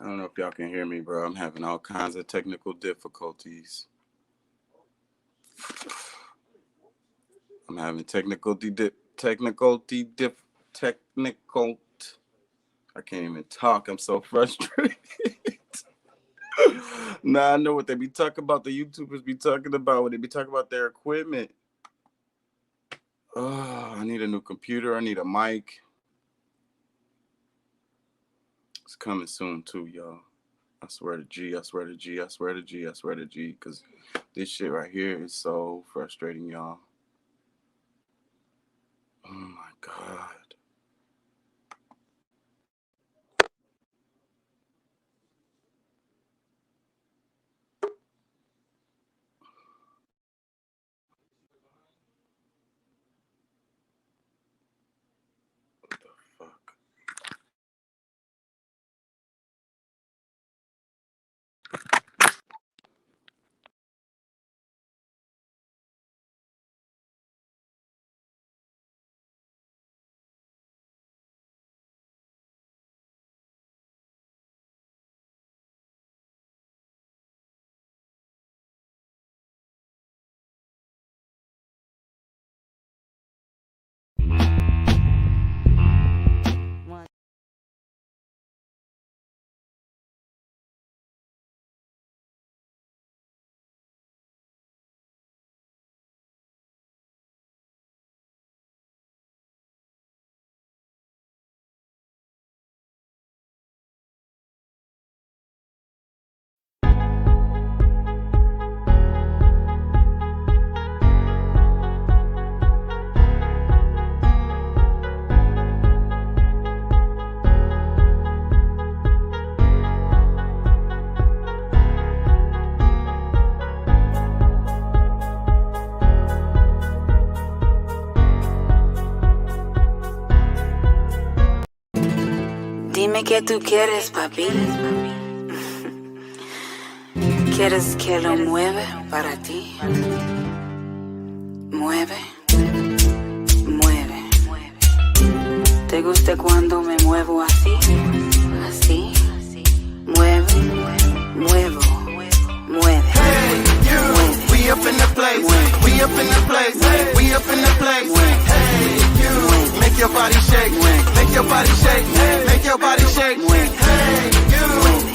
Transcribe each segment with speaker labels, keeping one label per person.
Speaker 1: I don't know if y'all can hear me, bro. I'm having all kinds of technical difficulties. I'm having technical. I can't even talk. I'm so frustrated. Nah, I know what they be talking about. The YouTubers be talking about when they be talking about their equipment. Oh, I need a new computer. I need a mic. It's coming soon too, y'all. I swear to G, I swear to G, I swear to G, I swear to G, because this shit right here is so frustrating, y'all. Oh my God. What the fuck?
Speaker 2: Dime qué tú quieres, papi. ¿Quieres que lo mueva para ti? Mueve, mueve. ¿Te gusta cuando me muevo así? Así. Mueve, muevo, mueve.
Speaker 3: Hey, you, we up in the place. We up in the place. We up in the place. Hey, you, make your body shake. Make your body shake. Make your body shake. Hey, you,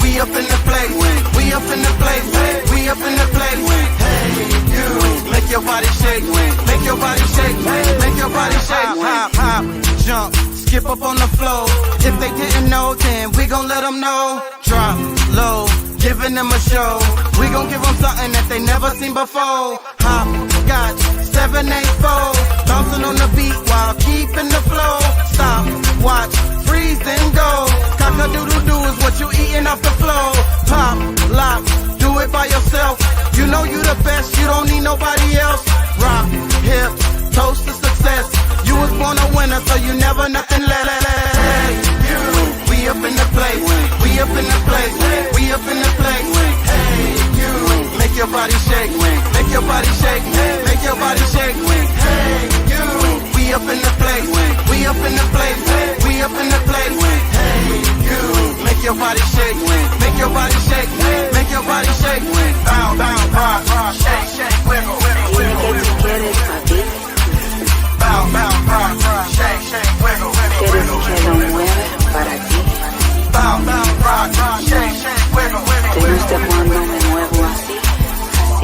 Speaker 3: we up in the place. We up in the place. We up in the place. Hey, you, make your body shake. Make your body shake. Make your body shake. Hop, hop, jump, skip up on the floor. If they didn't know, then we gon' let them know. Drop low, giving them a show. We gon' give them something that they never seen before. Hop, scotch, 784. Bouncing on the beat while keeping the flow. Stop, watch, freeze and go. Cock-a-doodle-doo is what you eating off the floor. Pop, lock, do it by yourself. You know you the best, you don't need nobody else. Rock, hip, toast to success. You was born a winner, so you never nothing less. Hey, you, we up in the place. We up in the place. We up in the place. Hey, you, make your body shake. Make your body shake. Make your body shake. Hey, you, we up in the place. We up in the place. We up in the place. Hey, you, make your body shake. Make your body shake. Make your body shake. Bow, bow, rock, rock, shake, shake, wiggle, wiggle, wiggle, wiggle, wiggle. Bow, bow, rock, rock, shake, shake, wiggle, wiggle, wiggle,
Speaker 2: ¿Quieres que lo mueva para ti?
Speaker 3: bow, bow, rock, rock, shake, shake, wiggle, wiggle,
Speaker 2: ¿Te gusta
Speaker 3: wiggle.
Speaker 2: cuando me muevo así?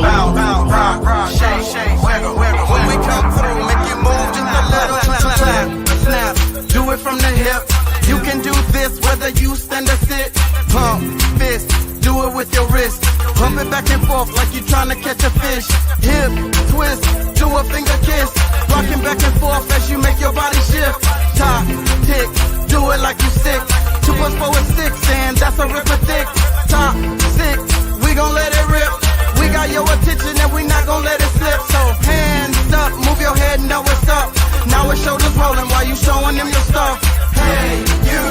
Speaker 3: Bow, bow, rock, rock, shake, shake, wiggle, wiggle. When we come through, make you move just a little. Clap, clap, snap, do it from the hip. You can do this whether you stand or sit. Pump, fist, do it with your wrist. Pump it back and forth like you trying to catch a fish. Hip, twist, do a finger kiss. Rocking back and forth as you make your body shift. Top, tick, do it like you sick. 2 + 4 is 6, and that's a ripper thick. Top, 6, we gon' let it rip. We got your attention and we not gon' let it slip. So hands up, move your head and know what's up. Now it's shoulders rolling while you showing them your stuff. Hey, you,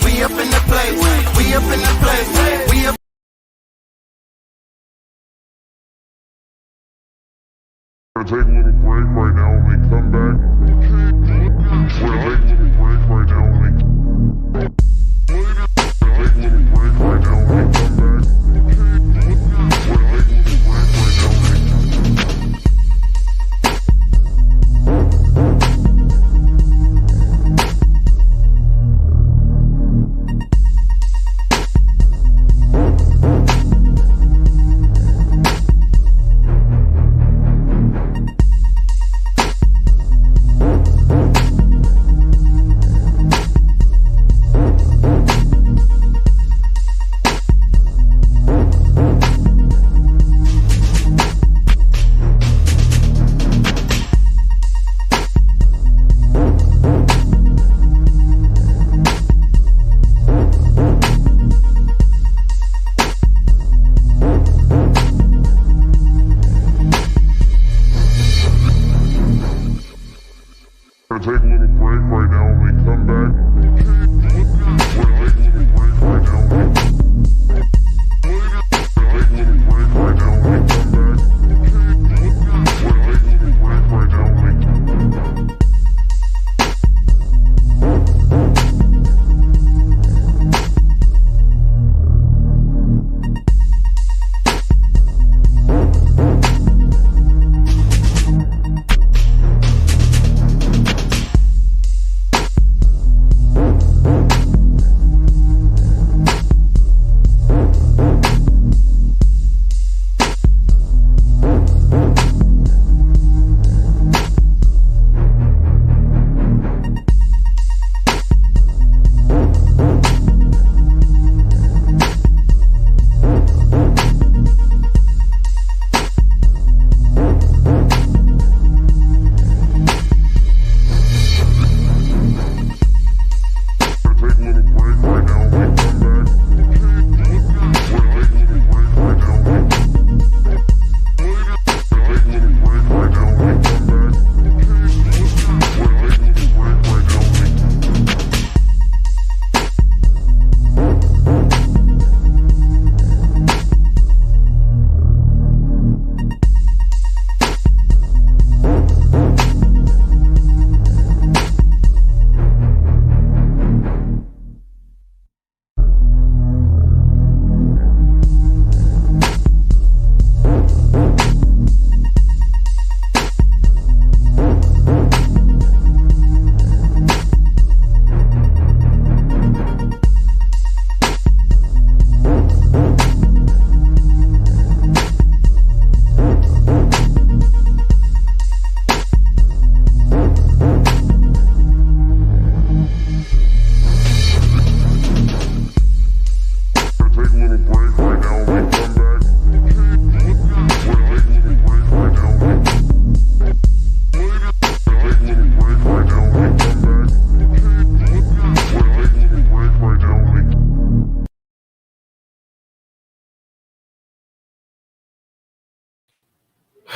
Speaker 3: we up in the place. We up in the place. We up.
Speaker 4: We're gonna take a little break right now. When we come back, we're gonna take a little break right now. We're gonna take a little break right now.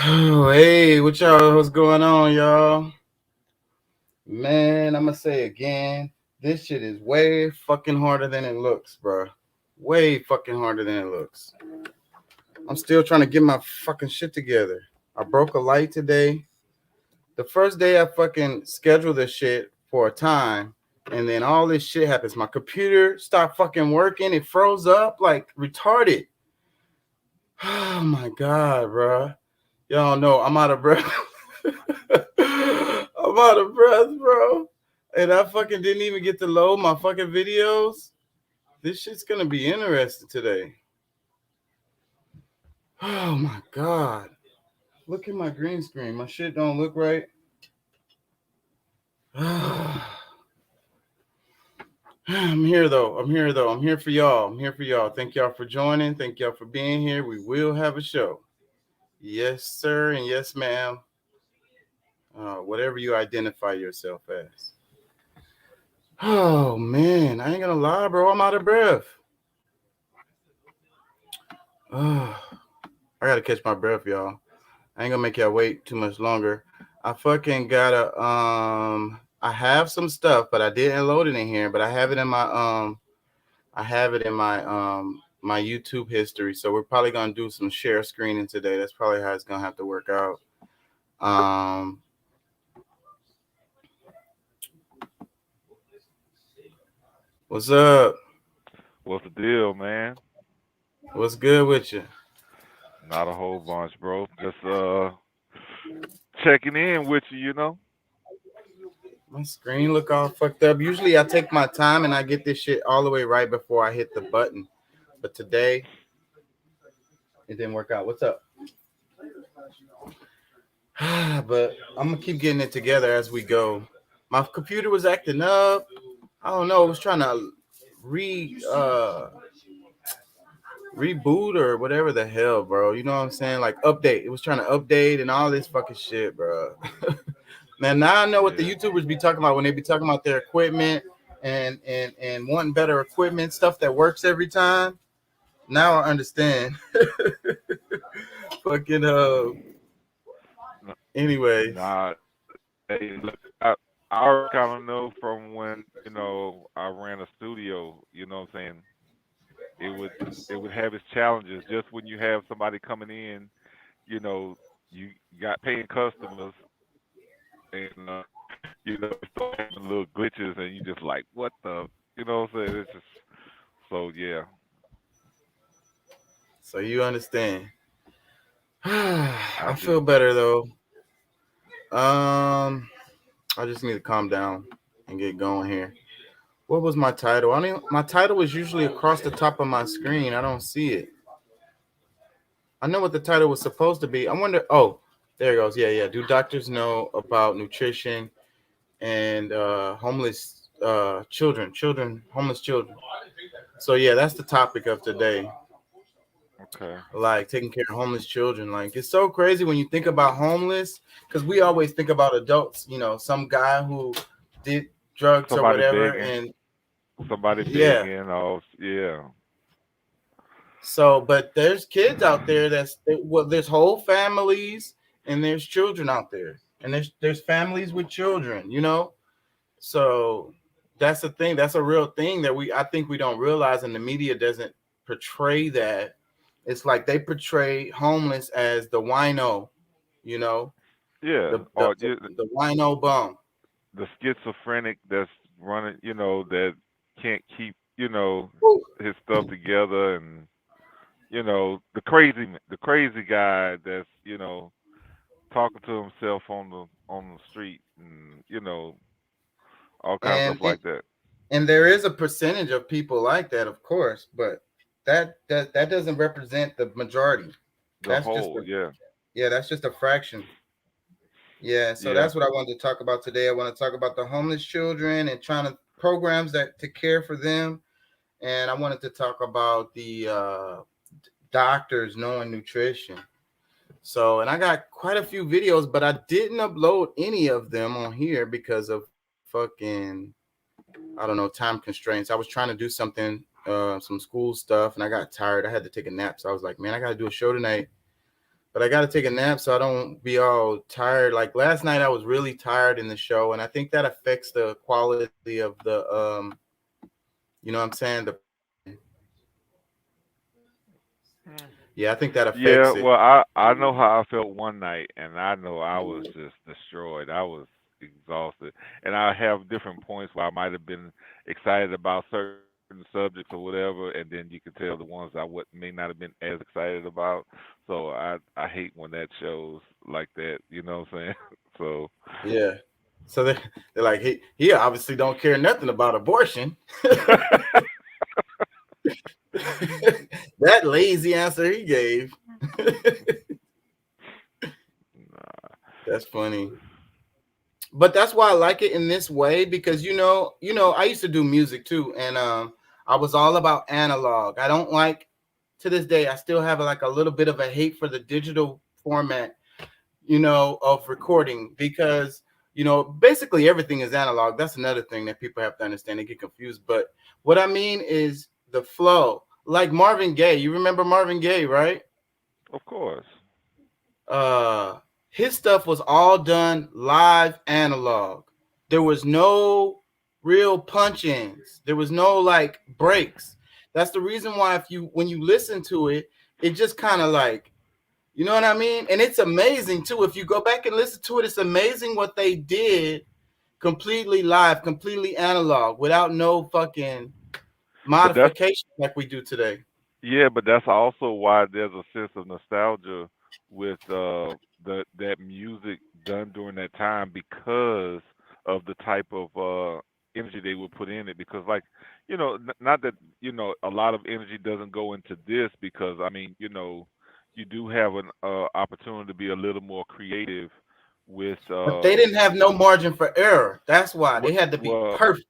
Speaker 1: Hey, what's going on, y'all? Man, I'm gonna say again, this shit is way fucking harder than it looks, bro. Way fucking harder than it looks. I'm still trying to get my fucking shit together. I broke a light today. The first day I fucking scheduled this shit for a time, and then all this shit happens. My computer stopped fucking working. It froze up like retarded. Oh my god, bro. Y'all know I'm out of breath. I'm out of breath, bro. And I fucking didn't even get to load my fucking videos. This shit's gonna be interesting today. Oh my god. Look at my green screen. My shit don't look right. I'm here though. I'm here for y'all. Thank y'all for joining. Thank y'all for being here. We will have a show. Yes, sir, and yes, ma'am. Whatever you identify yourself as. Oh man, I ain't gonna lie, bro. I'm out of breath. I gotta catch my breath, y'all. I ain't gonna make y'all wait too much longer. I fucking gotta I have some stuff, but I didn't load it in here, but I have it in my my YouTube history. So we're probably gonna do some share screening today. That's probably how it's gonna have to work out. What's up?
Speaker 5: What's the deal, man?
Speaker 1: What's good with you?
Speaker 5: Not a whole bunch, bro. Just checking in with you, you know.
Speaker 1: My screen look all fucked up. Usually I take my time and I get this shit all the way right before I hit the button. But today it didn't work out. What's up? But I'm gonna keep getting it together as we go. My computer was acting up. I don't know. It was trying to reboot or whatever the hell, bro. You know what I'm saying? Like update. It was trying to update and all this fucking shit, bro. Man, now I know what the YouTubers be talking about when they be talking about their equipment and wanting better equipment, stuff that works every time. Now I understand. Fucking anyway.
Speaker 5: Nah, hey, look, I already kind of know from when I ran a studio. You know what I'm saying? It would have its challenges. Just when you have somebody coming in, you got paying customers, and you start having little glitches, and you just like, what the, you know what I'm saying? It's just so yeah.
Speaker 1: So you understand. I feel better though. I just need to calm down and get going here. What was my title? My title was usually across the top of my screen. I don't see it. I know what the title was supposed to be. I wonder. Oh, there it goes. Yeah. Do doctors know about nutrition and homeless children, homeless children? So yeah, that's the topic of today.
Speaker 5: Okay.
Speaker 1: Like taking care of homeless children. Like it's so crazy when you think about homeless, because we always think about adults. Some guy who did drugs or whatever, and
Speaker 5: somebody begging. Yeah.
Speaker 1: So, but there's kids out there there's whole families and there's children out there, and there's families with children. So that's the thing. That's a real thing that I think we don't realize, and the media doesn't portray that. It's like they portray homeless as the wino,
Speaker 5: Yeah.
Speaker 1: the wino bum.
Speaker 5: The schizophrenic that's running, that can't keep, his stuff together, and the crazy guy that's, talking to himself on the street, and all kinds of stuff like that.
Speaker 1: And there is a percentage of people like that, of course, but that doesn't represent the majority.
Speaker 5: That's
Speaker 1: just a fraction. Yeah, so that's what I wanted to talk about today. I want to talk about the homeless children and trying to programs to care for them, and I wanted to talk about the doctors knowing nutrition. So, and I got quite a few videos, but I didn't upload any of them on here because of fucking, I don't know, time constraints. I was trying to do something, some school stuff, and I got tired. I had to take a nap. So I was like, man, I got to do a show tonight. but I got to take a nap so I don't be all tired. Like last night, I was really tired in the show, and I think that affects the quality of the, you know what I'm saying? Yeah, I think that
Speaker 5: Yeah,
Speaker 1: affects it.
Speaker 5: well, I know how I felt one night, and I know I was just destroyed. I was exhausted, and I have different points where I might have been excited about certain subjects or whatever, and then you can tell the ones I would may not have been as excited about. So I hate when that shows like that. You know what I'm saying? So
Speaker 1: Yeah. So they're like, he obviously don't care nothing about abortion. That lazy answer he gave. That's funny. But that's why I like it in this way because I used to do music too, and I was all about analog. I don't like to this day. I still have like a little bit of a hate for the digital format, of recording because basically everything is analog. That's another thing that people have to understand. They get confused. But what I mean is the flow. Like Marvin Gaye. You remember Marvin Gaye, right?
Speaker 5: of course,
Speaker 1: His stuff was all done live analog. There was no real punch-ins. There was no like breaks. That's the reason why when you listen to it, it just kind of like, you know what I mean? And it's amazing too. If you go back and listen to it, it's amazing what they did completely live, completely analog, without no fucking
Speaker 5: but that's
Speaker 1: modification like we do today.
Speaker 5: yeah, but that's also why there's a sense of nostalgia with that music done during that time because of the type of energy they would put in it. Because like not that a lot of energy doesn't go into this because I mean you do have an opportunity to be a little more creative with
Speaker 1: But they didn't have no margin for error. That's why they
Speaker 5: what
Speaker 1: had to be
Speaker 5: well
Speaker 1: perfect.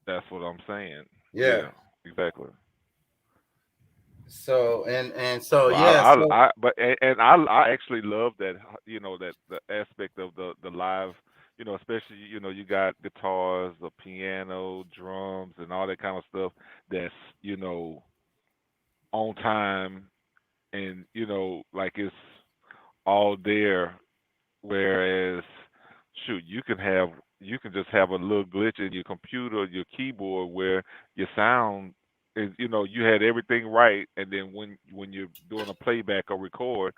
Speaker 5: that's what I'm saying. Yeah,
Speaker 1: Yeah.
Speaker 5: exactly.
Speaker 1: So and so
Speaker 5: Well,
Speaker 1: yeah. So
Speaker 5: but and I actually love that that the aspect of the live, especially you got guitars, the piano, drums, and all that kind of stuff that's on time and like it's all there. Whereas, shoot, you can just have a little glitch in your computer, your keyboard, where your sound is, you had everything right, and then when you're doing a playback or record,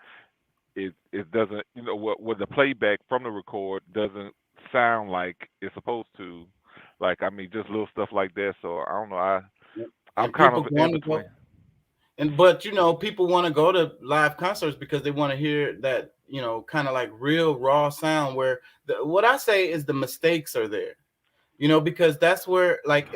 Speaker 5: it doesn't, what the playback from the record doesn't sound like it's supposed to. Like I mean, just little stuff like that. So I don't know. I'm
Speaker 1: and
Speaker 5: kind
Speaker 1: people
Speaker 5: of in
Speaker 1: want to
Speaker 5: between.
Speaker 1: go but people want to go to live concerts because they want to hear that kind of like real raw sound where what I say is the mistakes are there. Because that's where like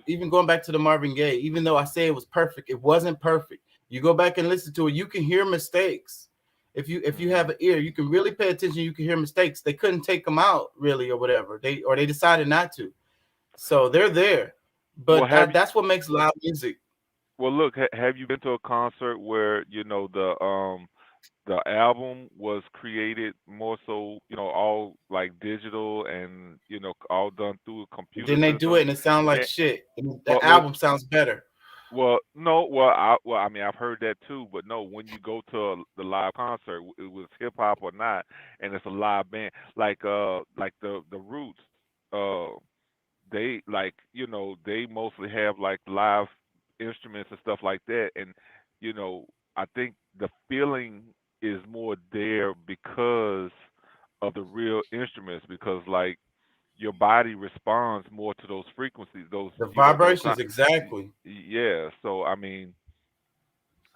Speaker 1: even going back to the Marvin Gaye, even though I say it was perfect, it wasn't perfect. You go back and listen to it, you can hear mistakes. If you have
Speaker 5: Hmm.
Speaker 1: an ear, you can really pay attention. You can hear mistakes. They couldn't take them out really or whatever. They decided not to. So they're there.
Speaker 5: Well,
Speaker 1: But that's what makes loud music.
Speaker 5: look, have you been to a concert where the album was created more so, all like digital and all done through a
Speaker 1: And
Speaker 5: computer
Speaker 1: then they do it
Speaker 5: system?
Speaker 1: and it sounds like
Speaker 5: Eh,
Speaker 1: shit. And the
Speaker 5: Well,
Speaker 1: album sounds better.
Speaker 5: no, I mean, I've heard that too, but no, when you go to the live concert, it was hip hop or not, and it's a live band, like the Roots, uh, they like they mostly have like live instruments and stuff like that, and I think the feeling is more there because of the real instruments because like your body responds more to those frequencies, those
Speaker 1: The
Speaker 5: those
Speaker 1: vibrations,
Speaker 5: sound.
Speaker 1: exactly.
Speaker 5: Yeah, so I mean,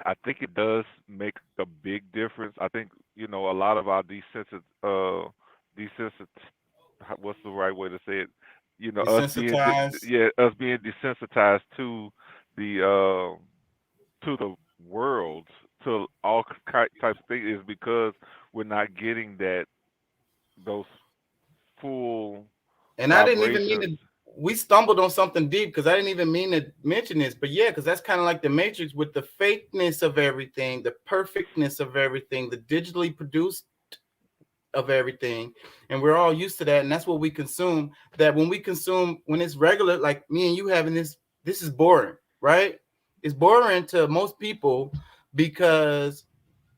Speaker 5: I think it does make a big difference. I think a lot of our desensit what's the right way to say it? Us being
Speaker 1: Desensitized.
Speaker 5: us being desensitized the to the world, to all types of things, is because we're not getting those full
Speaker 1: And I didn't even mean
Speaker 5: vibrations.
Speaker 1: to. We stumbled on something deep because I didn't even mean to mention this, but yeah, because that's kind of like the Matrix with the fakeness of everything, the perfectness of everything, the digitally produced of everything, and we're all used to that, and that's what we consume. That when we consume, when it's regular, like me and you having this is boring, right? It's boring to most people because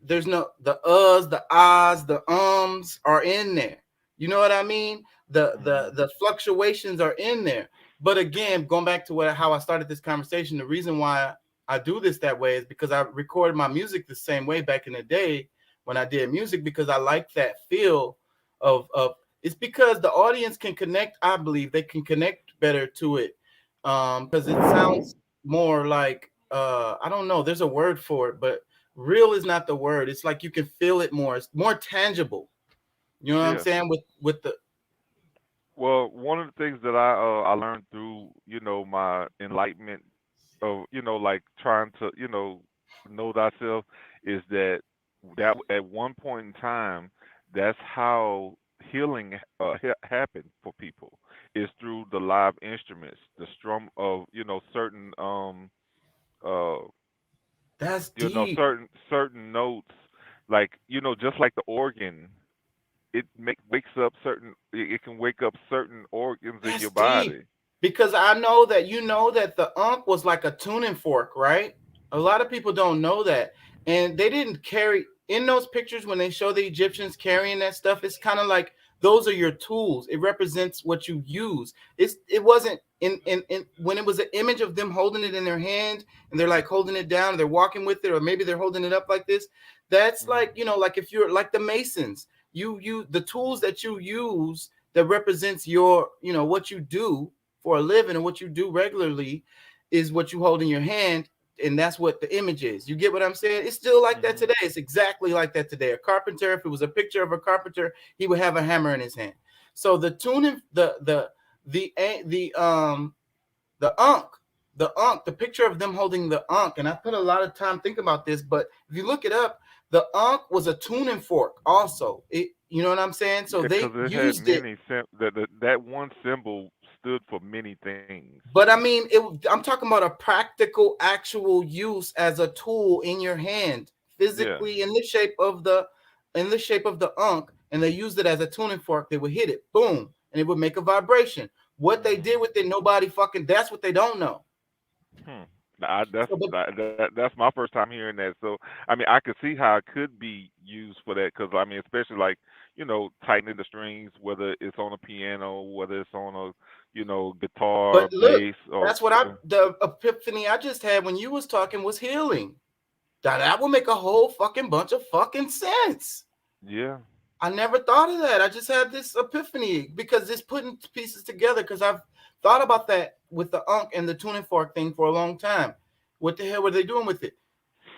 Speaker 1: there's no the uhs, the ahs, the ums are in there. You know what I mean? The fluctuations are in there. But again, going back to how I started this conversation, the reason why I do this that way is because I recorded my music the same way back in the day when I did music, because I like that feel of it's because the audience can connect. I believe they can connect better to it, because it sounds more like I don't know. There's a word for it, but real is not the word. It's like you can feel it more. It's more tangible. You know what I'm
Speaker 5: Yeah.
Speaker 1: saying? With the
Speaker 5: Well, one of the things that I learned through, my enlightenment of, like trying to, know thyself, is that at one point in time, that's how healing happened for people, is through the live instruments, the strum of, certain uh
Speaker 1: that's deep.
Speaker 5: certain notes, like, just like the organ, it can wake up certain organs in
Speaker 1: That's
Speaker 5: your
Speaker 1: deep.
Speaker 5: body.
Speaker 1: Because I know that you know that the Ankh was like a tuning fork, right? A lot of people don't know that. And they didn't carry in those pictures when they show the Egyptians carrying that stuff. It's kind of like those are your tools. It represents what you use. It wasn't in when it was an image of them holding it in their hand and they're like holding it down, they're walking with it, or maybe they're holding it up like this. That's
Speaker 5: Mhm.
Speaker 1: like, like if you're like the Masons, you the tools that you use that represents your, what you do for a living and what you do regularly is what you hold in your hand, and that's what the image is. You get what I'm saying? It's still like that
Speaker 5: Mhm.
Speaker 1: today. It's exactly like that today. A carpenter, if it was a picture of a carpenter, he would have a hammer in his hand. So the tuning, the Ankh, the picture of them holding the Ankh, and I put a lot of time thinking about this, but if you look it up, the Ankh was a tuning fork also. You know what I'm saying? So
Speaker 5: Yeah,
Speaker 1: they
Speaker 5: because it had
Speaker 1: used it.
Speaker 5: many that one symbol stood for many things.
Speaker 1: But I mean, I'm talking about a practical, actual use as a tool in your hand,
Speaker 5: Yeah.
Speaker 1: physically in the shape of the Ankh, and they used it as a tuning fork. They would hit it, boom, and it would make a vibration. What they
Speaker 5: Mhm.
Speaker 1: did with it, nobody fucking. That's what they don't know.
Speaker 5: Hmm. That's
Speaker 1: So, but
Speaker 5: that's my first time hearing that. So I mean, I could see how it could be used for that, because I mean, especially like, tightening the strings, whether it's on a piano, whether it's on a, guitar,
Speaker 1: but look,
Speaker 5: bass, or
Speaker 1: that's what the epiphany I just had when you was talking was healing. That will make a whole fucking bunch of fucking sense.
Speaker 5: yeah.
Speaker 1: I never thought of that. I just had this epiphany because it's putting pieces together, because I've thought about that with the Unk and the tuning fork thing for a long time. What the hell were they doing with it?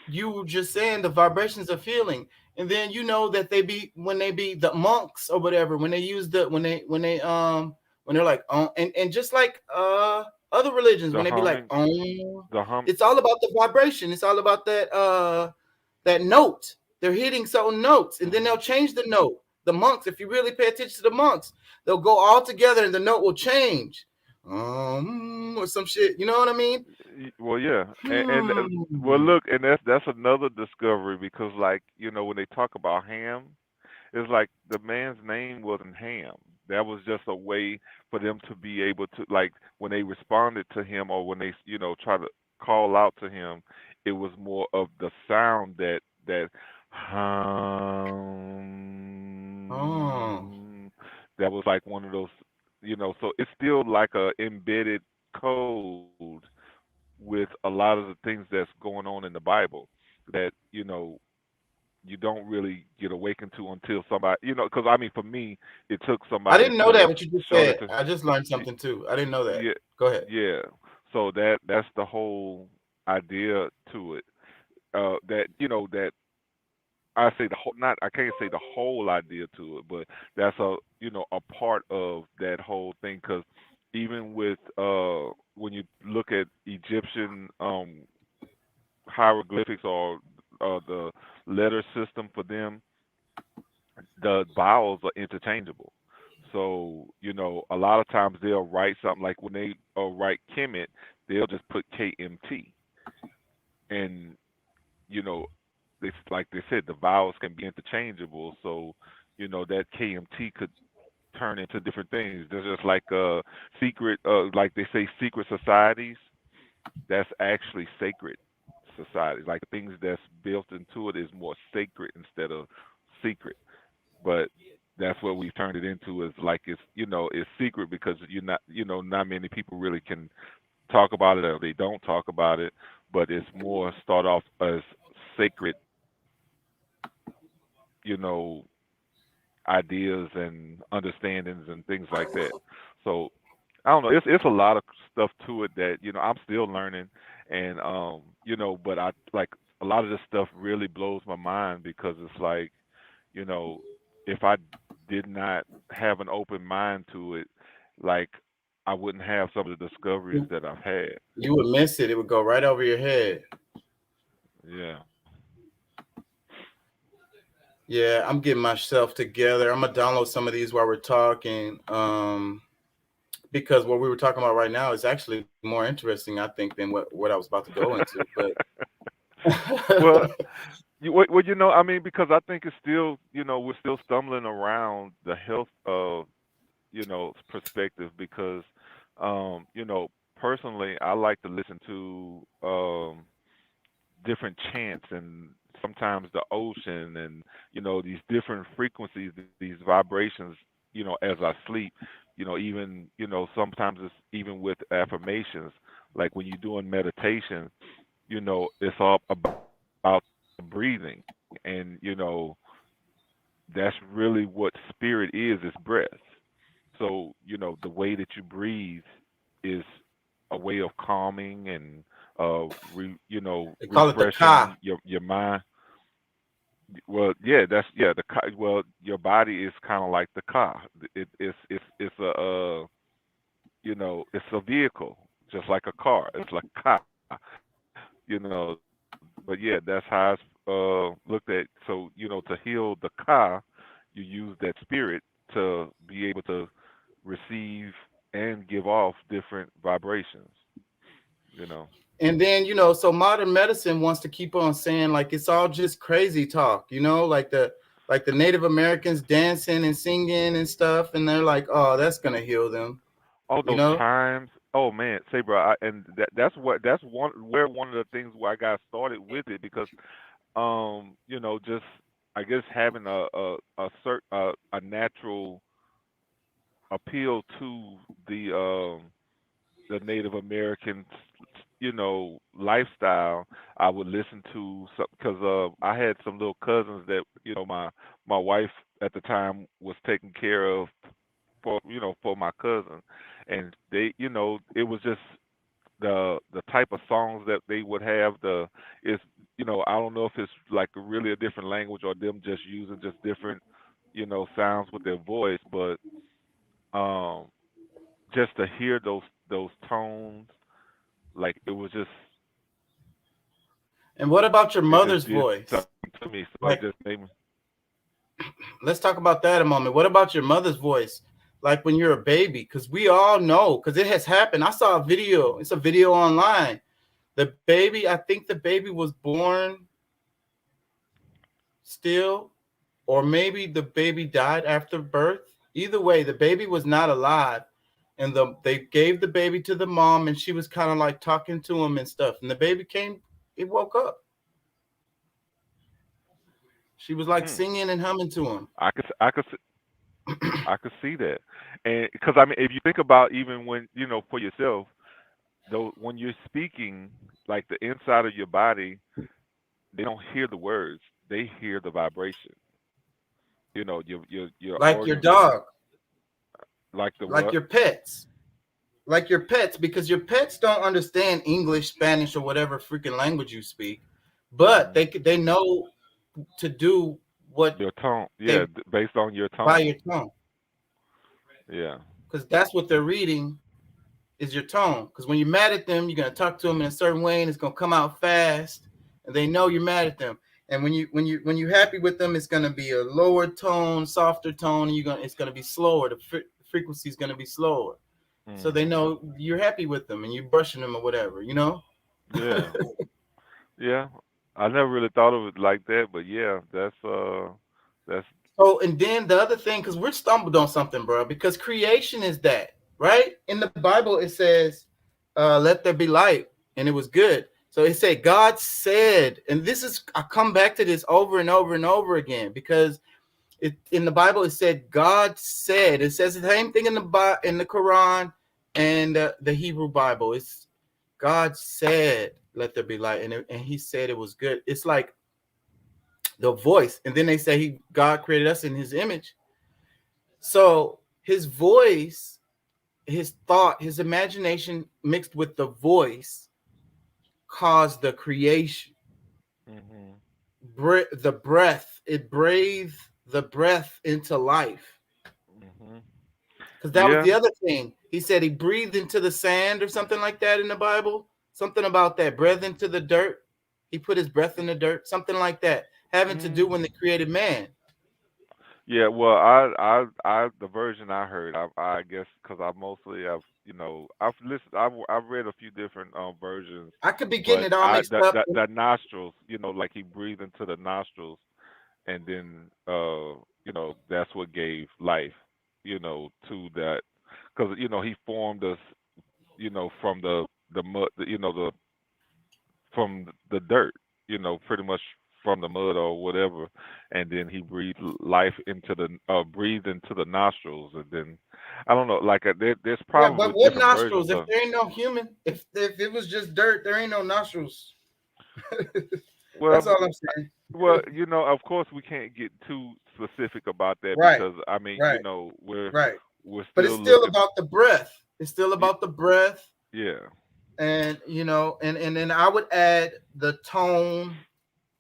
Speaker 1: You were just saying the vibrations of healing. And then you know that they be when they be the monks or whatever, when they use the when they're like and just like other religions,
Speaker 5: The
Speaker 1: when they be like
Speaker 5: humming, the hum.
Speaker 1: it's all about the vibration. It's all about that note. They're hitting certain notes, and then they'll
Speaker 5: Mhm.
Speaker 1: change the note. The monks, if you really pay attention to the monks, they'll go all together, and the note will change, or some shit. You know what I mean?
Speaker 5: Well, yeah, well,
Speaker 1: Hmm.
Speaker 5: look, and that's another discovery, because, like, when they talk about Ham, it's like the man's name wasn't Ham. That was just a way for them to be able to, like, when they responded to him, or when they, try to call out to him, it was more of the sound that
Speaker 1: Oh,
Speaker 5: hum, that was like one of those, so it's still like a embedded code with a lot of the things that's going on in the Bible, that, you don't really get awakened to until somebody, because I mean, for me, it took
Speaker 1: I
Speaker 5: somebody
Speaker 1: didn't know
Speaker 5: to
Speaker 1: that. What you just
Speaker 5: show that
Speaker 1: said,
Speaker 5: to.
Speaker 1: I just learned
Speaker 5: y-
Speaker 1: something too. I didn't know that.
Speaker 5: Yeah,
Speaker 1: Go ahead.
Speaker 5: yeah. So that's the whole idea to it. That, that I say the whole, not, I can't say the whole idea to it, but that's a part of that whole thing. Because even with when you look at Egyptian hieroglyphics, or the letter system for them, the vowels are interchangeable. So, a lot of times they'll write something like, when they write Kemet, they'll just put KMT. And, you know, it's like they said, the vowels can be interchangeable. So, that KMT could turn into different things. There's just like secret, like they say, secret societies. That's actually sacred society. Like things that's built into it is more sacred instead of secret. But that's what we've turned it into is like it's secret because you're not not many people really can talk about it or they don't talk about it, but it's more start off as sacred, you know, ideas and understandings and things like that. So I don't know. It's a lot of stuff to it that I'm still learning, and but I like a lot of this stuff really blows my mind because it's like you know, if I did not have an open mind to it, like I wouldn't have some of the discoveries that I've had.
Speaker 1: You would miss it. It would go right over your head.
Speaker 5: Yeah.
Speaker 1: Yeah, I'm getting myself together. I'm gonna download some of these while we're talking. Because what we were talking about right now is actually more interesting, I think, than what I was about to go into. But
Speaker 5: Well, I mean, because I think it's still, we're still stumbling around the health of, perspective because, personally, I like to listen to different chants and sometimes the ocean and, these different frequencies, these vibrations, as I sleep, even, sometimes it's even with affirmations, like when you're doing meditation, it's all about breathing and that's really what spirit is breath. So the way that you breathe is a way of calming and
Speaker 1: they call it the
Speaker 5: refreshing
Speaker 1: ka.
Speaker 5: your mind. Well, yeah, the ka. Well, your body is kind of like the car. It's a it's a vehicle just like a car. It's like a car, you know. But yeah, that's how it's looked at. So to heal the ka, you use that spirit to be able to receive and give off different vibrations. You know.
Speaker 1: And then, so modern medicine wants to keep on saying like it's all just crazy talk, like the Native Americans dancing and singing and stuff, and they're like, oh, that's gonna heal them,
Speaker 5: All
Speaker 1: you
Speaker 5: those
Speaker 1: know?
Speaker 5: times. Oh man, say bro, and that's one of the things where I got started with it because just I guess having a natural appeal to the Native American lifestyle. I would listen to some because I had some little cousins that my wife at the time was taking care of for my cousin, and they it was just the type of songs that they would have. I don't know if it's like really a different language or them just using just different sounds with their voice, but um just to hear those tones, like
Speaker 1: And what about your
Speaker 5: it just
Speaker 1: mother's
Speaker 5: did
Speaker 1: voice?
Speaker 5: something to me. So it
Speaker 1: Like,
Speaker 5: just made me.
Speaker 1: let's talk about that a moment. What about your mother's voice? Like when you're a baby, because we all know, because it has happened. I saw a video. It's a video online. The baby, I think the baby was born still, or maybe the baby died after birth. Either way, the baby was not alive. And they gave the baby to the mom, and she was kind of like talking to him and stuff. And the baby it woke up. She was like
Speaker 5: Hmm,
Speaker 1: singing and humming to him.
Speaker 5: I could see that, and because I mean, if you think about even when for yourself, though, when you're speaking, like the inside of your body, they don't hear the words; they hear the vibration. Your
Speaker 1: Like your
Speaker 5: organs and
Speaker 1: dog,
Speaker 5: like the
Speaker 1: like
Speaker 5: what?
Speaker 1: your pets. Like your pets, because your pets don't understand English, Spanish, or whatever freaking language you speak, but
Speaker 5: Hmm.
Speaker 1: they know to do what
Speaker 5: Your tone,
Speaker 1: they
Speaker 5: yeah, based on your
Speaker 1: by
Speaker 5: tone,
Speaker 1: your tone,
Speaker 5: yeah.
Speaker 1: because that's what they're reading is your tone. Because when you're mad at them, you're gonna talk to them in a certain way, and it's gonna come out fast, and they know you're mad at them. And when you're happy with them, it's gonna be a lower tone, softer tone, and it's gonna be slower. The frequency is gonna be slower, so they
Speaker 5: Hmm.
Speaker 1: know you're happy with them and you're brushing them or whatever.
Speaker 5: Yeah, yeah. I never really thought of it like that, but yeah, that's
Speaker 1: Oh, and then the other thing, because we're stumbled on something, bro, because creation is that, right? In the Bible, it says, let there be light, and it was good. So it said God said, and this is I come back to this over and over and over again because in the Bible it said God said. It says the same thing in the Quran and the Hebrew Bible. It's God said, "Let there be light," and He said it was good. It's like the voice, and then they say God created us in His image. So His voice, His thought, His imagination mixed with the voice caused the creation.
Speaker 5: Mm-hmm.
Speaker 1: The breath, it breathed the breath into life.
Speaker 5: Mm-hmm.
Speaker 1: Because that was
Speaker 5: Yeah.
Speaker 1: the other thing. He said he breathed into the sand or something like that in the Bible. Something about that. Breath into the dirt. He put his breath in the dirt. Something like that. Having to do when they created man.
Speaker 5: Yeah, well, the version I heard, I guess, because I've listened, I've read a few different versions,
Speaker 1: I could be getting
Speaker 5: but
Speaker 1: it all mixed up.
Speaker 5: the nostrils, like he breathed into the nostrils, and then that's what gave life, to that, because he formed us, from the mud, from the dirt, pretty much from the mud or whatever, and then he breathed into the nostrils, and then I don't know, like there's
Speaker 1: Yeah, but
Speaker 5: probably
Speaker 1: what
Speaker 5: different versions
Speaker 1: nostrils? If
Speaker 5: of.
Speaker 1: there ain't no human, if it was just dirt, there ain't no nostrils.
Speaker 5: Well,
Speaker 1: That's all I'm saying.
Speaker 5: well, of course we can't get too specific about that
Speaker 1: Right,
Speaker 5: because I mean,
Speaker 1: right, right.
Speaker 5: we're
Speaker 1: But it's
Speaker 5: still
Speaker 1: still
Speaker 5: looking.
Speaker 1: about the breath. It's still
Speaker 5: y-
Speaker 1: about the breath.
Speaker 5: Yeah.
Speaker 1: And and then I would add the tone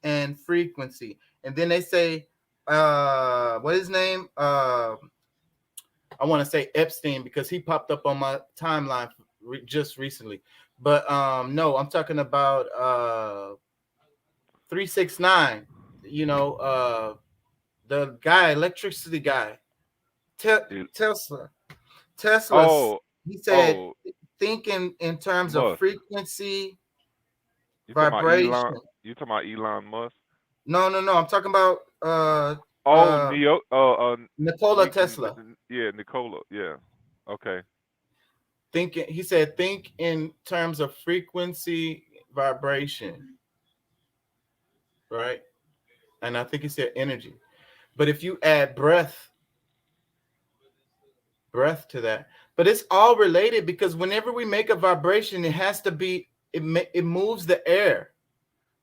Speaker 1: and frequency. And then they say, what is his name? I want to say Epstein because he popped up on my timeline just recently. But no, I'm talking about 369. The guy, electricity guy,
Speaker 5: It,
Speaker 1: Tesla. Tesla.
Speaker 5: oh,
Speaker 1: He said,
Speaker 5: oh,
Speaker 1: think in terms of
Speaker 5: Musk.
Speaker 1: frequency,
Speaker 5: You talking about Elon?
Speaker 1: vibration.
Speaker 5: You talking about Elon Musk?
Speaker 1: No, no, no. I'm talking about
Speaker 5: Oh, Neo.
Speaker 1: Nikola Tesla.
Speaker 5: Yeah, Nicola. Yeah. Okay.
Speaker 1: He said, think in terms of frequency, vibration, right? And I think he said energy. But if you add breath to that, but it's all related because whenever we make a vibration, it has to be it moves the air,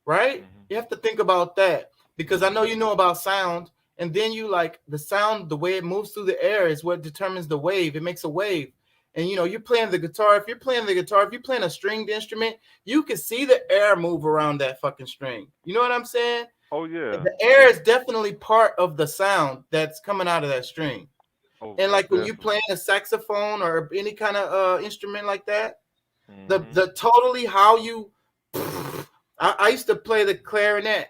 Speaker 1: right?
Speaker 5: Mhm.
Speaker 1: You have to think about that because I know you know about sound, and then you like the sound, the way it moves through the air is what determines the wave. It makes a wave. And you're playing the guitar. If you're playing the guitar, if you're playing a stringed instrument, you can see the air move around that fucking string. You know what I'm saying?
Speaker 5: Oh yeah.
Speaker 1: The air is definitely part of the sound that's coming out of that string.
Speaker 5: Oh,
Speaker 1: And
Speaker 5: most
Speaker 1: like when you
Speaker 5: definitely.
Speaker 1: playing a saxophone or any kind of instrument like that, the
Speaker 5: Mhm.
Speaker 1: the totally how you I used to play the clarinet.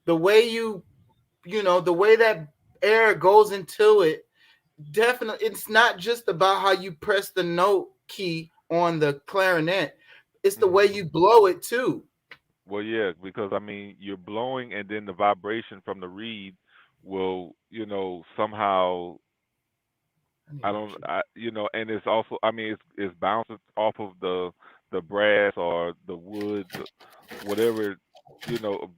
Speaker 1: The way the way that air goes into it, definitely it's not just about how you press the note key on the clarinet. It's the way
Speaker 5: Mhm.
Speaker 1: you blow it too.
Speaker 5: Well, yeah, because I mean, you're blowing, and then the vibration from the reed will, somehow
Speaker 1: I need
Speaker 5: I
Speaker 1: more
Speaker 5: don't,
Speaker 1: shit.
Speaker 5: and it's also, I mean, it's bouncing off of the brass or the wood, whatever,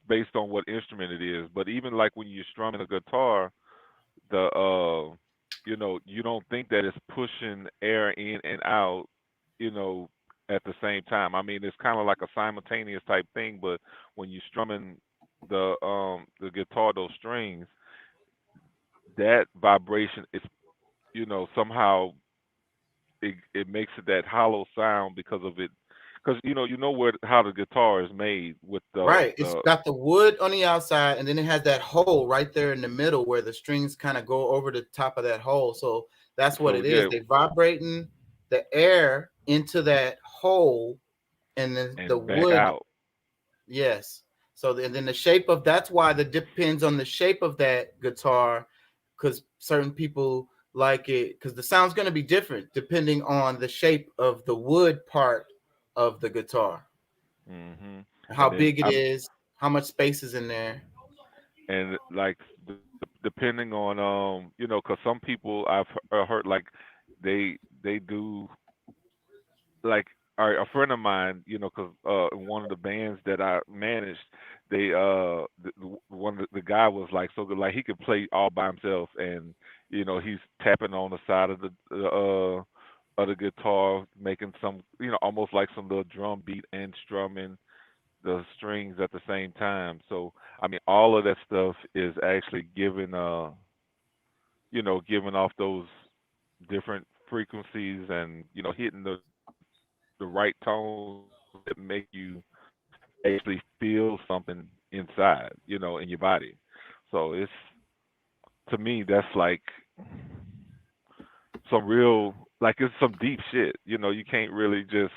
Speaker 5: based on what instrument it is. But even like when you're strumming a guitar, the you don't think that it's pushing air in and out, you know, at the same time. I mean, it's kind of like a simultaneous type thing, but when you're strumming the guitar, those strings, that vibration is, somehow it makes it that hollow sound because of it, because where how the guitar is made with
Speaker 1: Right. It's
Speaker 5: the
Speaker 1: got the wood on the outside, and then it has that hole right there in the middle where the strings kind of go over the top of that hole. So that's what
Speaker 5: so
Speaker 1: it is.
Speaker 5: yeah,
Speaker 1: They vibrating the air into that hole, and then the
Speaker 5: and back
Speaker 1: wood.
Speaker 5: out.
Speaker 1: Yes. So then the shape of that's why the depends on the shape of that guitar, because certain people like it because the sound's going to be different depending on the shape of the wood part of the guitar, how
Speaker 5: And then
Speaker 1: big it is, how much space is in there.
Speaker 5: and like depending on because some people I've heard like they do like a friend of mine, because in one of the bands that I managed, they one of the guy was like so good, like he could play all by himself, and he's tapping on the side of the guitar, making some almost like some little drum beat and strumming the strings at the same time. So I mean, all of that stuff is actually giving off those different frequencies and hitting the right tones that make you actually feel something inside, in your body. So it's to me that's like some real like it's some deep shit. You can't really just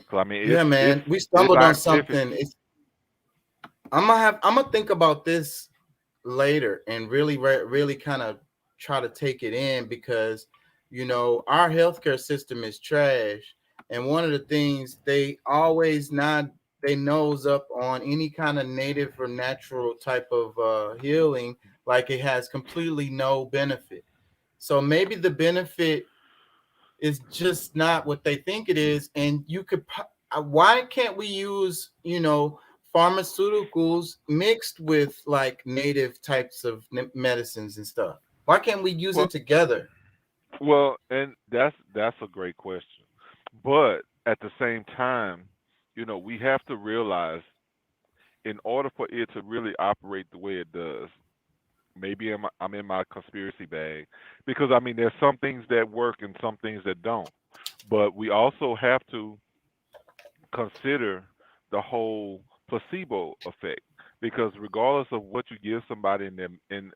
Speaker 5: cause I mean
Speaker 1: Yeah,
Speaker 5: it's
Speaker 1: man. We
Speaker 5: it's
Speaker 1: stumbled on
Speaker 5: scientific.
Speaker 1: something. I'm gonna think about this later and really kind of try to take it in because our healthcare system is trash, and one of the things they always not they nose up on any kind of native or natural type of healing, like it has completely no benefit. So maybe the benefit is just not what they think it is, and why can't we use pharmaceuticals mixed with like native types of medicines and stuff? Why can't we use
Speaker 5: Well,
Speaker 1: it together?
Speaker 5: and that's a great question, but at the same time, we have to realize in order for it to really operate the way it does, maybe I'm in my conspiracy bag because I mean there's some things that work and some things that don't. But we also have to consider the whole placebo effect because regardless of what you give somebody in them in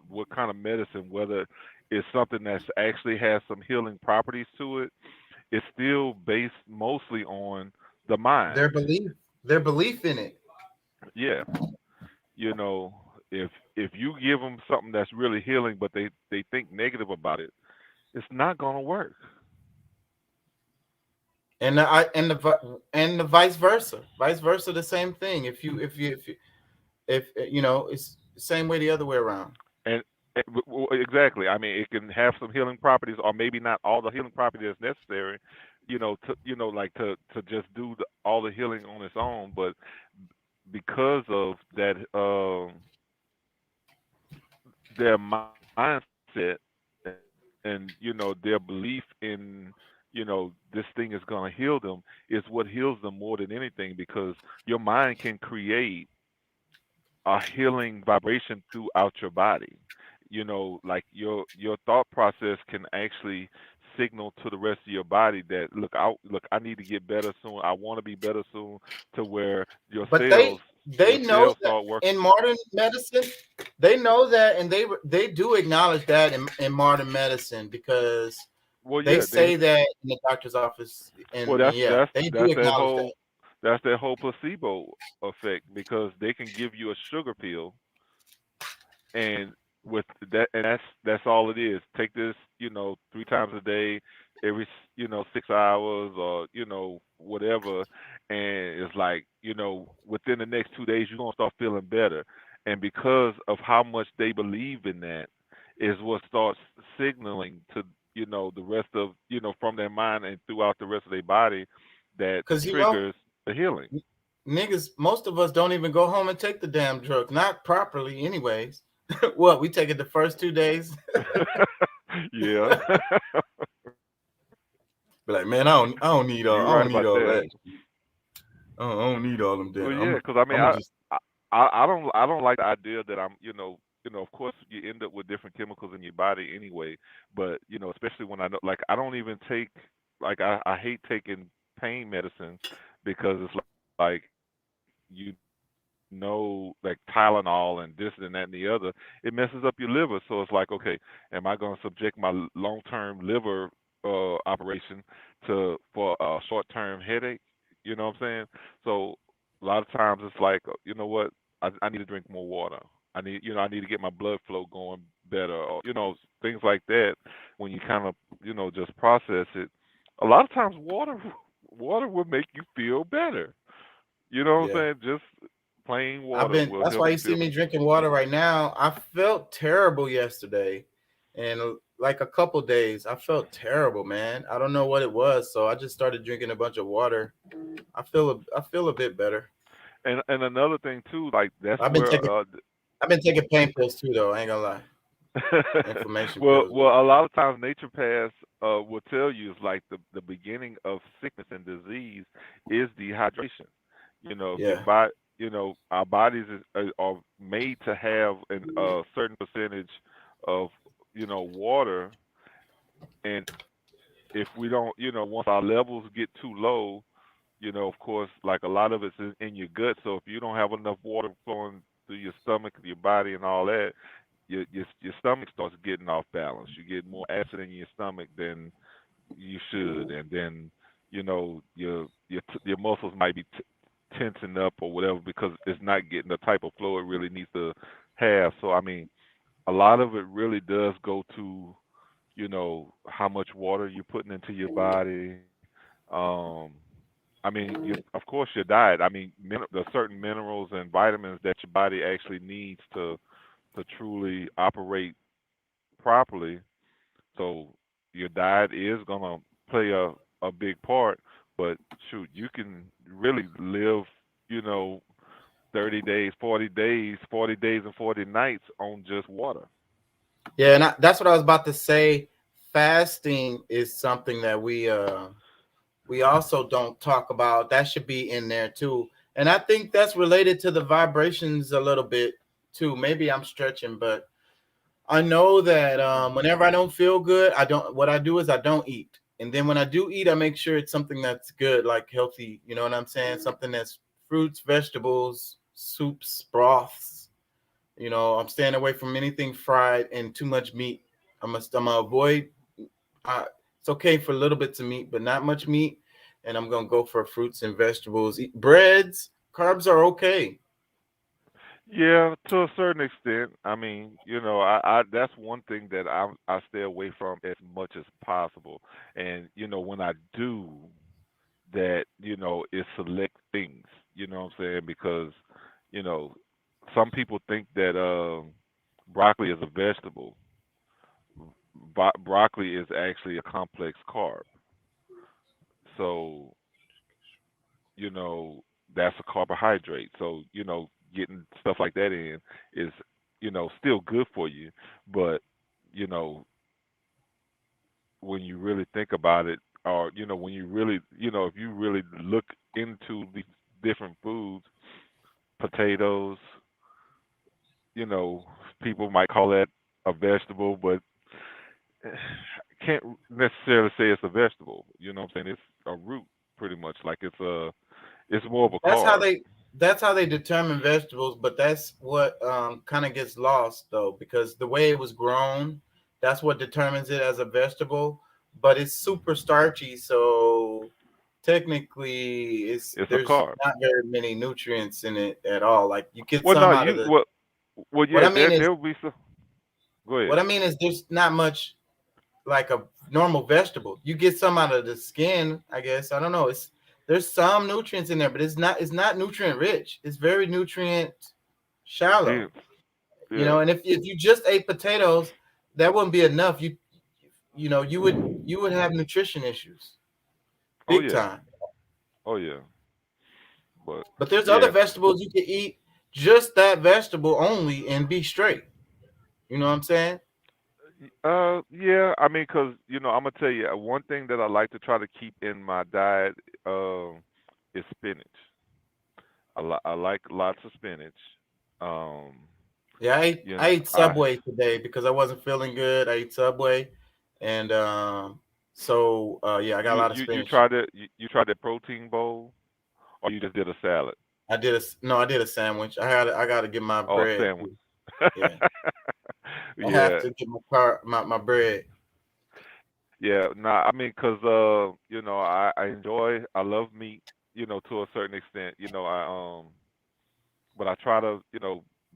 Speaker 5: what kind of medicine, whether it's something that's actually has some healing properties to it, it's still based mostly on the mind.
Speaker 1: Their belief, their belief in it.
Speaker 5: Yeah, you know, if you give them something that's really healing, but they think negative about it, it's not gonna work.
Speaker 1: And the vice versa, the same thing. If it's the same way the other way around.
Speaker 5: And exactly, I mean, it can have some healing properties, or maybe not all the healing properties that's necessary. To like to just do all the healing on its own, but because of that, their mindset and their belief in this thing is going to heal them is what heals them more than anything because your mind can create a healing vibration throughout your body. Like your thought process can actually signal to the rest of your body that I need to get better soon. I want to be better soon to where
Speaker 1: But they
Speaker 5: your
Speaker 1: know
Speaker 5: cells
Speaker 1: that
Speaker 5: start working.
Speaker 1: in modern medicine, they know that, and they do acknowledge that in modern medicine because
Speaker 5: Well,
Speaker 1: they
Speaker 5: yeah, they
Speaker 1: say that in the doctor's office,
Speaker 5: well
Speaker 1: and yeah, they do acknowledge that.
Speaker 5: that's that whole placebo effect because they can give you a sugar pill and with that and that's all it is. Take this, 3 times a day, every 6 hours or whatever, and it's like within the next 2 days you're gonna start feeling better, and because of how much they believe in that, is what starts signaling to the rest of from their mind and throughout the rest of their body that
Speaker 1: Because
Speaker 5: triggers the healing.
Speaker 1: niggas, most of us don't even go home and take the damn drug, not properly, anyways. What, we take it the first 2 days?
Speaker 5: Yeah.
Speaker 1: Be like, man,
Speaker 5: You're
Speaker 1: I
Speaker 5: right
Speaker 1: don't need
Speaker 5: about
Speaker 1: all
Speaker 5: that.
Speaker 1: that. I don't need all them.
Speaker 5: Well,
Speaker 1: Damn,
Speaker 5: yeah, because I mean,
Speaker 1: I'm gonna just.
Speaker 5: I don't like the idea that I'm, of course, you end up with different chemicals in your body anyway. But especially when I know, like, I don't even take, like, I hate taking pain medicine because it's like, like Tylenol and this and that and the other, it messes up your liver. So it's like, okay, am I going to subject my long-term liver operation for a short-term headache? You know what I'm saying? So a lot of times it's like, you know what? I need to drink more water. I need to get my blood flow going better, or things like that. When you kind of, just process it, a lot of times water will make you feel better. You know what
Speaker 1: Yeah,
Speaker 5: I'm saying? Just plain water will
Speaker 1: that's why
Speaker 5: help
Speaker 1: you
Speaker 5: you
Speaker 1: see
Speaker 5: feel
Speaker 1: me
Speaker 5: better.
Speaker 1: drinking water right now. I felt terrible yesterday, and like a couple days, I felt terrible, man. I don't know what it was, so I just started drinking a bunch of water. I feel a bit better.
Speaker 5: And another thing too, like that's
Speaker 1: I've been
Speaker 5: where
Speaker 1: taking I've been taking pain pills too, though. I ain't gonna lie, inflammation
Speaker 5: well,
Speaker 1: pills.
Speaker 5: well, a lot of times naturopaths will tell you it's like the beginning of sickness and disease is dehydration. You know, if your
Speaker 1: Yeah,
Speaker 5: body, our bodies are made to have a certain percentage of water, and if we don't, once our levels get too low, of course, like a lot of it's in your gut. So if you don't have enough water flowing through your stomach, your body, and all that, your stomach starts getting off balance. You get more acid in your stomach than you should, and then your muscles might be tensing up or whatever because it's not getting the type of flow it really needs to have. So I mean, a lot of it really does go to how much water you're putting into your body. Um, I mean, of course, your diet. I mean, there's certain minerals and vitamins that your body actually needs to truly operate properly. So your diet is gonna play a big part. But shoot, you can really live, you know, 30 days, 40 days and 40 nights on just water.
Speaker 1: yeah, and that's what I was about to say. Fasting is something that we also don't talk about. That should be in there too. And I think that's related to the vibrations a little bit too. Maybe I'm stretching, but I know that whenever I don't feel good, I don't. What I do is I don't eat, and then when I do eat, I make sure it's something that's good, like healthy. You know what I'm saying? Something that's fruits, vegetables, soups, broths. You know, I'm staying away from anything fried and too much meat. I'm gonna avoid. It's okay for little bits of meat, but not much meat. And I'm gonna go for fruits and vegetables. Eat breads, carbs are okay.
Speaker 5: Yeah, to a certain extent. I mean, I that's one thing that I stay away from as much as possible. And when I do that, is select things. You know what I'm saying? Because you know, some people think that broccoli is a vegetable. Broccoli is actually a complex carb. So you know, that's a carbohydrate. So, getting stuff like that in is, still good for you. But, you know, when you really think about it, or, when you really, if you really look into these different foods, potatoes, you know, people might call that a vegetable, but can't necessarily say it's a vegetable. You know what I'm saying? It's a root pretty much. Like it's more of a
Speaker 1: That's how
Speaker 5: carb.
Speaker 1: they determine vegetables, but that's what kind of gets lost though, because the way it was grown, that's what determines it as a vegetable. But it's super starchy, so technically,
Speaker 5: It's a
Speaker 1: there's
Speaker 5: carb.
Speaker 1: not very many nutrients in it at all. Like you get
Speaker 5: Well, no,
Speaker 1: some out of the. What
Speaker 5: yeah,
Speaker 1: I mean is,
Speaker 5: there will be some. Go ahead.
Speaker 1: what I mean is, there's not much like a normal vegetable. You get some out of the skin, I guess. I don't know. There's some nutrients in there, but it's not nutrient rich. It's very nutrient shallow.
Speaker 5: Dense. Yeah.
Speaker 1: And if you just ate potatoes, that wouldn't be enough. You would have nutrition issues
Speaker 5: Oh
Speaker 1: big
Speaker 5: yeah.
Speaker 1: time.
Speaker 5: Oh yeah. But
Speaker 1: But there's other
Speaker 5: yeah.
Speaker 1: vegetables you can eat just that vegetable only and be straight. You know what I'm saying?
Speaker 5: Yeah. I mean, cause I'm gonna tell you one thing that I like to try to keep in my diet is spinach. I like lots of spinach. Um,
Speaker 1: Yeah, I ate
Speaker 5: I
Speaker 1: Subway today because I wasn't feeling good. I ate Subway, and yeah, I got a lot of
Speaker 5: you
Speaker 1: spinach.
Speaker 5: tried you tried that protein bowl or you just did a salad?
Speaker 1: I did a sandwich. I got to get my
Speaker 5: Oh, a
Speaker 1: bread
Speaker 5: sandwich.
Speaker 1: too. Yeah, I have
Speaker 5: Yeah.
Speaker 1: to get my bread.
Speaker 5: Yeah, nah, I mean, cause I love meat, to a certain extent. But I try to,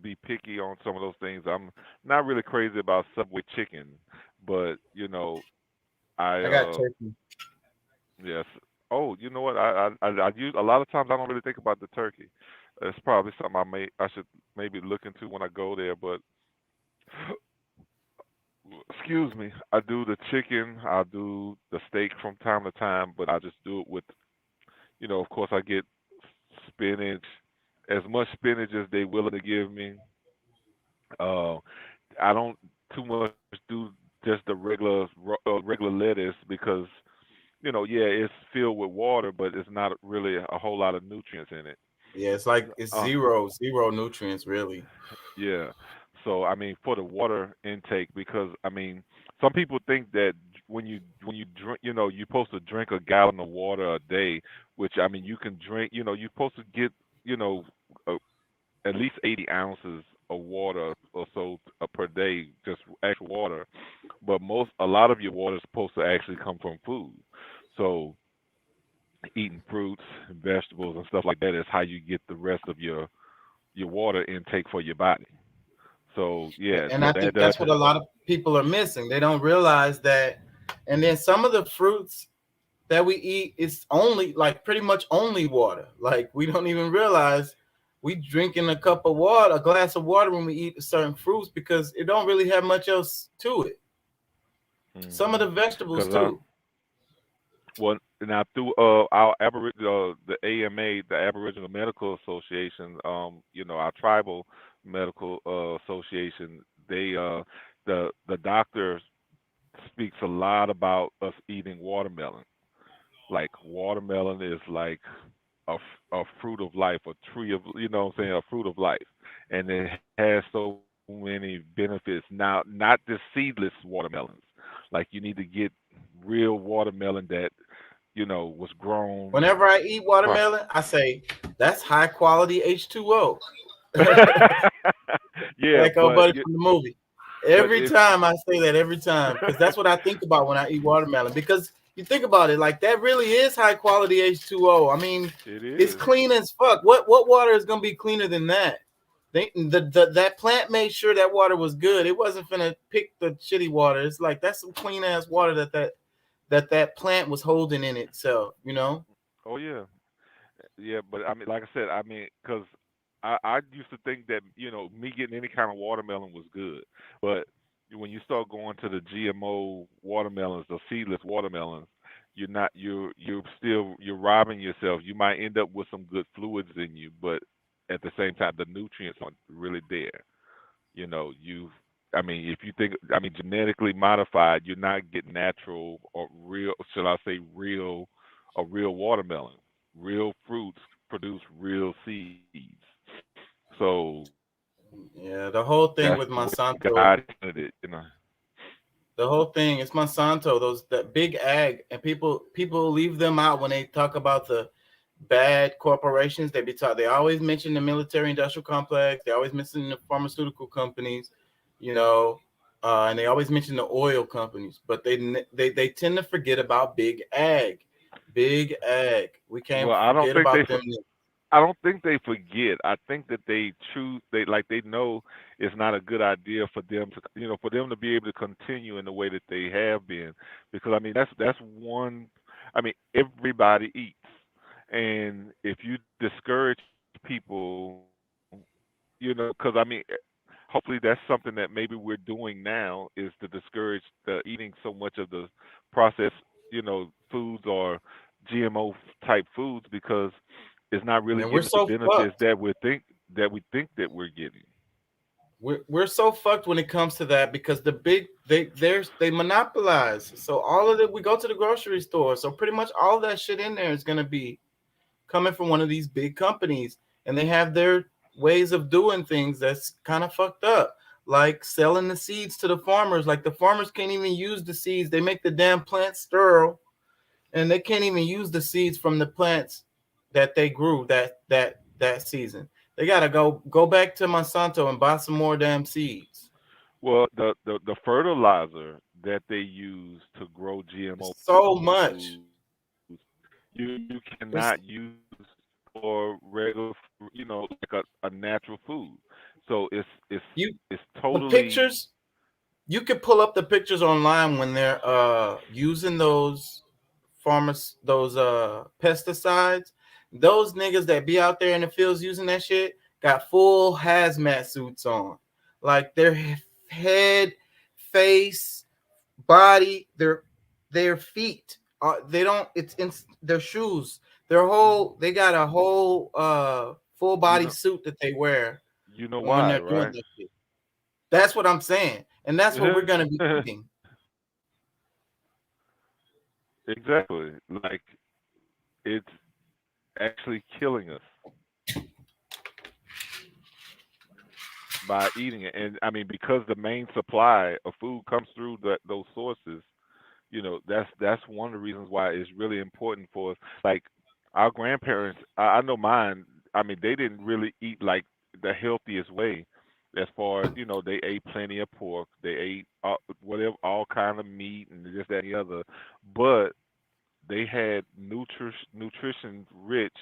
Speaker 5: be picky on some of those things. I'm not really crazy about Subway chicken, but I
Speaker 1: I got turkey.
Speaker 5: yes. Oh, you know what? I use a lot of times I don't really think about the turkey. It's probably something I should maybe look into when I go there. But excuse me, I do the chicken, I do the steak from time to time, but I just do it with, of course, I get spinach, as much spinach as they willing to give me. Uh, I don't too much do just the regular lettuce because yeah, it's filled with water, but it's not really a whole lot of nutrients in it.
Speaker 1: Yeah, it's like it's
Speaker 5: Uh,
Speaker 1: zero nutrients really.
Speaker 5: yeah. So I mean, for the water intake, because I mean, some people think that when you drink, you're supposed to drink a gallon of water a day, which I mean, you can drink. You're supposed to get you know a, at least 80 ounces of water or so per day, just actual water. But a lot of your water is supposed to actually come from food. So eating fruits and vegetables and stuff like that is how you get the rest of your water intake for your body. So yeah,
Speaker 1: And
Speaker 5: so
Speaker 1: I
Speaker 5: that
Speaker 1: think that's what a lot of people are missing. They don't realize that. And then some of the fruits that we eat is only like pretty much only water. Like we don't even realize we drinking a glass of water when we eat certain fruits because it don't really have much else to it. Some of the vegetables
Speaker 5: because
Speaker 1: too.
Speaker 5: well now through our Aboriginal the AMA, the Aboriginal Medical Association, our tribal medical association, they the doctor speaks a lot about us eating watermelon. Like watermelon is like a fruit of life, a tree of what I'm saying, a fruit of life, and it has so many benefits. Now, not the seedless watermelons. Like you need to get real watermelon that was grown.
Speaker 1: Whenever I eat
Speaker 5: Pro-
Speaker 1: watermelon, I say that's high quality H2O.
Speaker 5: yeah,
Speaker 1: Like old
Speaker 5: but
Speaker 1: buddy from the movie.
Speaker 5: but
Speaker 1: Every
Speaker 5: if
Speaker 1: time I say that, every time, because that's what I think about when I eat watermelon. Because you think about it, like that really is high quality H2O. I mean,
Speaker 5: it
Speaker 1: it's
Speaker 5: is.
Speaker 1: clean as fuck. What water is gonna be cleaner than that? That plant made sure that water was good. It wasn't finna pick the shitty water. It's like that's some clean ass water that plant was holding in itself. You know.
Speaker 5: Oh yeah. Yeah, but I mean, like I said, I mean, because I used to think that me getting any kind of watermelon was good, but when you start going to the GMO watermelons, the seedless watermelons, you're not you're robbing yourself. You might end up with some good fluids in you, but at the same time, the nutrients aren't really there. You. I mean, if you think, I mean, genetically modified, you're not getting natural or real, shall I say, a real watermelon. Real fruits produce real seeds. So
Speaker 1: Yeah, the whole thing
Speaker 5: that's
Speaker 1: with
Speaker 5: the way
Speaker 1: Monsanto.
Speaker 5: God intended it.
Speaker 1: The whole thing is Monsanto, those that big ag, and people leave them out when they talk about the bad corporations. They always mention the military industrial complex. They always mention the pharmaceutical companies, you know, and they always mention the oil companies. But they tend to forget about big ag. Big ag. We can't
Speaker 5: Well,
Speaker 1: forget about them.
Speaker 5: I don't think they forget. I think that they choose. They know it's not a good idea for them to for them to be able to continue in the way that they have been, because I mean that's one. I mean everybody eats, and if you discourage people, because I mean hopefully that's something that maybe we're doing now is to discourage the eating so much of the processed foods or GMO type foods, because it's not really
Speaker 1: And we're
Speaker 5: giving us the
Speaker 1: so
Speaker 5: benefits
Speaker 1: fucked.
Speaker 5: that we think that we're getting.
Speaker 1: We're so fucked when it comes to that because the big they monopolize. So all of it, we go to the grocery store. So pretty much all that shit in there is gonna be coming from one of these big companies, and they have their ways of doing things that's kind of fucked up, like selling the seeds to the farmers. Like the farmers can't even use the seeds. They make the damn plants sterile, and they can't even use the seeds from the plants that they grew that season. They gotta go back to Monsanto and buy some more damn seeds.
Speaker 5: Well, the fertilizer that they use to grow GMO
Speaker 1: It's so much.
Speaker 5: foods, you
Speaker 1: It's
Speaker 5: cannot use for regular, like a natural food. So
Speaker 1: you
Speaker 5: it's
Speaker 1: the
Speaker 5: totally.
Speaker 1: pictures. You could pull up the pictures online when they're using those pesticides. Those niggas that be out there in the fields using that shit got full hazmat suits on. Like their head, face, body, their feet, they don't. It's in their shoes. They got a whole full
Speaker 5: You
Speaker 1: body
Speaker 5: know,
Speaker 1: suit that they wear
Speaker 5: you know
Speaker 1: when
Speaker 5: why,
Speaker 1: they're doing
Speaker 5: right?
Speaker 1: that shit. That's what I'm saying, and that's what we're gonna be eating.
Speaker 5: Exactly. Like it's actually killing us by eating it, and I mean because the main supply of food comes through those sources. That's one of the reasons why it's really important for us. Like our grandparents, I know mine. I mean, they didn't really eat like the healthiest way, as far as they ate plenty of pork, they ate whatever, all kind of meat and this, that, and the other, but they had nutrition rich,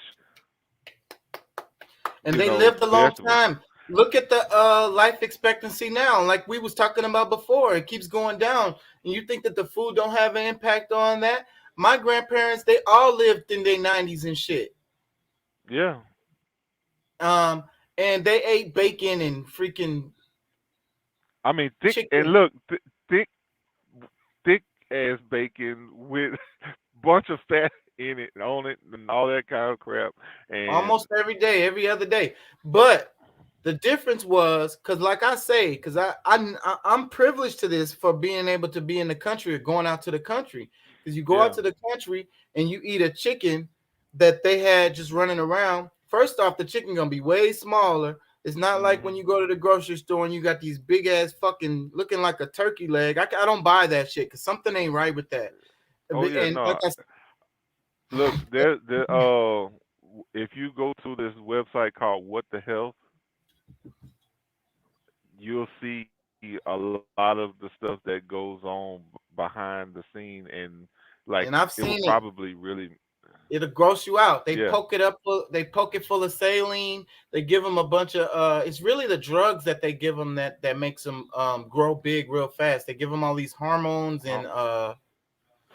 Speaker 1: And they lived a long
Speaker 5: vegetables.
Speaker 1: time. Look at the life expectancy now. Like we was talking about before, it keeps going down. And you think that the food don't have an impact on that? My grandparents, they all lived in their 90s and shit.
Speaker 5: Yeah,
Speaker 1: Um, and they ate bacon and freaking
Speaker 5: I mean thick and
Speaker 1: chicken,
Speaker 5: look thick thick ass bacon with bunch of fat in it and on it and all that kind of crap. And
Speaker 1: almost every day, every other day. But the difference was because, like I say, because I'm privileged to this for being able to be in the country or going out to the country. Because you go out
Speaker 5: yeah,
Speaker 1: to the country and you eat a chicken that they had just running around. First off, the chicken gonna be way smaller. It's not like when
Speaker 5: hmm
Speaker 1: you go to the grocery store and you got these big ass fucking looking like a turkey leg. I don't buy that shit because something ain't right with that.
Speaker 5: oh yeah,
Speaker 1: And like
Speaker 5: no.
Speaker 1: I
Speaker 5: Look, if you go to this website called What the Health, you'll see a lot of the stuff that goes on behind the scene, and like
Speaker 1: and I've
Speaker 5: it will
Speaker 1: seen it.
Speaker 5: probably really,
Speaker 1: It'll gross you out.
Speaker 5: yeah.
Speaker 1: They poke it full of saline. They give them a bunch of it's really the drugs that they give them that makes them grow big real fast. They give them all these hormones and
Speaker 5: Hum-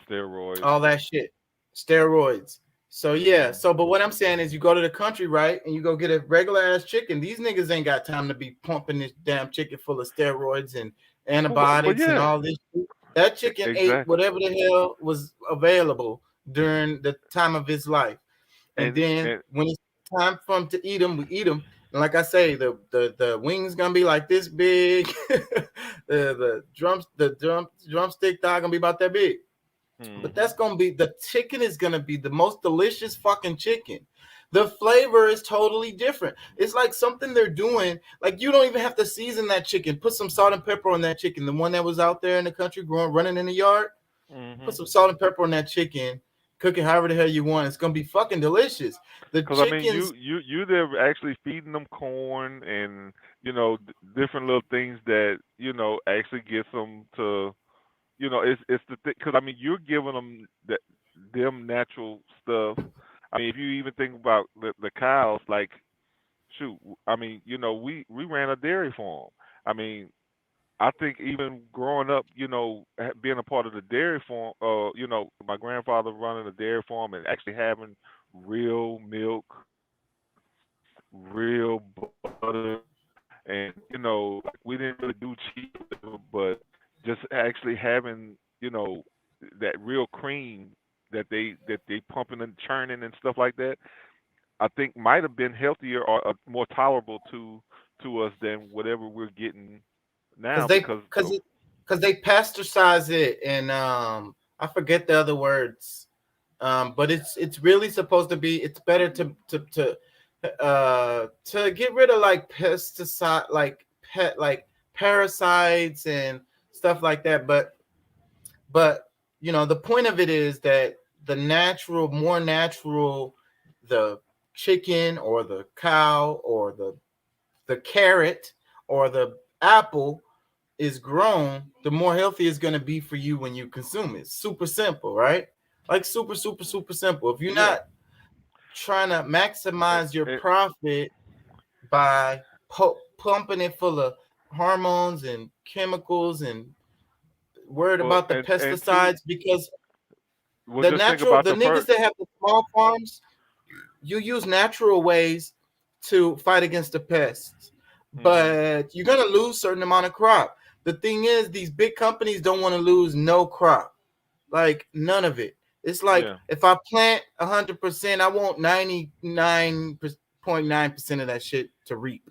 Speaker 5: Steroids.
Speaker 1: all that shit, steroids. So yeah,
Speaker 5: Hmm.
Speaker 1: but what I'm saying is you go to the country, right, and you go get a regular ass chicken. These niggas ain't got time to be pumping this damn chicken full of steroids and
Speaker 5: But
Speaker 1: antibiotics and
Speaker 5: yeah,
Speaker 1: all this shit. That chicken ate
Speaker 5: exactly.
Speaker 1: whatever the hell was available during the time of his life. And
Speaker 5: And
Speaker 1: then
Speaker 5: and
Speaker 1: when it's time for them to eat them, we eat them. And like I say, the wings gonna be like this big. the drumstick thigh gonna be about that big. But
Speaker 5: hmm
Speaker 1: that's gonna be the chicken is gonna be the most delicious fucking chicken. The flavor is totally different. It's like something they're doing. Like you don't even have to season that chicken. Put some salt and pepper on that chicken. The one that was out there in the country growing, running in the yard. Put
Speaker 5: hmm
Speaker 1: some salt and pepper on that chicken. Cook it however the hell you want. It's gonna be fucking delicious. The
Speaker 5: Because I mean,
Speaker 1: chickens,
Speaker 5: you they're actually feeding them corn and different little things that actually gets them to it's the thing. Because I mean, you're giving them natural stuff. I mean, if you even think about the cows, like shoot, I mean, we ran a dairy farm. I mean, I think even growing up, being a part of the dairy farm, my grandfather running a dairy farm and actually having real milk, real butter, and like we didn't really do cheese, but just actually having that real cream that they pumping and churning and stuff like that. I think might have been healthier or more tolerable to us than whatever we're getting
Speaker 1: because
Speaker 5: now
Speaker 1: they
Speaker 5: because
Speaker 1: because
Speaker 5: of
Speaker 1: it because they pasteurize it and I forget the other words. But it's really supposed to be. It's better to get rid of like pesticide, like parasites and stuff like that. But the point of it is that more natural, the chicken or the cow or the carrot or the apple is grown, the more healthy it's going to be for you when you consume it. Super simple, right? Like super, super, super simple. If you're
Speaker 5: yeah.
Speaker 1: not trying to
Speaker 5: And,
Speaker 1: maximize your
Speaker 5: and,
Speaker 1: profit by pumping it full of hormones and chemicals and worried
Speaker 5: well,
Speaker 1: about the
Speaker 5: and two,
Speaker 1: pesticides, because
Speaker 5: well, just think
Speaker 1: the
Speaker 5: about the
Speaker 1: niggas
Speaker 5: first.
Speaker 1: that have the small farms, you use natural ways to fight against the pests,
Speaker 5: Hmm
Speaker 1: but you're gonna lose certain amount of crop. the thing is, these big companies don't want to lose no crop, like none of it. It's like
Speaker 5: Yeah.
Speaker 1: if I plant 100%, I want 99.9% of that shit to reap.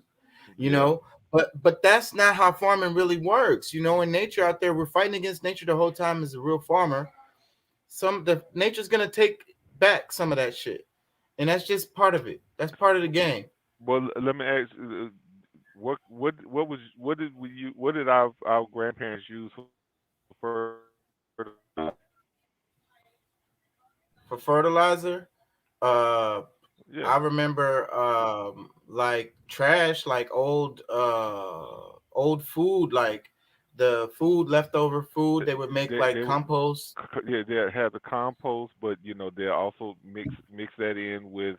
Speaker 1: You
Speaker 5: Yeah.
Speaker 1: know, but that's not how farming really works. You know, in nature out there, we're fighting against nature the whole time as a real farmer. The nature's gonna take back some of that shit, and that's just part of it. That's part of the game.
Speaker 5: Well, let me ask, what did our grandparents use for
Speaker 1: For fertilizer, I
Speaker 5: yeah,
Speaker 1: remember like trash, like old food, like the food leftover food they would make like
Speaker 5: they would
Speaker 1: compost.
Speaker 5: yeah, they have the compost, but they also mix that in with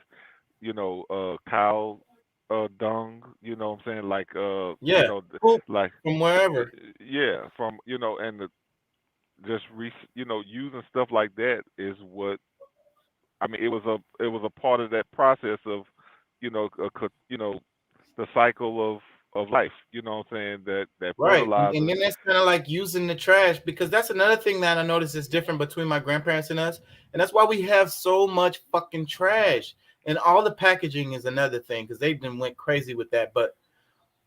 Speaker 5: cow dung. You know what I'm saying? Like
Speaker 1: Yeah, poop
Speaker 5: like
Speaker 1: from wherever.
Speaker 5: yeah, from and just using stuff like that is what I mean. It was a part of that process of the cycle of life. You know what I'm saying? That
Speaker 1: Right. And
Speaker 5: fertilizer.
Speaker 1: then that's kind of like using the trash, because that's another thing that I noticed is different between my grandparents and us. And that's why we have so much fucking trash. And all the packaging is another thing, because they been went crazy with that. But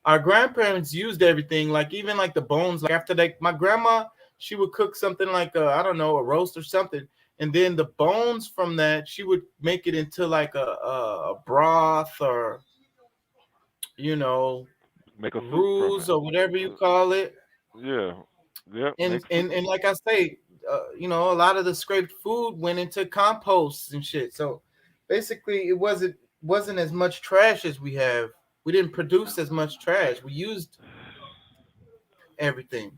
Speaker 1: our grandparents used everything, like even like the bones. Like after my grandma, she would cook something like I don't know, a roast or something. And then the bones from that, she would make it into like a broth, or you know,
Speaker 5: Make a soup from
Speaker 1: ruse
Speaker 5: it.
Speaker 1: or whatever you call it.
Speaker 5: Yeah. Yep.
Speaker 1: and
Speaker 5: Make soup.
Speaker 1: and, and like I say, a lot of the scraped food went into composts and shit. So basically, it wasn't as much trash as we have. We didn't produce as much trash. We used everything.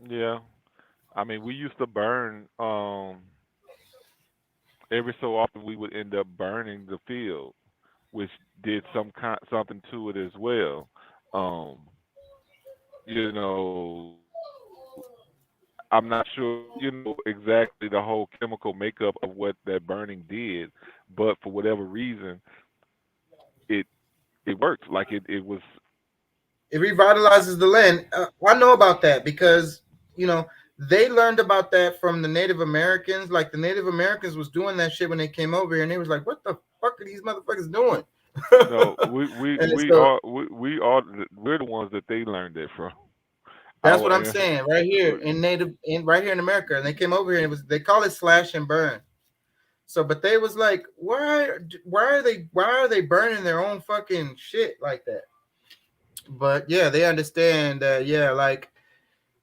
Speaker 5: Yeah. I mean, we used to burn. Every so often, we would end up burning the field, which did something to it as well. Um, you know, I'm not sure, exactly the whole chemical makeup of what that burning did, but for whatever reason, it it worked. Like it was.
Speaker 1: It revitalizes the land. I know about that because you know they learned about that from the Native Americans. Like the Native Americans was doing that shit when they came over here, and they was like, "What the fuck are these motherfuckers doing?"
Speaker 5: No, we we
Speaker 1: And
Speaker 5: we
Speaker 1: so
Speaker 5: are we are we're the ones that they learned it from.
Speaker 1: that's what
Speaker 5: Our
Speaker 1: I'm saying right here right here in America. And they came over here and they call it slash and burn. So, but they was like, why are they burning their own fucking shit like that? But yeah, they understand that. Yeah, like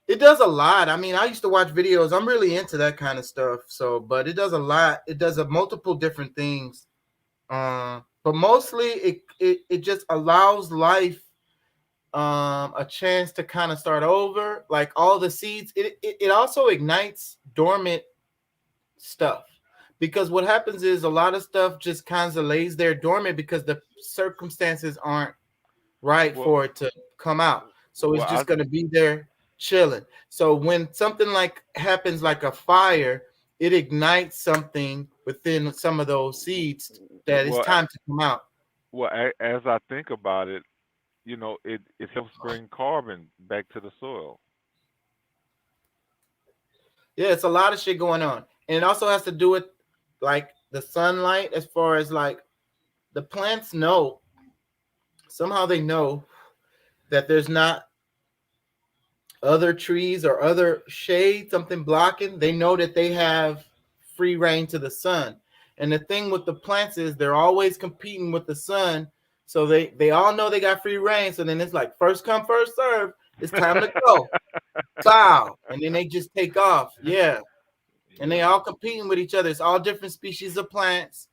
Speaker 1: it does a lot. I mean, I used to watch videos. I'm really into that kind of stuff. So, but it does a lot. It does a multiple different things. But mostly it just allows life a chance to kind of start over, like all the seeds. It also ignites dormant stuff, because what happens is a lot of stuff just kind of lays there dormant because the circumstances aren't right
Speaker 5: well,
Speaker 1: for it to come out, so it's
Speaker 5: well,
Speaker 1: just going to be there chilling. So when something like happens like a fire, it ignites something within some of those seeds that it's
Speaker 5: well,
Speaker 1: time to come out.
Speaker 5: as I think about it, it helps bring carbon back to the soil.
Speaker 1: Yeah, it's a lot of shit going on. And it also has to do with like the sunlight, as far as like the plants know, somehow they know that there's not other trees or other shade, something blocking. They know that they have free reign to the sun. And the thing with the plants is they're always competing with the sun. So they all know they got free reign. So then it's like first come, first serve. It's time to go. Wow. And then they just take off. Yeah. And they
Speaker 5: Yeah,
Speaker 1: all competing with each other. It's all different species of plants,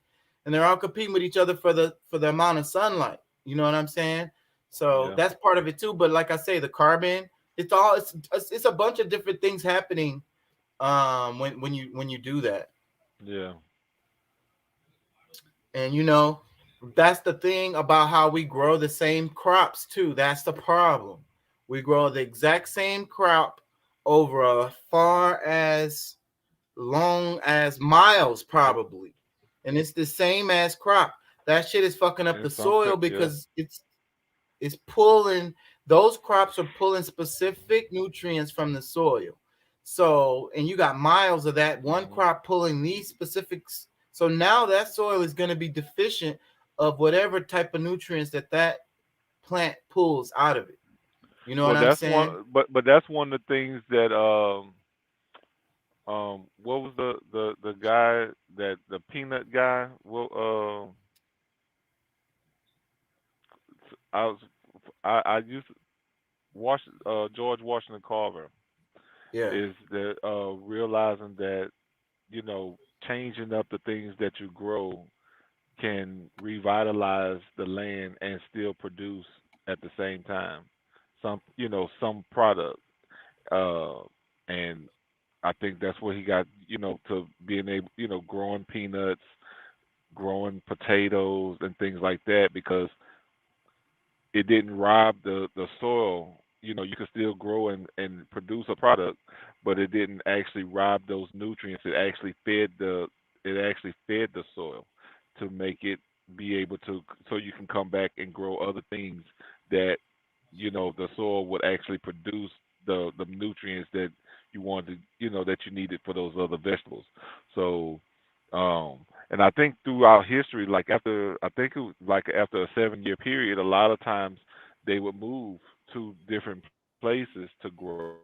Speaker 1: and they're all competing with each other for the amount of sunlight. You know what I'm saying? So
Speaker 5: yeah,
Speaker 1: that's part of it too. But like I say, the carbon, it's a bunch of different things happening when you do that.
Speaker 5: yeah,
Speaker 1: And that's the thing about how we grow the same crops too. That's the problem. We grow the exact same crop over as far as long as miles probably, and it's the same as crop. That shit is fucking up
Speaker 5: and
Speaker 1: the soil
Speaker 5: yeah,
Speaker 1: because it's pulling those crops are pulling specific nutrients from the soil. So, and you got miles of that one crop pulling these specifics. So now that soil is going to be deficient of whatever type of nutrients that plant pulls out of it. You know
Speaker 5: Well,
Speaker 1: what I'm
Speaker 5: that's
Speaker 1: saying?
Speaker 5: one, but that's one of the things that what was the guy that the peanut guy? Well, I was I used to watch George Washington Carver
Speaker 1: Yeah.
Speaker 5: is that realizing that changing up the things that you grow can revitalize the land and still produce at the same time some product uh and I think that's what he got to being able growing peanuts, growing potatoes and things like that because it didn't rob the soil. You could still grow and produce a product, but it didn't actually rob those nutrients. It actually fed the soil to make it be able to so you can come back and grow other things that the soil would actually produce the nutrients that you wanted, that you needed for those other vegetables. So and I think throughout history, like after I think it was like after a 7 year period, a lot of times they would move to different places to grow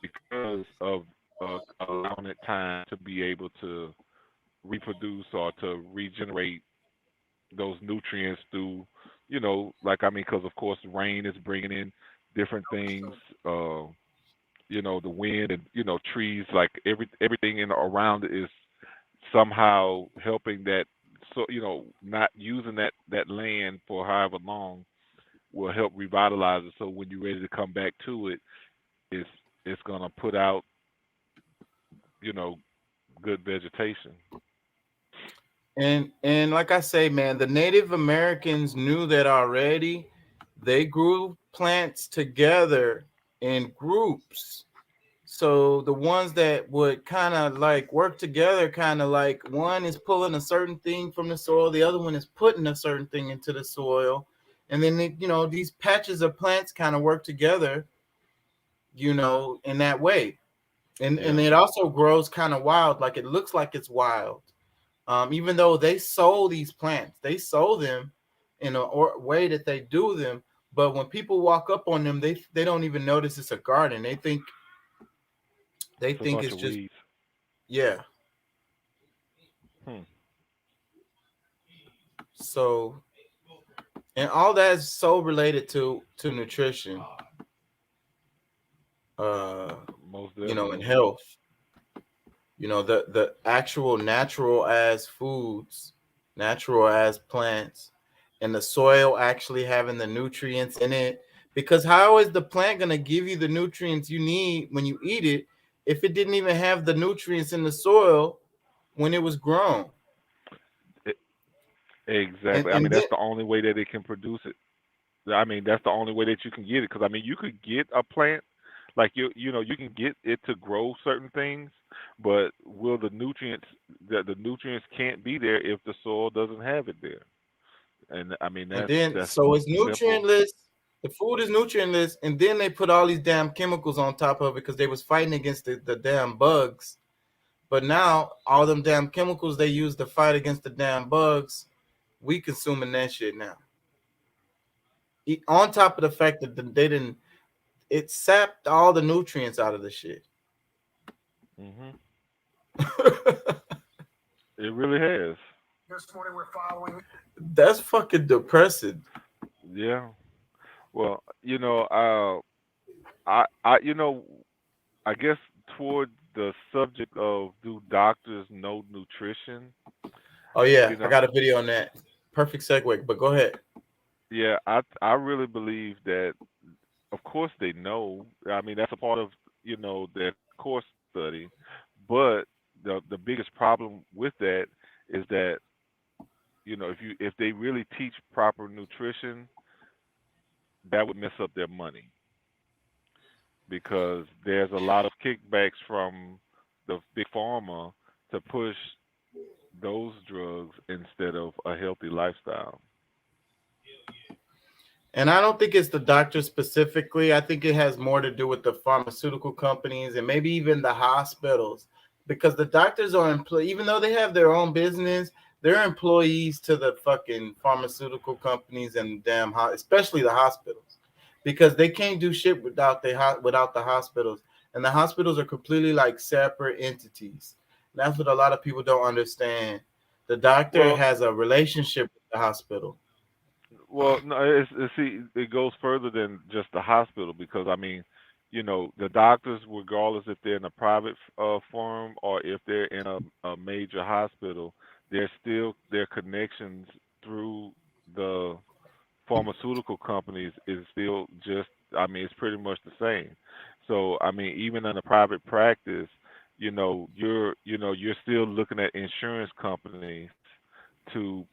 Speaker 5: because of allowing it time to be able to reproduce or to regenerate those nutrients through, because of course rain is bringing in different things, uh, the wind and trees, like everything in around it is somehow helping that. So not using that land for however long will help revitalize it. So when you're ready to come back to it, it's it's gonna put out you know good vegetation.
Speaker 1: And like I say, man, the Native Americans knew that already. They grew plants together in groups. So the ones that would kind of like work together, kind of like one is pulling a certain thing from the soil, the other one is putting a certain thing into the soil. And then, these patches of plants kind of work together, in that way. And
Speaker 5: Yeah.
Speaker 1: it also grows kind of wild, like it looks like it's wild. Even though they sow these plants, they sow them in a way that they do them. But when people walk up on them, they don't even notice it's a garden. They
Speaker 5: It's a
Speaker 1: think
Speaker 5: bunch
Speaker 1: it's
Speaker 5: of
Speaker 1: just,
Speaker 5: weeds.
Speaker 1: yeah.
Speaker 5: Hmm.
Speaker 1: So, and all that is so related to nutrition, uh,
Speaker 5: Most
Speaker 1: and
Speaker 5: definitely.
Speaker 1: health. The actual natural as foods, natural as plants, and the soil actually having the nutrients in it. Because how is the plant gonna give you the nutrients you need when you eat it if it didn't even have the nutrients in the soil when it was grown?
Speaker 5: E-
Speaker 1: And
Speaker 5: exactly. I mean,
Speaker 1: and then
Speaker 5: that's the only way that it can produce it. I mean, that's the only way that you can get it. Because I mean, you could get a plant, like you can get it to grow certain things, but will the nutrients can't be there if the soil doesn't have it there. And I mean,
Speaker 1: and
Speaker 5: that's
Speaker 1: then
Speaker 5: that's
Speaker 1: so it's
Speaker 5: simple.
Speaker 1: nutrientless. The food is nutrientless, and then they put all these damn chemicals on top of it because they was fighting against the damn bugs. But now all them damn chemicals they use to fight against the damn bugs, we consuming that shit now. On top of the fact that they didn't, it sapped all the nutrients out of the shit.
Speaker 5: Hmm. It really has.
Speaker 1: That's fucking depressing.
Speaker 5: Yeah. Well, I guess toward the subject of do doctors know nutrition?
Speaker 1: Oh yeah,
Speaker 5: You
Speaker 1: I
Speaker 5: know,
Speaker 1: got a video on that. Perfect segue, but go ahead.
Speaker 5: yeah, I really believe that of course they know. I mean, that's a part of, their course study. But the biggest problem with that is that, if they really teach proper nutrition, that would mess up their money because there's a lot of kickbacks from the big pharma to push those drugs instead of a healthy lifestyle.
Speaker 1: And I don't think it's the doctor specifically. I think it has more to do with the pharmaceutical companies and maybe even the hospitals, because the doctors are even though they have their own business, they're employees to the fucking pharmaceutical companies and damn, especially the hospitals, because they can't do shit without the hospitals, and the hospitals are completely like separate entities. That's what a lot of people don't understand. The doctor
Speaker 5: Well,
Speaker 1: has a relationship with the hospital.
Speaker 5: well, no, see, it goes further than just the hospital because I mean, the doctors, regardless if they're in a private firm or if they're in a major hospital, they're still their connections through the pharmaceutical companies is still just. I mean, it's pretty much the same. So I mean, even in a private practice, you're still looking at insurance companies to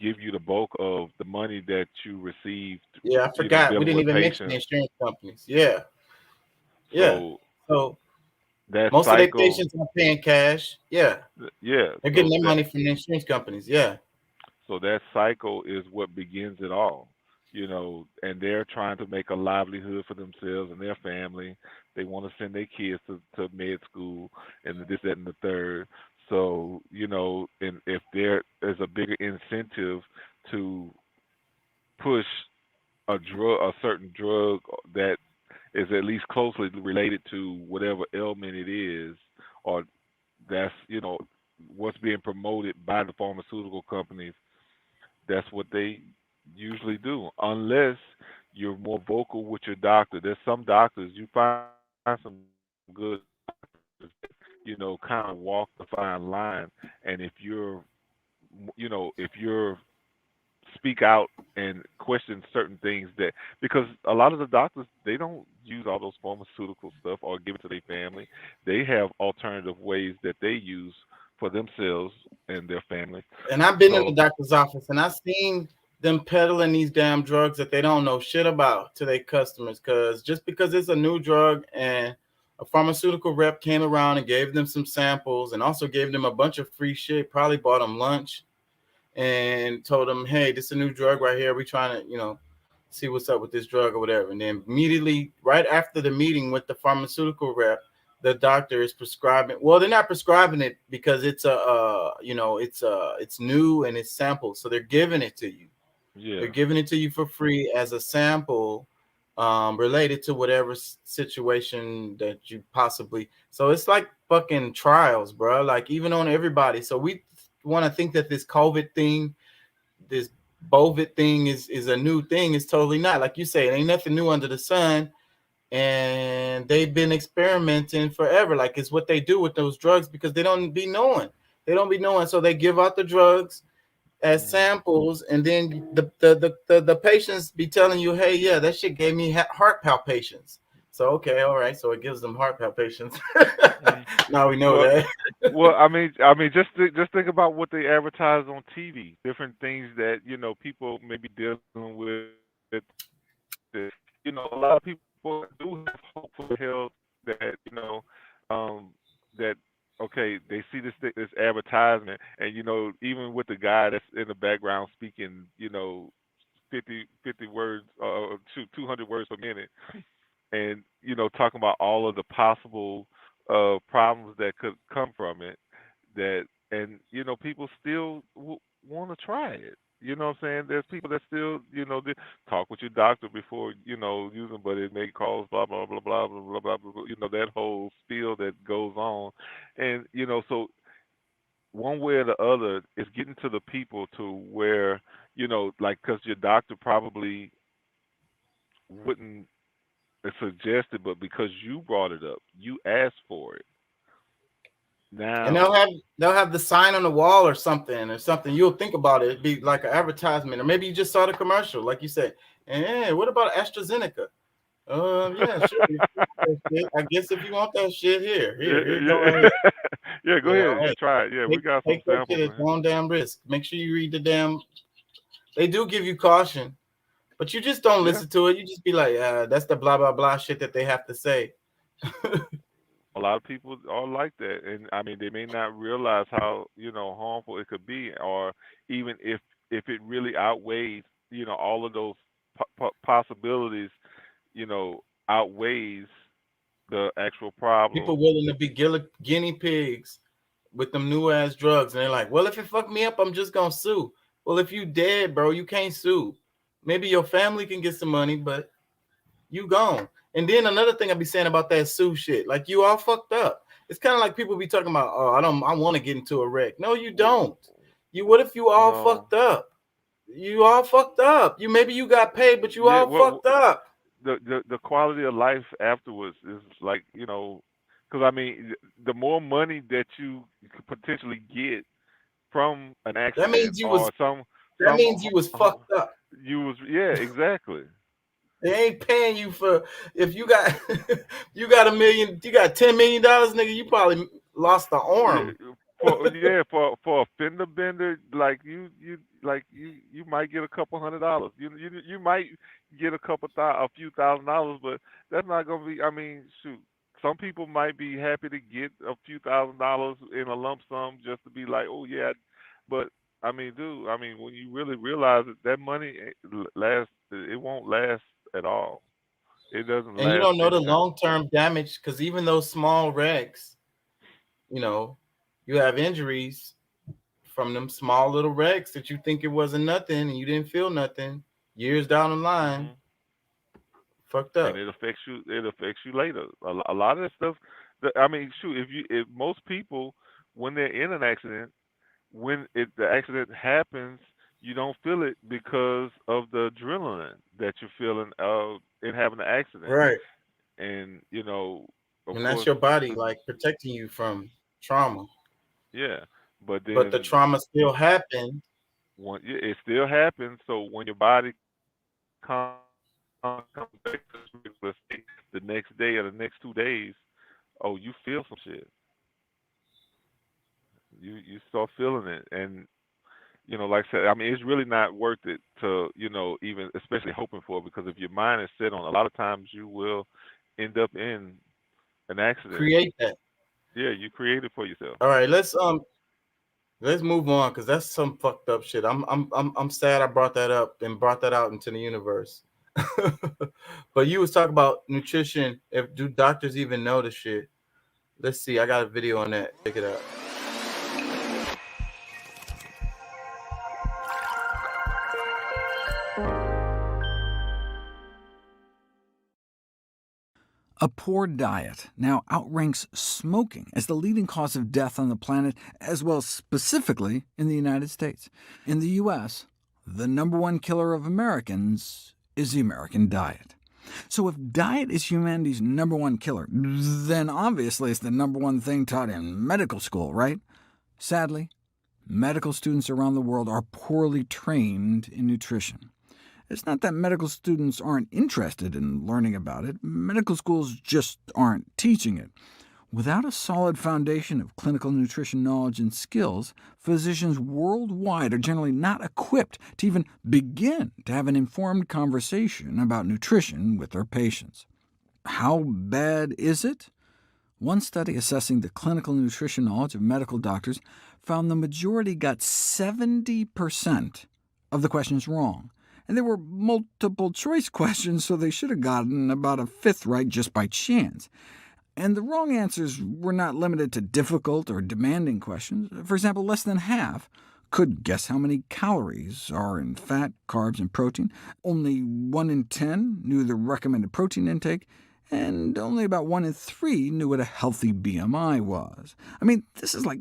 Speaker 5: give you the bulk of the money that you received,
Speaker 1: Yeah, I forgot. We
Speaker 5: dealing
Speaker 1: didn't
Speaker 5: with
Speaker 1: even mention the
Speaker 5: patients.
Speaker 1: insurance companies. Yeah, yeah.
Speaker 5: So
Speaker 1: So
Speaker 5: that
Speaker 1: most of their
Speaker 5: cycle,
Speaker 1: patients are paying cash. Yeah,
Speaker 5: yeah.
Speaker 1: they're getting their money from the insurance companies. Yeah,
Speaker 5: So that cycle is what begins it all, and they're trying to make a livelihood for themselves and their family. They want to send their kids to med school and this, that, and the third. So, and if there is a bigger incentive to push a certain drug that is at least closely related to whatever ailment it is, or that's, what's being promoted by the pharmaceutical companies, that's what they usually do, unless you're more vocal with your doctor. There's some doctors you find some good kind of walk the fine line, and if you're speak out and question certain things that because a lot of the doctors they don't use all those pharmaceutical stuff or give it to their family. They have alternative ways that they use for themselves and their family.
Speaker 1: and I've been in the
Speaker 5: So
Speaker 1: doctor's office and I've seen them peddling these damn drugs that they don't know shit about to their customers. Because just because it's a new drug and a pharmaceutical rep came around and gave them some samples and also gave them a bunch of free shit, probably bought them lunch and told them, "Hey, this is a new drug right here. We trying to, see what's up with this drug or whatever." And then immediately, right after the meeting with the pharmaceutical rep, the doctor is prescribing. Well, they're not prescribing it because it's it's new and it's sample, so they're giving it to you. They're
Speaker 5: yeah,
Speaker 1: giving it to you for free as a sample, related to whatever situation that you possibly. So it's like fucking trials, bro. Like even on everybody. So we want to think that this COVID thing, this bovid thing is a new thing. It's totally not. Like you say, it ain't nothing new under the sun. And they've been experimenting forever. Like it's what they do with those drugs because they don't be knowing. They don't be knowing. So they give out the drugs as
Speaker 5: hmm
Speaker 1: samples, and then the patients be telling you, "Hey, yeah, that shit gave me heart palpitations." So okay, all right. So it gives them heart palpitations.
Speaker 5: hmm
Speaker 1: Now we know
Speaker 5: well,
Speaker 1: that.
Speaker 5: well, I mean, just think about what they advertise on TV. Different things that people may be dealing with. That, a lot of people do have hope for the health. That um, that okay, they see this advertisement, and even with the guy that's in the background speaking, 50 words, 200 words per minute, and talking about all of the possible problems that could come from it, that and people still want to try it. You know what I'm saying? There's people that still they talk with your doctor before using, but it may cause blah blah blah blah blah blah blah, blah, that whole spiel that goes on. And so one way or the other is getting to the people to where like, because your doctor probably wouldn't suggest it, but because you brought it up, you asked for it.
Speaker 1: And
Speaker 5: Now,
Speaker 1: they'll have the sign on the wall or something You'll think about it. It'd be like an advertisement, or maybe you just saw the commercial, like you said. And hey, what about AstraZeneca? Yeah, sure. I guess if you want that shit,
Speaker 5: yeah,
Speaker 1: here, go
Speaker 5: yeah,
Speaker 1: right here.
Speaker 5: yeah, go ahead,
Speaker 1: Hey,
Speaker 5: try it. Yeah, we
Speaker 1: take,
Speaker 5: got some
Speaker 1: take that shit
Speaker 5: samples
Speaker 1: at
Speaker 5: in
Speaker 1: your own damn risk. Make sure you read the damn. They do give you caution, but you just don't
Speaker 5: here.
Speaker 1: listen to it. You just be like, that's the blah blah blah shit that they have to say.
Speaker 5: A lot of people are like that, and I mean, they may not realize how harmful it could be, or even if it really outweighs all of those possibilities, outweighs the actual problem.
Speaker 1: People willing to be guinea pigs with them new ass drugs, and they're like, well, if it fuck me up, I'm just gonna sue. Well, if you dead, bro, you can't sue. Maybe your family can get some money, but you gone. And then another thing I be saying about that sue shit, like you all fucked up. It's kind of like people be talking about, oh, I want to get into a wreck. No, you don't. What if you all fucked up? You all fucked up. Maybe you got paid, but you all fucked up.
Speaker 5: The quality of life afterwards is like, because I mean, the more money that you could potentially get from an accident,
Speaker 1: that means you was fucked up.
Speaker 5: Exactly.
Speaker 1: They ain't paying you for if you got you got $1 million, you got $10 million, nigga. You probably lost the arm.
Speaker 5: For a fender bender, like you might get a couple $100. You might get a few $1,000s, but that's not gonna be. I mean, shoot. Some people might be happy to get a few $1,000s in a lump sum just to be like, oh yeah, but I mean, dude. I mean, when you really realize that money it won't last at all. It doesn't last.
Speaker 1: And you don't know the long-term damage, because even those small wrecks, you have injuries from them small little wrecks that you think it wasn't nothing and you didn't feel nothing. Years down the line, fucked up.
Speaker 5: And it affects you later. A lot of that stuff. I mean, shoot, if most people, when they're in an accident, when the accident happens, you don't feel it because of the adrenaline that you're feeling in having an accident.
Speaker 1: Right.
Speaker 5: And
Speaker 1: and that's your body like protecting you from trauma.
Speaker 5: Yeah, but
Speaker 1: the trauma still happened.
Speaker 5: It still happens. So when your body comes back to the next day or the next 2 days, you feel some shit. You start feeling it, and like I said, I mean, it's really not worth it to even especially hoping for it, because if your mind is set on, a lot of times you will end up in an accident.
Speaker 1: Create that.
Speaker 5: Yeah, you create it for yourself.
Speaker 1: All right, let's move on, because that's some fucked up shit. I'm sad I brought that up and brought that out into the universe. But you was talking about nutrition. Do doctors even know the shit? Let's see. I got a video on that. Check it out.
Speaker 6: A poor diet now outranks smoking as the leading cause of death on the planet, as well as specifically in the United States. In the U.S., the #1 killer of Americans is the American diet. So if diet is humanity's #1 killer, then obviously it's the #1 thing taught in medical school, right? Sadly, medical students around the world are poorly trained in nutrition. It's not that medical students aren't interested in learning about it. Medical schools just aren't teaching it. Without a solid foundation of clinical nutrition knowledge and skills, physicians worldwide are generally not equipped to even begin to have an informed conversation about nutrition with their patients. How bad is it? One study assessing the clinical nutrition knowledge of medical doctors found the majority got 70% of the questions wrong. And they were multiple-choice questions, so they should have gotten about a fifth right just by chance. And the wrong answers were not limited to difficult or demanding questions. For example, less than half could guess how many calories are in fat, carbs, and protein. Only 1 in 10 knew the recommended protein intake, and only about 1 in 3 knew what a healthy BMI was. I mean, this is like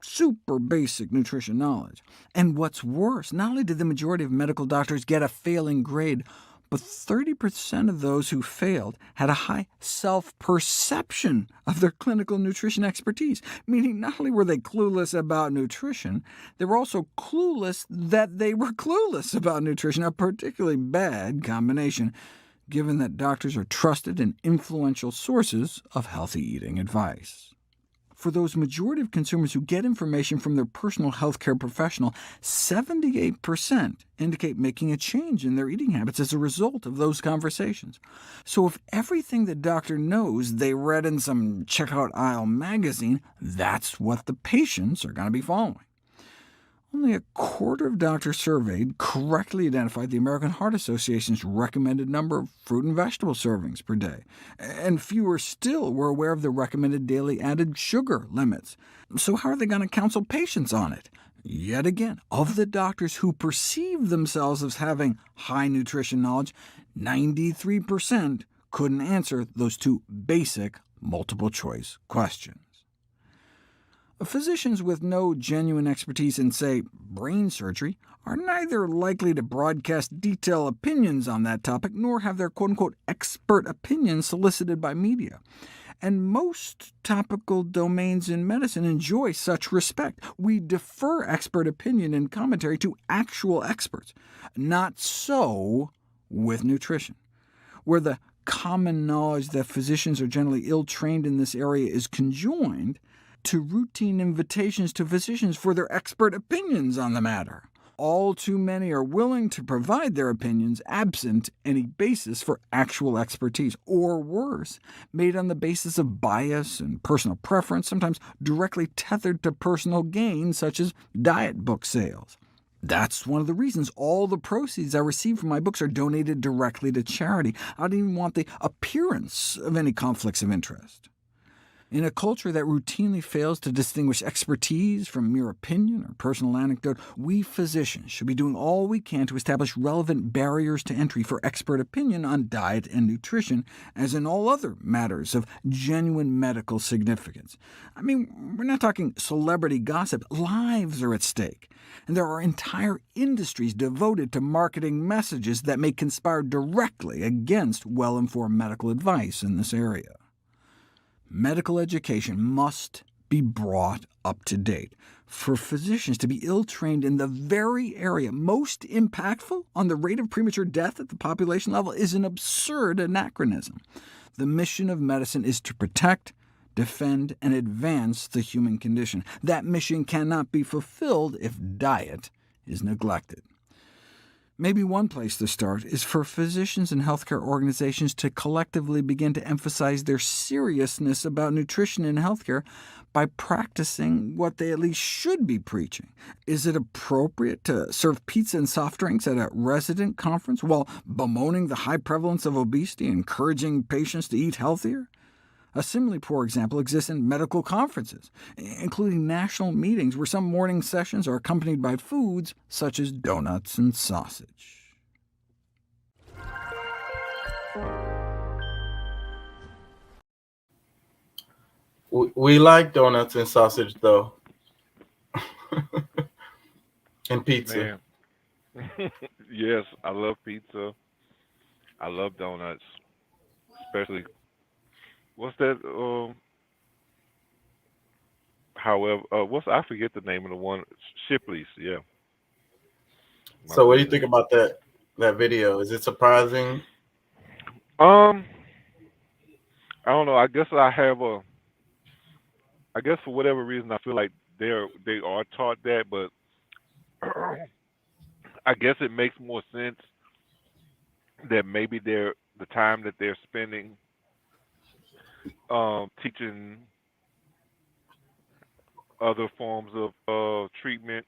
Speaker 6: super basic nutrition knowledge. And what's worse, not only did the majority of medical doctors get a failing grade, but 30% of those who failed had a high self-perception of their clinical nutrition expertise, meaning not only were they clueless about nutrition, they were also clueless that they were clueless about nutrition, a particularly bad combination, given that doctors are trusted and influential sources of healthy eating advice. For those majority of consumers who get information from their personal healthcare professional, 78% indicate making a change in their eating habits as a result of those conversations. So if everything the doctor knows they read in some checkout aisle magazine, that's what the patients are going to be following. Only a quarter of doctors surveyed correctly identified the American Heart Association's recommended number of fruit and vegetable servings per day, and fewer still were aware of the recommended daily added sugar limits. So how are they going to counsel patients on it? Yet again, of the doctors who perceive themselves as having high nutrition knowledge, 93% couldn't answer those two basic multiple-choice questions. Physicians with no genuine expertise in, say, brain surgery are neither likely to broadcast detailed opinions on that topic, nor have their quote-unquote expert opinions solicited by media. And most topical domains in medicine enjoy such respect. We defer expert opinion and commentary to actual experts. Not so with nutrition, where the common knowledge that physicians are generally ill-trained in this area is conjoined to routine invitations to physicians for their expert opinions on the matter. All too many are willing to provide their opinions absent any basis for actual expertise, or worse, made on the basis of bias and personal preference, sometimes directly tethered to personal gain, such as diet book sales. That's one of the reasons all the proceeds I receive from my books are donated directly to charity. I don't even want the appearance of any conflicts of interest. In a culture that routinely fails to distinguish expertise from mere opinion or personal anecdote, we physicians should be doing all we can to establish relevant barriers to entry for expert opinion on diet and nutrition, as in all other matters of genuine medical significance. I mean, we're not talking celebrity gossip. Lives are at stake, and there are entire industries devoted to marketing messages that may conspire directly against well-informed medical advice in this area. Medical education must be brought up to date. For physicians to be ill-trained in the very area most impactful on the rate of premature death at the population level is an absurd anachronism. The mission of medicine is to protect, defend, and advance the human condition. That mission cannot be fulfilled if diet is neglected. Maybe one place to start is for physicians and healthcare organizations to collectively begin to emphasize their seriousness about nutrition in healthcare by practicing what they at least should be preaching. Is it appropriate to serve pizza and soft drinks at a resident conference while bemoaning the high prevalence of obesity and encouraging patients to eat healthier? A similarly poor example exists in medical conferences, including national meetings where some morning sessions are accompanied by foods such as donuts and sausage.
Speaker 1: We like donuts and sausage, though, and pizza.
Speaker 5: Man. Yes, I love pizza. I love donuts, especially. What's that? However, I forget the name of the one. Shipley's, yeah.
Speaker 1: So what do you think about that video? Is it surprising?
Speaker 5: I don't know. I guess for whatever reason I feel like they are taught that, but I guess it makes more sense that maybe the time that they're spending teaching other forms of treatment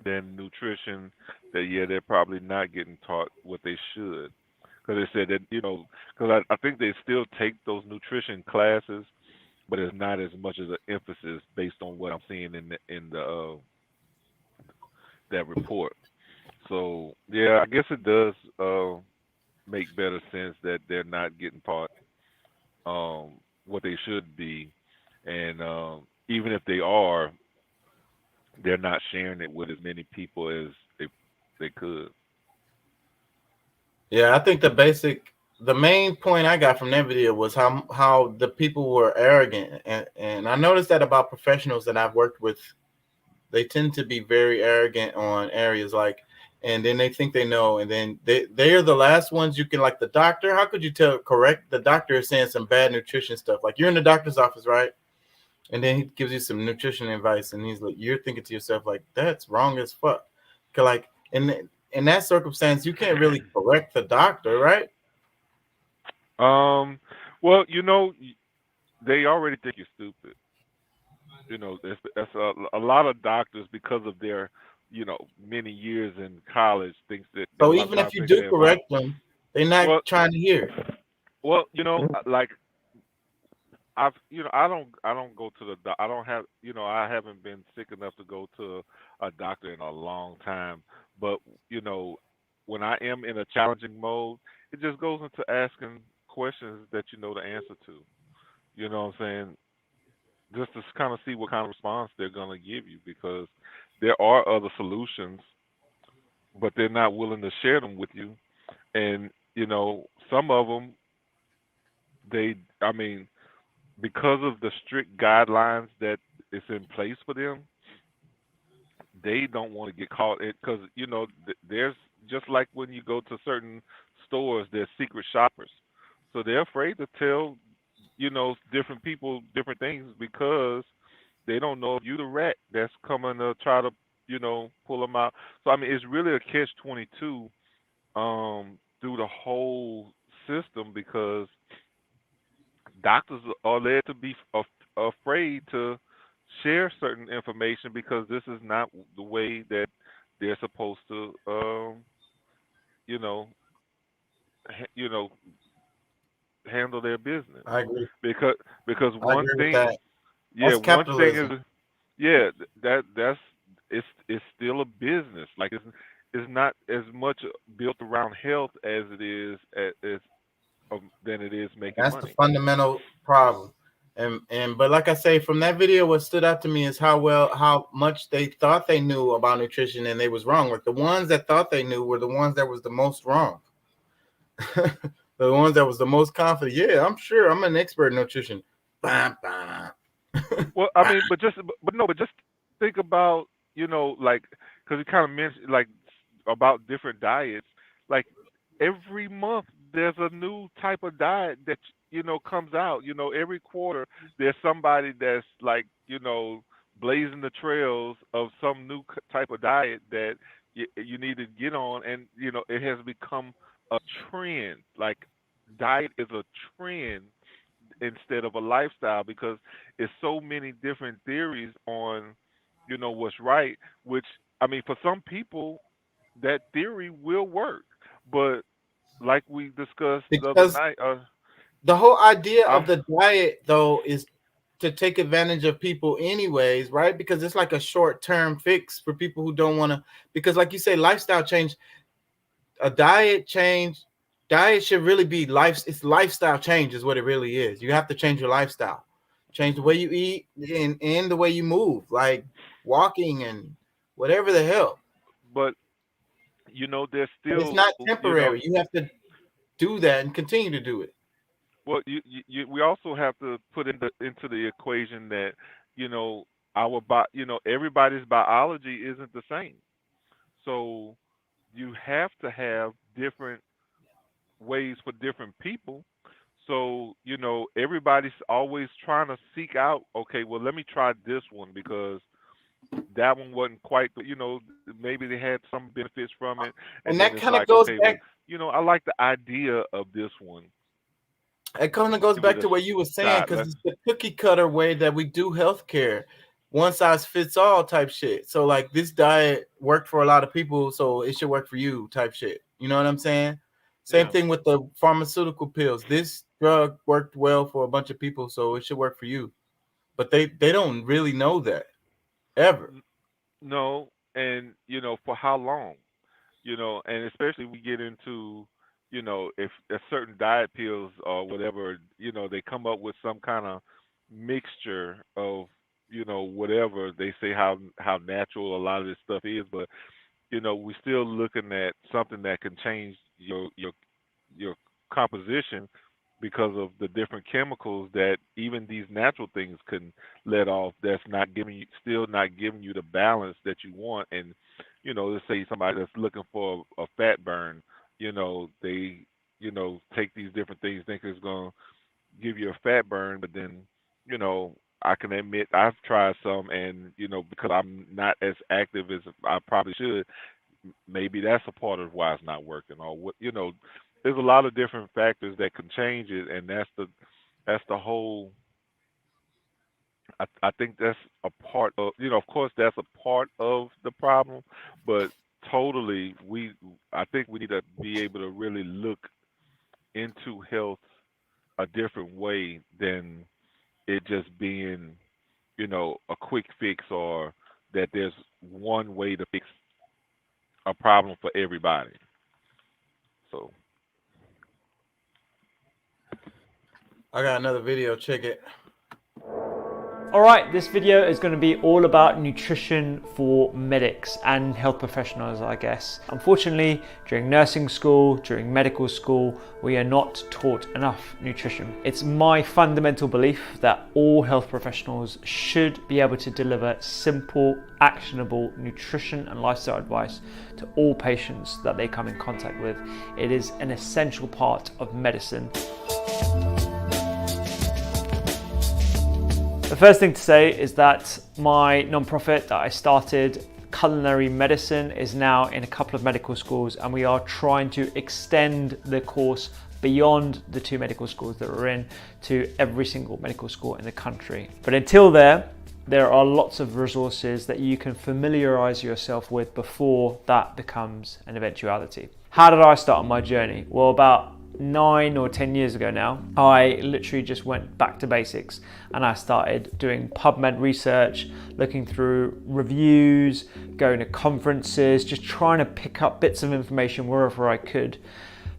Speaker 5: than nutrition, that they're probably not getting taught what they should. Because they said that, because I think they still take those nutrition classes, but it's not as much as an emphasis based on what I'm seeing in the that report. So yeah, I guess it does make better sense that they're not getting taught what they should be, and even if they are, they're not sharing it with as many people as they could.
Speaker 1: Yeah, I think the main point I got from that video was how the people were arrogant, and I noticed that about professionals that I've worked with. They tend to be very arrogant on areas and then they think they know, and then they are the last ones you can, like the doctor. How could you correct the doctor is saying some bad nutrition stuff? Like, you're in the doctor's office, right? And then he gives you some nutrition advice, and he's like, you're thinking to yourself, like, that's wrong as fuck. Like, in that circumstance, you can't really correct the doctor, right?
Speaker 5: Well, they already think you're stupid. You know, that's a lot of doctors because of their, you know, many years in college thinks that a
Speaker 1: So
Speaker 5: lot of
Speaker 1: even if
Speaker 5: times
Speaker 1: you
Speaker 5: think
Speaker 1: do
Speaker 5: they're about.
Speaker 1: correct them, they're not
Speaker 5: Well,
Speaker 1: trying to hear.
Speaker 5: you know, like I don't go to the I don't have, I haven't been sick enough to go to a doctor in a long time. But you know, when I am in a challenging mode, it just goes into asking questions that you know the answer to. You know what I'm saying? Just to kind of see what kind of response they're gonna give you, because there are other solutions, but they're not willing to share them with you. And you know, some of them, I mean, because of the strict guidelines that is in place for them, they don't want to get caught in, because there's, just like when you go to certain stores, there's secret shoppers, so they're afraid to tell different people different things, because they don't know if you the rat that's coming to try to pull them out. So I mean, it's really a catch 22 through the whole system, because doctors are led to be afraid to share certain information, because this is not the way that they're supposed to, you know, you know, handle their business.
Speaker 1: I agree.
Speaker 5: Because
Speaker 1: I
Speaker 5: one
Speaker 1: agree with
Speaker 5: thing,
Speaker 1: that.
Speaker 5: yeah,
Speaker 1: That's
Speaker 5: one thing
Speaker 1: capitalism.
Speaker 5: is, yeah, that's it's still a business. Like it's not as much built around health as it is as than it is making
Speaker 1: That's the
Speaker 5: money.
Speaker 1: fundamental problem. And but like I say, from that video, what stood out to me is how much they thought they knew about nutrition and they was wrong. Like the ones that thought they knew were the ones that was the most wrong. The ones that was the most confident. Yeah, I'm sure I'm an expert in nutrition. Bah, bah.
Speaker 5: Well, I mean, but just think about, like, because you kind of mentioned, like, about different diets. Like, every month there's a new type of diet that comes out. Every quarter there's somebody that's like, blazing the trails of some new type of diet that you need to get on, and it has become a trend. Like, diet is a trend instead of a lifestyle, because it's so many different theories on what's right, which, I mean, for some people that theory will work, but like we discussed the other
Speaker 1: Because
Speaker 5: night,
Speaker 1: the whole idea
Speaker 5: I
Speaker 1: of the diet though is to take advantage of people anyways, right? Because it's like a short-term fix for people who don't want to, because like you say, lifestyle change, a diet should really be it's lifestyle change is what it really is. You have to change your lifestyle, change the way you eat and the way you move, like walking and whatever the hell.
Speaker 5: but there's
Speaker 1: And it's
Speaker 5: still,
Speaker 1: not temporary. You have to do that and continue to do it.
Speaker 5: well, we also have to put into the equation that you know everybody's biology isn't the same, so you have to have different ways for different people. So, everybody's always trying to seek out, okay, well, let me try this one, because that one wasn't quite, maybe they had some benefits from it. And
Speaker 1: And
Speaker 5: then
Speaker 1: that
Speaker 5: it's
Speaker 1: kind of
Speaker 5: like,
Speaker 1: goes
Speaker 5: okay, well,
Speaker 1: back
Speaker 5: I like the idea of this one.
Speaker 1: It kind of goes
Speaker 5: Give it
Speaker 1: back
Speaker 5: a
Speaker 1: to what you were saying,
Speaker 5: shot.
Speaker 1: because it's the cookie cutter way that we do healthcare, one size fits all type shit. So like this diet worked for a lot of people, so it should work for you type shit. You know what I'm saying? Same
Speaker 5: Yeah.
Speaker 1: thing with the pharmaceutical pills. This drug worked well for a bunch of people, so it should work for you. But they don't really know that ever.
Speaker 5: No, and, for how long? And especially we get into, if a certain diet pills or whatever, they come up with some kind of mixture of, whatever they say, how natural a lot of this stuff is, but we're still looking at something that can change your composition, because of the different chemicals that even these natural things can let off, that's not giving you still not giving you the balance that you want. And let's say somebody that's looking for a fat burn, they take these different things, think it's going to give you a fat burn, but then I can admit I've tried some, and because I'm not as active as I probably should, maybe that's a part of why it's not working, or what. There's a lot of different factors that can change it, and that's the whole I think that's a part of, of course that's a part of the problem, but totally I think we need to be able to really look into health a different way than it just being, a quick fix, or that there's one way to fix a problem for everybody. So
Speaker 1: I got another video. Check it.
Speaker 7: Alright, this video is going to be all about nutrition for medics and health professionals, I guess. Unfortunately, during nursing school, during medical school, we are not taught enough nutrition. It's my fundamental belief that all health professionals should be able to deliver simple, actionable nutrition and lifestyle advice to all patients that they come in contact with. It is an essential part of medicine. The first thing to say is that my non-profit that I started, Culinary Medicine, is now in a couple of medical schools, and we are trying to extend the course beyond the 2 medical schools that we're in to every single medical school in the country. But until there are lots of resources that you can familiarize yourself with before that becomes an eventuality. How did I start on my journey? Well, about 9 or 10 years ago now, I literally just went back to basics and I started doing PubMed research, looking through reviews, going to conferences, just trying to pick up bits of information wherever I could.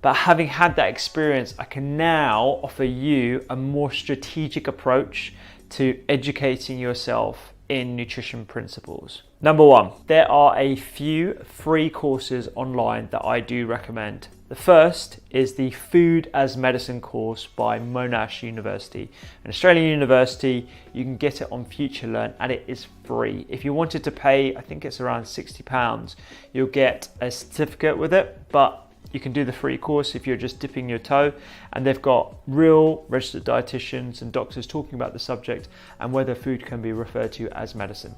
Speaker 7: But having had that experience, I can now offer you a more strategic approach to educating yourself in nutrition principles. Number 1, there are a few free courses online that I do recommend. The first is the Food as Medicine course by Monash University, an Australian university. You can get it on FutureLearn and it is free. If you wanted to pay, I think it's around £60, you'll get a certificate with it, but you can do the free course if you're just dipping your toe, and they've got real registered dietitians and doctors talking about the subject and whether food can be referred to as medicine.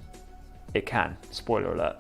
Speaker 7: It can, spoiler alert.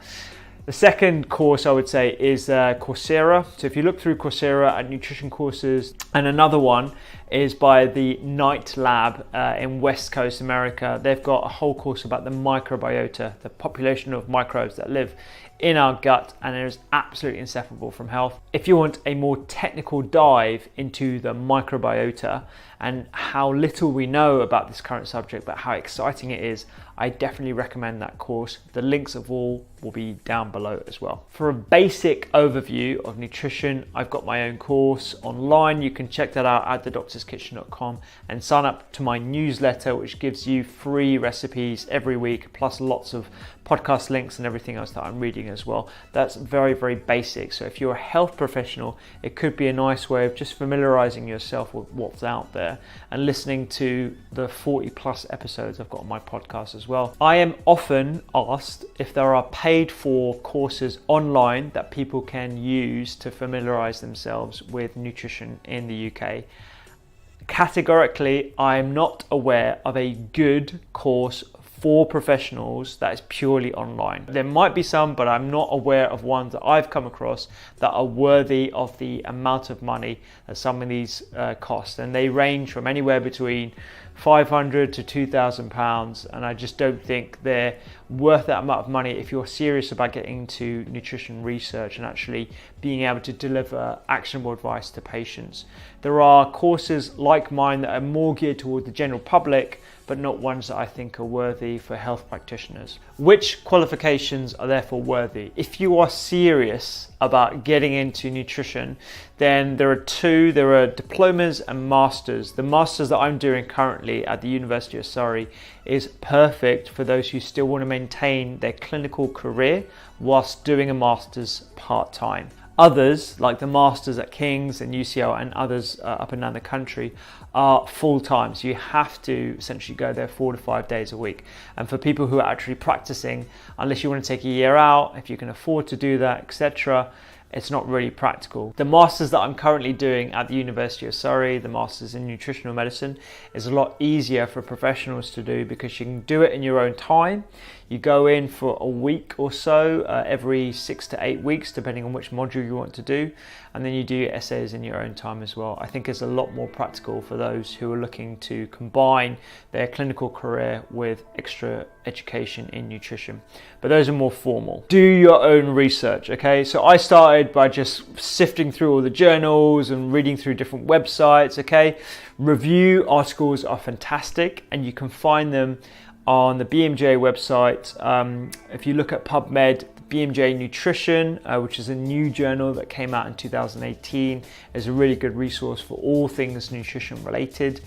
Speaker 7: The second course I would say is Coursera. So if you look through Coursera at nutrition courses, and another one is by the Night Lab in West Coast America. They've got a whole course about the microbiota, the population of microbes that live in our gut, and it is absolutely inseparable from health. If you want a more technical dive into the microbiota and how little we know about this current subject, but how exciting it is, I definitely recommend that course. The links of all will be down below as well. For a basic overview of nutrition, I've got my own course online. You can check that out at thedoctorskitchen.com and sign up to my newsletter, which gives you free recipes every week, plus lots of podcast links and everything else that I'm reading as well. That's very, very basic. So if you're a health professional, it could be a nice way of just familiarizing yourself with what's out there and listening to the 40 plus episodes I've got on my podcast as well. I am often asked if there are paid for courses online that people can use to familiarize themselves with nutrition in the UK. Categorically, I am not aware of a good course for professionals that is purely online. There might be some, but I'm not aware of ones that I've come across that are worthy of the amount of money that some of these cost. And they range from anywhere between £500 to £2,000, and I just don't think they're worth that amount of money if you're serious about getting into nutrition research and actually being able to deliver actionable advice to patients. There are courses like mine that are more geared toward the general public, but not ones that I think are worthy for health practitioners. Which qualifications are therefore worthy? If you are serious about getting into nutrition, then there are two. There are diplomas and masters. The masters that I'm doing currently at the University of Surrey is perfect for those who still want to maintain their clinical career whilst doing a master's part-time. Others, like the masters at King's and UCL and others up and down the country, are full-time. So you have to essentially go there 4 to 5 days a week. And for people who are actually practicing, unless you want to take a year out, if you can afford to do that, etc., it's not really practical. The masters that I'm currently doing at the University of Surrey, the masters in nutritional medicine, is a lot easier for professionals to do because you can do it in your own time. You go in for a week or so, every 6 to 8 weeks, depending on which module you want to do, and then you do your essays in your own time as well. I think it's a lot more practical for those who are looking to combine their clinical career with extra education in nutrition. But those are more formal. Do your own research, okay? So I started by just sifting through all the journals and reading through different websites, okay? Review articles are fantastic, and you can find them on the BMJ website. If you look at PubMed, BMJ Nutrition, which is a new journal that came out in 2018, is a really good resource for all things nutrition related.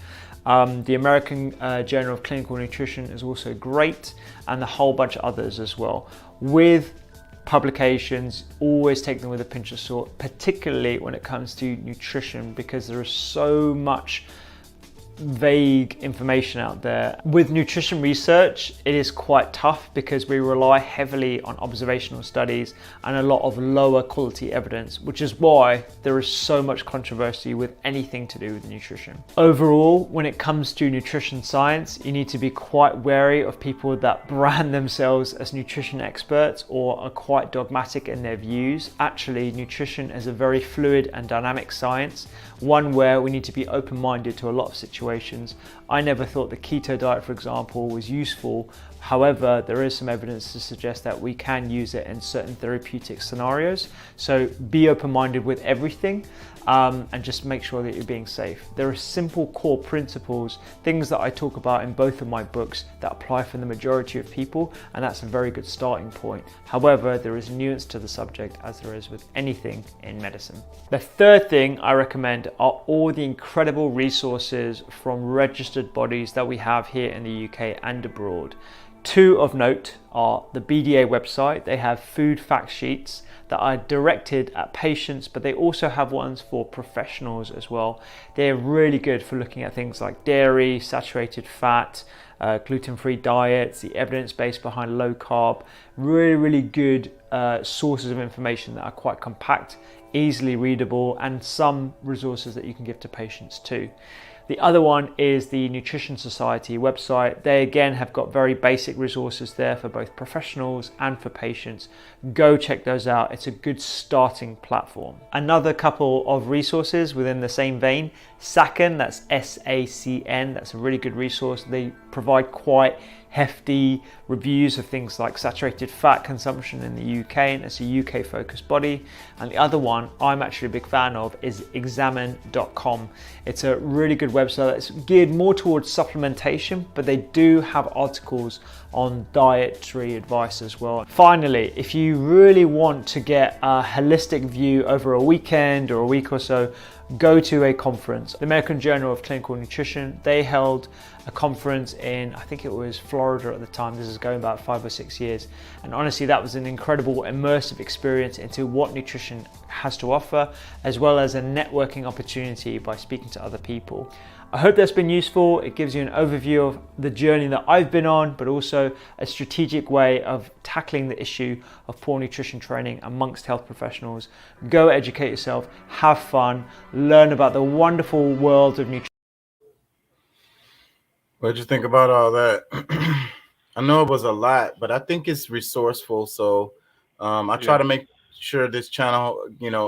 Speaker 7: The American Journal of Clinical Nutrition is also great, and a whole bunch of others as well. With publications, always take them with a pinch of salt, particularly when it comes to nutrition, because there is so much vague information out there. With nutrition research, it is quite tough because we rely heavily on observational studies and a lot of lower quality evidence, which is why there is so much controversy with anything to do with nutrition. Overall, when it comes to nutrition science, you need to be quite wary of people that brand themselves as nutrition experts or are quite dogmatic in their views. Actually, nutrition is a very fluid and dynamic science, one where we need to be open-minded to a lot of situations. I never thought the keto diet, for example, was useful. However, there is some evidence to suggest that we can use it in certain therapeutic scenarios. So be open-minded with everything, and just make sure that you're being safe. There are simple core principles, things that I talk about in both of my books that apply for the majority of people, and that's a very good starting point. However, there is nuance to the subject, as there is with anything in medicine. The third thing I recommend are all the incredible resources from registered bodies that we have here in the UK and abroad. Two of note are the BDA website. They have food fact sheets that are directed at patients, but they also have ones for professionals as well. They're really good for looking at things like dairy, saturated fat, gluten-free diets, the evidence base behind low carb. Really good sources of information that are quite compact, easily readable, and some resources that you can give to patients too. The other one is the Nutrition Society website. They again have got very basic resources there for both professionals and for patients. Go check those out. It's a good starting platform. Another couple of resources within the same vein, SACN, that's SACN, that's a really good resource. They provide quite hefty reviews of things like saturated fat consumption in the UK, and it's a UK focused body. And the other one I'm actually a big fan of is examine.com. It's a really good website that's geared more towards supplementation, but they do have articles on dietary advice as well. Finally, if you really want to get a holistic view over a weekend or a week or so, go to a conference. The American Journal of Clinical Nutrition, they held a conference in, I think it was Florida at the time. This is going back 5 or 6 years. And honestly, that was an incredible immersive experience into what nutrition has to offer, as well as a networking opportunity by speaking to other people. I hope that's been useful. It gives you an overview of the journey that I've been on, but also a strategic way of tackling the issue of poor nutrition training amongst health professionals. Go educate yourself, have fun, learn about the wonderful world of nutrition.
Speaker 1: What'd you think about all that? I know it was a lot, but I think it's resourceful. So I try to make sure this channel,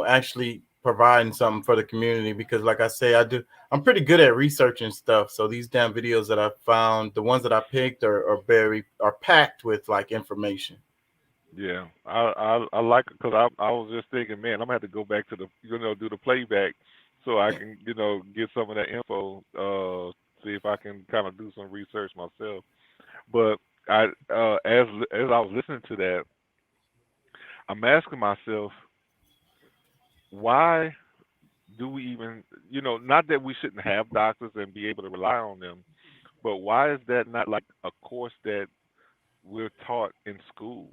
Speaker 1: actually providing something for the community, because like I say, I'm pretty good at researching stuff. So these damn videos that I found, the ones that I picked are packed with like information.
Speaker 5: Yeah, I like it, because I was just thinking, man, I'm gonna have to go back to the do the playback so I can get some of that info, see if I can kind of do some research myself. But as I was listening to that, I'm asking myself, why do we even, not that we shouldn't have doctors and be able to rely on them, but why is that not like a course that we're taught in school?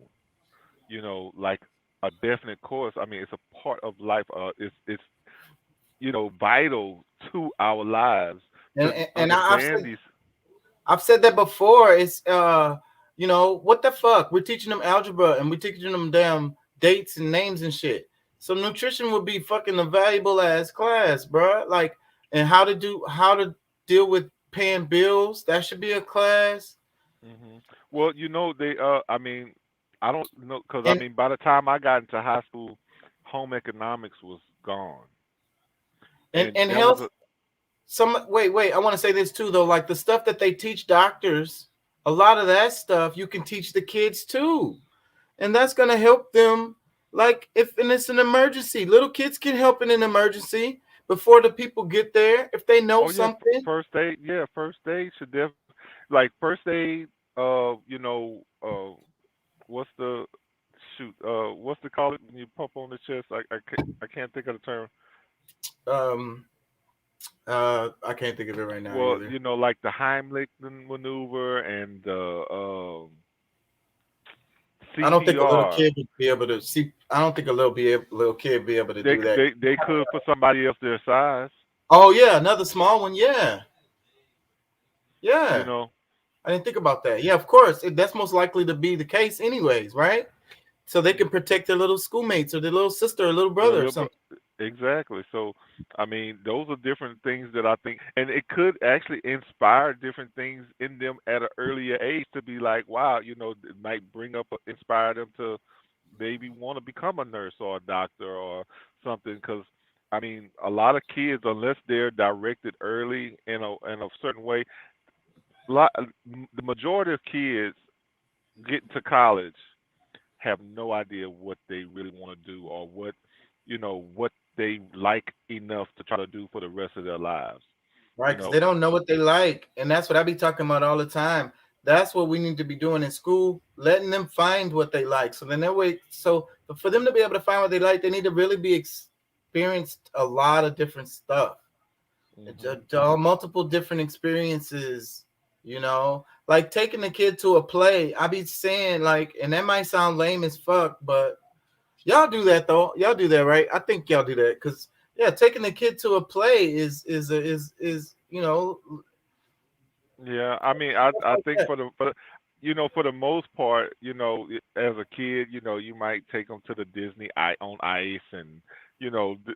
Speaker 5: Like a definite course. I mean, it's a part of life. It's vital to our lives.
Speaker 1: And I've said that before. It's what the fuck? We're teaching them algebra and we're teaching them damn dates and names and shit. So nutrition would be fucking a valuable ass class, bro. Like, and how to deal with paying bills. That should be a class.
Speaker 5: Well, they. I mean, I don't know because I
Speaker 1: And
Speaker 5: mean, by the time I got into high school, home economics was gone, and
Speaker 1: and
Speaker 5: that was
Speaker 1: health. Wait. I want to say this too, though. Like the stuff that they teach doctors, a lot of that stuff you can teach the kids too, and that's gonna help them. Like and it's an emergency, little kids can help in an emergency before the people get there if they know
Speaker 5: oh yeah,
Speaker 1: something.
Speaker 5: first aid. Yeah, first aid should like first aid. What's the shoot? What's the call it when you pump on the chest? I can't think of the term.
Speaker 1: Um, I can't think of it right now
Speaker 5: Well,
Speaker 1: either.
Speaker 5: like the Heimlich maneuver and the
Speaker 1: I don't think a little
Speaker 5: CPR.
Speaker 1: kid would be able to see. I don't think a little kid be able to
Speaker 5: They
Speaker 1: do that.
Speaker 5: they could for somebody else their size.
Speaker 1: Oh yeah, another small one. Yeah,
Speaker 5: You
Speaker 1: yeah.
Speaker 5: know.
Speaker 1: I didn't think about that. Yeah, of course. That's most likely to be the case, anyways, right? So they can protect their little schoolmates or their little sister or little
Speaker 5: The
Speaker 1: brother or
Speaker 5: little
Speaker 1: something.
Speaker 5: exactly. So, I mean, those are different things that I think, and it could actually inspire different things in them at an earlier age to be like, wow, it might inspire them to maybe want to become a nurse or a doctor or something. Because, I mean, a lot of kids, unless they're directed early in a certain way, the majority of kids getting to college have no idea what they really want to do or what they like enough to try to do for the rest of their lives.
Speaker 1: Right,
Speaker 5: You
Speaker 1: because
Speaker 5: know,
Speaker 1: they don't know what they like. And that's what I be talking about all the time. That's what we need to be doing in school, letting them find what they like. So then that way, so for them to be able to find what they like, they need to really be experienced a lot of different stuff.
Speaker 5: hmm
Speaker 1: Multiple different experiences, like taking the kid to a play. I be saying like, and that might sound lame as fuck, but y'all do that though. Y'all do that, right? I think y'all do that because yeah, taking the kid to a play is
Speaker 5: yeah. I mean, I
Speaker 1: like
Speaker 5: think
Speaker 1: that.
Speaker 5: for the most part, as a kid, you might take them to the Disney on Ice and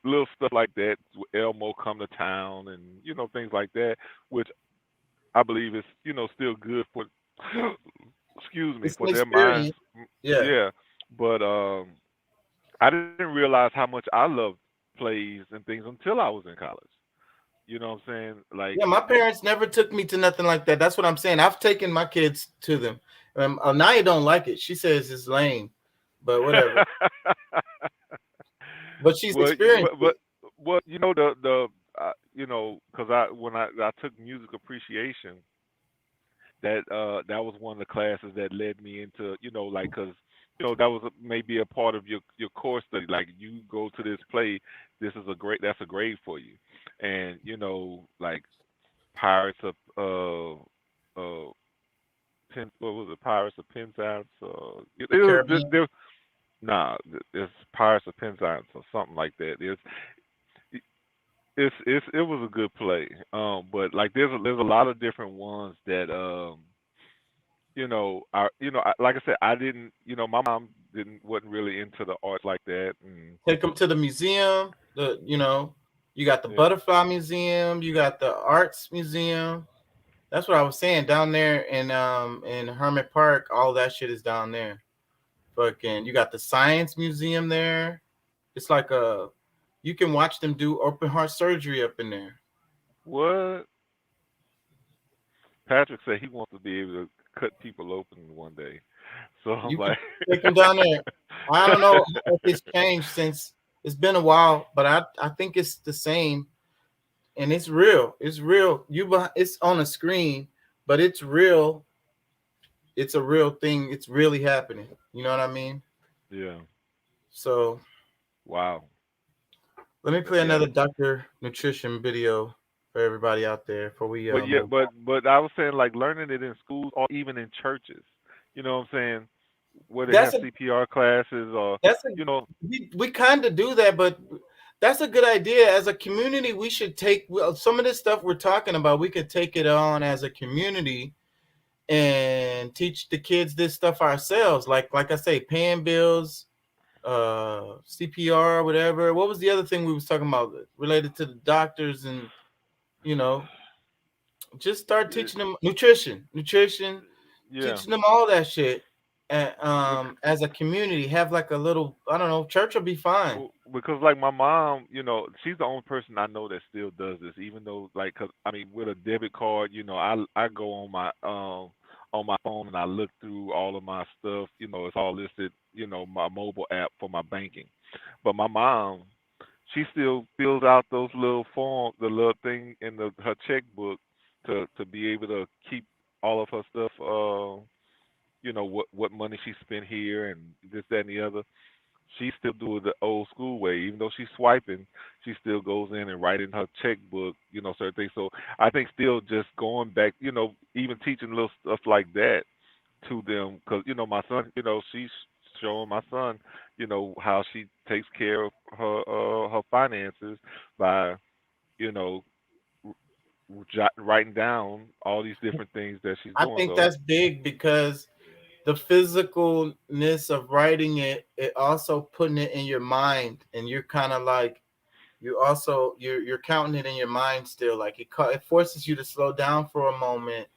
Speaker 5: little stuff like that. Elmo come to town and things like that, which I believe is still good for excuse me
Speaker 1: It's an
Speaker 5: for their minds.
Speaker 1: experience. Yeah.
Speaker 5: Yeah, but I didn't realize how much I loved plays and things until I was in college. You know what I'm saying? Like,
Speaker 1: Yeah, my parents never took me to nothing like that. That's what I'm saying. I've taken my kids to them. Anaya don't like it. She says it's lame, but whatever. But she's
Speaker 5: well,
Speaker 1: experienced it.
Speaker 5: well, the because I took music appreciation, that was one of the classes that led me into like because that was maybe a part of your course study. Like you go to this play, that's a grade for you, and like Pirates of what was it? Pirates of Penzance.
Speaker 1: The Caribbean.
Speaker 5: Nah, it's Pirates of Penzance or something like that. It was a good play. But like there's a lot of different ones that like I said, I didn't, my mom wasn't really into the arts like that, and
Speaker 1: Take them to the museum. You got the
Speaker 5: yeah,
Speaker 1: Butterfly Museum. You got the Arts Museum. That's what I was saying down there in Hermit Park. All that shit is down there. Fucking, you got the Science Museum there. It's like you can watch them do open heart surgery up in there.
Speaker 5: what Patrick said he wants to be able to cut people open one day. So I'm
Speaker 1: You can
Speaker 5: like,
Speaker 1: take them down there. I don't know if it's changed since it's been a while, but I think it's the same, and it's real. It's real. It's on a screen, but it's real. It's a real thing. It's really happening. You know what I mean?
Speaker 5: yeah,
Speaker 1: So
Speaker 5: wow,
Speaker 1: let me play
Speaker 5: yeah.
Speaker 1: another Dr. Nutrition video for everybody out there before we
Speaker 5: But yeah,
Speaker 1: move.
Speaker 5: but I was saying like learning it in schools or even in churches. You know what I'm saying? Where they
Speaker 1: That's
Speaker 5: have
Speaker 1: a
Speaker 5: CPR classes or
Speaker 1: that's a
Speaker 5: you know,
Speaker 1: we kind of do that, but that's a good idea. As a community, we should take some of this stuff we're talking about. We could take it on as a community and teach the kids this stuff ourselves. Like I say, paying bills, CPR or whatever. What was the other thing we was talking about related to the doctors and just start teaching them nutrition,
Speaker 5: Yeah.
Speaker 1: teaching them all that shit. And as a community, have like a little, I don't know, church will be fine.
Speaker 5: Because like my mom, she's the only person I know that still does this. Even though, like, 'cause I mean, with a debit card, I go on my phone and I look through all of my stuff. It's all listed. My mobile app for my banking. But my mom, she still fills out those little forms, the little thing in her checkbook to be able to keep all of her stuff. What money she spent here and this, that, and the other. She still do it the old school way. Even though she's swiping, she still goes in and write in her checkbook, certain things. So I think still just going back, even teaching little stuff like that to them, because my son, she's showing my son, how she takes care of her finances by, you know, writing down all these different things that she's
Speaker 1: I
Speaker 5: doing.
Speaker 1: think
Speaker 5: So
Speaker 1: that's big because the physicalness of writing it also putting it in your mind, and you're kind of like you're counting it in your mind still. Like it forces you to slow down for a moment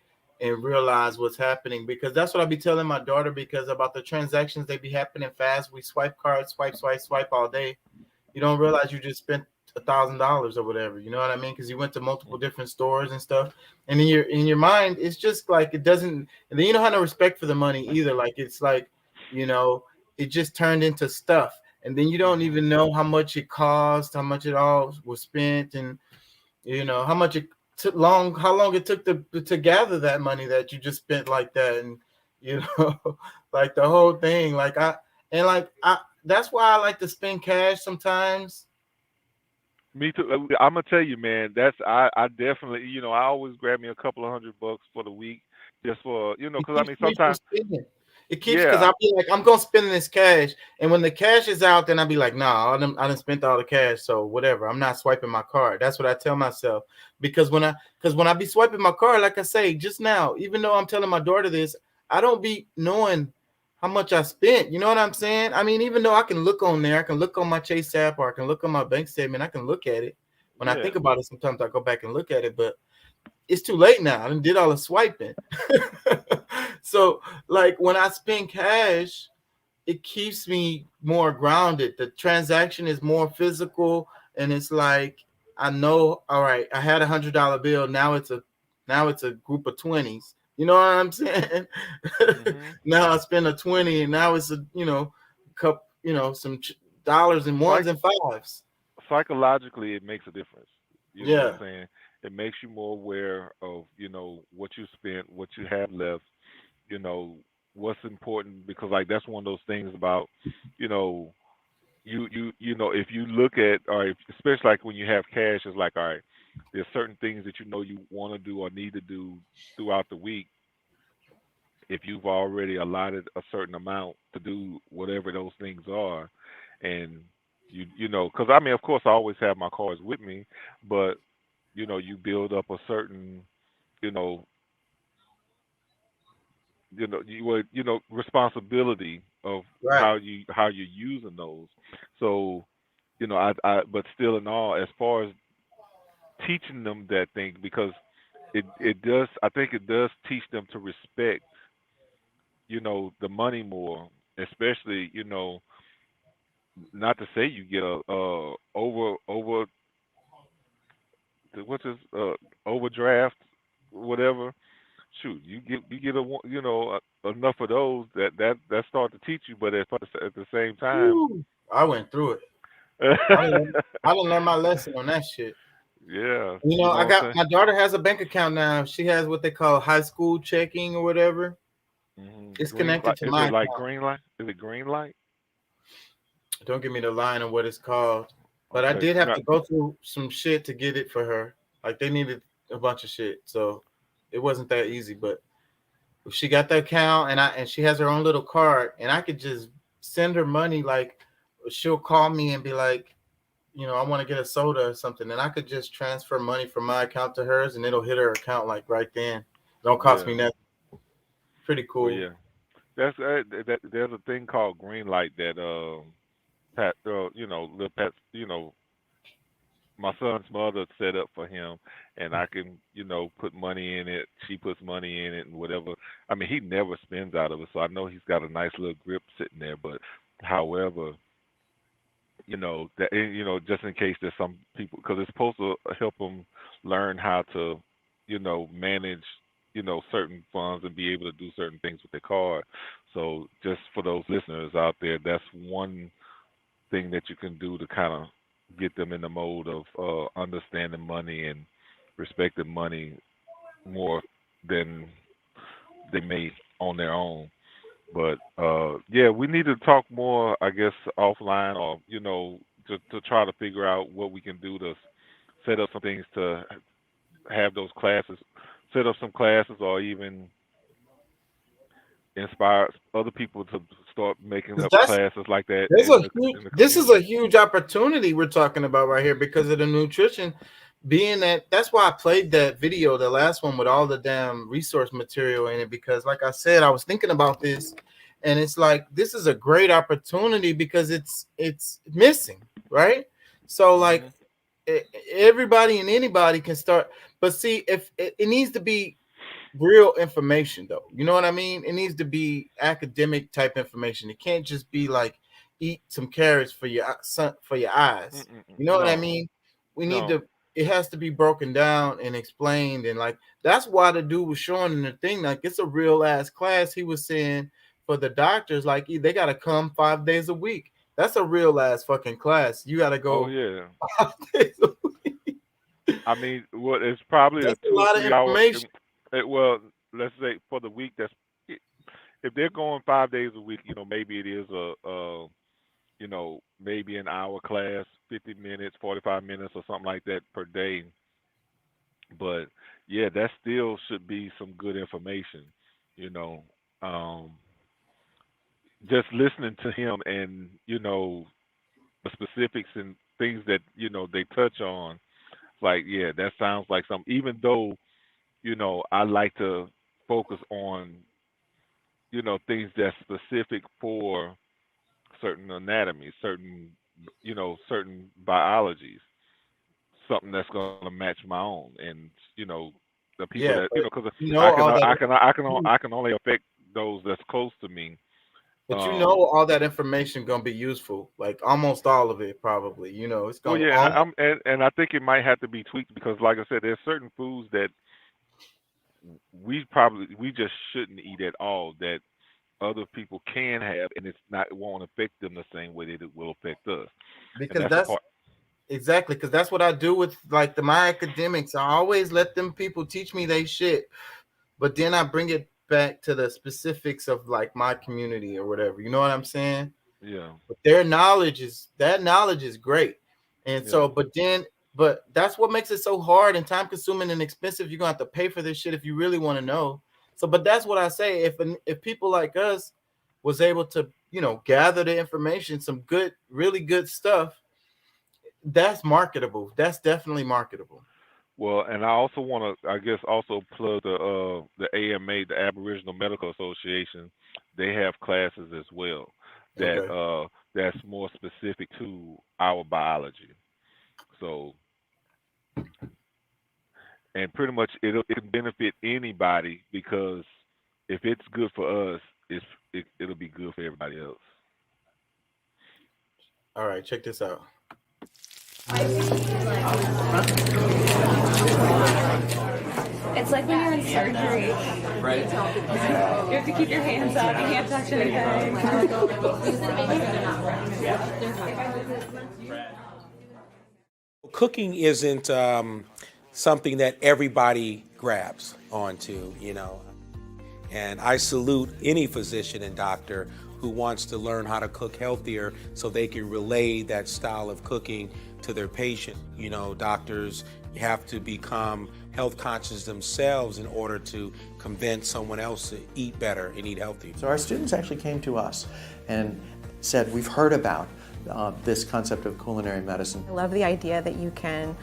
Speaker 1: and realize what's happening, because that's what I be telling my daughter, because about the transactions, they be happening fast. We swipe cards, swipe all day. You don't realize you just spent $1,000 or whatever. You know what I mean? Because you went to multiple different stores and stuff, and in your mind, it's just like it doesn't. And then you don't have no respect for the money either. Like it's like, it just turned into stuff, and then you don't even know how much it cost, how much it all was spent, and how much it took how long it took to gather that money that you just spent like that, and like the whole thing. That's why I like to spend cash sometimes.
Speaker 5: me too. I'm gonna tell you, man. I definitely, I always grab me a couple of $100 for the week just for,
Speaker 1: It
Speaker 5: because I
Speaker 1: keeps
Speaker 5: mean
Speaker 1: me from
Speaker 5: sometimes,
Speaker 1: spending. It keeps, because
Speaker 5: yeah,
Speaker 1: I'll be like, I'm gonna spend this cash, and when the cash is out, then I'll be like, nah, I done spent all the cash, so whatever. I'm not swiping my card. That's what I tell myself, because when I be swiping my card, like I say just now, even though I'm telling my daughter this, I don't be knowing how much I spent. You know what I'm saying? I mean, even though I can look on there, I can look on my Chase app, or I can look on my bank statement, I can look at it. When I
Speaker 5: yeah.
Speaker 1: think about it, sometimes I go back and look at it, but it's too late now. I done did all the swiping. So like when I spend cash, it keeps me more grounded. The transaction is more physical, and it's like I know, all right, I had $100 bill. Now it's a group of 20s. You know what I'm saying?
Speaker 5: hmm
Speaker 1: Now I spend a 20, and now it's a cup, some dollars and ones
Speaker 5: Psych-
Speaker 1: and fives.
Speaker 5: Psychologically, it makes a difference. You know what
Speaker 1: Yeah.
Speaker 5: I'm saying? It makes you more aware of, what you spent, what you have left, you know, what's important, because like that's one of those things about, you know, if you look at, or if, especially like when you have cash, it's like, all right, there's certain things that you want to do or need to do throughout the week. If you've already allotted a certain amount to do whatever those things are, and because I mean, of course, I always have my cards with me, but you build up a certain, you know, responsibility of
Speaker 1: Right.
Speaker 5: how you're using those. So, but still in all, as far as teaching them that thing, because it does, I think it does teach them to respect, the money more, especially, not to say you get a over what's this overdraft, whatever. Shoot, you get enough of those that start to teach you, but at the same time,
Speaker 1: Woo. I went through it. I didn't learn my lesson on that shit.
Speaker 5: yeah,
Speaker 1: I
Speaker 5: what
Speaker 1: got
Speaker 5: I'm
Speaker 1: my daughter has a bank account now. She has what they call high school checking or whatever.
Speaker 5: saying.
Speaker 1: It's
Speaker 5: Green
Speaker 1: connected
Speaker 5: light,
Speaker 1: to
Speaker 5: is
Speaker 1: my
Speaker 5: it like
Speaker 1: account.
Speaker 5: green light? Is it green light?
Speaker 1: Don't give me the line of what it's called. But I
Speaker 5: Okay,
Speaker 1: did have
Speaker 5: not.
Speaker 1: to go through some shit to get it for her. Like they needed a bunch of shit. So it wasn't that easy. But if she got the account, and she has her own little card, and I could just send her money, like she'll call me and be like, I want to get a soda or something, and I could just transfer money from my account to hers, and it'll hit her account like right then. Don't cost me
Speaker 5: Yeah.
Speaker 1: nothing. Pretty
Speaker 5: Well,
Speaker 1: cool.
Speaker 5: yeah. There's a thing called green light that my son's mother set up for him, and I can, put money in it. She puts money in it and whatever. I mean, he never spends out of it, so I know he's got a nice little grip sitting there. But, however, just in case there's some people, because it's supposed to help them learn how to, manage, certain funds and be able to do certain things with their card. So just for those listeners out there, that's one thing that you can do to kind of get them in the mode of understanding money and respecting money more than they may on their own. But we need to talk more, I guess, offline, or to try to figure out what we can do to set up some things to have those classes, set up some classes, or even inspire other people to start making up classes like that.
Speaker 1: This is a huge opportunity we're talking about right here because of the nutrition. Being that's why I played that video, the last one, with all the damn resource material in it, because like I said, I was thinking about this, and it's like this is a great opportunity because it's missing, right? So like everybody and anybody can start, but see, if it needs to be real information though, you know what I mean? It needs to be academic type information. It can't just be like eat some carrots for your eyes. You know what I mean? We need to. It has to be broken down and explained, and like that's why the dude was showing in the thing, like it's a real ass class. He was saying for the doctors, like they gotta come 5 days a week. That's a real ass fucking class. You gotta go.
Speaker 5: Oh yeah. 5 days a week. I mean, what it's probably
Speaker 1: that's a lot of information.
Speaker 5: Well, let's say for the week, if they're going 5 days a week, maybe it is maybe an hour class, 50 minutes, 45 minutes, or something like that per day. But yeah, that still should be some good information, just listening to him and, the specifics and things that, they touch on. Like, yeah, that sounds like something, even though, I like to focus on, things that's specific for certain anatomy, certain biologies, something that's going to match my own, and the people that because I can only affect those that's close to me.
Speaker 1: But all that information gonna be useful, like almost all of it probably. It's gonna.
Speaker 5: Well, yeah, and I think it might have to be tweaked because, like I said, there's certain foods that we just shouldn't eat at all that other people can have, and it won't affect them the same way that it will affect us.
Speaker 1: Because because that's what I do with like my academics. I always let them people teach me they shit, but then I bring it back to the specifics of like my community or whatever. You know what I'm saying?
Speaker 5: Yeah.
Speaker 1: But their knowledge is great, and but that's what makes it so hard and time consuming and expensive. You're gonna have to pay for this shit if you really want to know. So, but that's what I say. If people like us was able to, gather the information, some good, really good stuff, that's marketable. That's definitely marketable.
Speaker 5: Well, and I also want to, I guess, also plug the AMA, the Aboriginal Medical Association. They have classes as well that that's more specific to our biology. So, and pretty much it can benefit anybody because if it's good for us, it'll be good for everybody else.
Speaker 1: All right, check this out.
Speaker 8: It's like when you're in surgery. Right. You have to keep your hands up. You can't touch anything.
Speaker 9: Cooking isn't something that everybody grabs onto, And I salute any physician and doctor who wants to learn how to cook healthier so they can relay that style of cooking to their patient. Doctors have to become health conscious themselves in order to convince someone else to eat better and eat healthy.
Speaker 10: So our students actually came to us and said, we've heard about this concept of culinary medicine.
Speaker 11: I love the idea that you can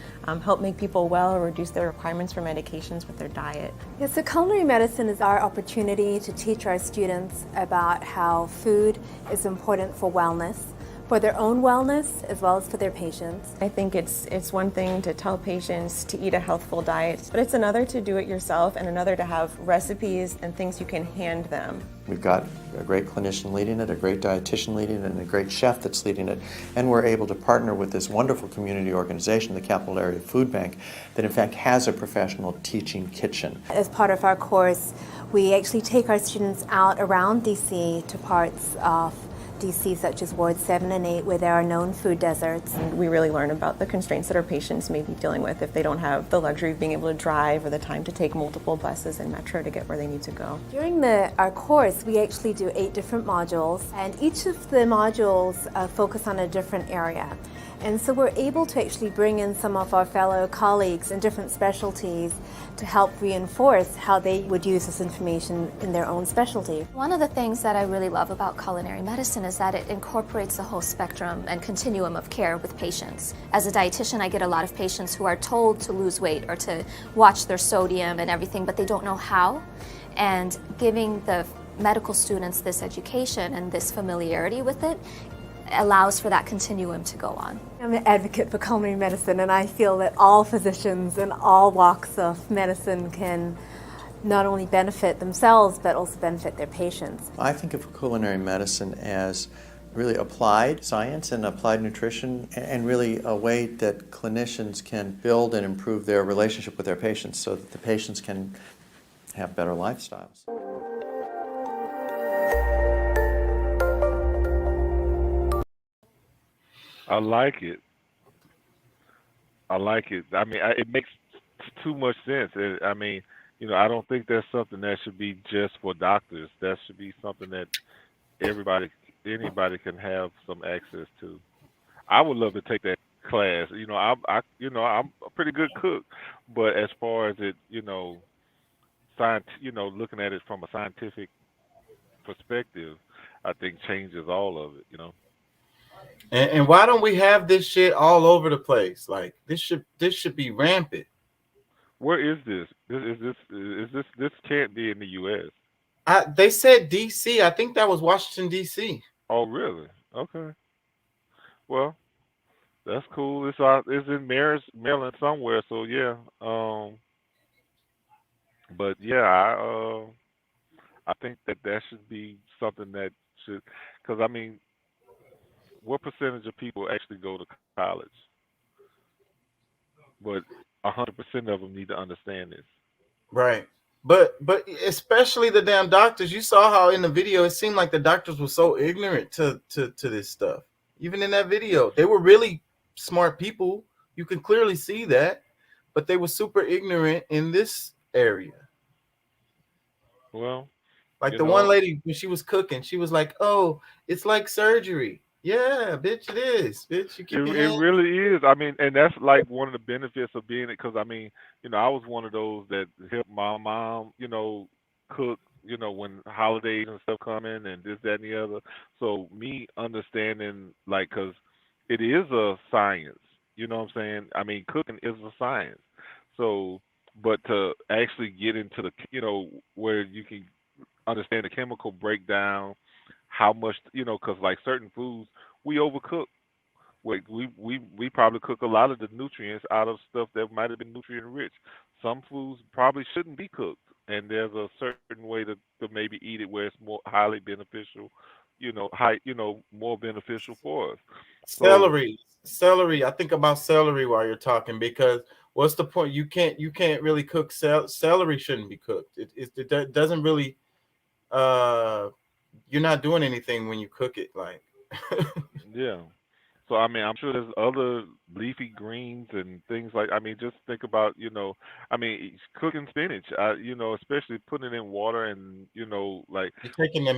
Speaker 11: help make people well or reduce their requirements for medications with their diet.
Speaker 12: Yeah, so culinary medicine is our opportunity to teach our students about how food is important for wellness, for their own wellness as well as for their patients.
Speaker 11: I think it's one thing to tell patients to eat a healthful diet, but it's another to do it yourself and another to have recipes and things you can hand them.
Speaker 10: We've got a great clinician leading it, a great dietitian leading it, and a great chef that's leading it. And we're able to partner with this wonderful community organization, the Capital Area Food Bank, that in fact has a professional teaching kitchen.
Speaker 12: As part of our course, we actually take our students out around DC to parts of DC such as Ward 7 and 8 where there are known food deserts.
Speaker 11: And we really learn about the constraints that our patients may be dealing with if they don't have the luxury of being able to drive or the time to take multiple buses and metro to get where they need to go.
Speaker 12: During our course, we actually do 8 different modules, and each of the modules focus on a different area. And so we're able to actually bring in some of our fellow colleagues in different specialties to help reinforce how they would use this information in their own specialty.
Speaker 13: One of the things that I really love about culinary medicine is that it incorporates the whole spectrum and continuum of care with patients. As a dietitian, I get a lot of patients who are told to lose weight or to watch their sodium and everything, but they don't know how. And giving the medical students this education and this familiarity with it allows for that continuum to go on.
Speaker 12: I'm an advocate for culinary medicine, and I feel that all physicians in all walks of medicine can not only benefit themselves but also benefit their patients.
Speaker 10: I think of culinary medicine as really applied science and applied nutrition, and really a way that clinicians can build and improve their relationship with their patients so that the patients can have better lifestyles.
Speaker 5: I like it. I like it. I mean, it makes too much sense. I mean, I don't think that's something that should be just for doctors. That should be something that anybody can have some access to. I would love to take that class. I'm a pretty good cook, but as far as it, looking at it from a scientific perspective, I think changes all of it.
Speaker 1: And why don't we have this shit all over the place? Like this should be rampant.
Speaker 5: Where is this? This can't be in the U.S.
Speaker 1: They said D.C. I think that was Washington D.C.
Speaker 5: Oh, really? Okay. Well, that's cool. It's in Maryland somewhere. So yeah. But yeah, I think that should be something that should, because I mean, what percentage of people actually go to college? But 100% of them need to understand this.
Speaker 1: Right. But especially the damn doctors. You saw how in the video it seemed like the doctors were so ignorant to this stuff. Even in that video, they were really smart people. You can clearly see that, but they were super ignorant in this area.
Speaker 5: Well,
Speaker 1: like the one lady when she was cooking, she was like, "Oh, it's like surgery." Yeah, bitch, it is. Bitch, you keep
Speaker 5: it really is. I mean, and that's like one of the benefits of being it, because I mean, I was one of those that helped my mom, cook, when holidays and stuff come in and this, that, and the other. So me understanding, like, because it is a science, you know what I'm saying? I mean, cooking is a science. So, but to actually get into the, where you can understand the chemical breakdown, how much, because like certain foods we overcook. We probably cook a lot of the nutrients out of stuff that might have been nutrient rich. Some foods probably shouldn't be cooked, and there's a certain way to maybe eat it where it's more highly beneficial, more beneficial for us.
Speaker 1: Celery. I think about celery while you're talking, because what's the point? You can't really cook celery. Shouldn't be cooked. It doesn't really. You're not doing anything when you cook it, like.
Speaker 5: Yeah. So I mean, I'm sure there's other leafy greens and things like. I mean, just think about cooking spinach. Especially putting it in water and like
Speaker 1: you're taking the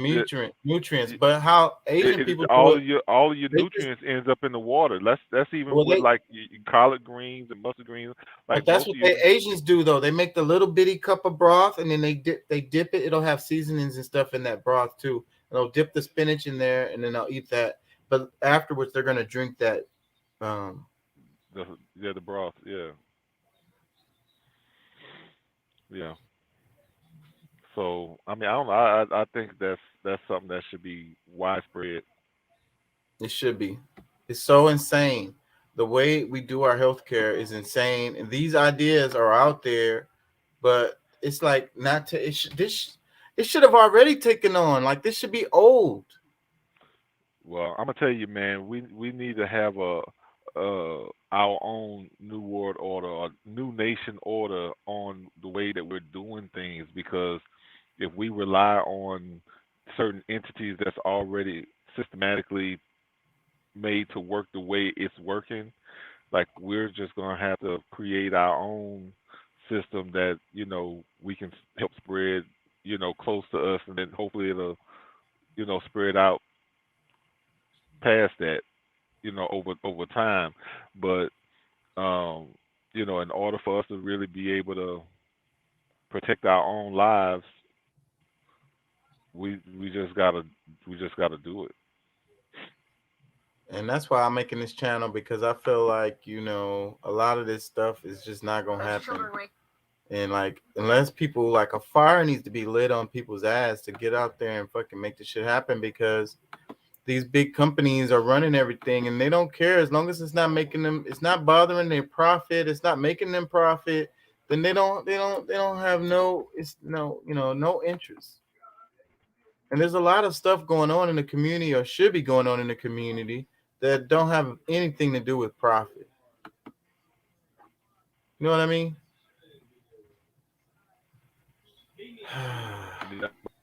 Speaker 1: nutrients. But how Asian people
Speaker 5: all of your nutrients ends up in the water. That's even with like collard greens and mustard greens. Like
Speaker 1: but that's what Asians do though. They make the little bitty cup of broth and then they dip it. It'll have seasonings and stuff in that broth too. And they'll dip the spinach in there and then they'll eat that. But afterwards, they're gonna drink that.
Speaker 5: The broth, yeah. So I mean, I don't know. I think that's something that should be widespread.
Speaker 1: It should be. It's so insane. The way we do our healthcare is insane, and these ideas are out there, but it's like not to. It should have already taken on. Like this should be old.
Speaker 5: Well, I'm gonna tell you, man, we need to have our own new world order or new nation order on the way that we're doing things, because if we rely on certain entities that's already systematically made to work the way it's working, like we're just gonna have to create our own system that we can help spread close to us, and then hopefully it'll spread out past that over time. But in order for us to really be able to protect our own lives, we just gotta do it.
Speaker 1: And that's why I'm making this channel, because I feel like, a lot of this stuff is just not going to happen. And like, unless people, like, a fire needs to be lit on people's ass to get out there and fucking make this shit happen, because these big companies are running everything and they don't care. As long as it's not making them, it's not bothering their profit, it's not making them profit, then they don't have no interest. And there's a lot of stuff going on in the community, or should be going on in the community, that don't have anything to do with profit. You know what I mean?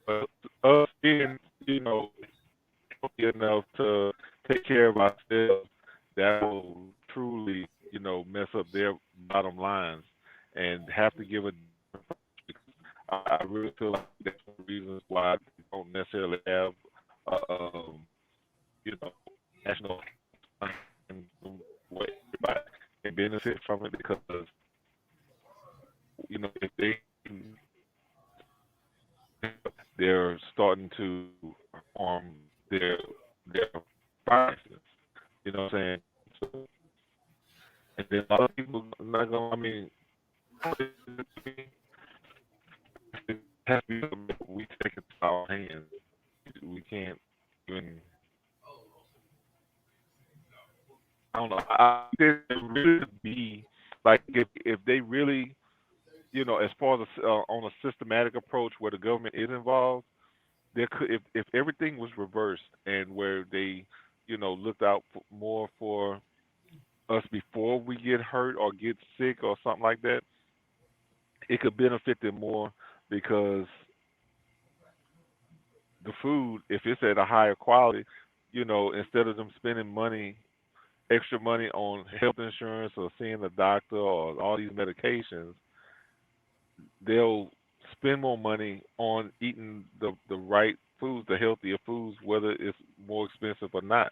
Speaker 5: But us being, healthy enough to take care of ourselves, that will truly, mess up their bottom lines and have to give a. I really feel like that's one of the reasons why they don't necessarily have, national and way everybody can benefit from it, because if they're starting to harm their finances. You know what I'm saying? So, and then a lot of people not gonna. I mean, it has to be something that we take it to our hands. We can't even. I don't know. I think it really be like if they really, as far as on a systematic approach where the government is involved, there could, if everything was reversed and where they, looked out more for us before we get hurt or get sick or something like that, it could benefit them more, because the food, if it's at a higher quality, instead of them spending extra money on health insurance or seeing a doctor or all these medications, they'll spend more money on eating the right foods, the healthier foods, whether it's more expensive or not.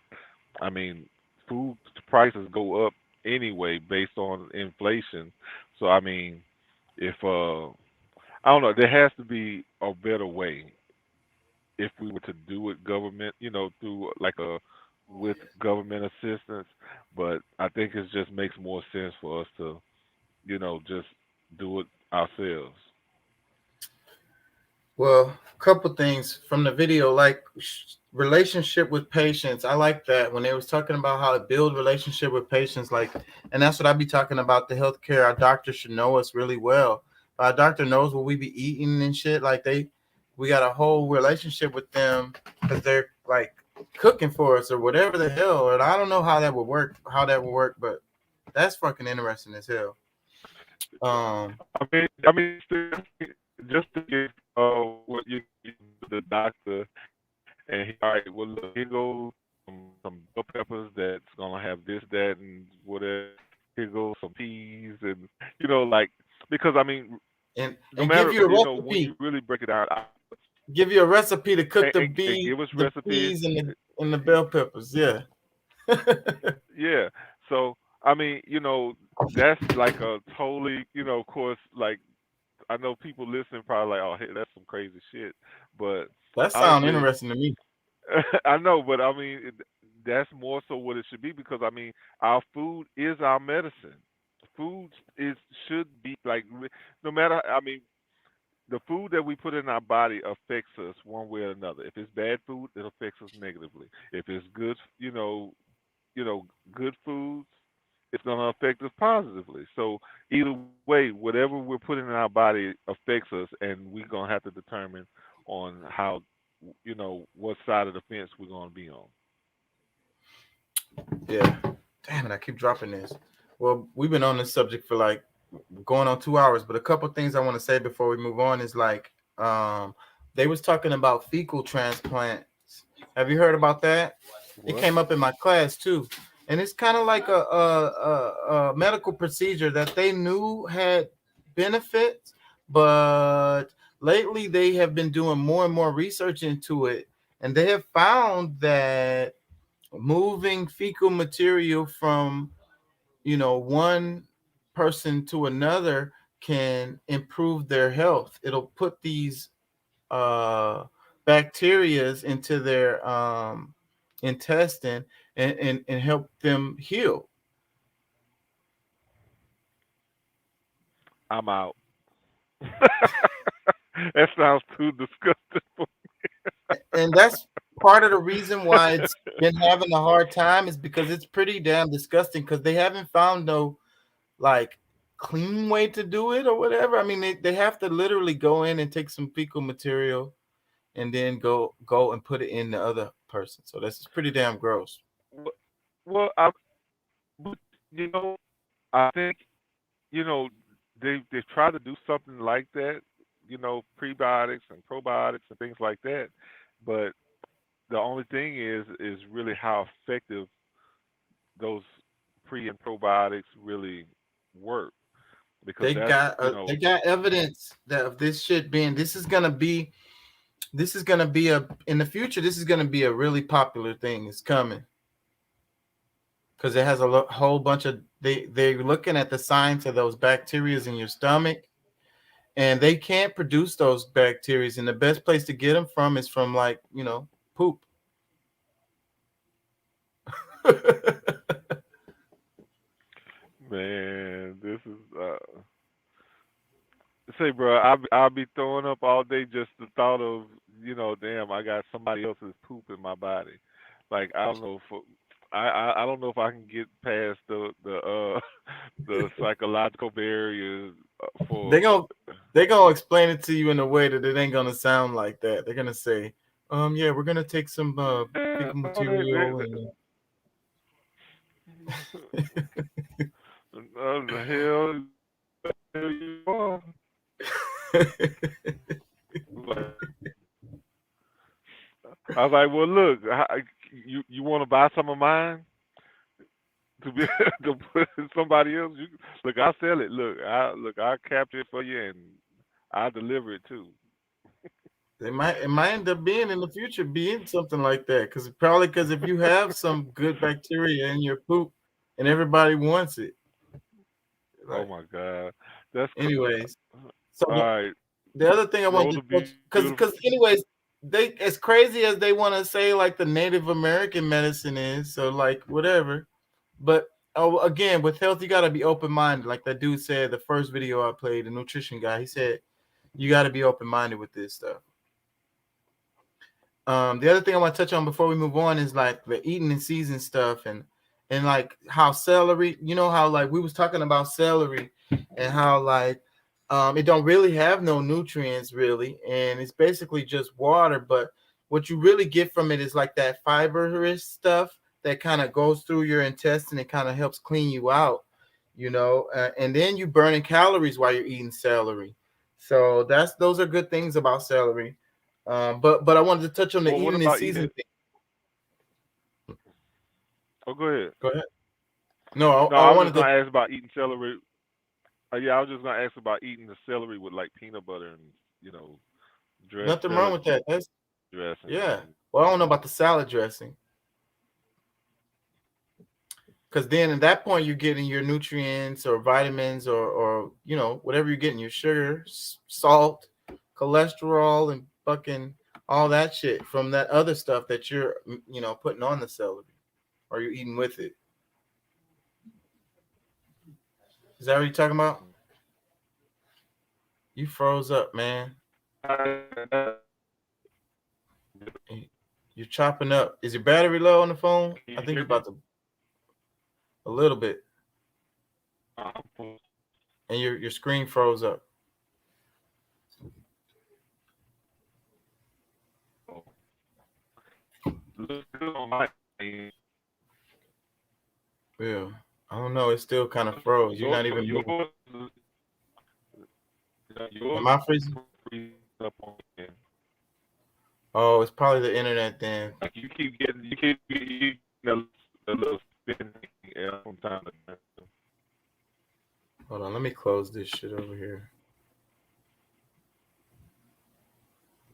Speaker 5: I mean, food prices go up anyway based on inflation. So I mean, if I don't know, there has to be a better way if we were to do it government, through like with government assistance. But I think it just makes more sense for us to, just do it ourselves.
Speaker 1: Well, a couple things from the video, like relationship with patients. I like that when they was talking about how to build relationship with patients, like, and that's what I be talking about. The healthcare, our doctor should know us really well. Our doctor knows what we be eating and shit. Like we got a whole relationship with them because they're like cooking for us or whatever the hell. And I don't know how that would work, but that's fucking interesting as hell.
Speaker 5: I mean, just to get what you the doctor, and all right, well, look, here goes some bell peppers that's gonna have this, that, and whatever. Here goes some peas, and like, because I mean,
Speaker 1: and
Speaker 5: matter,
Speaker 1: give you a recipe.
Speaker 5: When you really break it down,
Speaker 1: give you a recipe to cook the
Speaker 5: give us recipes
Speaker 1: and the bell peppers. Yeah.
Speaker 5: Yeah. So I mean, that's like a totally, of course, like I know people listening probably like, oh, hey, that's some crazy shit, but
Speaker 1: that sounds interesting to me.
Speaker 5: I know, but I mean, that's more so what it should be, because I mean, our food is our medicine. Food should be like, no matter. I mean, the food that we put in our body affects us one way or another. If it's bad food, it affects us negatively. If it's good, good foods, it's going to affect us positively. So either way, whatever we're putting in our body affects us, and we're going to have to determine on how, what side of the fence we're going to be on.
Speaker 1: Yeah. Damn it, I keep dropping this. Well, we've been on this subject for like going on 2 hours, but a couple things I want to say before we move on is like they was talking about fecal transplants. Have you heard about that? It came up in my class too. And it's kind of like a medical procedure that they knew had benefits, but lately they have been doing more and more research into it, and they have found that moving fecal material from one person to another can improve their health. It'll put these bacterias into their intestine and help them heal.
Speaker 5: I'm out. That sounds too disgusting for me.
Speaker 1: And that's part of the reason why it's been having a hard time, is because it's pretty damn disgusting, because they haven't found no like clean way to do it or whatever. I mean, they have to literally go in and take some fecal material and then go and put it in the other person. So that's pretty damn gross.
Speaker 5: Well, I think they try to do something like that, prebiotics and probiotics and things like that. But the only thing is really how effective those pre and probiotics really work. Because
Speaker 1: they got evidence that of this shit being this is gonna be in the future. This is gonna be a really popular thing. It's coming. Because it has a whole bunch of they're looking at the science of those bacteria in your stomach, and they can't produce those bacteria, and the best place to get them from is from poop.
Speaker 5: Man, this is say, bro, I'll be throwing up all day just the thought of damn, I got somebody else's poop in my body. Like I don't know if I don't know if I can get past the psychological barriers for.
Speaker 1: They're gonna explain it to you in a way that it ain't gonna sound like that. They're gonna say, yeah, we're gonna take some fecal material and.
Speaker 5: The hell you are. I was like, well, look, you want to buy some of mine to be to put in somebody else? Look, I'll sell it. I'll capture it for you and I'll deliver it too.
Speaker 1: It might end up being in the future being something like that, because if you have some good bacteria in your poop and everybody wants it.
Speaker 5: Oh my God, that's
Speaker 1: anyways. So
Speaker 5: all right.
Speaker 1: The other thing I want to because anyways, they as crazy as they want to say like the Native American medicine is, so like whatever, but again with health you got to be open-minded. Like that dude said, the first video I played, the nutrition guy, he said you got to be open-minded with this stuff. The other thing I want to touch on before we move on is like the eating in season stuff and like how celery, how like we was talking about celery and how like it don't really have no nutrients really, and it's basically just water, but what you really get from it is like that fibrous stuff that kind of goes through your intestine and kind of helps clean you out, and then you burning calories while you're eating celery. So those are good things about celery. But I wanted to touch on the eating in season thing.
Speaker 5: Oh, go ahead.
Speaker 1: Go ahead. No,
Speaker 5: I wanted to ask about eating celery. Yeah, I was just gonna ask about eating the celery with like peanut butter and dressing.
Speaker 1: Nothing wrong with that. That's
Speaker 5: dressing.
Speaker 1: Yeah. Well, I don't know about the salad dressing, because then at that point you're getting your nutrients or vitamins or whatever you're getting, your sugar, salt, cholesterol, and fucking all that shit from that other stuff that you're putting on the celery or you're eating with it. Is that what you're talking about? You froze up, man. You're chopping up. Is your battery low on the phone? I think you're about to. A little bit. And your screen froze up. Yeah, I don't know. It's still kind of froze. You're not even moving. Am I freezing? Oh, it's probably the internet then.
Speaker 5: You keep getting a little spinning from time to time.
Speaker 1: Hold on, let me close this shit over here.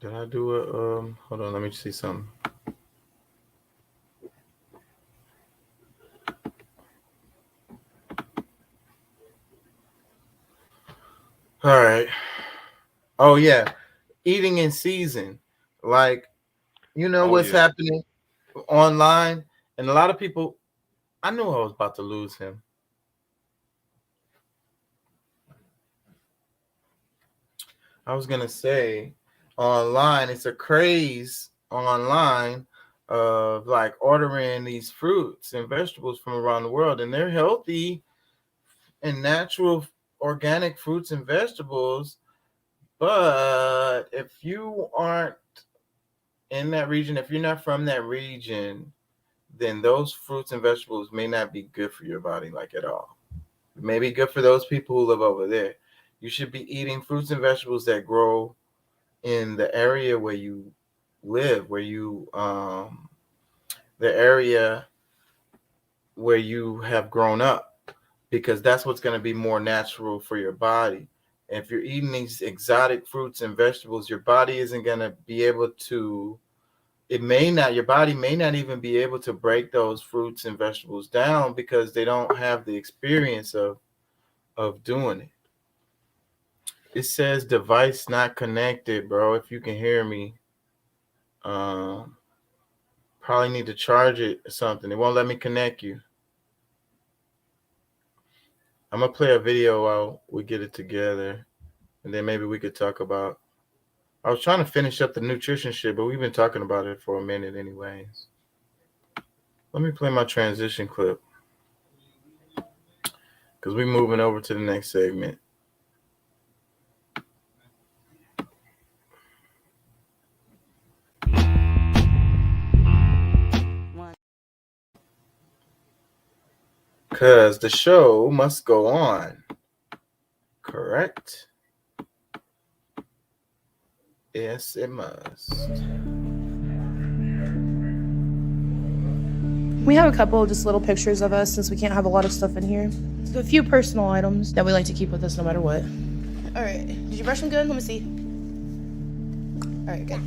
Speaker 1: Did I do a hold on, let me see something. All right. Oh yeah. Eating in season. Like, you know what's happening online, and a lot of people, I knew I was about to lose him. I was gonna say online, it's a craze online of like ordering these fruits and vegetables from around the world, and they're healthy and natural organic fruits and vegetables. But if you aren't in that region, if you're not from that region, then those fruits and vegetables may not be good for your body, like at all. It may be good for those people who live over there. You should be eating fruits and vegetables that grow in the area where you live, where you the area where you have grown up, because that's what's going to be more natural for your body. And if you're eating these exotic fruits and vegetables, your body isn't going to be able to, your body may not even be able to break those fruits and vegetables down because they don't have the experience of doing it. It says device not connected, bro. If you can hear me, probably need to charge it or something. It won't let me connect you. I'm gonna play a video while we get it together, and then maybe we could talk about. I was trying to finish up the nutrition shit, but we've been talking about it for a minute anyways. Let me play my transition clip, because we're moving over to the next segment. Because the show must go on. Correct? Yes, it must.
Speaker 14: We have a couple of just little pictures of us since we can't have a lot of stuff in here. So a few personal items that we like to keep with us no matter what. All right. Did you brush them good? Let me see. All right, good.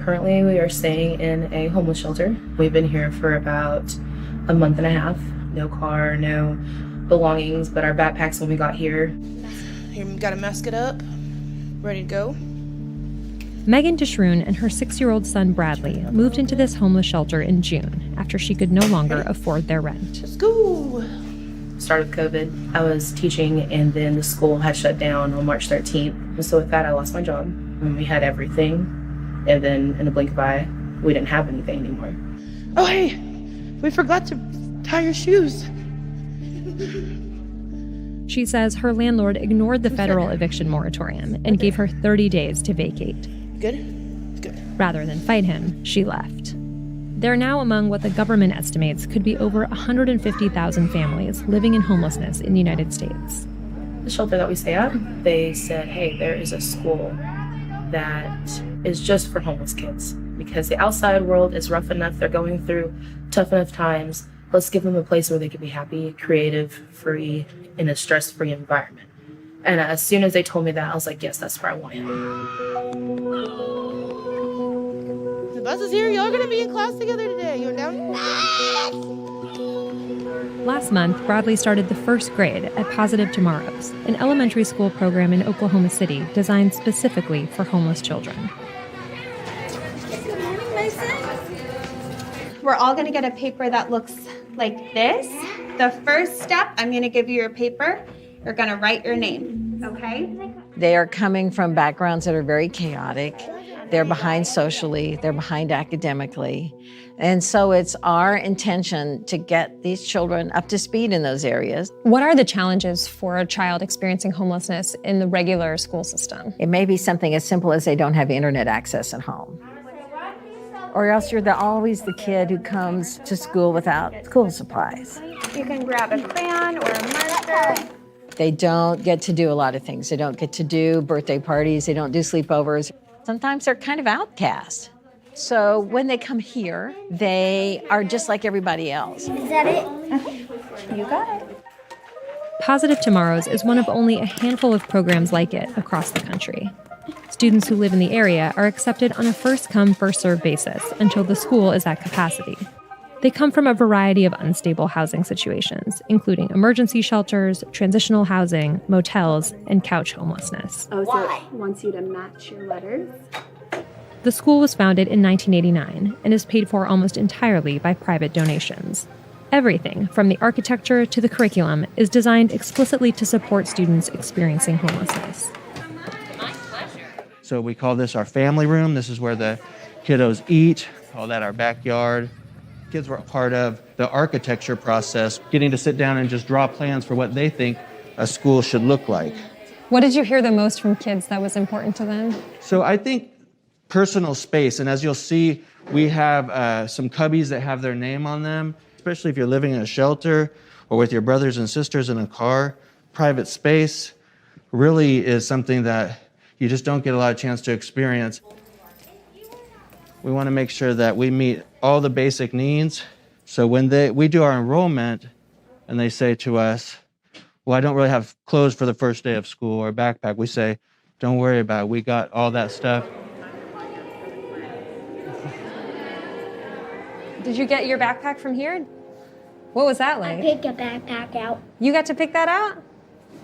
Speaker 15: Currently, we are staying in a homeless shelter. We've been here for about a month and a half. No car, no belongings, but our backpacks when we got here.
Speaker 14: Here, we gotta mask it up. Ready to go.
Speaker 16: Megan DeShroon and her 6-year-old son Bradley moved into this homeless shelter in June after she could no longer afford their rent.
Speaker 14: Let's go.
Speaker 15: Started with COVID. I was teaching, and then the school had shut down on March 13th. And so with that, I lost my job. And we had everything, and then in a blink of an eye, we didn't have anything anymore.
Speaker 14: Oh, hey, we forgot to tie your shoes.
Speaker 16: She says her landlord ignored the federal eviction moratorium and gave her 30 days to vacate.
Speaker 14: Good? Good.
Speaker 16: Rather than fight him, she left. They're now among what the government estimates could be over 150,000 families living in homelessness in the United States.
Speaker 15: The shelter that we stay at, they said, hey, there is a school that is just for homeless kids because the outside world is rough enough. They're going through tough enough times. Let's give them a place where they can be happy, creative, free, in a stress-free environment. And as soon as they told me that, I was like, yes, that's where I want him.
Speaker 14: The bus is here. Y'all gonna be in class together today. You're down?
Speaker 16: Last month, Bradley started the first grade at Positive Tomorrows, an elementary school program in Oklahoma City designed specifically for homeless children.
Speaker 17: Good morning, Mason. We're all gonna get a paper that looks like this. The first step, I'm gonna give you your paper. You're gonna write your name, okay?
Speaker 18: They are coming from backgrounds that are very chaotic. They're behind socially, they're behind academically. And so it's our intention to get these children up to speed in those areas.
Speaker 16: What are the challenges for a child experiencing homelessness in the regular school system?
Speaker 18: It may be something as simple as they don't have internet access at home. Or else you're always the kid who comes to school without school supplies.
Speaker 17: You can grab a crayon or a marker.
Speaker 18: They don't get to do a lot of things. They don't get to do birthday parties. They don't do sleepovers. Sometimes they're kind of outcast. So when they come here, they are just like everybody else.
Speaker 17: Is that it? You got it.
Speaker 16: Positive Tomorrows is one of only a handful of programs like it across the country. Students who live in the area are accepted on a first-come, first-served basis until the school is at capacity. They come from a variety of unstable housing situations, including emergency shelters, transitional housing, motels, and couch homelessness.
Speaker 8: Oh, so it wants you to match your letters?
Speaker 16: The school was founded in 1989 and is paid for almost entirely by private donations. Everything, from the architecture to the curriculum, is designed explicitly to support students experiencing homelessness.
Speaker 19: So we call this our family room. This is where the kiddos eat. Call that our backyard. Kids were a part of the architecture process, getting to sit down and just draw plans for what they think a school should look like.
Speaker 16: What did you hear the most from kids that was important to them?
Speaker 19: So I think personal space, and as you'll see, we have some cubbies that have their name on them, especially if you're living in a shelter or with your brothers and sisters in a car. Private space really is something that you just don't get a lot of chance to experience. We want to make sure that we meet all the basic needs. So when we do our enrollment and they say to us, well, I don't really have clothes for the first day of school or a backpack, we say, don't worry about it. We got all that stuff.
Speaker 16: Did you get your backpack from here? What was that like?
Speaker 17: I picked a backpack out.
Speaker 16: You got to pick that out?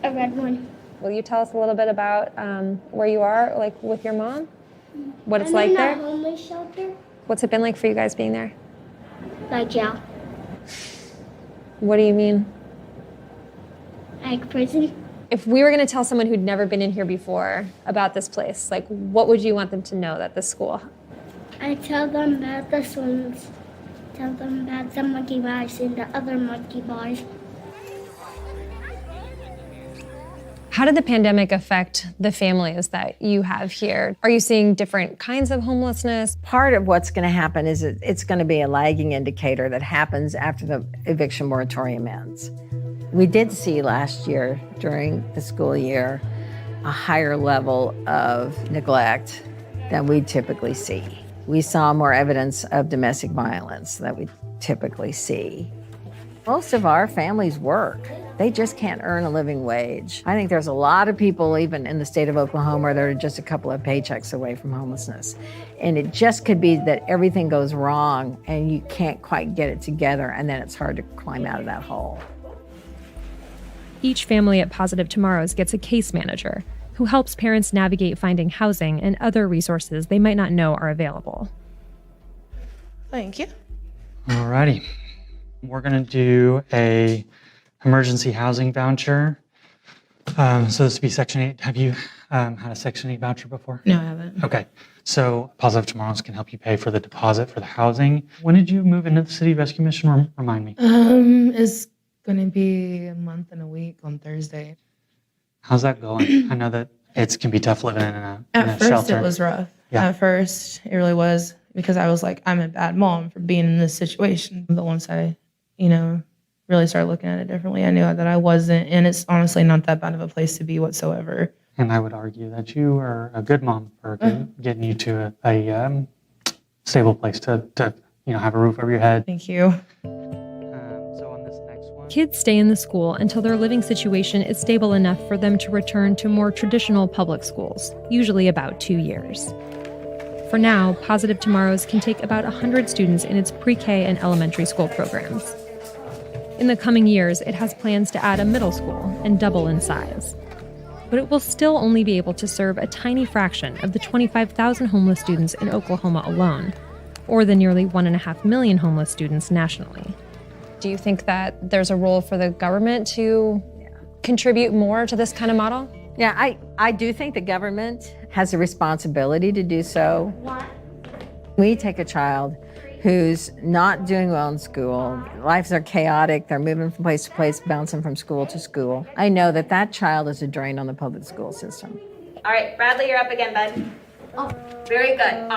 Speaker 17: A red one.
Speaker 16: Will you tell us a little bit about where you are, like with your mom? What it's like there?
Speaker 17: I'm in a homeless shelter.
Speaker 16: What's it been like for you guys being there?
Speaker 17: Like jail.
Speaker 16: What do you mean?
Speaker 17: Like prison.
Speaker 16: If we were going to tell someone who'd never been in here before about this place, like what would you want them to know that this school?
Speaker 17: I tell them about the swings. Tell them about the monkey bars and the other monkey bars.
Speaker 16: How did the pandemic affect the families that you have here? Are you seeing different kinds of homelessness?
Speaker 18: Part of what's going to happen is it's going to be a lagging indicator that happens after the eviction moratorium ends. We did see last year during the school year a higher level of neglect than we typically see. We saw more evidence of domestic violence than we typically see. Most of our families work. They just can't earn a living wage. I think there's a lot of people, even in the state of Oklahoma, that are just a couple of paychecks away from homelessness. And it just could be that everything goes wrong and you can't quite get it together, and then it's hard to climb out of that hole.
Speaker 16: Each family at Positive Tomorrows gets a case manager who helps parents navigate finding housing and other resources they might not know are available.
Speaker 14: Thank you.
Speaker 20: Alrighty. We're going to do a emergency housing voucher. So this would be Section 8. Have you had a Section 8 voucher before?
Speaker 14: No, I haven't.
Speaker 20: Okay. So Positive Tomorrows can help you pay for the deposit for the housing. When did you move into the City Rescue Mission? Remind me.
Speaker 14: It's going to be a month and a week on Thursday.
Speaker 20: How's that going? I know that it can be tough living in a
Speaker 14: At
Speaker 20: shelter.
Speaker 14: first, it was rough.
Speaker 20: Yeah.
Speaker 14: At first, it really was, because I was like, I'm a bad mom for being in this situation. But once I, really started looking at it differently, I knew that I wasn't, and it's honestly not that bad of a place to be whatsoever.
Speaker 20: And I would argue that you are a good mom for getting you to a stable place to have a roof over your head.
Speaker 14: Thank you.
Speaker 16: Kids stay in the school until their living situation is stable enough for them to return to more traditional public schools, usually about 2 years. For now, Positive Tomorrows can take about 100 students in its pre-K and elementary school programs. In the coming years, it has plans to add a middle school and double in size. But it will still only be able to serve a tiny fraction of the 25,000 homeless students in Oklahoma alone, or the nearly 1.5 million homeless students nationally. Do you think that there's a role for the government to contribute more to this kind of model?
Speaker 18: Yeah, I do think the government has a responsibility to do so. We take a child who's not doing well in school, lives are chaotic, they're moving from place to place, bouncing from school to school. I know that that child is a drain on the public school system.
Speaker 17: All right, Bradley, you're up again, bud. Oh, very good.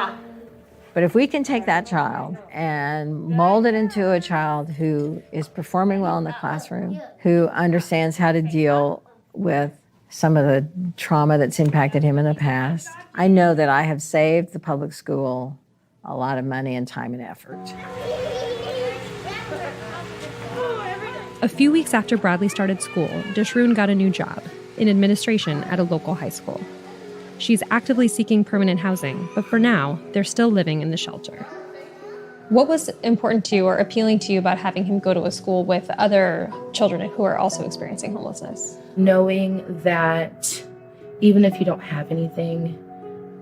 Speaker 18: But if we can take that child and mold it into a child who is performing well in the classroom, who understands how to deal with some of the trauma that's impacted him in the past, I know that I have saved the public school a lot of money and time and effort.
Speaker 16: A few weeks after Bradley started school, Deshroon got a new job in administration at a local high school. She's actively seeking permanent housing, but for now, they're still living in the shelter.
Speaker 8: What was important to you or appealing to you about having him go to a school with other children who are also experiencing homelessness?
Speaker 15: Knowing that even if you don't have anything,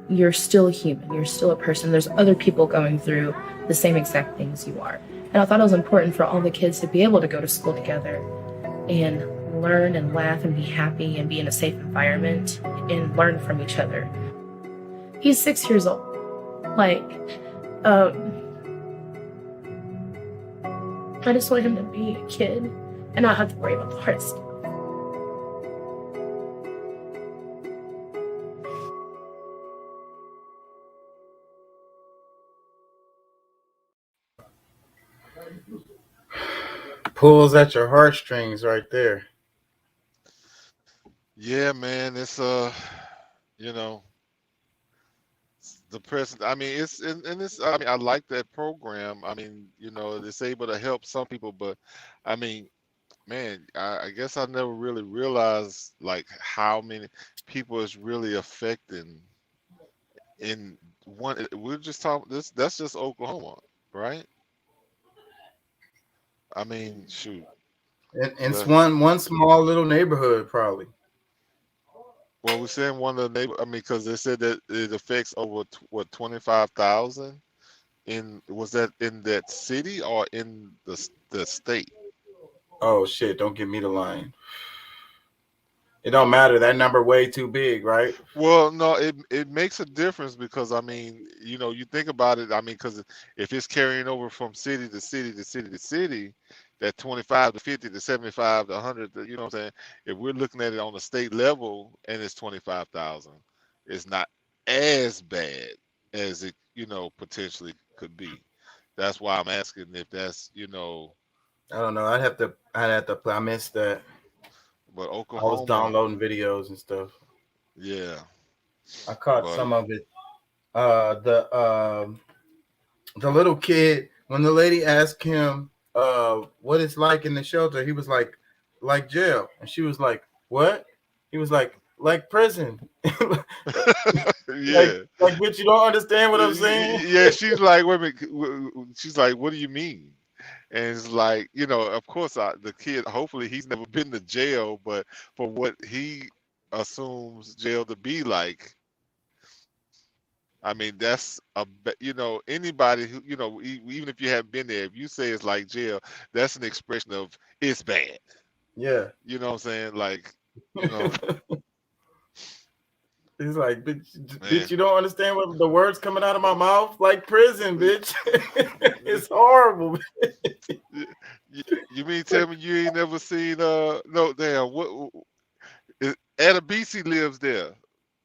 Speaker 15: you're still a human, you're still a person. There's other people going through the same exact things you are. And I thought it was important for all the kids to be able to go to school together and learn and laugh and be happy and be in a safe environment and learn from each other. He's 6 years old. I just want him to be a kid and not have to worry about the hard stuff.
Speaker 1: Pulls at your heartstrings right there.
Speaker 5: Yeah, man, it's you know, the present. I mean, it's and it's. I mean, I like that program. I mean, you know, it's able to help some people, but I mean, man, I guess I never really realized like how many people it's really affecting. In one, we're just talking this. That's just Oklahoma, right? I mean, shoot.
Speaker 1: And it's one small little neighborhood, probably.
Speaker 5: Well, we're saying one of the neighbor. I mean, because they said that it affects over 25,000. Was that in that city or in the state?
Speaker 1: Oh shit! Don't give me the line. It don't matter. That number way too big, right?
Speaker 5: Well, no, it makes a difference because I mean, you know, you think about it. I mean, because if it's carrying over from city to city to city to city, that 25 to 50 to 75 to 100, you know what I'm saying? If we're looking at it on the state level and it's 25,000, it's not as bad as it, you know, potentially could be. That's why I'm asking if that's, you know.
Speaker 1: I don't know. I'd have to. I missed that.
Speaker 5: But Oklahoma,
Speaker 1: I was downloading videos and stuff.
Speaker 5: Yeah,
Speaker 1: I caught some of it. The little kid, when the lady asked him what it's like in the shelter, he was like jail, and she was like, what? He was like prison.
Speaker 5: Yeah,
Speaker 1: like, but you don't understand what I'm saying?
Speaker 5: Yeah, she's like, wait a minute. She's like, what do you mean? And it's like, you know, of course, the kid, hopefully he's never been to jail, but for what he assumes jail to be like, I mean, that's you know, anybody who, you know, even if you haven't been there, if you say it's like jail, that's an expression of it's bad.
Speaker 1: Yeah.
Speaker 5: You know what I'm saying? Like, you know.
Speaker 1: He's like, bitch, you don't understand what the words coming out of my mouth? Like prison, bitch. It's horrible.
Speaker 5: You mean tell me you ain't never seen no damn what Adebisi lives there.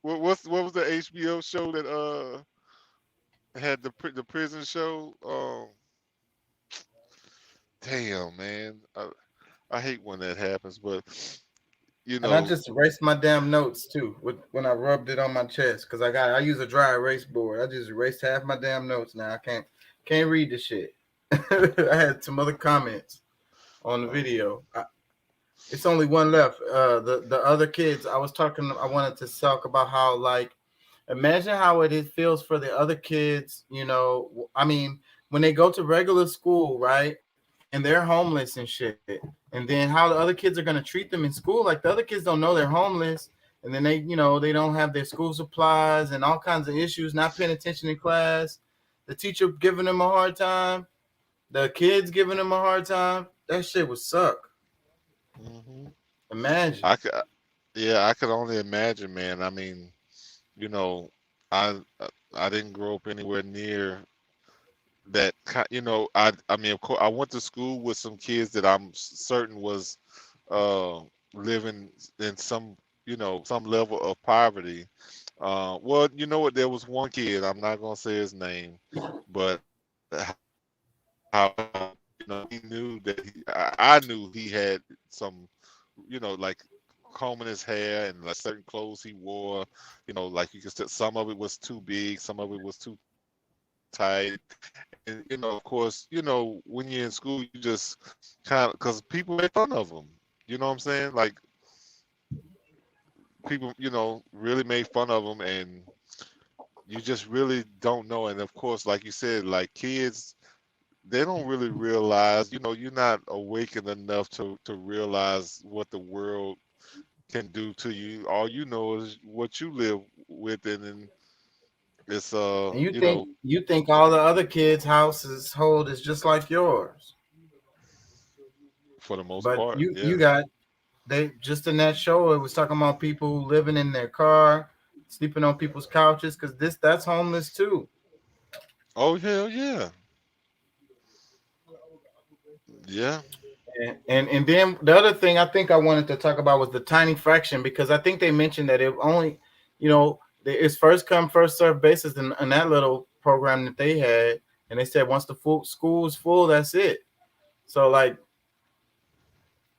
Speaker 5: What was the HBO show that had the prison show? Damn, man. I hate when that happens, but you know,
Speaker 1: and I just erased my damn notes too when I rubbed it on my chest because I use a dry erase board. I just erased half my damn notes now. I can't read the shit. I had some other comments on the video. It's only one left. The other kids I wanted to talk about how, like, imagine how it feels for the other kids. You know, I mean, when they go to regular school, right? And they're homeless and shit. And then how the other kids are going to treat them in school. Like the other kids don't know they're homeless. And then they don't have their school supplies and all kinds of issues, not paying attention in class. The teacher giving them a hard time. The kids giving them a hard time. That shit would suck.
Speaker 5: Mm-hmm.
Speaker 1: Imagine.
Speaker 2: Yeah, I could only imagine, man. I mean, you know, I I didn't grow up anywhere near that. I mean, of course, I went to school with some kids that I'm certain was uh, living in some, some level of poverty. Well, you know what? There was one kid. I'm not gonna say his name, but how he knew that I knew he had some, like combing his hair and like certain clothes he wore. Like you could say some of it was too big, some of it was too tight. And of course, when you're in school, you just kind of, because people make fun of them. You know what I'm saying? Like people, really made fun of them, and you just really don't know. And of course, like you said, like kids, they don't really realize, you're not awakened enough to realize what the world can do to you. All you know is what you live with, and then it's
Speaker 1: And you think all the other kids' household is just like yours.
Speaker 2: For the most
Speaker 1: But
Speaker 2: part,
Speaker 1: you got they just in that show, it was talking about people living in their car, sleeping on people's couches, because that's homeless too.
Speaker 2: Oh hell yeah. Yeah.
Speaker 1: And then the other thing I think I wanted to talk about was the tiny fraction, because I think they mentioned that it only, it's first come first serve basis in that little program that they had, and they said once the school's full, that's it. So like,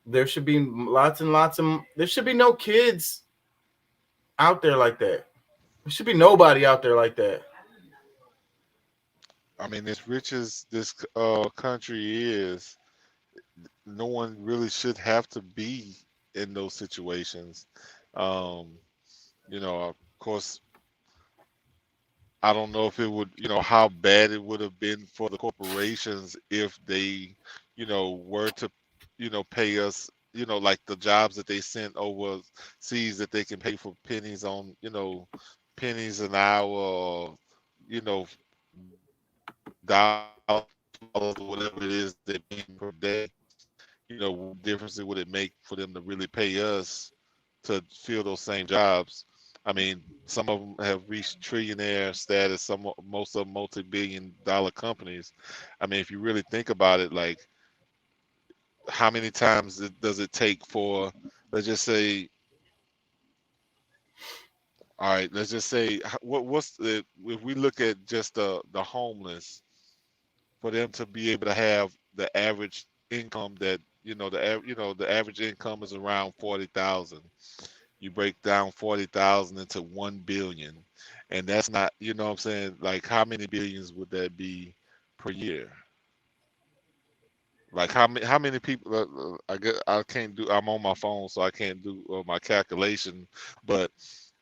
Speaker 1: there should be lots and lots of there should be no kids out there like that. There should be nobody out there like that.
Speaker 2: I mean, as rich as this country is, no one really should have to be in those situations. Of course, I don't know if it would, how bad it would have been for the corporations if they, were to, pay us, like the jobs that they sent overseas that they can pay for pennies on, pennies an hour, or, dollars, or whatever it is they pay per day. What difference would it make for them to really pay us to fill those same jobs? I mean, some of them have reached trillionaire status. Most of them multi-billion-dollar companies. I mean, if you really think about it, like, how many times does it take for, let's just say, all right, let's just say, if we look at just the homeless, for them to be able to have the average income that the average income is around 40,000. You break down 40,000 into 1 billion, and that's not, what I'm saying, like how many billions would that be per year? Like how many people? I can't do. I'm on my phone, so I can't do my calculation. But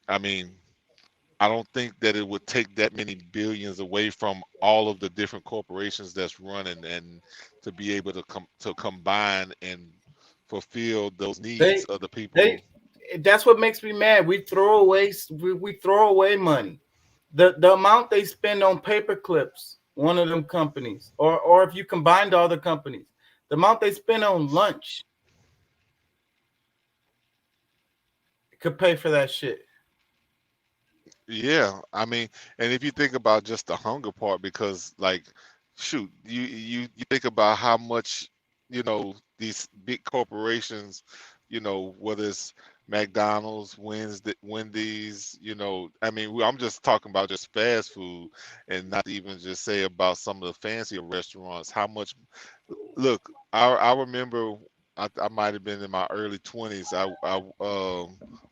Speaker 2: I mean, I don't think that it would take that many billions away from all of the different corporations that's running, and to be able to combine and fulfill those needs of the people.
Speaker 1: That's what makes me mad. We throw away money. The amount they spend on paper clips, one of them companies, or if you combined all the companies, the amount they spend on lunch could pay for that shit.
Speaker 2: Yeah, I mean, and if you think about just the hunger part, because like, shoot, you think about how much, these big corporations, whether it's McDonald's, Wendy's, I mean, I'm just talking about just fast food, and not even just say about some of the fancier restaurants. How much? Look, I remember. I might have been in my early 20s. I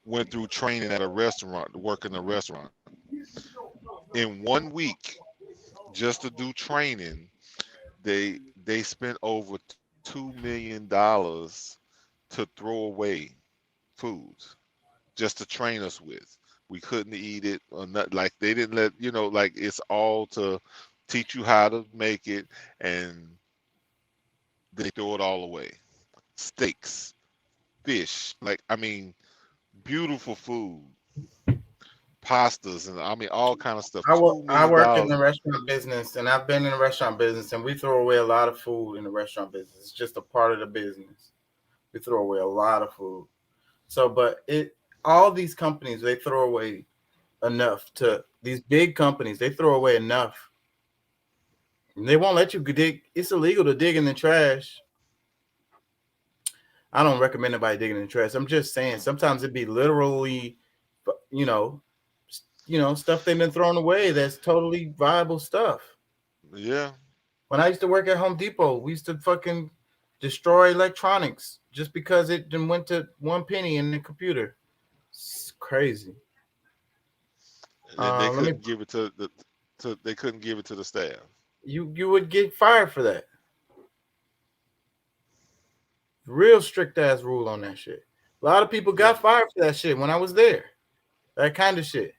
Speaker 2: went through training at a restaurant, to work in a restaurant. In 1 week, just to do training, they spent over $2 million to throw away foods just to train us with. We couldn't eat it, or not, like they didn't let, like it's all to teach you how to make it, and they throw it all away. Steaks, fish, like, I mean, beautiful food, pastas, and I mean all kind of stuff.
Speaker 1: I
Speaker 2: $2 million.
Speaker 1: work in the restaurant business, and I've been in the restaurant business, and we throw away a lot of food in the restaurant business. It's just a part of the business. We throw away a lot of food. So, but all these companies, they throw away enough to these big companies. They throw away enough. And they won't let you dig. It's illegal to dig in the trash. I don't recommend anybody digging in the trash. I'm just saying sometimes it'd be literally, stuff they've been thrown away that's totally viable stuff.
Speaker 2: Yeah.
Speaker 1: When I used to work at Home Depot, we used to fucking destroy electronics just because it went to 1 penny in the computer. It's crazy.
Speaker 2: And they couldn't give it to they couldn't give it to the staff.
Speaker 1: You would get fired for that. Real strict ass rule on that shit. A lot of people got fired for that shit when I was there. That kind of shit.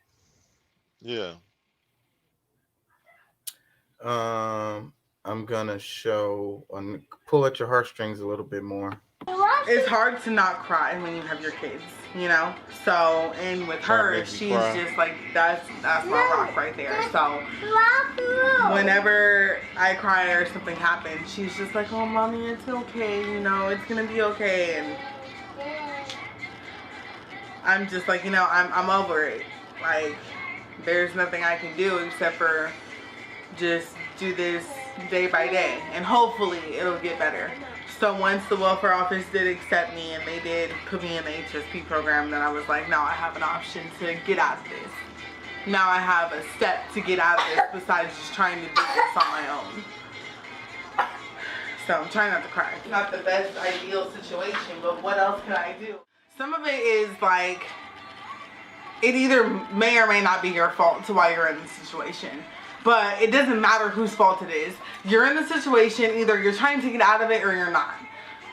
Speaker 2: Yeah.
Speaker 1: I'm gonna pull at your heartstrings a little bit more.
Speaker 21: It's hard to not cry when you have your kids, So, and with her, she's just like, that's my rock right there. So, whenever I cry or something happens, she's just like, oh, mommy, it's okay, it's gonna be okay. And I'm just like, I'm over it. Like, there's nothing I can do except for just do this day by day, and hopefully it'll get better. So once the welfare office did accept me and they did put me in the HSP program, then I was like, now I have an option to get out of this. Now I have a step to get out of this besides just trying to do this on my own. So I'm trying not to cry. Not the best ideal situation, but what else can I do? Some of it is like, it either may or may not be your fault to why you're in this situation. But it doesn't matter whose fault it is. You're in the situation, either you're trying to get out of it or you're not.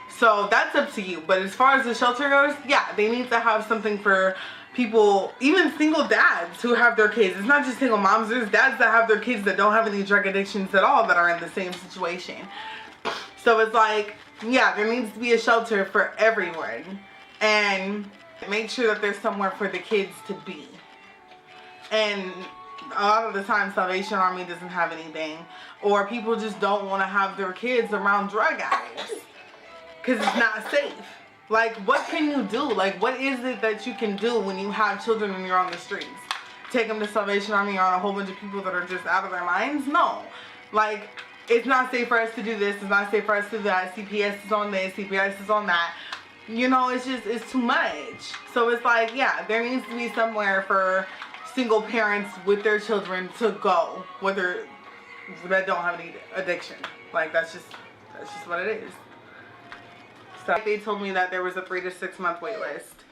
Speaker 21: So that's up to you. But as far as the shelter goes, yeah, they need to have something for people, even single dads who have their kids. It's not just single moms, there's dads that have their kids that don't have any drug addictions at all that are in the same situation. So it's like, yeah, there needs to be a shelter for everyone. And make sure that there's somewhere for the kids to be. And a lot of the time, Salvation Army doesn't have anything, or people just don't want to have their kids around drug addicts because it's not safe. Like, what can you do? Like, what is it that you can do when you have children and you're on the streets? Take them to Salvation Army on a whole bunch of people that are just out of their minds? No. Like, it's not safe for us to do this. It's not safe for us to do that. CPS is on this. CPS is on that. It's too much. So it's like, yeah, there needs to be somewhere for single parents with their children to go, whether that don't have any addiction. Like, that's just what it is. So they told me that there was a 3 to 6 month wait list.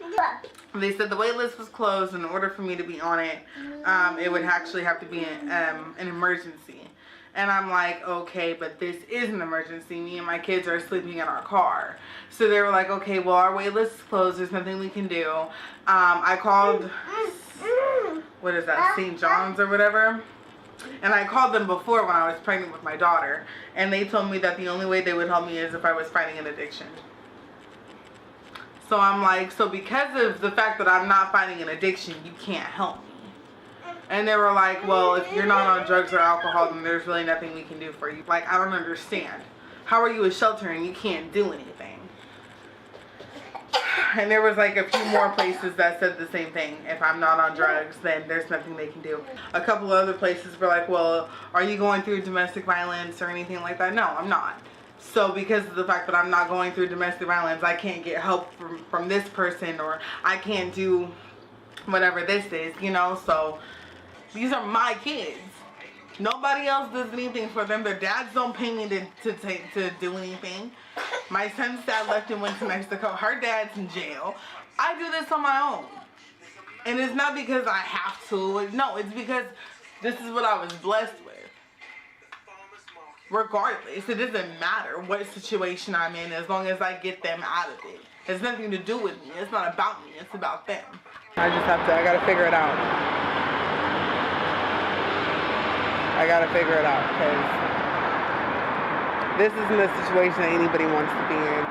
Speaker 21: They said the wait list was closed. In order for me to be on it, it would actually have to be an emergency. And I'm like, okay, but this is an emergency. Me and my kids are sleeping in our car. So they were like, okay, well, our wait list is closed. There's nothing we can do. I called, what is that, St. John's or whatever. And I called them before when I was pregnant with my daughter. And they told me that the only way they would help me is if I was fighting an addiction. So I'm like, so because of the fact that I'm not fighting an addiction, you can't help me. And they were like, well, if you're not on drugs or alcohol, then there's really nothing we can do for you. Like, I don't understand. How are you a shelter and you can't do anything? And there was like a few more places that said the same thing. If I'm not on drugs, then there's nothing they can do. A couple of other places were like, well, are you going through domestic violence or anything like that? No, I'm not. So because of the fact that I'm not going through domestic violence, I can't get help from this person, or I can't do whatever this is, so these are my kids. Nobody else does anything for them. Their dads don't pay me to do anything. My son's dad left and went to Mexico. Her dad's in jail. I do this on my own. And it's not because I have to. No, it's because this is what I was blessed with. Regardless, it doesn't matter what situation I'm in as long as I get them out of it. It has nothing to do with me. It's not about me. It's about them. I gotta figure it out. I gotta figure it out, because this isn't a situation that anybody wants to be in.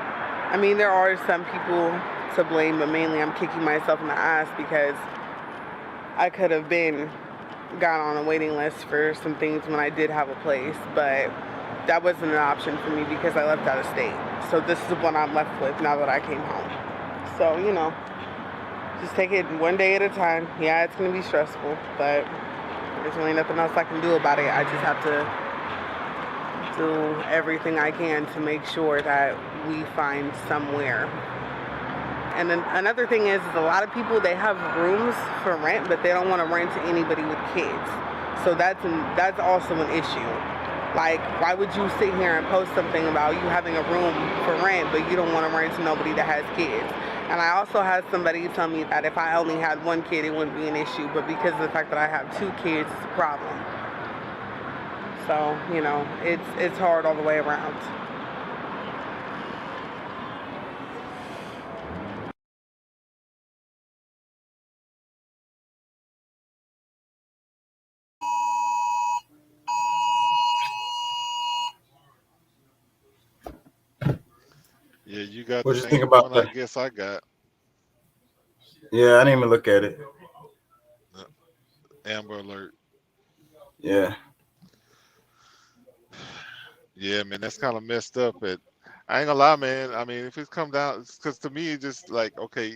Speaker 21: I mean, there are some people to blame, but mainly I'm kicking myself in the ass because I could have got on a waiting list for some things when I did have a place, but that wasn't an option for me because I left out of state. So this is what I'm left with now that I came home. So, just take it one day at a time. Yeah, it's gonna be stressful, but there's really nothing else I can do about it. I just have to do everything I can to make sure that we find somewhere. And then another thing is a lot of people, they have rooms for rent, but they don't want to rent to anybody with kids. So that's also an issue. Like, why would you sit here and post something about you having a room for rent, but you don't want to rent to nobody that has kids? And I also had somebody tell me that if I only had one kid, it wouldn't be an issue, but because of the fact that I have 2 kids, it's a problem. So, you know, it's hard all the way around.
Speaker 2: Yeah, you got
Speaker 1: What
Speaker 2: the
Speaker 1: you think
Speaker 2: same
Speaker 1: about
Speaker 2: one I
Speaker 1: that?
Speaker 2: guess I got.
Speaker 1: Yeah, I didn't even look at it.
Speaker 2: Amber Alert.
Speaker 1: Yeah.
Speaker 2: Yeah, man, that's kind of messed up. I ain't gonna lie, man. I mean, if it's come down, because to me, it's just like, okay,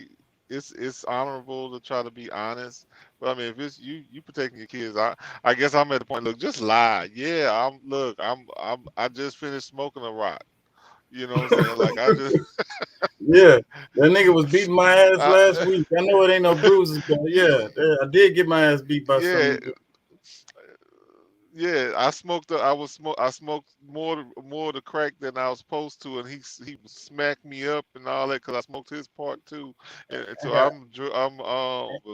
Speaker 2: it's honorable to try to be honest. But I mean, if it's you protecting your kids, I guess I'm at the point. Look, just lie. Yeah, I just finished smoking a rock. You know what I'm saying? Like I just
Speaker 1: Yeah, that nigga was beating my ass
Speaker 2: I-
Speaker 1: last week. I know it ain't no bruises, but yeah, I did get my ass beat by
Speaker 2: yeah,
Speaker 1: something.
Speaker 2: yeah. I smoked more of the crack than I was supposed to, and he smacked me up and all that because I smoked his part too. And so I'm a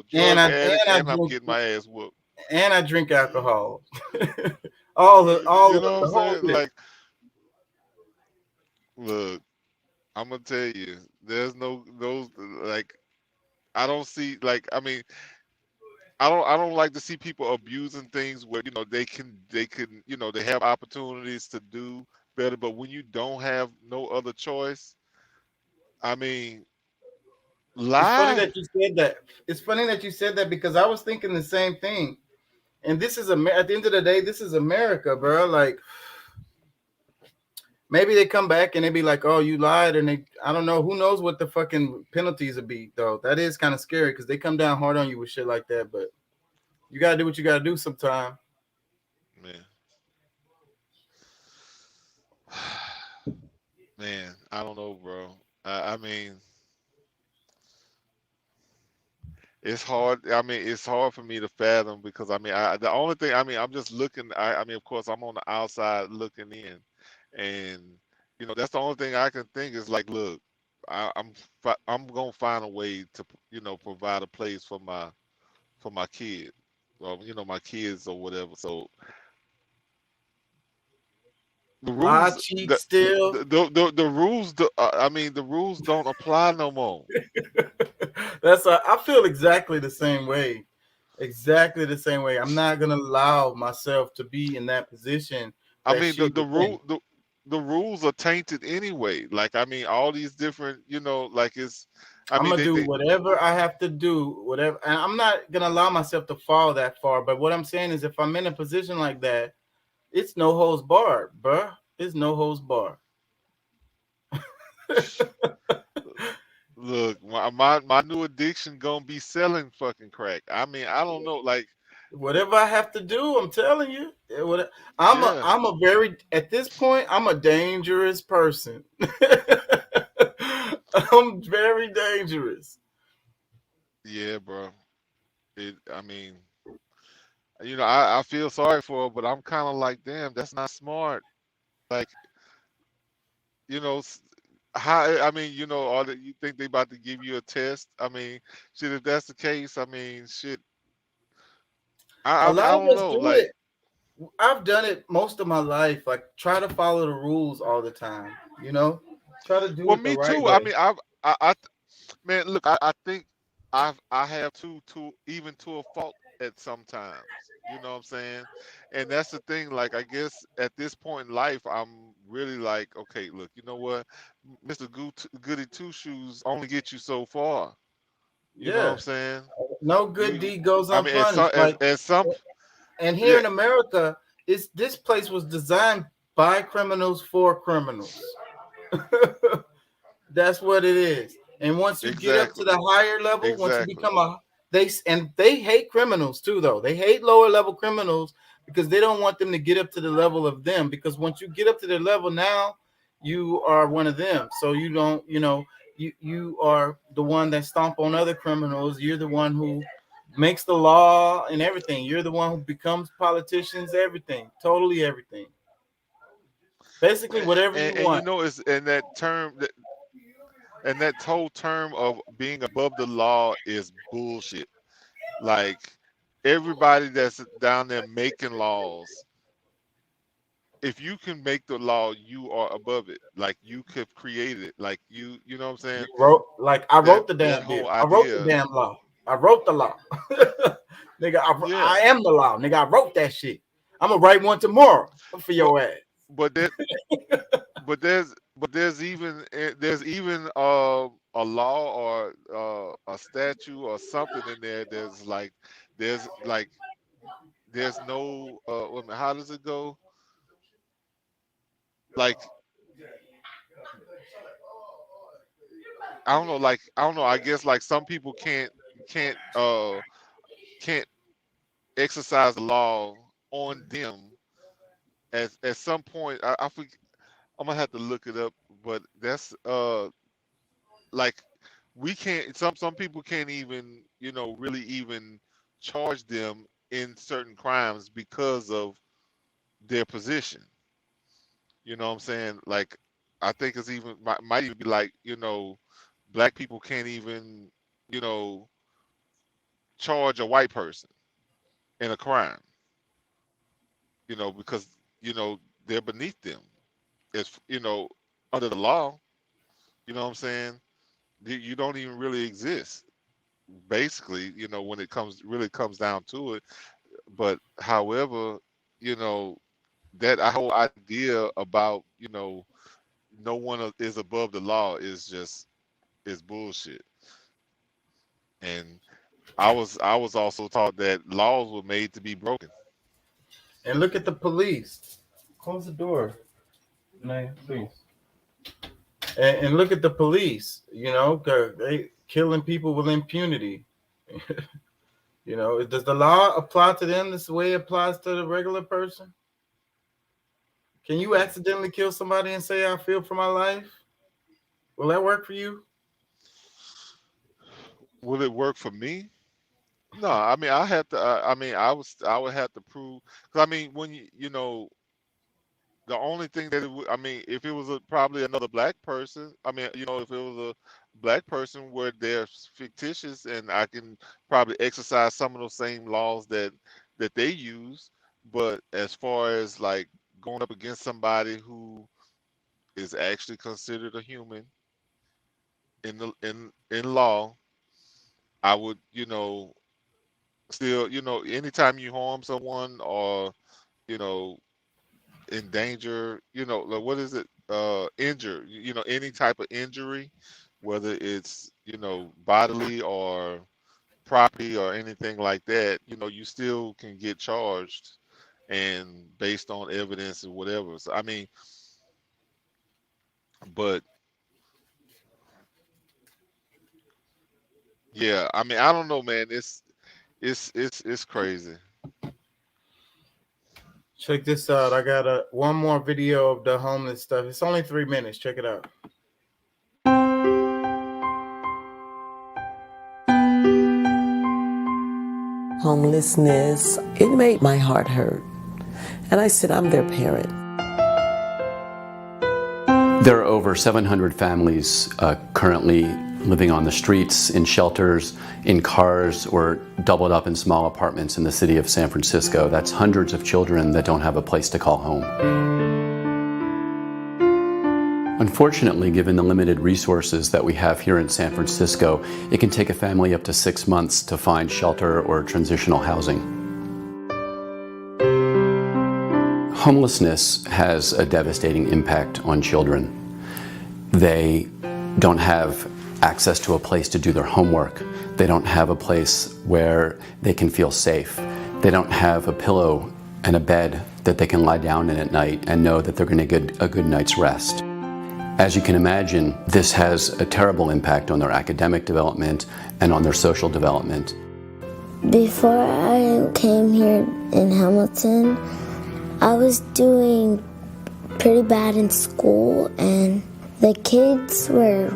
Speaker 2: drug addict, and I'm getting my ass whooped.
Speaker 1: And I drink alcohol. all
Speaker 2: You
Speaker 1: the
Speaker 2: know what
Speaker 1: whole
Speaker 2: I'm saying?
Speaker 1: shit.
Speaker 2: Like, look, I'm gonna tell you, there's no those like I don't see like I mean I don't like to see people abusing things where they can they have opportunities to do better, but when you don't have no other choice, I mean,
Speaker 1: It's funny
Speaker 2: lie.
Speaker 1: that you said that. It's funny that you said that because I was thinking the same thing. And this is at the end of the day, this is America, bro. Like, maybe they come back and they be like, "Oh, you lied," and I don't know. Who knows what the fucking penalties would be, though. That is kind of scary because they come down hard on you with shit like that. But you gotta do what you gotta do sometime.
Speaker 2: Man, I don't know, bro. I mean, it's hard. I mean, it's hard for me to fathom because I mean, the only thing I mean, I'm just looking. I mean, of course, I'm on the outside looking in, and that's the only thing I can think is like, look, I'm gonna find a way to provide a place for my kid, or my kids or whatever. So the
Speaker 1: My
Speaker 2: rules,
Speaker 1: cheek still.
Speaker 2: the rules. I mean, the rules don't apply no more.
Speaker 1: I feel exactly the same way. Exactly the same way. I'm not gonna allow myself to be in that position.
Speaker 2: I mean, the rules are tainted anyway. Like, I mean, all these different, like it's.
Speaker 1: I'm gonna do whatever I have to do, whatever, and I'm not gonna allow myself to fall that far. But what I'm saying is, if I'm in a position like that, it's no holds barred, bruh. It's no holds barred.
Speaker 2: Look, my new addiction gonna be selling fucking crack. I mean, I don't know, like
Speaker 1: whatever I have to do, I'm telling you. I'm a very at this point, I'm a dangerous person. I'm very dangerous.
Speaker 2: Yeah, bro. I mean, I feel sorry for her, but I'm kind of like, damn, that's not smart. Like, how, I mean, you think they about to give you a test? I mean, shit, if that's the case, I mean, shit. I don't know. Like,
Speaker 1: I've done it most of my life. Like, try to follow the rules all the time. Try to do it the right way.
Speaker 2: I mean, man, look, I think I have to even to a fault at sometimes. You know what I'm saying? And that's the thing. Like, I guess at this point in life, I'm really like, okay, look, you know what, Mr. Goody Two Shoes only get you so far. You know what I'm saying?
Speaker 1: No good deed goes unpunished. And here
Speaker 2: Yeah.
Speaker 1: in America, this place was designed by criminals for criminals. That's what it is. And once you get up to the higher level, once you become they hate criminals too, though. They hate lower level criminals because they don't want them to get up to the level of them. Because once you get up to their level, now you are one of them. So you don't, you are the one that stomp on other criminals. You're the one who makes the law and everything. You're the one who becomes politicians, everything, totally everything. Basically, whatever you want.
Speaker 2: And it's in that term and that whole term of being above the law is bullshit. Like everybody that's down there making laws, if you can make the law, you are above it. Like you could create it. Like you know what I'm saying?
Speaker 1: I wrote the damn deal. I wrote the damn law. I wrote the law. Nigga, I am the law. Nigga, I wrote that shit. I'm gonna write one tomorrow for your ass.
Speaker 2: But there's even a law or a statute or something in there. There's no how does it go? Like I don't know. I guess like some people can't exercise the law on them. At some point, I think I'm gonna have to look it up, but that's like we can't. Some people can't even really even charge them in certain crimes because of their position. You know what I'm saying? Like I think it's even might even be like black people can't even charge a white person in a crime. Because they're beneath them. It's under the law. You know what I'm saying? You don't even really exist. Basically, when it comes down to it. But however, that whole idea about no one is above the law is bullshit. And I was also taught that laws were made to be broken.
Speaker 1: And look at the police. Close the door, man, please. And look at the police. They killing people with impunity. Does the law apply to them the way it applies to the regular person? Can you accidentally kill somebody and say, I feel for my life? Will that work for you?
Speaker 2: Will it work for me? No, I mean, I have to. I would have to prove. Because I mean, when the only thing that if it was probably another black person. I mean, if it was a black person where they're fictitious, and I can probably exercise some of those same laws that they use. But as far as like going up against somebody who is actually considered a human in law, I would still anytime you harm someone or endanger like what is it injure any type of injury, whether it's bodily or property or anything like that, you still can get charged and based on evidence and whatever. So I mean, but yeah, I mean, I don't know, man. It's crazy.
Speaker 1: Check this out. I got one more video of the homeless stuff. It's only 3 minutes. Check it out.
Speaker 3: Homelessness, it made my heart hurt. And I said, I'm their parent.
Speaker 22: There are over 700 families currently living on the streets, in shelters, in cars, or doubled up in small apartments in the city of San Francisco. That's hundreds of children that don't have a place to call home. Unfortunately, given the limited resources that we have here in San Francisco, it can take a family up to 6 months to find shelter or transitional housing. Homelessness has a devastating impact on children. They don't have access to a place to do their homework. They don't have a place where they can feel safe. They don't have a pillow and a bed that they can lie down in at night and know that they're going to get a good night's rest. As you can imagine, this has a terrible impact on their academic development and on their social development.
Speaker 4: Before I came here in Hamilton, I was doing pretty bad in school, and the kids were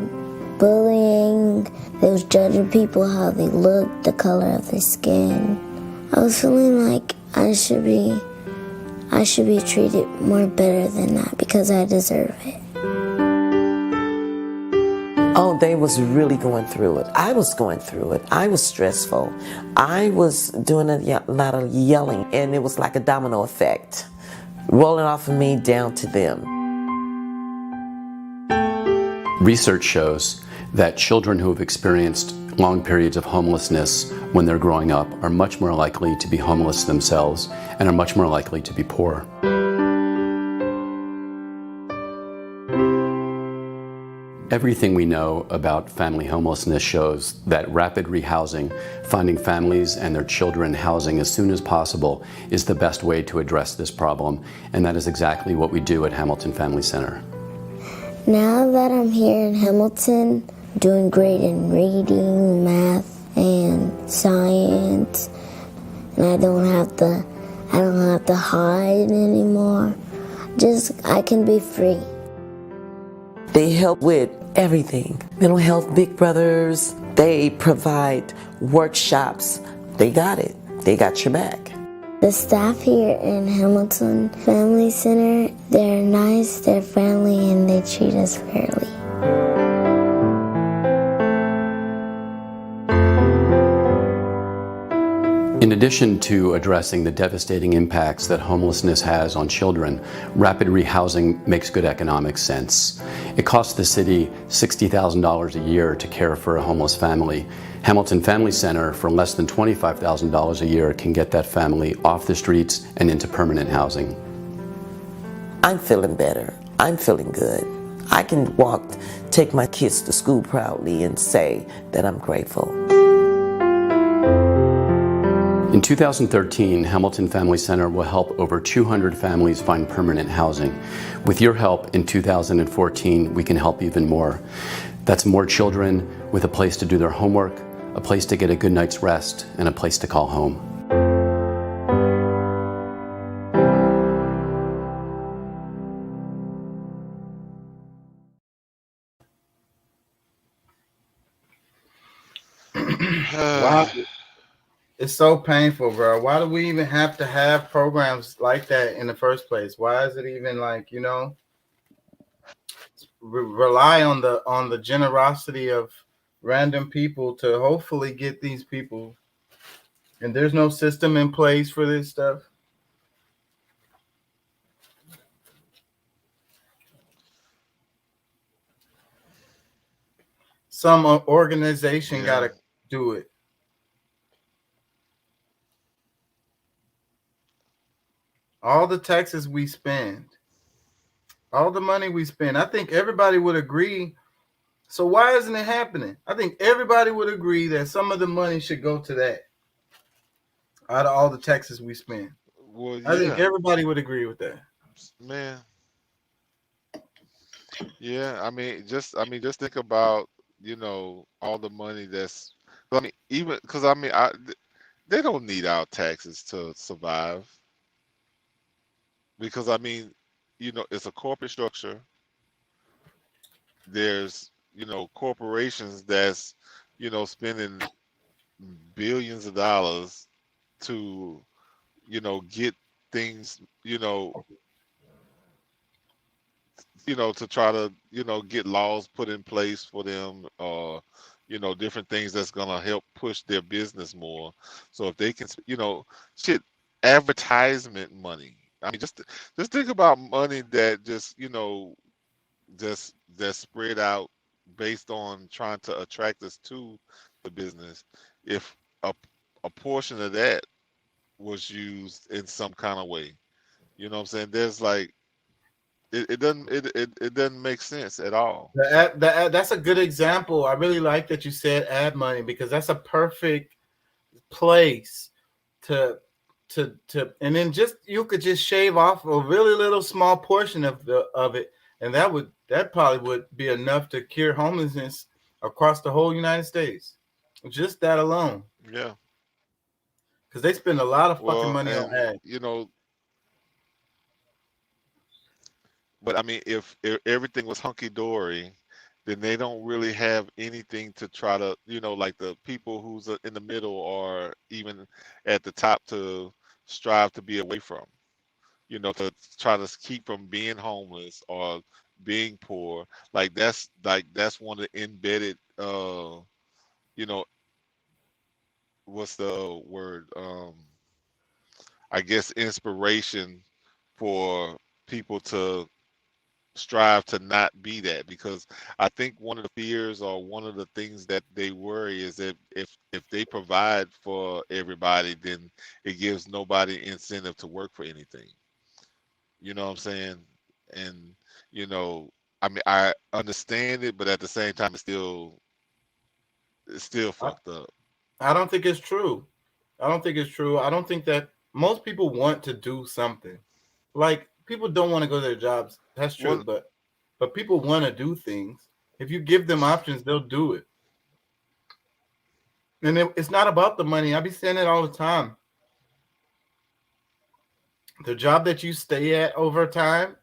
Speaker 4: bullying. They was judging people how they looked, the color of their skin. I was feeling like I should be treated more better than that because I deserve it.
Speaker 3: Oh, they was really going through it. I was going through it. I was stressful. I was doing a lot of yelling, and it was like a domino effect, rolling off of me down to them.
Speaker 22: Research shows that children who have experienced long periods of homelessness when they're growing up are much more likely to be homeless themselves and are much more likely to be poor. Everything we know about family homelessness shows that rapid rehousing, finding families and their children housing as soon as possible, is the best way to address this problem, and that is exactly what we do at Hamilton Family Center.
Speaker 4: Now that I'm here in Hamilton, doing great in reading, math, and science, and I don't have to hide anymore. I can be free.
Speaker 3: They help with everything. Mental health big brothers, they provide workshops. They got it. They got your back.
Speaker 4: The staff here in Hamilton Family Center, they're nice, they're friendly, and they treat us fairly.
Speaker 22: In addition to addressing the devastating impacts that homelessness has on children, rapid rehousing makes good economic sense. It costs the city $60,000 a year to care for a homeless family. Hamilton Family Center, for less than $25,000 a year, can get that family off the streets and into permanent housing.
Speaker 3: I'm feeling better. I'm feeling good. I can take my kids to school proudly and say that I'm grateful.
Speaker 22: In 2013, Hamilton Family Center will help over 200 families find permanent housing. With your help in 2014, we can help even more. That's more children with a place to do their homework, a place to get a good night's rest, and a place to call home.
Speaker 1: Wow. It's so painful, bro. Why do we even have to have programs like that in the first place? Why is it even like, rely on the generosity of random people to hopefully get these people, and there's no system in place for this stuff? Some organization got to do it. All the taxes we spend, all the money we spend, I think everybody would agree. So why isn't it happening? I think everybody would agree that some of the money should go to that out of all the taxes we spend.
Speaker 2: Well,
Speaker 1: I think everybody would agree with that.
Speaker 2: Man. Yeah, just think about, all the money that's, even because they don't need our taxes to survive. Because it's a corporate structure. There's, corporations that's, spending billions of dollars to, get things, to try to, get laws put in place for them, or, different things that's gonna help push their business more. So if they can, advertisement money. Just think about money that just spread out based on trying to attract us to the business. If a portion of that was used in some kind of way, you know what I'm saying? There's like it doesn't make sense at all.
Speaker 1: That's a good example. I really like that you said ad money, because that's a perfect place to and then you could just shave off a really little small portion of it and that probably would be enough to cure homelessness across the whole United States. Just that alone.
Speaker 2: Yeah.
Speaker 1: Because they spend a lot of fucking
Speaker 2: Well,
Speaker 1: money on
Speaker 2: and
Speaker 1: ads.
Speaker 2: you know, but I mean, if everything was hunky dory, then they don't really have anything to try to, like the people who's in the middle or even at the top to strive to be away from, to try to keep from being homeless or being poor. That's one of the embedded, what's the word? I guess inspiration for people to strive to not be that, because I think one of the fears or one of the things that they worry is that if they provide for everybody, then it gives nobody incentive to work for anything. You know what I'm saying? And I mean, I understand it, but at the same time, it's still fucked up.
Speaker 1: I don't think it's true. I don't think it's true. I don't think that most people want to do something. Like, people don't want to go to their jobs. That's true, but people want to do things. If you give them options, they'll do it. And it's not about the money. I be saying it all the time. The job that you stay at over time,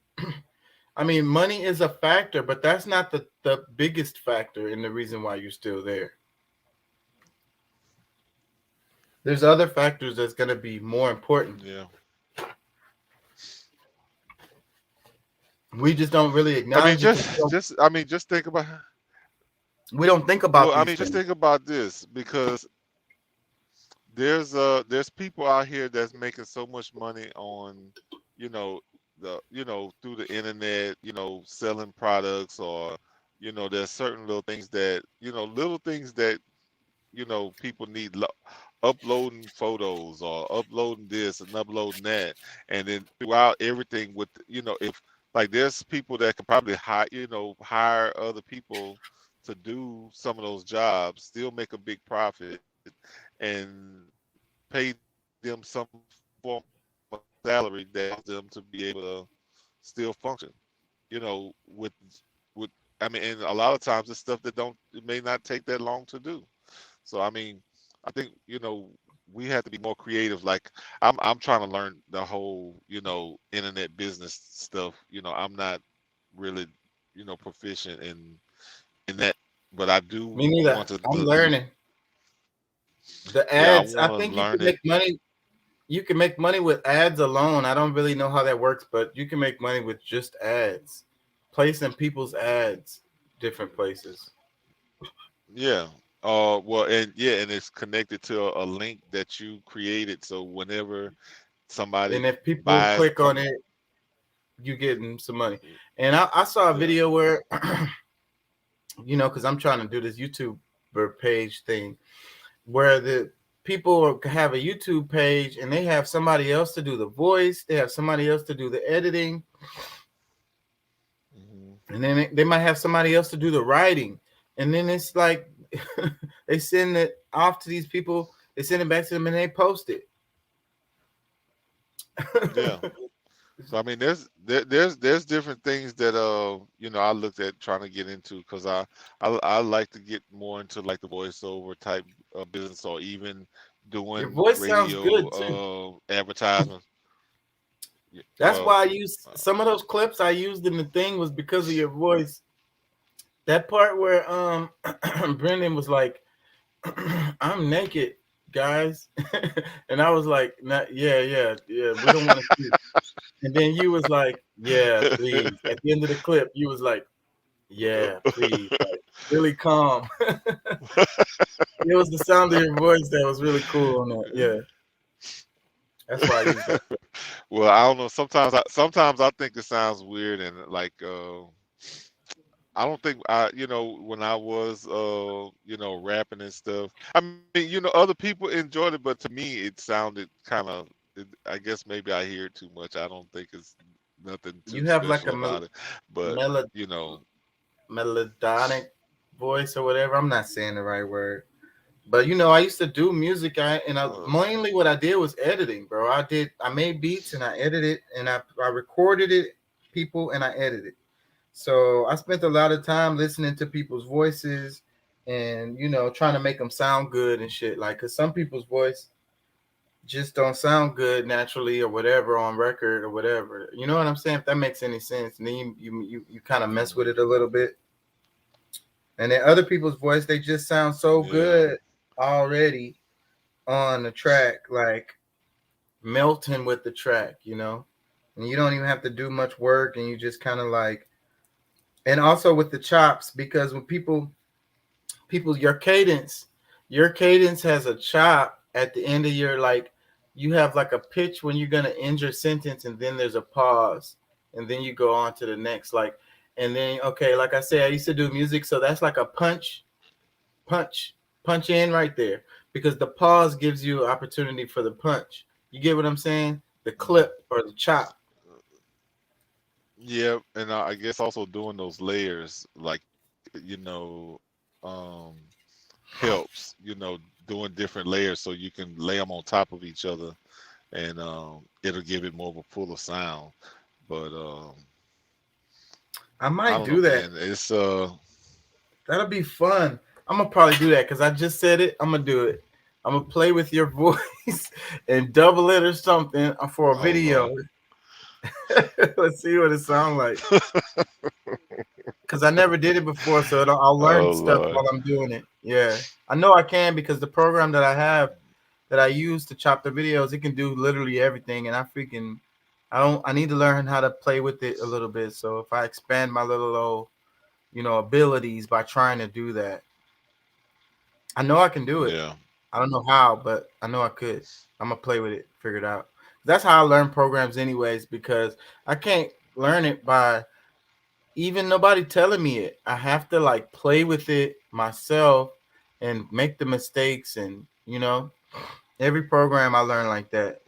Speaker 1: I mean, money is a factor, but that's not the biggest factor in the reason why you're still there. There's other factors that's going to be more important.
Speaker 2: Yeah.
Speaker 1: We just don't really acknowledge.
Speaker 2: Just think about.
Speaker 1: We don't think about.
Speaker 2: Well, just think about this, because there's people out here that's making so much money on, through the internet, selling products, or, there's certain little things that, people need. Uploading photos or uploading this and uploading that, and then throughout everything with, if there's people that could probably hire other people to do some of those jobs, still make a big profit, and pay them some form of salary that allows them to be able to still function. With and a lot of times it's stuff that it may not take that long to do. So I mean, I think we have to be more creative. Like I'm trying to learn the whole internet business stuff. I'm not really proficient in that, but I do.
Speaker 1: Me neither. I'm learning. The ads. I think you can make money. You can make money with ads alone. I don't really know how that works, but you can make money with just ads, placing people's ads different places.
Speaker 2: Yeah. And it's connected to a link that you created. So whenever somebody,
Speaker 1: and if people click on it, you getting some money. And I saw a video where, because I'm trying to do this YouTuber page thing, where the people have a YouTube page and they have somebody else to do the voice, they have somebody else to do the editing, and then they might have somebody else to do the writing, and then it's like. They send it off to these people. They send it back to them, and they post it.
Speaker 2: Yeah. So I mean, there's different things that I looked at trying to get into, because I like to get more into like the voiceover type of business, or even doing
Speaker 1: your voice
Speaker 2: radio
Speaker 1: sounds good too.
Speaker 2: Advertisements.
Speaker 1: That's why I used some of those clips I used in the thing was because of your voice. That part where Brendan was like, "I'm naked, guys," and I was like, yeah, we don't want to see it. And then you was like, "Yeah, please." At the end of the clip, you was like, "Yeah, please," like, really calm. It was the sound of your voice that was really cool on that. Yeah, that's why I used that.
Speaker 2: Well, I don't know. Sometimes I think it sounds weird, and like. I don't think when I was rapping and stuff. I mean, other people enjoyed it, but to me it sounded kind of. I guess maybe I hear it too much. I don't think it's nothing too
Speaker 1: You have
Speaker 2: special
Speaker 1: like a
Speaker 2: about it. But
Speaker 1: melodic voice or whatever. I'm not saying the right word, but I used to do music. Mainly what I did was editing, bro. I made beats and I edited and I recorded it, people, and I edited. So I spent a lot of time listening to people's voices and, you know, trying to make them sound good and shit. Like, cause some people's voice just don't sound good naturally or whatever on record or whatever. You know what I'm saying? If that makes any sense. And then you kind of mess with it a little bit. And then other people's voice, they just sound so good already on the track, like melting with the track, you know? And you don't even have to do much work, and you just kind of like, and also with the chops, because when people your cadence has a chop at the end of your, like, you have like a pitch when you're gonna end your sentence, and then there's a pause, and then you go on to the next, like, and then okay, like I said, I used to do music, so that's like a punch in right there, because the pause gives you opportunity for the punch. You get what I'm saying? The clip or the chop.
Speaker 2: Yeah, and I guess also doing those layers, like, you know, helps. You know, doing different layers so you can lay them on top of each other, and it'll give it more of a fuller sound. But
Speaker 1: I
Speaker 2: I
Speaker 1: might
Speaker 2: don't
Speaker 1: do
Speaker 2: know,
Speaker 1: that.
Speaker 2: man. It's
Speaker 1: That'll be fun. I'm gonna probably do that because I just said it. I'm gonna do it. I'm gonna play with your voice and double it or something for a video. Let's see what it sounds like. Because I never did it before, so I'll learn
Speaker 2: Oh
Speaker 1: stuff
Speaker 2: Lord.
Speaker 1: while I'm doing it. Yeah, I know I can, because the program that I have that I use to chop the videos, it can do literally everything, and I need to learn how to play with it a little bit. So if I expand my little old, you know, abilities by trying to do that, I know I can do it.
Speaker 2: Yeah.
Speaker 1: I don't know how, but I know I could. I'm gonna play with it, figure it out. That's how I learn programs anyways, because I can't learn it by even nobody telling me it. I have to like play with it myself and make the mistakes, and you know, every program I learn like that,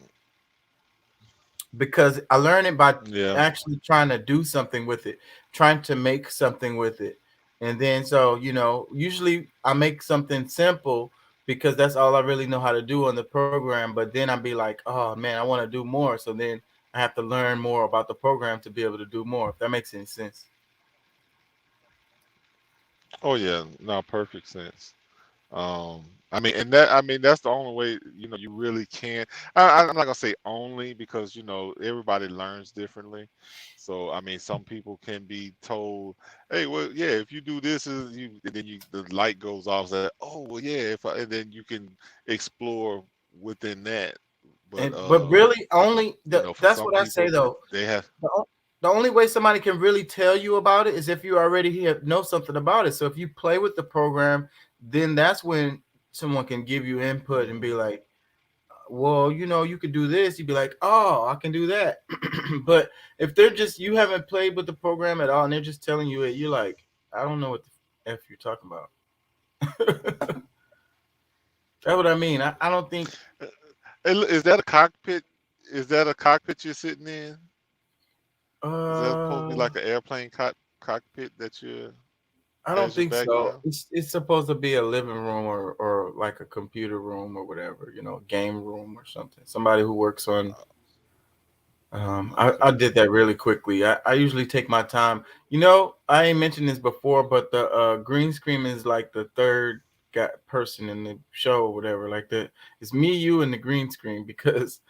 Speaker 1: because I learn it by actually trying to do something with it, trying to make something with it. And then, so, you know, usually I make something simple because that's all I really know how to do on the program. But then I'd be like, oh man, I want to do more. So then I have to learn more about the program to be able to do more, if that makes any sense.
Speaker 2: Oh yeah, no, perfect sense. I mean, that's the only way, you know, you really can. I'm not gonna say only, because you know everybody learns differently. So I mean, some people can be told, "Hey, well, yeah, if you do this, and then the light goes off." That, oh well, yeah, and then you can explore within that. But
Speaker 1: But really, only
Speaker 2: you know, for
Speaker 1: that's
Speaker 2: some
Speaker 1: what I say
Speaker 2: people,
Speaker 1: though.
Speaker 2: they have.
Speaker 1: The only way somebody can really tell you about it is if you already know something about it. So if you play with the program, then that's when someone can give you input and be like, well, you know, you could do this. You'd be like, oh, I can do that. But if they're just, you haven't played with the program at all and they're just telling you it, you're like, I don't know what the F you're talking about. That's what I mean. I don't think.
Speaker 2: Is that a cockpit? Is that a cockpit you're sitting in? Is that supposed to be like an airplane cockpit that you're?
Speaker 1: I don't
Speaker 2: as your
Speaker 1: think so.
Speaker 2: background?
Speaker 1: It's supposed to be a living room or like a computer room or whatever, you know, game room or something. Somebody who works on. I did that really quickly. I usually take my time. You know, I ain't mentioned this before, but the green screen is like the third person in the show or whatever. Like it's me, you, and the green screen, because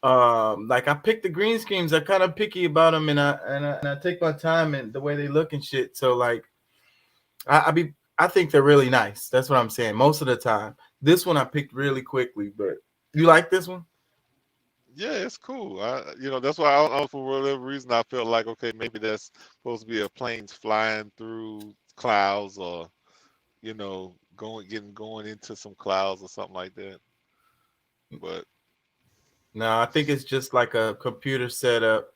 Speaker 1: like I pick the green screens. I'm kind of picky about them, and I take my time and the way they look and shit. So like I think they're really nice. That's what I'm saying. Most of the time, this one I picked really quickly. But you like this one?
Speaker 2: Yeah, it's cool. You know, that's why for whatever reason I felt like, okay, maybe that's supposed to be a planes flying through clouds, or you know, going into some clouds or something like that. But
Speaker 1: No, I think it's just like a computer setup,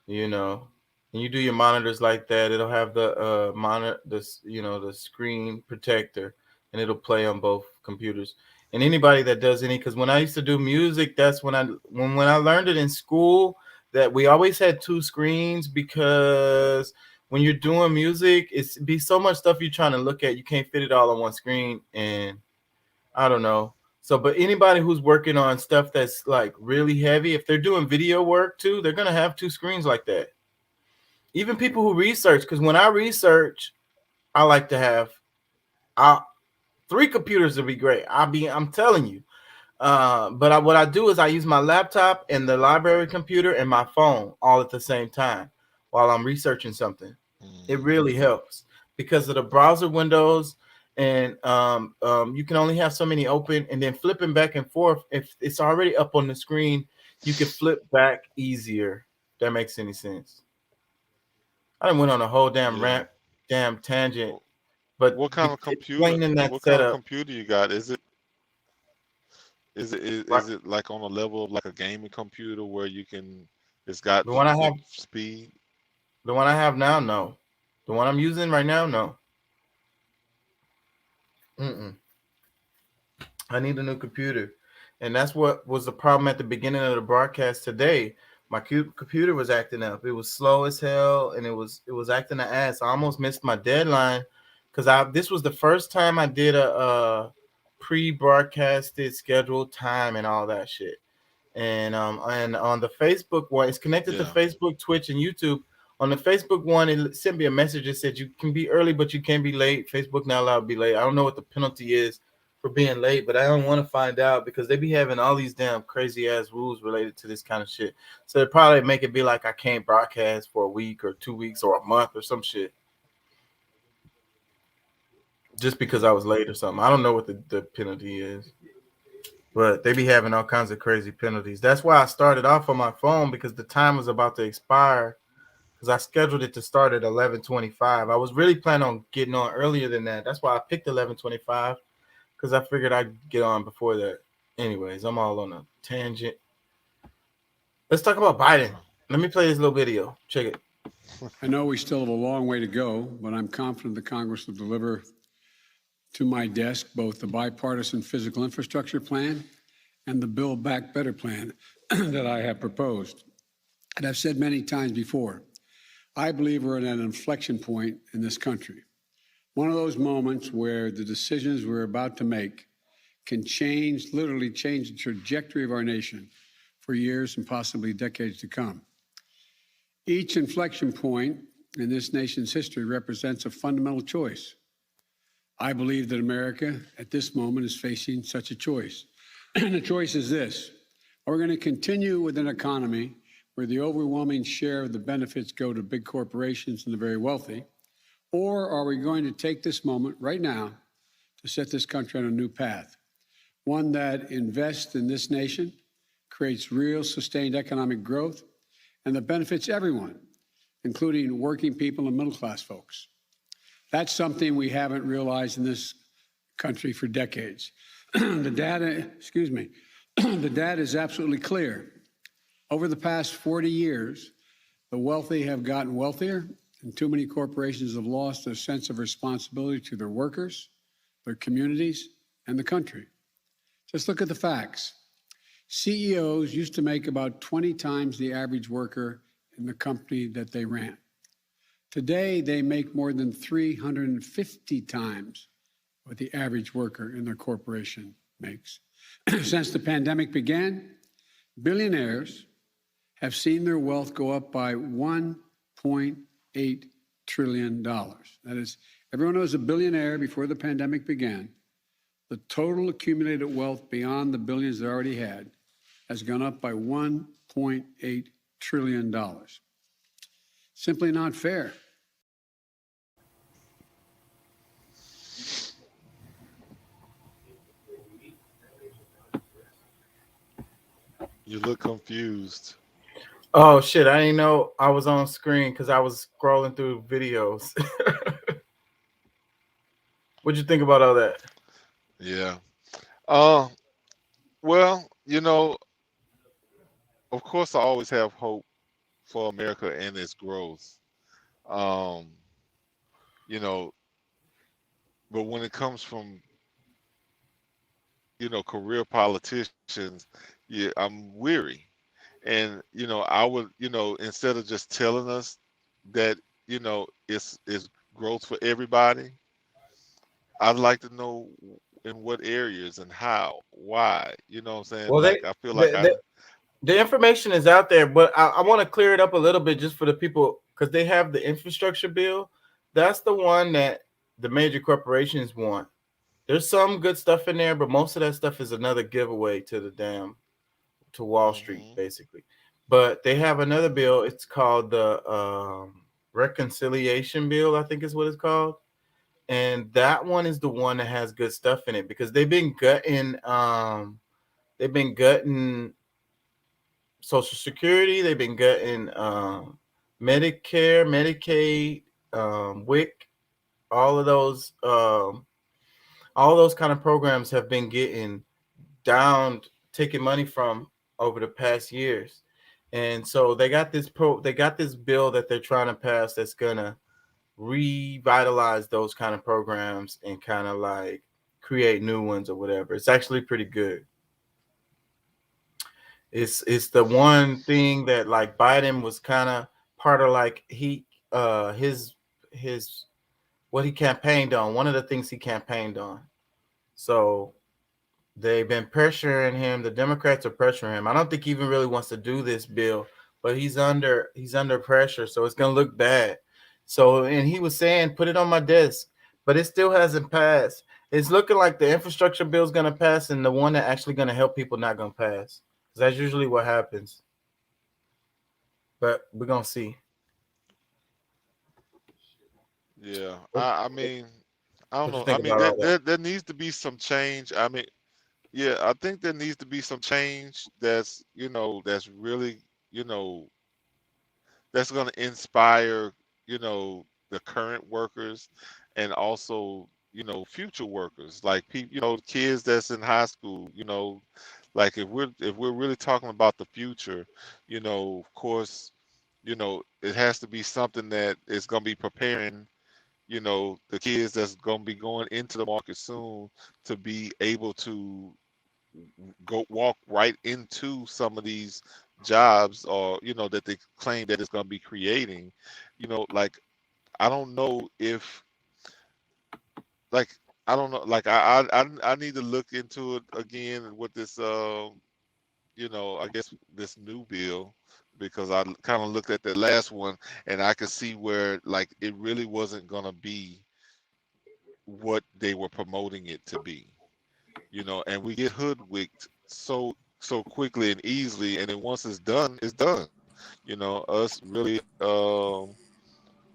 Speaker 1: you know. And you do your monitors like that, it'll have the monitor, this, you know, the screen protector, and it'll play on both computers. And anybody that does any, because when I used to do music, that's when I learned it in school, that we always had two screens, because when you're doing music, it's be so much stuff you're trying to look at, you can't fit it all on one screen, and I don't know. So, but anybody who's working on stuff that's like really heavy, if they're doing video work too, they're gonna have two screens like that. Even people who research, because when I research, I like to have 3 computers would be great. I'm telling you. But what I do is I use my laptop and the library computer and my phone all at the same time while I'm researching something. It really helps because of the browser windows, and you can only have so many open, and then flipping back and forth. If it's already up on the screen, you can flip back easier. If that makes any sense. I done went on a whole damn tangent. But
Speaker 2: what kind of computer?
Speaker 1: Explaining that
Speaker 2: What kind of
Speaker 1: setup.
Speaker 2: computer you got? Is it like on a level of like a gaming computer where you can? It's got
Speaker 1: The one I
Speaker 2: good
Speaker 1: have,
Speaker 2: speed.
Speaker 1: the one I have now, no. The one I'm using right now, no. I need a new computer, and that's what was the problem at the beginning of the broadcast today. My computer was acting up. It was slow as hell, and it was acting an ass. I almost missed my deadline because this was the first time I did a pre-broadcasted scheduled time and all that shit. And on the Facebook one, it's connected to Facebook, Twitch, and YouTube. On the Facebook one, it sent me a message that said you can be early, but you can't be late. Facebook not allowed to be late. I don't know what the penalty is for being late, but I don't want to find out because they be having all these damn crazy ass rules related to this kind of shit. So they probably make it be like I can't broadcast for a week or 2 weeks or a month or some shit. Just because I was late or something. I don't know what the penalty is. But they be having all kinds of crazy penalties. That's why I started off on my phone, because the time was about to expire. Because I scheduled it to start at 11:25. I was really planning on getting on earlier than that. That's why I picked 11:25, because I figured I'd get on before that. Anyways, I'm all on a tangent. Let's talk about Biden. Let me play this little video. Check it.
Speaker 6: I know we still have a long way to go, but I'm confident the Congress will deliver to my desk both the bipartisan physical infrastructure plan and the Build Back Better plan that I have proposed. And I've said many times before, I believe we're at an inflection point in this country. One of those moments where the decisions we're about to make can literally change the trajectory of our nation for years and possibly decades to come. Each inflection point in this nation's history represents a fundamental choice. I believe that America at this moment is facing such a choice. And the choice is this: are we going to continue with an economy where the overwhelming share of the benefits go to big corporations and the very wealthy? Or are we going to take this moment right now to set this country on a new path? One that invests in this nation, creates real sustained economic growth, and that benefits everyone, including working people and middle-class folks. That's something we haven't realized in this country for decades. The data is absolutely clear. Over the past 40 years, the wealthy have gotten wealthier, and too many corporations have lost their sense of responsibility to their workers, their communities, and the country. Just look at the facts. CEOs used to make about 20 times the average worker in the company that they ran. Today, they make more than 350 times what the average worker in their corporation makes. Since the pandemic began, billionaires have seen their wealth go up by $1.8 trillion. That is, everyone was a billionaire before the pandemic began. The total accumulated wealth beyond the billions they already had has gone up by $1.8 trillion. Simply not fair.
Speaker 2: You look confused.
Speaker 1: Oh shit! I didn't know I was on screen because I was scrolling through videos. What'd you think about all that?
Speaker 2: Yeah. Well, of course, I always have hope for America and its growth. But when it comes from, career politicians, yeah, I'm weary. And, I would, instead of just telling us that, it's growth for everybody, I'd like to know in what areas and how, why, you know what I'm saying?
Speaker 1: Well,
Speaker 2: Like, I feel like
Speaker 1: the information is out there, but I want to clear it up a little bit just for the people, because they have the infrastructure bill. That's the one that the major corporations want. There's some good stuff in there, but most of that stuff is another giveaway to to Wall Street, basically. But they have another bill. It's called the reconciliation bill, I think is what it's called. And that one is the one that has good stuff in it because they've been gutting Social Security, they've been gutting Medicare, Medicaid, WIC, all those kind of programs have been getting taking money from over the past years. And so they got this bill that they're trying to pass that's gonna revitalize those kind of programs and kind of like create new ones or whatever. It's actually pretty good. It's the one thing that like Biden was kind of part of, like his what he campaigned on. One of the things he campaigned on. So they've been pressuring him. The Democrats are pressuring him. I don't think he even really wants to do this bill, but he's under pressure, so it's gonna look bad. So, and he was saying, put it on my desk, but it still hasn't passed. It's looking like the infrastructure bill is gonna pass, and the one that actually gonna help people not gonna pass. Because that's usually what happens. But we're gonna see.
Speaker 2: Yeah, I mean, I don't know.
Speaker 1: What you
Speaker 2: I
Speaker 1: think
Speaker 2: mean,
Speaker 1: about all that?
Speaker 2: there needs to be some change. I mean, yeah, I think there needs to be some change that's that's really that's going to inspire the current workers and also future workers, like people, kids that's in high school. Like if we're really talking about the future, of course, it has to be something that is going to be preparing the kids that's going to be going into the market soon to be able to walk right into some of these jobs, or that they claim that it's going to be creating. Like I don't know if, like, I don't know, like I need to look into it again with this I guess this new bill, because I kind of looked at the last one and I could see where like it really wasn't gonna be what they were promoting it to be, and we get hoodwinked so quickly and easily, and then once it's done, it's done.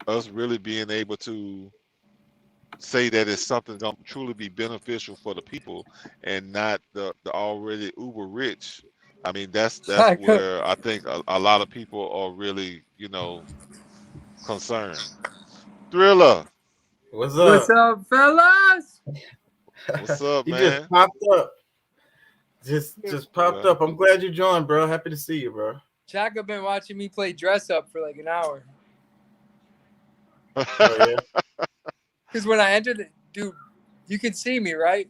Speaker 2: Us really being able to say that it's something going to truly be beneficial for the people and not the already uber rich. I mean, that's where I think a lot of people are really, concerned. Thriller,
Speaker 1: What's up?
Speaker 7: What's up, fellas?
Speaker 2: what's up,
Speaker 1: You
Speaker 2: man?
Speaker 1: just popped up. Just popped up. I'm glad you joined, bro. Happy to see you, bro.
Speaker 7: Chaka been watching me play dress up for like an hour.
Speaker 1: Oh, yeah.
Speaker 7: Because when I entered it, dude, you can see me, right?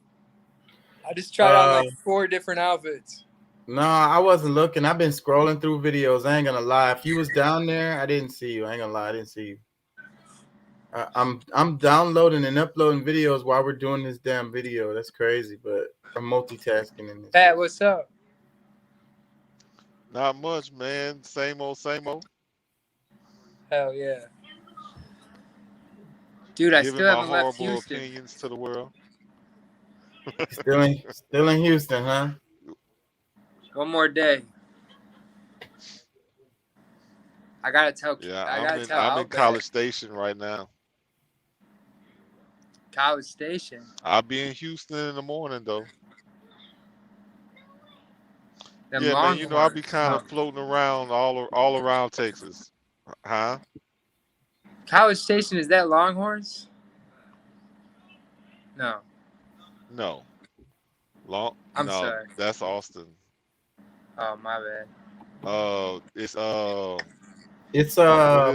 Speaker 7: I just tried on like 4 different outfits.
Speaker 1: No, I wasn't looking. I've been scrolling through videos. I ain't gonna lie. If you was down there, I didn't see you. I ain't gonna lie. I didn't see you. I'm downloading and uploading videos while we're doing this damn video. That's crazy, but I'm multitasking in this.
Speaker 7: Pat, what's up?
Speaker 2: Not much, man. Same old, same old.
Speaker 7: Hell yeah. Dude, I
Speaker 2: Giving
Speaker 7: still
Speaker 2: my
Speaker 7: haven't left
Speaker 2: horrible
Speaker 7: Houston.
Speaker 2: opinions to the world.
Speaker 1: Still in Houston, huh?
Speaker 7: One more day. I gotta tell.
Speaker 2: Yeah,
Speaker 7: I gotta tell.
Speaker 2: I'm in
Speaker 7: Outback.
Speaker 2: College Station right now.
Speaker 7: College Station.
Speaker 2: I'll be in Houston in the morning though.
Speaker 7: Them
Speaker 2: Yeah, man. I'll be
Speaker 7: Longhorns,
Speaker 2: kind
Speaker 7: huh?
Speaker 2: of floating around all around Texas. Huh?
Speaker 7: College Station, is that Longhorns? No.
Speaker 2: No.
Speaker 7: I'm
Speaker 2: no,
Speaker 7: sorry.
Speaker 2: that's Austin.
Speaker 7: Oh, my bad.
Speaker 2: It's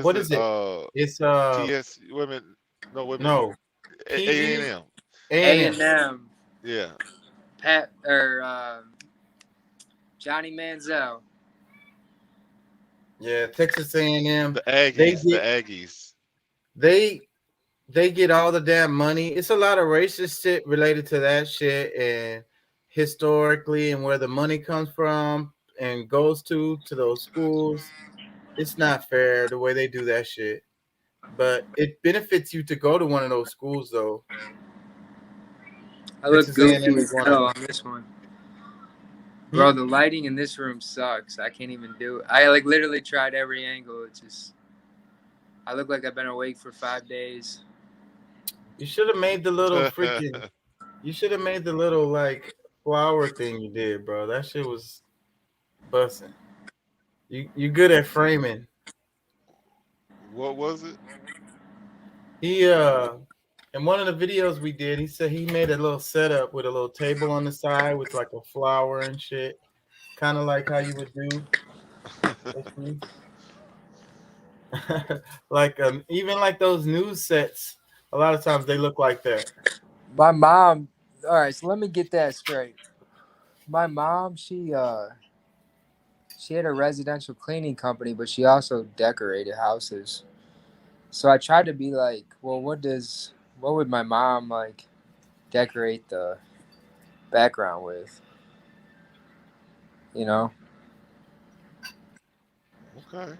Speaker 1: what is it? It's
Speaker 2: TS women. No, women.
Speaker 1: no.
Speaker 2: A&M.
Speaker 7: A&M.
Speaker 2: Yeah.
Speaker 7: Pat or Johnny Manziel.
Speaker 1: Yeah, Texas A&M.
Speaker 2: The Aggies. The Aggies.
Speaker 1: They get all the damn money. It's a lot of racist shit related to that shit, and historically and where the money comes from and goes to those schools. It's not fair the way they do that shit. But it benefits you to go to one of those schools, though.
Speaker 7: I look
Speaker 1: Texas A&M
Speaker 7: goofy
Speaker 1: is
Speaker 7: as
Speaker 1: one
Speaker 7: hell
Speaker 1: of
Speaker 7: on this one. Bro, the lighting in this room sucks. I can't even do it. I like literally tried every angle. It's just, I look like I've been awake for 5 days.
Speaker 1: You should have made the little freaking. You should have made the little like flower thing you did, bro. That shit was busting. You good at framing.
Speaker 2: What was it?
Speaker 1: He in one of the videos we did, he said he made a little setup with a little table on the side with like a flower and shit, kind of like how you would do. Like even like those news sets, a lot of times they look like that.
Speaker 7: My mom, all right, so let me get that straight. My mom, she had a residential cleaning company, but she also decorated houses. So I tried to be like, well, what would my mom like decorate the background with? You know?
Speaker 2: Okay.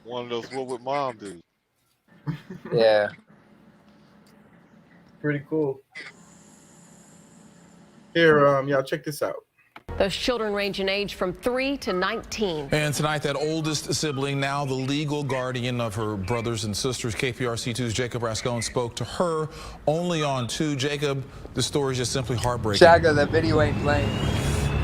Speaker 2: One of those what would mom do?
Speaker 7: Yeah.
Speaker 1: Pretty cool. Here, y'all check this out.
Speaker 9: Those children range in age from 3 to 19.
Speaker 11: And tonight, that oldest sibling, now the legal guardian of her brothers and sisters, KPRC2's Jacob Rascone spoke to her only on 2. Jacob, the story is just simply heartbreaking.
Speaker 7: Shaka, that video ain't playing.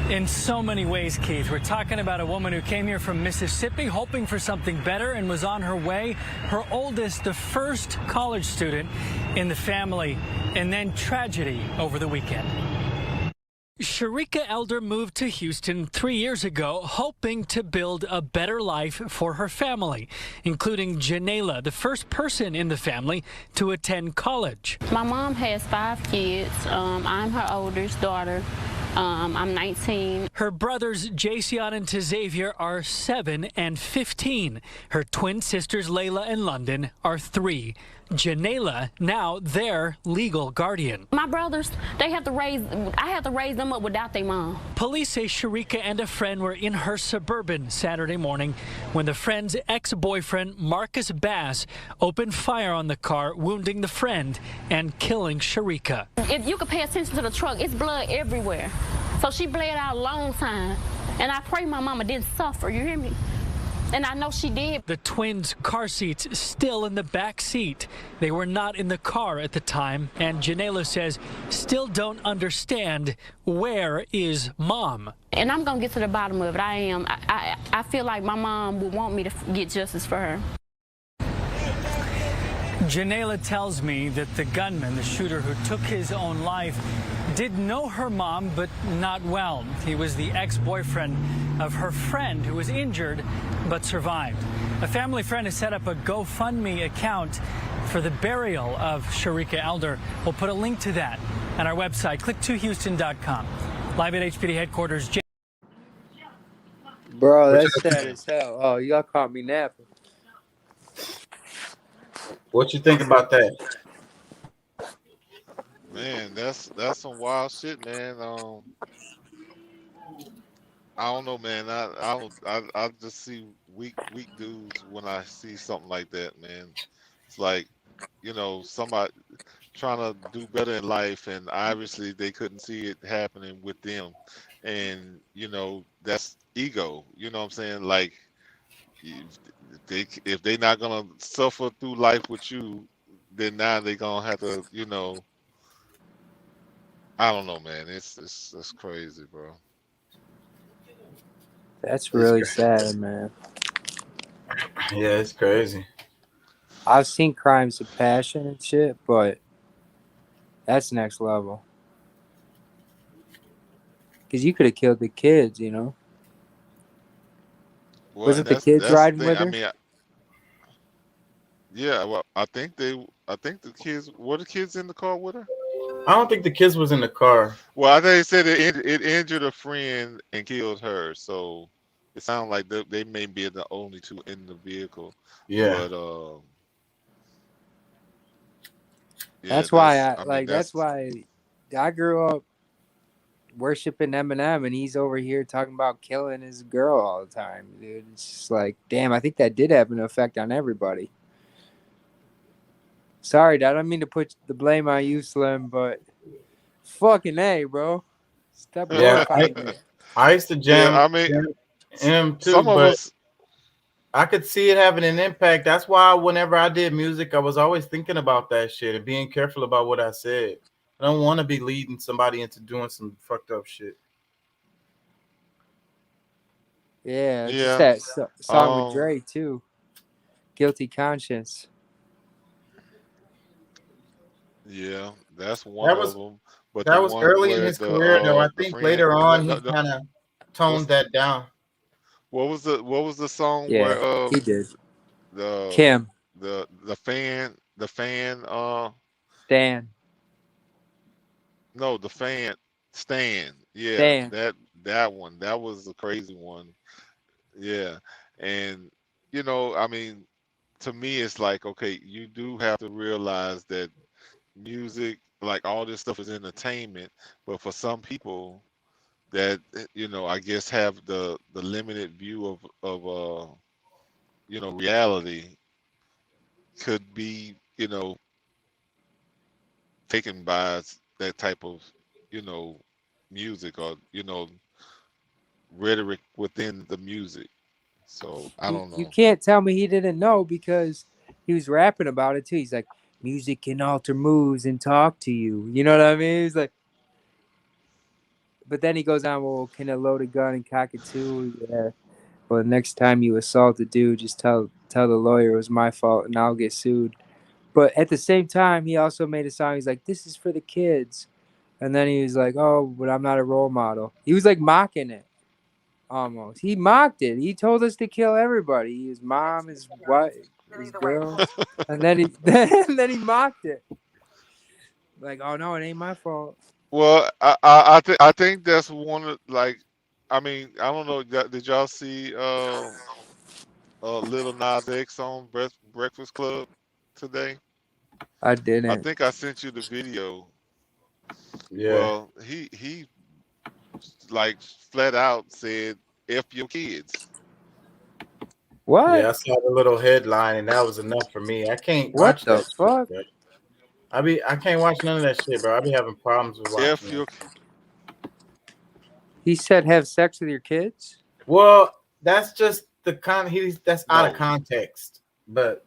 Speaker 23: In so many ways, Keith, we're talking about a woman who came here from Mississippi hoping for something better and was on her way. Her oldest, the first college student in the family, and then tragedy over the weekend. Sharika Elder moved to Houston 3 years ago, hoping to build a better life for her family, including Janela, the first person in the family to attend college.
Speaker 24: My mom has 5 kids. I'm her oldest daughter. I'm 19.
Speaker 23: Her brothers Jason and Xavier are 7 and 15. Her twin sisters Layla and London are 3. Janela, now their legal guardian.
Speaker 24: My brothers, I have to raise them up without their mom.
Speaker 23: Police say Sharika and a friend were in her Suburban Saturday morning when the friend's ex-boyfriend, Marcus Bass, opened fire on the car, wounding the friend and killing Sharika.
Speaker 24: If you could pay attention to the truck, it's blood everywhere. So she bled out a long time. And I pray my mama didn't suffer, you hear me? And I know she did.
Speaker 23: The twins' car seats still in the back seat. They were not in the car at the time, and Janela says still don't understand where is mom.
Speaker 24: And I'm going to get to the bottom of it. I am. I feel like my mom would want me to get justice for her.
Speaker 23: Janela tells me that the gunman, the shooter who took his own life, did know her mom, but not well. He was the ex-boyfriend of her friend who was injured but survived. A family friend has set up a GoFundMe account for the burial of Sharika Elder. We'll put a link to that on our website, click2houston.com. Live at HPD headquarters.
Speaker 7: Bro, that's sad as hell. Oh, y'all caught me napping.
Speaker 1: What you think about that?
Speaker 2: Man, that's some wild shit, man. I don't know, man. I just see weak dudes when I see something like that, man. It's like, you know, somebody trying to do better in life, and obviously they couldn't see it happening with them, and you know that's ego. You know what I'm saying? Like, if they not gonna suffer through life with you, then now they gonna have to, you know. I don't know, man. It's crazy, bro.
Speaker 7: That's really sad, man.
Speaker 1: Yeah, it's crazy.
Speaker 7: I've seen crimes of passion and shit, but that's next level. Because you could have killed the kids, you know?
Speaker 2: Well,
Speaker 7: Wasn't the kids riding with her?
Speaker 2: I mean, yeah. Well, I think the kids were the kids in the car with her.
Speaker 1: I don't think the kids was in the car.
Speaker 2: Well, I think they said it injured a friend and killed her. So it sounds like they may be the only two in the vehicle.
Speaker 1: Yeah.
Speaker 2: But
Speaker 7: That's why I grew up worshiping Eminem, and he's over here talking about killing his girl all the time, dude. It's just like, damn, I think that did have an effect on everybody. Sorry, Dad, I don't mean to put the blame on you, Slim, but fucking A, bro. Stop glorifying me.
Speaker 1: I used to jam,
Speaker 2: Yeah, I mean,
Speaker 1: him too,
Speaker 2: some of
Speaker 1: but
Speaker 2: us.
Speaker 1: I could see it having an impact. That's why whenever I did music, I was always thinking about that shit and being careful about what I said. I don't want to be leading somebody into doing some fucked up shit.
Speaker 7: Yeah, just
Speaker 2: Yeah.
Speaker 7: that song with Dre, too. Guilty Conscience.
Speaker 2: Yeah, that's one
Speaker 1: That
Speaker 2: of
Speaker 1: was
Speaker 2: them. But the
Speaker 1: that was
Speaker 2: one
Speaker 1: early in
Speaker 2: where
Speaker 1: his career, though. I
Speaker 2: the
Speaker 1: think
Speaker 2: friend,
Speaker 1: later on he
Speaker 2: what's
Speaker 1: kind of toned that down.
Speaker 2: what was the song
Speaker 7: Yeah,
Speaker 2: where
Speaker 7: he did.
Speaker 2: the
Speaker 7: Kim.
Speaker 2: the fan
Speaker 7: Stan.
Speaker 2: no, the fan Stan. Yeah,
Speaker 7: Stan.
Speaker 2: that one. That was a crazy one. Yeah. And I mean, to me it's like, okay, you do have to realize that music, like all this stuff is entertainment, but for some people that I guess have the limited view of reality could be taken by that type of you know music or rhetoric within the music. So I don't
Speaker 7: You
Speaker 2: know.
Speaker 7: can't tell me he didn't know because he was rapping about it, too. He's like, music can alter moods and talk to you. You know what I mean? He's like, but then he goes on, well, can it load a gun and cock it too? Yeah. Well, next time you assault a dude, just tell the lawyer it was my fault and I'll get sued. But at the same time, he also made a song. He's like, this is for the kids. And then he was like, oh, but I'm not a role model. He was like mocking it almost. He mocked it. He told us to kill everybody. His mom, his wife, his girl. And then he mocked it. Like, oh, no, it ain't my fault.
Speaker 2: Well, I think that's one of, like, I mean, I don't know. Did y'all see Little Nas X on Breakfast Club today?
Speaker 7: I
Speaker 2: I
Speaker 7: didn't.
Speaker 2: think I sent you the video.
Speaker 1: Yeah.
Speaker 2: Well, he like flat out said, "F your kids."
Speaker 7: What?
Speaker 1: Yeah, I saw the little headline, and that was enough for me. I can't
Speaker 7: What
Speaker 1: watch
Speaker 7: the
Speaker 1: that
Speaker 7: fuck?
Speaker 1: shit, bro. I can't watch none of that shit, bro. I be having problems with
Speaker 2: F
Speaker 1: watching
Speaker 2: your.
Speaker 1: it.
Speaker 7: He said have sex with your kids?
Speaker 1: Well, that's just the that's out of
Speaker 2: No.
Speaker 1: context. But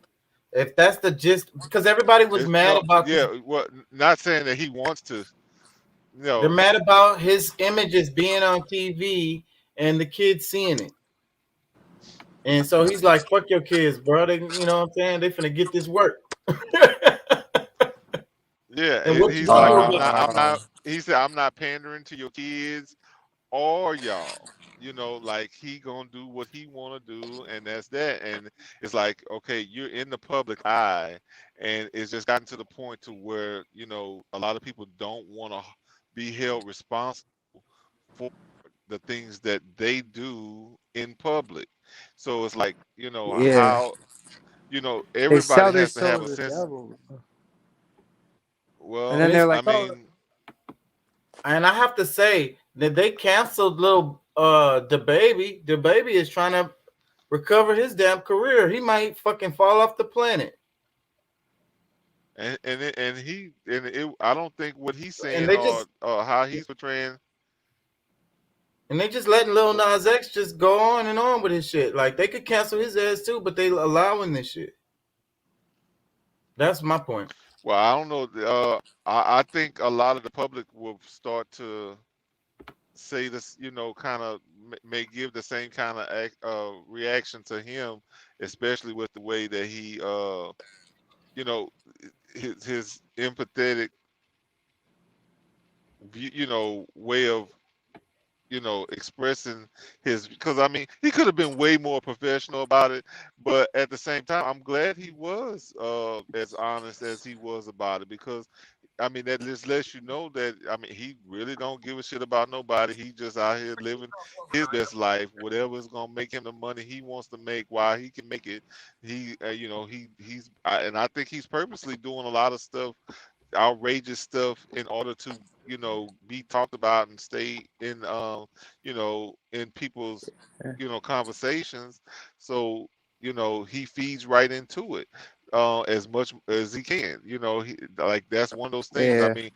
Speaker 1: if that's the gist, because everybody was mad
Speaker 2: No,
Speaker 1: about
Speaker 2: yeah.
Speaker 1: this,
Speaker 2: Well, not saying that he wants to.
Speaker 1: they're
Speaker 2: No.
Speaker 1: mad about his images being on TV and the kids seeing it. And so he's like, fuck your kids, bro. They, you know what I'm saying? They finna get this work.
Speaker 2: Yeah,
Speaker 1: And what you
Speaker 2: he's
Speaker 1: gonna
Speaker 2: like,
Speaker 1: do
Speaker 2: I'm
Speaker 1: about
Speaker 2: not. He said, I'm not pandering to your kids or y'all. Like he gonna do what he wanna do, and that's that. And it's like, okay, you're in the public eye, and it's just gotten to the point to where a lot of people don't want to be held responsible for the things that they do in public. So it's like,
Speaker 7: Yeah.
Speaker 2: how
Speaker 7: They
Speaker 2: everybody
Speaker 7: sell their
Speaker 2: has to
Speaker 7: soul
Speaker 2: have
Speaker 7: to
Speaker 2: a
Speaker 7: the
Speaker 2: sense.
Speaker 7: devil. And
Speaker 2: Well,
Speaker 7: then they're
Speaker 2: I
Speaker 7: like, oh,
Speaker 2: mean,
Speaker 1: And I have to say that they canceled little the baby. The baby is trying to recover his damn career. He might fucking fall off the planet.
Speaker 2: and I don't think what he's saying
Speaker 1: And they
Speaker 2: or
Speaker 1: just
Speaker 2: how he's portraying.
Speaker 1: and they just letting Lil Nas X just go on and on with his shit. Like they could cancel his ass too, but they allowing this shit. That's my point.
Speaker 2: Well, I don't know. I think a lot of the public will start to say this, kind of may give the same kind of reaction to him, especially with the way that he, his empathetic, way of, expressing because I mean, he could have been way more professional about it, but at the same time, I'm glad he was as honest as he was about it because I mean, that just lets you know that I mean, he really don't give a shit about nobody. He just out here living his best life, whatever is gonna make him the money he wants to make while he can make it. He, and I think he's purposely doing a lot of stuff outrageous stuff in order to, be talked about and stay in, in people's, conversations. So, he feeds right into it as much as he can. Like that's one of those things. I
Speaker 7: Yeah,
Speaker 2: mean,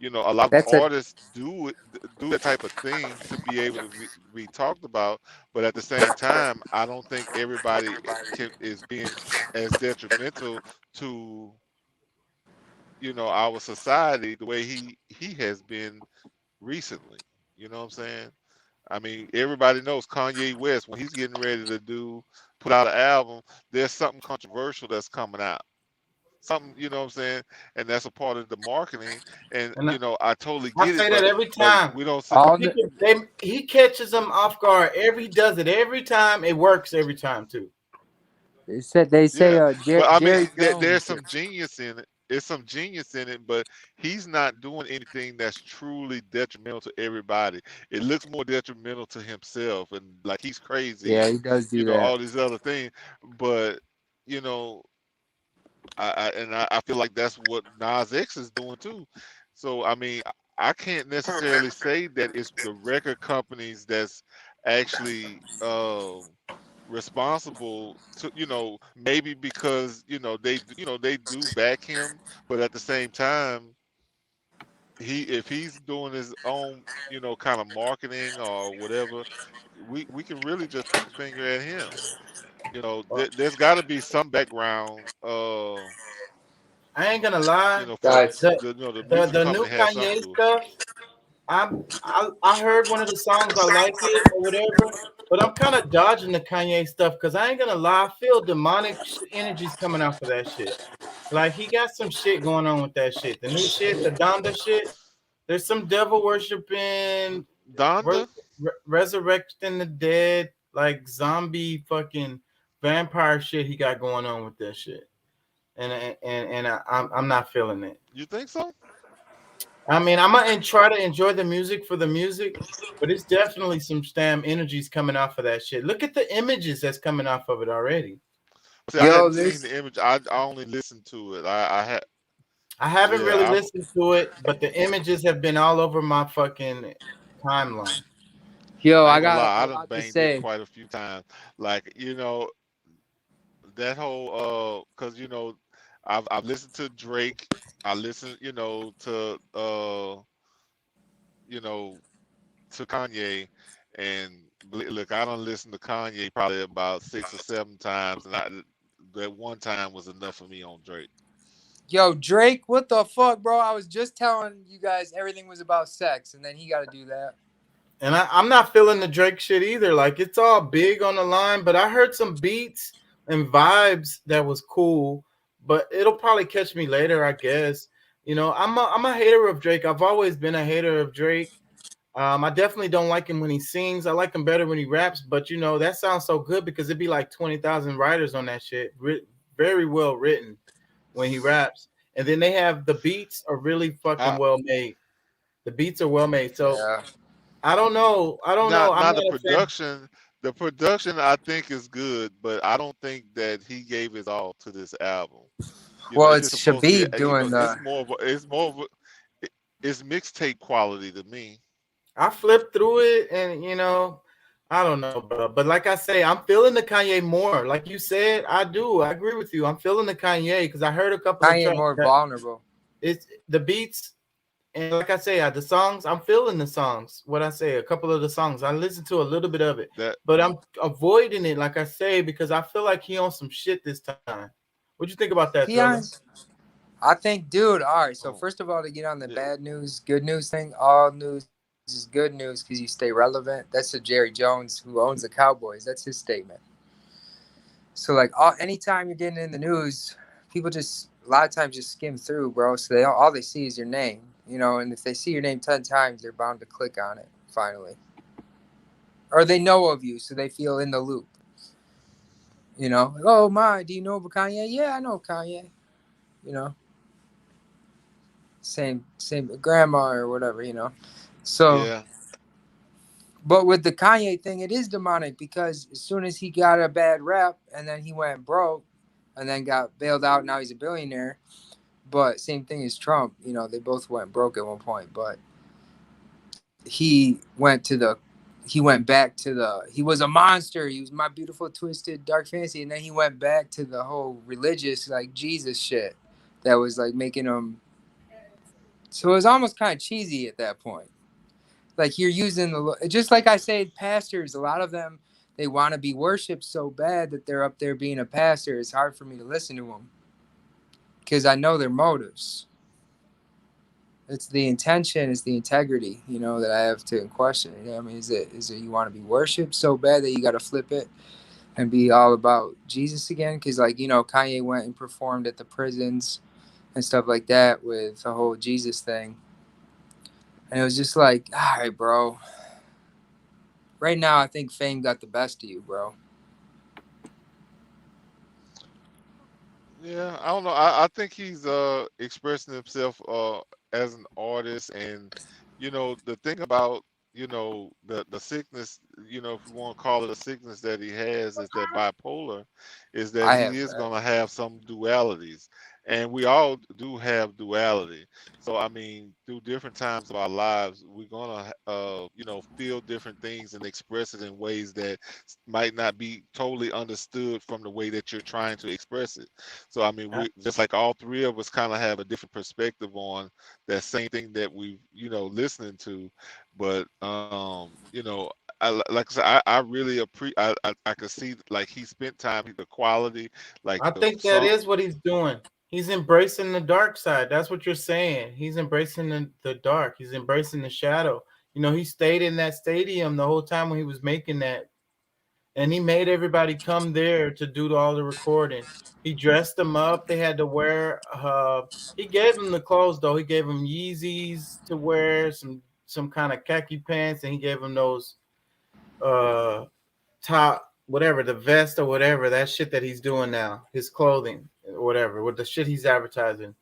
Speaker 2: a lot of
Speaker 7: that's a
Speaker 2: artists do that type of thing to be able to be talked about, but at the same time, I don't think everybody is being as detrimental to our society the way he has been recently. You know what I'm saying? I mean, everybody knows Kanye West when he's getting ready to put out an album. There's something controversial that's coming out. Something, you know what I'm saying, and that's a part of the marketing. And
Speaker 1: And
Speaker 2: I totally
Speaker 1: I
Speaker 2: get it,
Speaker 1: say that
Speaker 2: but
Speaker 1: every time.
Speaker 2: we don't.
Speaker 7: all the
Speaker 1: He catches them off guard. He does it every time. It works every time too.
Speaker 7: they say
Speaker 2: Yeah, but I mean,
Speaker 7: Jerry
Speaker 2: there's
Speaker 7: Jones.
Speaker 2: some genius in it. It's some genius in it, but he's not doing anything that's truly detrimental to everybody. It looks more detrimental to himself, and like he's crazy,
Speaker 7: Yeah,
Speaker 2: and
Speaker 7: he does do that.
Speaker 2: all these other things. But you know, I feel like that's what Nas X is doing too. So I mean, I can't necessarily say that it's the record companies that's actually responsible to, maybe because they do back him, but at the same time, if he's doing his own kind of marketing or whatever, we can really just point the finger at him. There's got to be some background.
Speaker 1: I ain't gonna lie.
Speaker 2: For
Speaker 7: Guys,
Speaker 2: the music
Speaker 1: The new
Speaker 2: company has something
Speaker 1: Kanye
Speaker 2: to it.
Speaker 1: stuff. I heard one of the songs. I like it or whatever. But I'm kind of dodging the Kanye stuff because I ain't gonna lie. I feel demonic energies coming out for that shit. Like he got some shit going on with that shit. The new shit, the Donda shit. There's some devil worshiping,
Speaker 2: Donda?
Speaker 1: resurrecting the dead, like zombie fucking vampire shit he got going on with that shit. And I'm not feeling it.
Speaker 2: You think so?
Speaker 1: I mean, I'm gonna try to enjoy the music for the music, but it's definitely some stam energies coming off of that shit. Look at the images that's coming off of it already.
Speaker 2: See, I
Speaker 7: yo,
Speaker 2: hadn't seen
Speaker 7: this
Speaker 2: the image. I only listened to it.
Speaker 1: I haven't really
Speaker 2: Yeah,
Speaker 1: listened to it, but the images have been all over my fucking timeline.
Speaker 7: yo,
Speaker 2: I
Speaker 7: I
Speaker 2: ain't gonna
Speaker 7: got
Speaker 2: lie.
Speaker 7: a
Speaker 2: I done
Speaker 7: lot to
Speaker 2: banged it
Speaker 7: say.
Speaker 2: quite a few times. Like that whole because I've listened to Drake. I listened to to Kanye, and look, I don't listen to Kanye probably about 6 or 7 times, and that one time was enough for me on Drake.
Speaker 7: Yo, Drake, what the fuck, bro? I was just telling you guys everything was about sex, and then he got to do that.
Speaker 1: And I'm not feeling the Drake shit either. Like it's all big on the line, but I heard some beats and vibes that was cool. But it'll probably catch me later, I guess. I'm a hater of Drake. I've always been a hater of Drake. I definitely don't like him when he sings. I like him better when he raps. But that sounds so good because it'd be like 20,000 writers on that shit. Very well written when he raps. And then they have the beats are really fucking well made. The beats are well made. So
Speaker 7: Yeah.
Speaker 1: I don't know. I'm
Speaker 2: Not
Speaker 1: not
Speaker 2: the
Speaker 1: a fan.
Speaker 2: production. The production I think is good, but I don't think that he gave his all to this album.
Speaker 7: Well,
Speaker 2: It's
Speaker 7: it's
Speaker 2: just supposed to be,
Speaker 7: Shabib doing
Speaker 2: it's
Speaker 7: the.
Speaker 2: more of it's mixtape quality to me.
Speaker 1: I flipped through it, and I don't know, bro. But like I say, I'm feeling the Kanye more. Like you said, I do. I agree with you. I'm feeling the Kanye because I heard a couple of
Speaker 7: Kanye
Speaker 1: tracks
Speaker 7: more
Speaker 1: that
Speaker 7: vulnerable.
Speaker 1: it's the beats, and like I say, the songs. I'm feeling the songs. What I say, a couple of the songs. I listened to a little bit of it, but I'm avoiding it, like I say, because I feel like he on some shit this time. What you think about that, Thriller?
Speaker 7: I think, dude. All right. So first of all, to get on the bad news, good news thing, all news is good news because you stay relevant. That's a Jerry Jones who owns the Cowboys. That's his statement. So like, anytime you're getting in the news, people just a lot of times just skim through, bro. So all they see is your name, and if they see your name 10 times, they're bound to click on it finally, or they know of you, so they feel in the loop. Oh my, do you know of Kanye? Yeah, I know of Kanye. Same grandma or whatever, So,
Speaker 2: yeah.
Speaker 7: But with the Kanye thing, it is demonic because as soon as he got a bad rap and then he went broke and then got bailed out, now he's a billionaire. But same thing as Trump, you know, they both went broke at one point, but he went back to he was a monster. He was my beautiful, twisted, dark fantasy. And then he went back to the whole religious, like Jesus shit that was like making him. So it was almost kind of cheesy at that point. Like you're using just like I say, pastors, a lot of them, they want to be worshiped so bad that they're up there being a pastor. It's hard for me to listen to them because I know their motives. It's the intention, it's the integrity, you know, that I have to question. You know, I mean, is it you want to be worshipped so bad that you got to flip it and be all about Jesus again? Because, like, you know, Kanye went and performed at the prisons and stuff like that with the whole Jesus thing. And it was just like, all right, bro. Right now, I think fame got the best of you, bro.
Speaker 2: Yeah, I don't know. I think he's expressing himself as an artist, and you know the thing about the sickness, you know, if you want to call it a sickness that he has, is that bipolar, is that he is going to have some dualities, and we all do have duality. So I mean, through different times of our lives, we're gonna feel different things and express it in ways that might not be totally understood from the way that you're trying to express it. So I mean, we just like all three of us kind of have a different perspective on that same thing that we listening to. But like I said, I really appreciate. I could see like he spent time, the quality. Like
Speaker 1: I think that is what he's doing. He's embracing the dark side. That's what you're saying. He's embracing the dark. He's embracing the shadow. You know, he stayed in that stadium the whole time when he was making that, and he made everybody come there to do all the recording. He dressed them up. They had to wear. He gave them the clothes though. He gave them Yeezys to wear, some kind of khaki pants, and he gave them those top whatever, the vest or whatever, that shit that he's doing now, his clothing or whatever, with the shit he's advertising.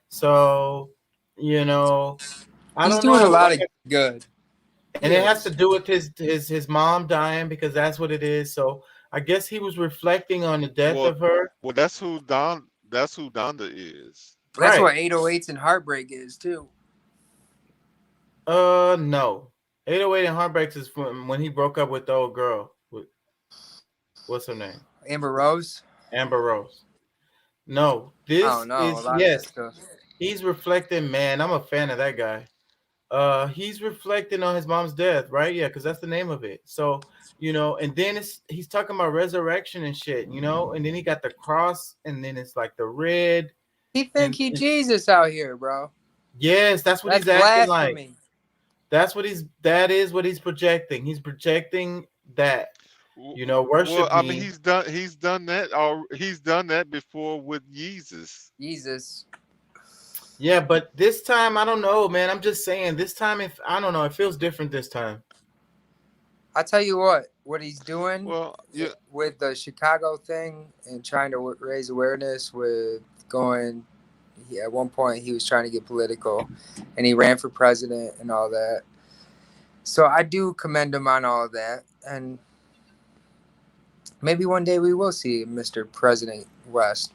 Speaker 1: So, you know,
Speaker 7: he's doing a lot of good.
Speaker 1: And it has to do with his mom dying, because that's what it is. So I guess he was reflecting on the death of her.
Speaker 2: Well, that's who Donda is.
Speaker 7: That's what 808s and Heartbreak is too.
Speaker 1: No. 808 and Heartbreaks is from when he broke up with the old girl. What's her name?
Speaker 7: Amber Rose.
Speaker 1: Amber Rose. No, this is yes. He's reflecting, man. I'm a fan of that guy. He's reflecting on his mom's death, right? Yeah, because that's the name of it. So, you know, and then he's talking about resurrection and shit, you know, and then he got the cross, and then it's like the red.
Speaker 7: He think he Jesus out here, bro.
Speaker 1: Yes, that's what he's acting like. That is what he's projecting. He's projecting that, you know, worship.
Speaker 2: Well, I mean, he's done that, or he's done that before with Jesus.
Speaker 1: Yeah, but this time, I don't know, man. I'm just saying, this time, I don't know, it feels different this time.
Speaker 7: I tell you what he's doing with the Chicago thing and trying to raise awareness with going. At one point, he was trying to get political, and he ran for president and all that. So I do commend him on all of that, and maybe one day we will see Mr. President West.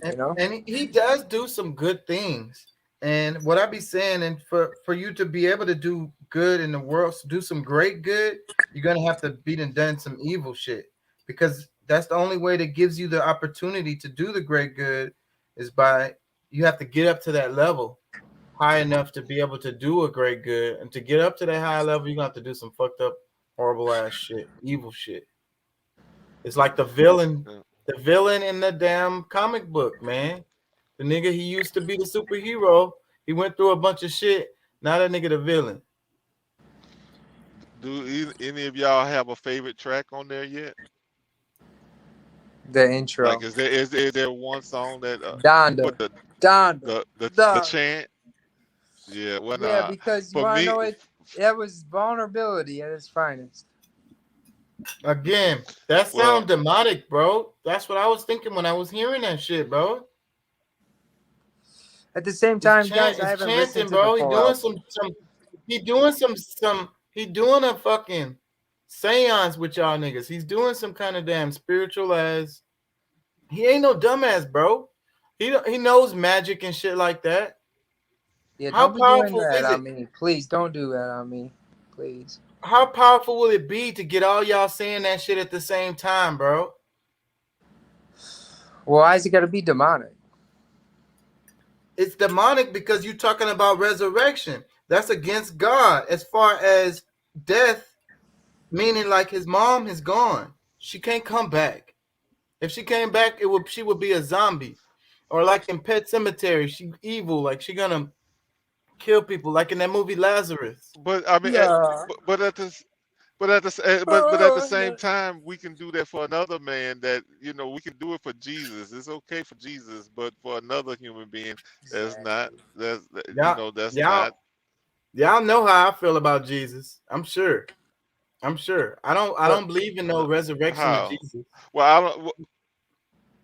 Speaker 7: You know,
Speaker 1: and he does do some good things. And what I be saying, and for you to be able to do good in the world, do some great good, you're gonna have to be done some evil shit, because that's the only way that gives you the opportunity to do the great good, is by you have to get up to that level high enough to be able to do a great good. And to get up to that high level, you're gonna have to do some fucked up, horrible ass shit, evil shit. It's like the villain in the damn comic book, man. The nigga, he used to be the superhero. He went through a bunch of shit. Now that nigga the villain.
Speaker 2: Do any of y'all have a favorite track on there yet?
Speaker 7: The intro.
Speaker 2: Like, is there one song that
Speaker 7: Donda.
Speaker 2: The chant? Yeah,
Speaker 7: because you wanna know that was vulnerability at its finest.
Speaker 1: Again, that sounds demonic, bro. That's what I was thinking when I was hearing that shit, bro.
Speaker 7: At the same time, guys, I haven't listened to
Speaker 1: bro. He doing a fucking seance with y'all niggas. He's doing some kind of damn spiritual ass. He ain't no dumbass, bro. He knows magic and shit like that.
Speaker 7: Yeah,
Speaker 1: How
Speaker 7: don't be doing
Speaker 1: powerful
Speaker 7: that
Speaker 1: is
Speaker 7: on
Speaker 1: it?
Speaker 7: me. Please don't do that on me. Please.
Speaker 1: How powerful will it be to get all y'all saying that shit at the same time, bro?
Speaker 7: Well, why is it gotta be demonic?
Speaker 1: It's demonic because you're talking about resurrection. That's against God as far as death, meaning like his mom is gone. She can't come back. If she came back, she would be a zombie. Or like in Pet Cemetery, she evil, like she gonna kill people, like in that movie Lazarus.
Speaker 2: But I mean,
Speaker 7: Yeah.
Speaker 2: but at this. But at the same time, we can do that for another man. That we can do it for Jesus. It's okay for Jesus, but for another human being, that's not. That's that's not.
Speaker 1: Y'all know how I feel about Jesus. I'm sure. I don't believe in no resurrection of
Speaker 2: How?
Speaker 1: Jesus.
Speaker 2: Well, I don't.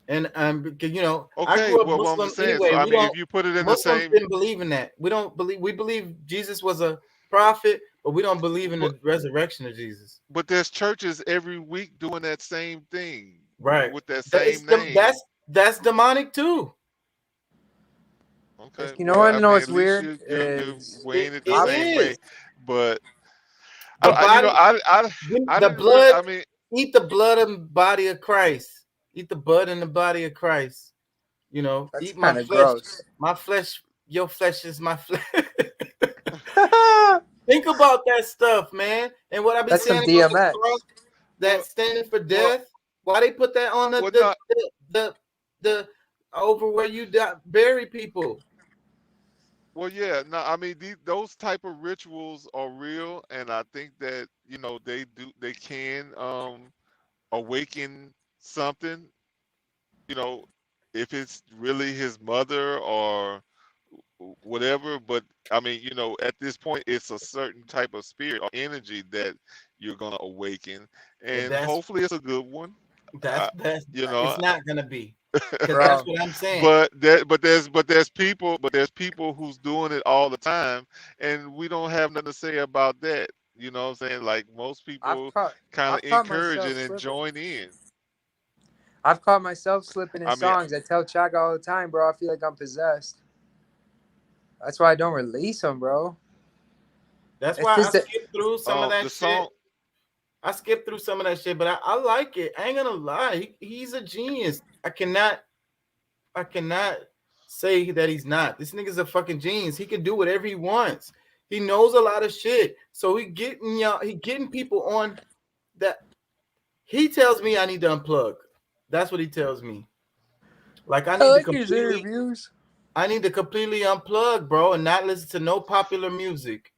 Speaker 1: And because I
Speaker 2: Okay,
Speaker 1: grew up
Speaker 2: well, what I'm
Speaker 1: Muslim
Speaker 2: just saying.
Speaker 1: anyway.
Speaker 2: So I
Speaker 1: We
Speaker 2: mean,
Speaker 1: don't
Speaker 2: if you put it in the
Speaker 1: Muslims
Speaker 2: same,
Speaker 1: didn't believe in that. We believe Jesus was a prophet, but we don't believe in the resurrection of Jesus.
Speaker 2: but there's churches every week doing that same thing,
Speaker 1: Right.
Speaker 2: with that same name.
Speaker 1: That's demonic too.
Speaker 2: Okay,
Speaker 7: You know
Speaker 2: well,
Speaker 7: what?
Speaker 2: I
Speaker 7: You know
Speaker 2: mean,
Speaker 7: what's
Speaker 2: at least
Speaker 7: weird
Speaker 2: you're
Speaker 7: is
Speaker 2: weighing it the
Speaker 1: It
Speaker 2: same way,
Speaker 1: is.
Speaker 2: but
Speaker 1: The
Speaker 2: I
Speaker 1: the
Speaker 2: didn't really.
Speaker 1: blood,
Speaker 2: I mean,
Speaker 1: eat the blood and body of Christ. Eat the blood and the body of Christ.
Speaker 7: that's
Speaker 1: Eat my
Speaker 7: kind of
Speaker 1: flesh.
Speaker 7: gross.
Speaker 1: My flesh, your flesh is my flesh. Think about that stuff, man. And what I be
Speaker 7: That's some
Speaker 1: saying about the
Speaker 7: DMX.
Speaker 1: cross that standing for
Speaker 2: well,
Speaker 1: death. Why they put that on
Speaker 2: well, not.
Speaker 1: the over where you bury people?
Speaker 2: Well, yeah, no, I mean those type of rituals are real, and I think that they can awaken something. You know, if it's really his mother or whatever. But I mean, at this point, it's a certain type of spirit or energy that you're gonna awaken,
Speaker 1: And
Speaker 2: and hopefully it's a good one.
Speaker 1: that's
Speaker 2: You know,
Speaker 1: it's not gonna be, because that's
Speaker 7: Bro,
Speaker 1: what I'm saying.
Speaker 2: there's people who's doing it all the time, and we don't have nothing to say about that. You know what I'm saying? Like most people kind of
Speaker 7: I've caught
Speaker 2: encourage
Speaker 7: myself
Speaker 2: it and
Speaker 7: slipping.
Speaker 2: join in.
Speaker 7: I've caught myself slipping in
Speaker 2: I mean,
Speaker 7: songs. I tell Chaka all the time, bro. I feel like I'm possessed. That's why I don't release them, bro.
Speaker 1: That's
Speaker 7: It's
Speaker 1: why I
Speaker 7: just that
Speaker 1: skipped through some of that
Speaker 2: the
Speaker 1: shit.
Speaker 2: song.
Speaker 1: I skipped through some of that shit, but I like it. I ain't gonna lie. He's a genius. I cannot say that he's not. This nigga's a fucking genius. He can do whatever he wants. He knows a lot of shit. So he getting people on that. He tells me I need to unplug. That's what he tells me. Like I need to
Speaker 7: his interviews.
Speaker 1: I need to completely unplug, bro, and not listen to no popular music.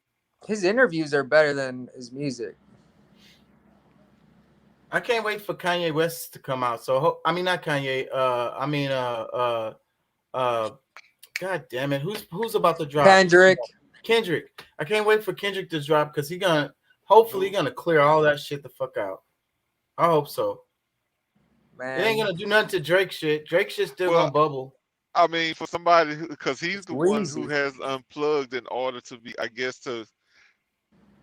Speaker 7: His interviews are better than his music.
Speaker 1: I can't wait for Kanye West to come out. So I mean, not Kanye. God damn it, who's about to drop? Kendrick. I can't wait for Kendrick to drop because hopefully gonna clear all that shit the fuck out. I hope so.
Speaker 7: Man,
Speaker 1: it ain't gonna do nothing to Drake shit. Drake shit still gonna bubble.
Speaker 2: I mean, for somebody because he's the one
Speaker 7: Weezy.
Speaker 2: who has unplugged in order to be, I guess,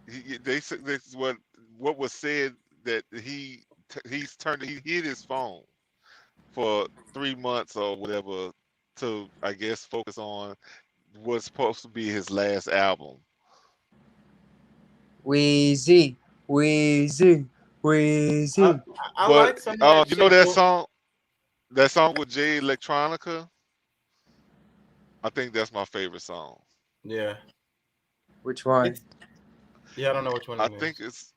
Speaker 2: they said this is what was said that he hid his phone for 3 months or whatever to, I guess, focus on what's supposed to be his last album.
Speaker 7: Weezy.
Speaker 1: I like some of that
Speaker 2: you know
Speaker 1: shit,
Speaker 2: that song with Jay Electronica? I think that's my favorite song.
Speaker 1: Yeah.
Speaker 7: Which one?
Speaker 1: Yeah, I don't know which one.
Speaker 2: I think it's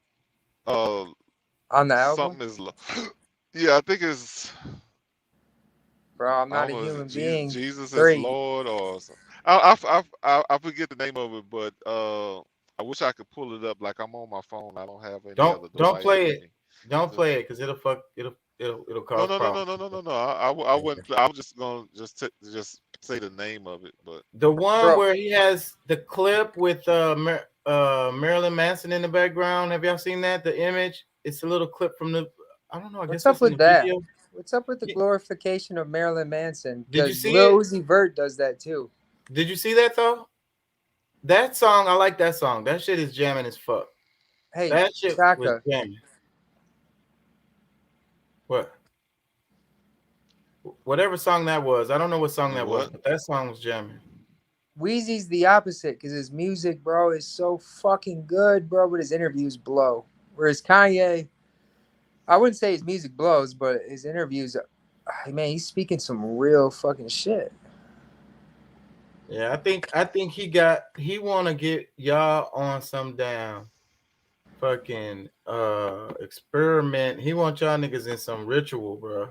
Speaker 7: on the album.
Speaker 2: Something is yeah, I think it's.
Speaker 7: Bro, I'm not a human being.
Speaker 2: Jesus
Speaker 7: 3.
Speaker 2: is Lord, or something. I forget the name of it, but I wish I could pull it up. Like I'm on my phone, I don't have any other device.
Speaker 1: Don't play
Speaker 2: with
Speaker 1: it.
Speaker 2: me.
Speaker 1: Don't play it because it'll cause problems.
Speaker 2: No. I wouldn't. I was just gonna just say the name of it, but
Speaker 1: the one where he has the clip with Marilyn Manson in the background. Have y'all seen that? The image. It's a little clip from the. I don't know. I guess
Speaker 7: What's up with that?
Speaker 1: Video.
Speaker 7: What's up with the glorification of Marilyn Manson?
Speaker 1: Did you see
Speaker 7: Lil
Speaker 1: it?
Speaker 7: Uzi Vert does that too.
Speaker 1: Did you see that though? That song, I like that song. That shit is jamming as fuck.
Speaker 7: Hey,
Speaker 1: that shit
Speaker 7: Chaka.
Speaker 1: was jamming. What? Whatever song that was, I don't know what song
Speaker 2: You
Speaker 1: that was,
Speaker 2: what?
Speaker 1: but that song was jamming.
Speaker 7: Wheezy's the opposite because his music, bro, is so fucking good, bro, but his interviews blow. Whereas Kanye, I wouldn't say his music blows, but his interviews, man, he's speaking some real fucking shit.
Speaker 1: Yeah, I think he wanna get y'all on some damn fucking experiment. He want y'all niggas in some ritual, bro.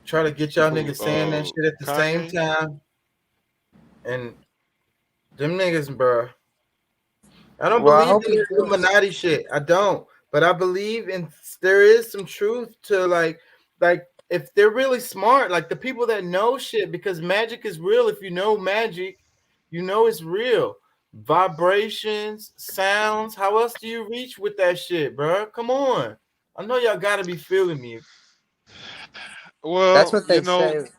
Speaker 1: Try to get y'all niggas saying that shit at the same
Speaker 2: Kanye?
Speaker 1: time. And them niggas, bro. I don't
Speaker 7: Well, I
Speaker 1: believe
Speaker 7: hope
Speaker 1: in
Speaker 7: he
Speaker 1: the
Speaker 7: does.
Speaker 1: Illuminati shit. I don't. But I believe in there is some truth to like if they're really smart, like the people that know shit, because magic is real. If you know magic, you know it's real. Vibrations, sounds. How else do you reach with that shit, bro? Come on. I know y'all gotta be feeling me.
Speaker 7: That's
Speaker 2: Well,
Speaker 7: what they say.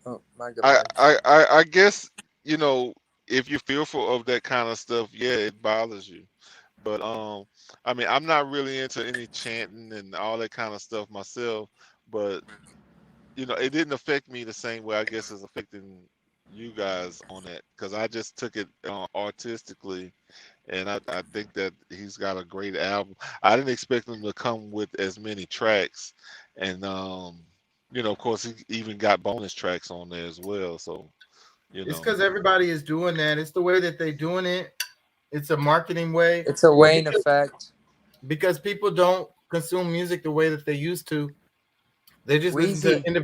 Speaker 7: Oh, my
Speaker 2: I,
Speaker 7: God.
Speaker 2: I guess, if you're fearful of that kind of stuff, yeah, it bothers you. But I mean, I'm not really into any chanting and all that kind of stuff myself. But it didn't affect me the same way, I guess, as affecting you guys on that, because I just took it artistically, and I think that he's got a great album. I didn't expect him to come with as many tracks, and of course, he even got bonus tracks on there as well. So,
Speaker 1: It's because everybody is doing that. It's the way that they're doing it. It's a marketing way.
Speaker 7: It's a Wayne effect.
Speaker 1: Because people don't consume music the way that they used to. They just listen to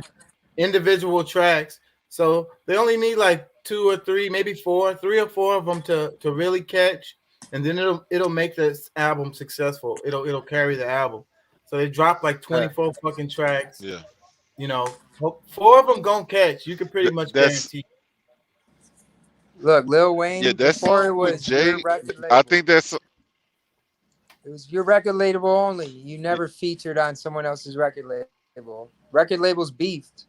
Speaker 1: individual tracks. So they only need like 2 or 3, maybe 4, 3 or 4 of them to really catch, and then it'll make this album successful. It'll carry the album. So they drop like 24 fucking tracks.
Speaker 2: Yeah.
Speaker 1: 4 of them gonna catch. You can pretty much
Speaker 2: That's
Speaker 1: guarantee.
Speaker 7: Look, Lil Wayne,
Speaker 2: yeah. That
Speaker 7: before it
Speaker 2: song with
Speaker 7: was your
Speaker 2: Jay,
Speaker 7: record label.
Speaker 2: I think that's
Speaker 7: It was your record label only. You never featured on someone else's record label. Record labels beefed.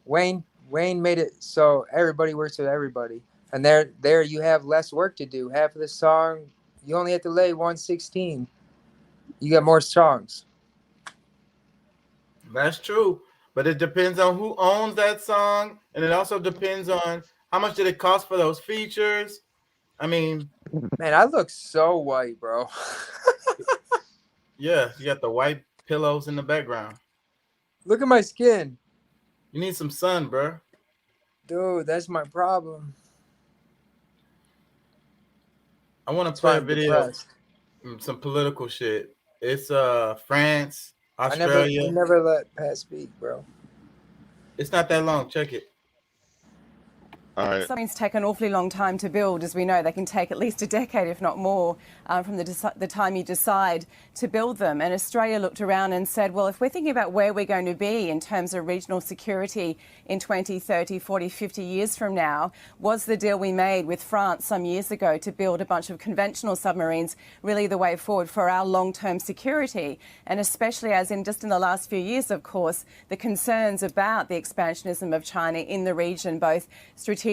Speaker 7: Wayne made it so everybody works with everybody. And there you have less work to do. Half of the song, you only have to lay 116. You got more songs.
Speaker 1: That's true. But it depends on who owns that song, and it also depends on how much did it cost for those features. I mean,
Speaker 7: man, I look so white, bro.
Speaker 1: Yeah, you got the white pillows in the background.
Speaker 7: Look at my skin.
Speaker 1: You need some sun, bro.
Speaker 7: Dude, that's my problem.
Speaker 1: I want to play a video, some political shit. It's France, Australia.
Speaker 7: I never let Pat speak, bro.
Speaker 1: It's not that long. Check it.
Speaker 2: All right.
Speaker 10: Something's taken an awfully long time to build. As we know, they can take at least a decade, if not more, from the time you decide to build them. And Australia looked around and said, well, if we're thinking about where we're going to be in terms of regional security in 20, 30, 40, 50 years from now, was the deal we made with France some years ago to build a bunch of conventional submarines really the way forward for our long-term security? And especially as in just in the last few years, of course, the concerns about the expansionism of China in the region, both strategically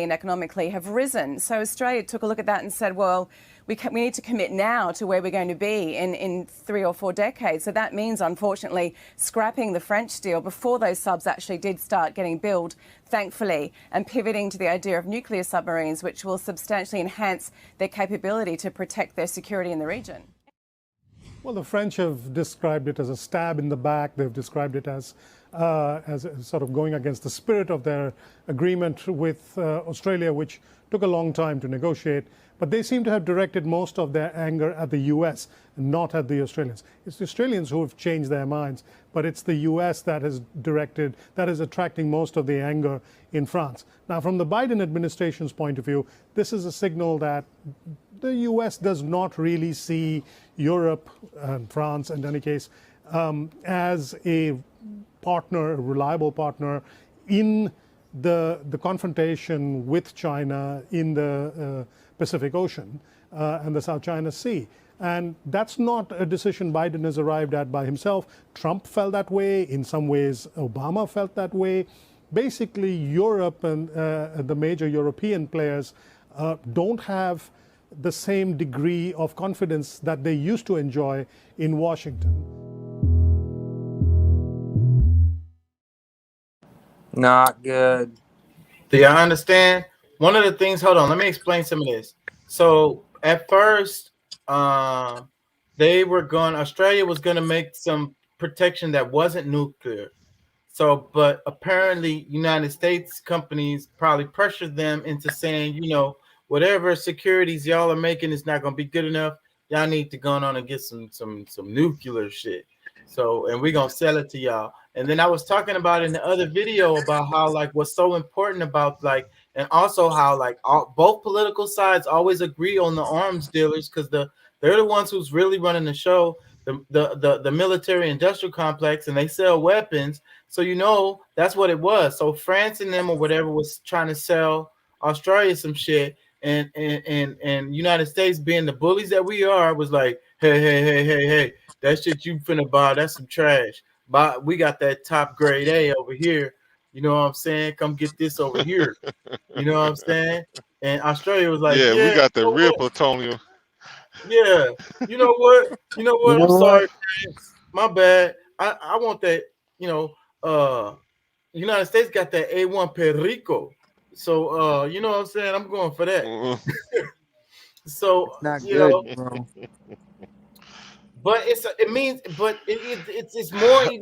Speaker 10: and economically, have risen. So Australia took a look at that and said, well, we need to commit now to where we're going to be in 3 or 4 decades. So that means, unfortunately, scrapping the French deal before those subs actually did start getting built, thankfully, and pivoting to the idea of nuclear submarines, which will substantially enhance their capability to protect their security in the region.
Speaker 12: Well, the French have described it as a stab in the back. They've described it as sort of going against the spirit of their agreement with Australia, which took a long time to negotiate. But they seem to have directed most of their anger at the U.S., not at the Australians. It's the Australians who have changed their minds, but it's the U.S. that is attracting most of the anger in France. Now, from the Biden administration's point of view, this is a signal that the U.S. does not really see Europe and France, in any case, as a partner, a reliable partner in the confrontation with China in the Pacific Ocean and the South China Sea. And that's not a decision Biden has arrived at by himself. Trump felt that way. In some ways, Obama felt that way. Basically, Europe and the major European players don't have the same degree of confidence that they used to enjoy in Washington.
Speaker 7: Not good.
Speaker 1: Do y'all understand? One of the things, hold on, let me explain some of this. So at first, Australia was gonna make some protection that wasn't nuclear. So, but apparently United States companies probably pressured them into saying, whatever securities y'all are making is not gonna be good enough. Y'all need to go on and get some nuclear shit. So, and we're gonna sell it to y'all. And then I was talking about in the other video about how like what's so important about like, and also how like both political sides always agree on the arms dealers because they're the ones who's really running the show, the military industrial complex, and they sell weapons. So that's what it was. So France and them or whatever was trying to sell Australia some shit, and United States being the bullies that we are was like, hey, that shit you finna buy, that's some trash. But we got that top grade A over here. You know what I'm saying? Come get this over here. You know what I'm saying? And Australia was like,
Speaker 2: yeah, we got the real plutonium.
Speaker 1: Yeah, you know what? I'm sorry, France. My bad. I want that. United States got that A1 Perico. So you know what I'm saying? I'm going for that. So
Speaker 7: Not good, bro.
Speaker 1: But it's even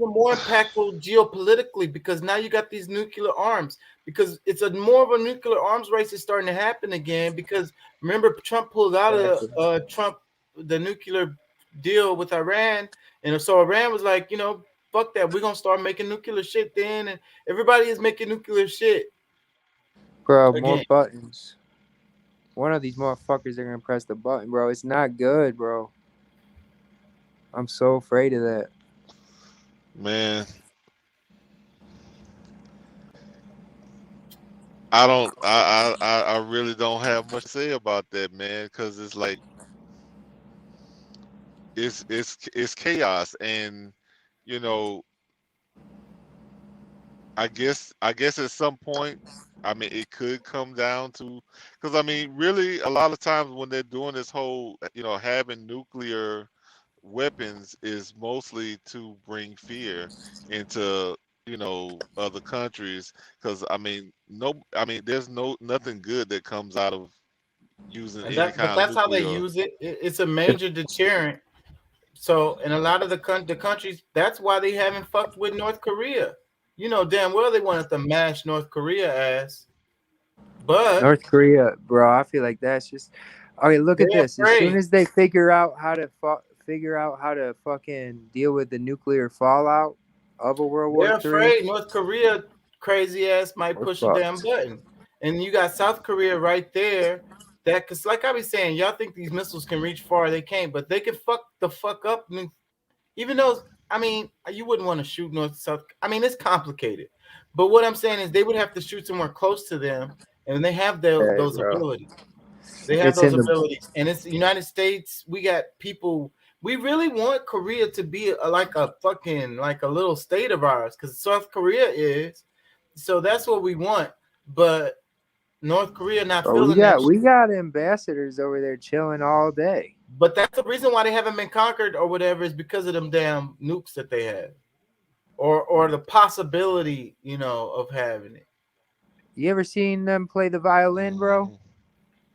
Speaker 1: more impactful geopolitically because now you got these nuclear arms because it's more of a nuclear arms race is starting to happen again because remember Trump pulled out of the nuclear deal with Iran, and so Iran was like, fuck that, we're gonna start making nuclear shit then, and everybody is making nuclear shit.
Speaker 7: Bro,
Speaker 1: again.
Speaker 7: more buttons. One of these motherfuckers are gonna press the button, bro. It's not good, bro. I'm so afraid of that.
Speaker 2: Man. I really don't have much to say about that, man, because it's like it's chaos, and I guess at some point, I mean, it could come down to, because I mean, really, a lot of times when they're doing this whole, having nuclear weapons is mostly to bring fear into other countries, because I mean there's nothing good that comes out of using any kind
Speaker 1: But
Speaker 2: of
Speaker 1: that's how they
Speaker 2: nuclear.
Speaker 1: use it. It's a major deterrent. So in a lot of the countries, that's why they haven't fucked with North Korea. You know damn well they wanted to mash North Korea ass. But
Speaker 7: North Korea, bro, I feel like that's just okay. Look at this. As soon as they figure out how to fucking deal with the nuclear fallout of a World War
Speaker 1: they're
Speaker 7: III,
Speaker 1: afraid North Korea crazy ass might push a damn button. And you got South Korea right there. That because like I be saying, y'all think these missiles can reach far, they can't, but they can fuck the fuck up. Even though I mean you wouldn't want to shoot North South. I mean it's complicated. But what I'm saying is they would have to shoot somewhere close to them, and they have those abilities. They have those abilities, and it's the United States. We got people. We really want Korea to be like a little state of ours, because South Korea is. So that's what we want. But North Korea not feeling that.
Speaker 7: We got ambassadors over there chilling all day.
Speaker 1: But that's the reason why they haven't been conquered or whatever is because of them damn nukes that they have, or the possibility, of having it.
Speaker 7: You ever seen them play the violin, bro?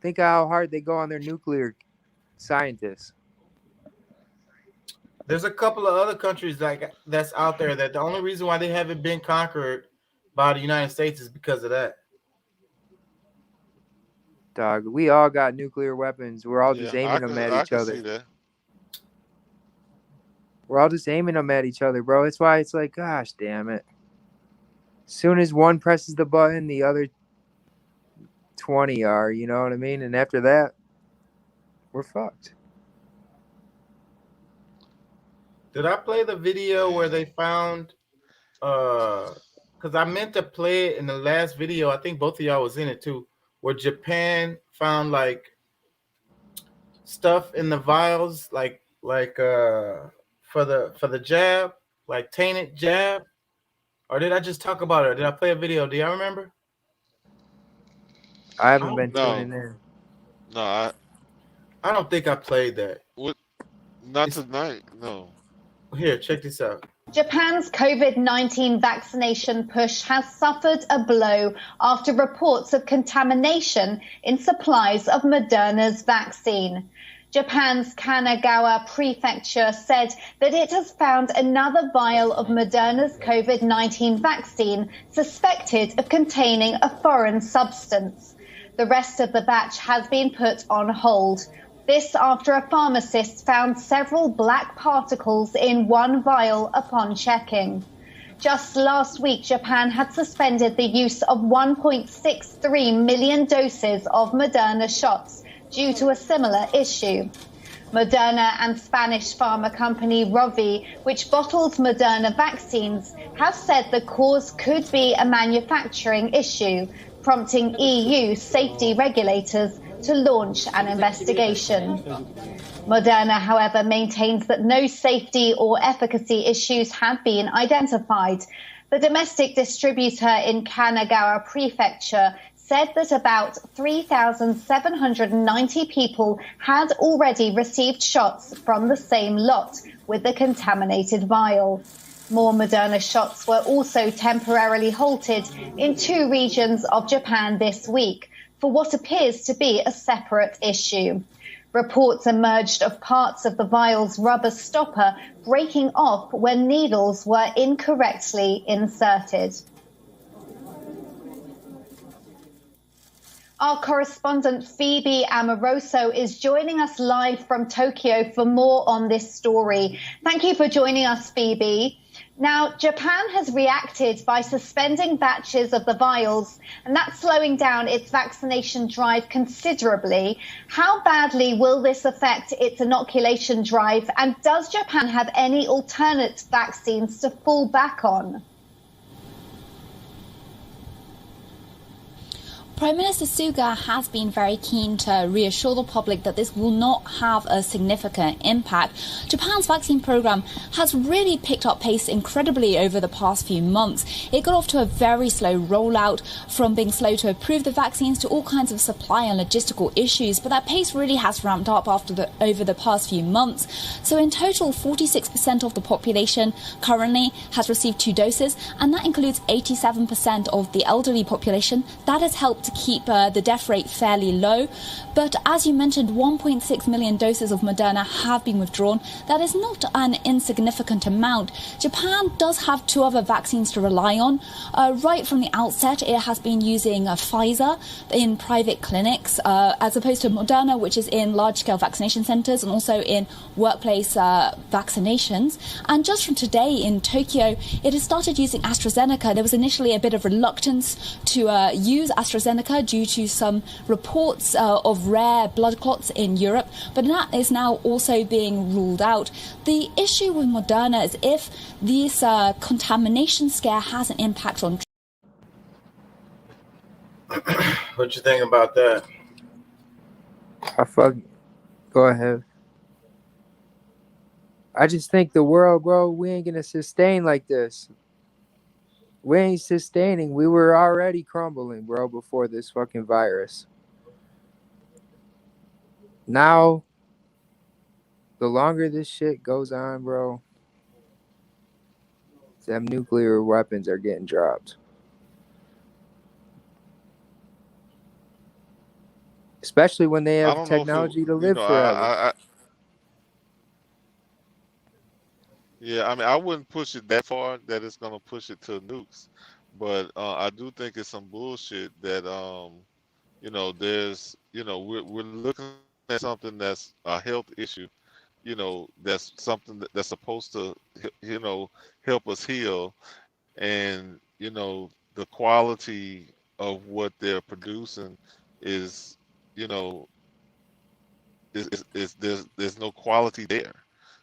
Speaker 7: Think of how hard they go on their nuclear scientists.
Speaker 1: There's a couple of other countries that's out there that the only reason why they haven't been conquered by the United States is because of that.
Speaker 7: Dog, we all got nuclear weapons. We're all just aiming them at each other.
Speaker 2: See that.
Speaker 7: We're all just aiming them at each other, bro. That's why it's like, gosh, damn it. As soon as one presses the button, the other 20 are, you know what I mean? And after that, we're fucked.
Speaker 1: Did I play the video where they found because I meant to play it in the last video. I think both of y'all was in it too, where Japan found like stuff in the vials like for the jab, like tainted jab. Or did I just talk about it? Or did I play a video? Do y'all remember?
Speaker 7: I haven't been tuning in.
Speaker 2: No,
Speaker 1: I don't think I played that.
Speaker 2: Not tonight. No.
Speaker 1: Here, check this out.
Speaker 13: Japan's COVID-19 vaccination push has suffered a blow after reports of contamination in supplies of Moderna's vaccine. Japan's Kanagawa prefecture said that it has found another vial of Moderna's COVID-19 vaccine suspected of containing a foreign substance. The rest of the batch has been put on hold. This after a pharmacist found several black particles in one vial upon checking. Just last week, Japan had suspended the use of 1.63 million doses of Moderna shots due to a similar issue. Moderna and Spanish pharma company Rovi, which bottles Moderna vaccines, have said the cause could be a manufacturing issue, prompting EU safety regulators to launch an investigation. Moderna, however, maintains that no safety or efficacy issues have been identified. The domestic distributor in Kanagawa Prefecture said that about 3,790 people had already received shots from the same lot with the contaminated vial. More Moderna shots were also temporarily halted in 2 regions of Japan this week for what appears to be a separate issue. Reports emerged of parts of the vial's rubber stopper breaking off when needles were incorrectly inserted. Our correspondent Phoebe Amoroso is joining us live from Tokyo for more on this story. Thank you for joining us, Phoebe. Now, Japan has reacted by suspending batches of the vials, and that's slowing down its vaccination drive considerably. How badly will this affect its inoculation drive, and does Japan have any alternate vaccines to fall back on?
Speaker 14: Prime Minister Suga has been very keen to reassure the public that this will not have a significant impact. Japan's vaccine program has really picked up pace incredibly over the past few months. It got off to a very slow rollout, from being slow to approve the vaccines to all kinds of supply and logistical issues, but that pace really has ramped up over the past few months. So in total, 46% of the population currently has received 2 doses, and that includes 87% of the elderly population. That has helped to keep the death rate fairly low. But as you mentioned, 1.6 million doses of Moderna have been withdrawn. That is not an insignificant amount. Japan does have 2 other vaccines to rely on. Right from the outset, it has been using Pfizer in private clinics, as opposed to Moderna, which is in large-scale vaccination centres and also in workplace vaccinations. And just from today in Tokyo, it has started using AstraZeneca. There was initially a bit of reluctance to use AstraZeneca due to some reports of rare blood clots in Europe, but that is now also being ruled out. The issue with Moderna is if this contamination scare has an impact on.
Speaker 1: What you think about that?
Speaker 7: Go ahead. I just think the world, bro, we ain't gonna sustain like this. We ain't sustaining. We were already crumbling, bro, before this fucking virus. Now, the longer this shit goes on, bro, them nuclear weapons are getting dropped. Especially when they have technology to live forever.
Speaker 2: Yeah, I mean, I wouldn't push it that far that it's gonna push it to nukes, but I do think it's some bullshit that there's we're looking at something that's a health issue, that's something that's supposed to help us heal, and the quality of what they're producing is there's no quality there.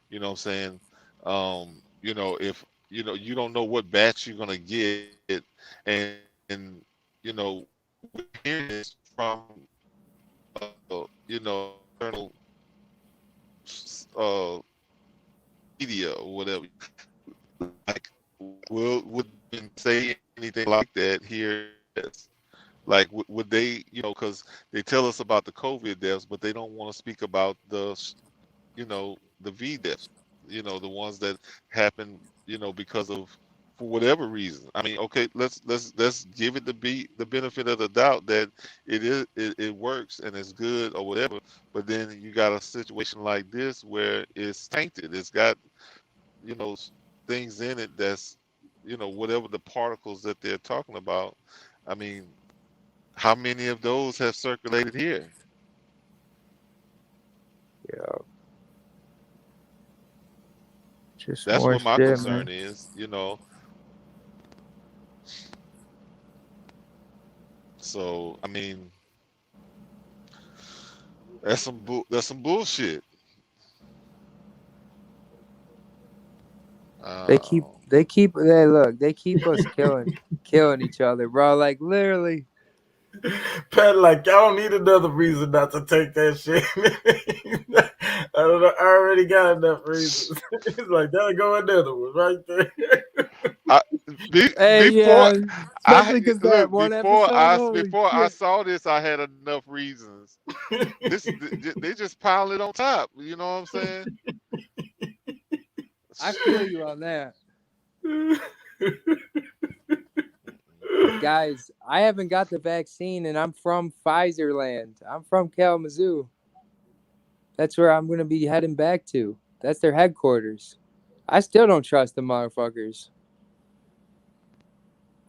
Speaker 2: You know what I'm saying? If you don't know what batch you're gonna get, and we're hearing this from internal media or whatever. Like, would say anything like that here? Like, would they? Because they tell us about the COVID deaths, but they don't want to speak about the V deaths. you know, the ones that happen, you know, because of for whatever reason. I mean, okay, let's give it the benefit of the doubt that it works and it's good or whatever. But then you got a situation like this where it's tainted. It's got, you know, things in it that's, you know, whatever the particles that they're talking about. I mean, how many of those have circulated here?
Speaker 7: Yeah. Just
Speaker 2: That's
Speaker 7: more
Speaker 2: what my
Speaker 7: shit,
Speaker 2: concern
Speaker 7: man.
Speaker 2: is, you know. So I mean, that's some bullshit.
Speaker 7: They
Speaker 2: Uh,
Speaker 7: keep they keep us killing each other, bro. Like literally.
Speaker 1: Pat, like, y'all don't need another reason not to take that shit. I don't know. I already got enough reasons. It's like, that'll go another one right there.
Speaker 7: Hey,
Speaker 2: before
Speaker 7: yeah, especially because that
Speaker 2: look
Speaker 7: one episode. Holy
Speaker 2: before I
Speaker 7: shit!
Speaker 2: saw this, I had enough reasons. They just piled it on top. You know what I'm saying?
Speaker 7: I feel you on that. Guys, I haven't got the vaccine, and I'm from Pfizer land. I'm from Kalamazoo. That's where I'm gonna be heading back to. That's their headquarters. I still don't trust the motherfuckers.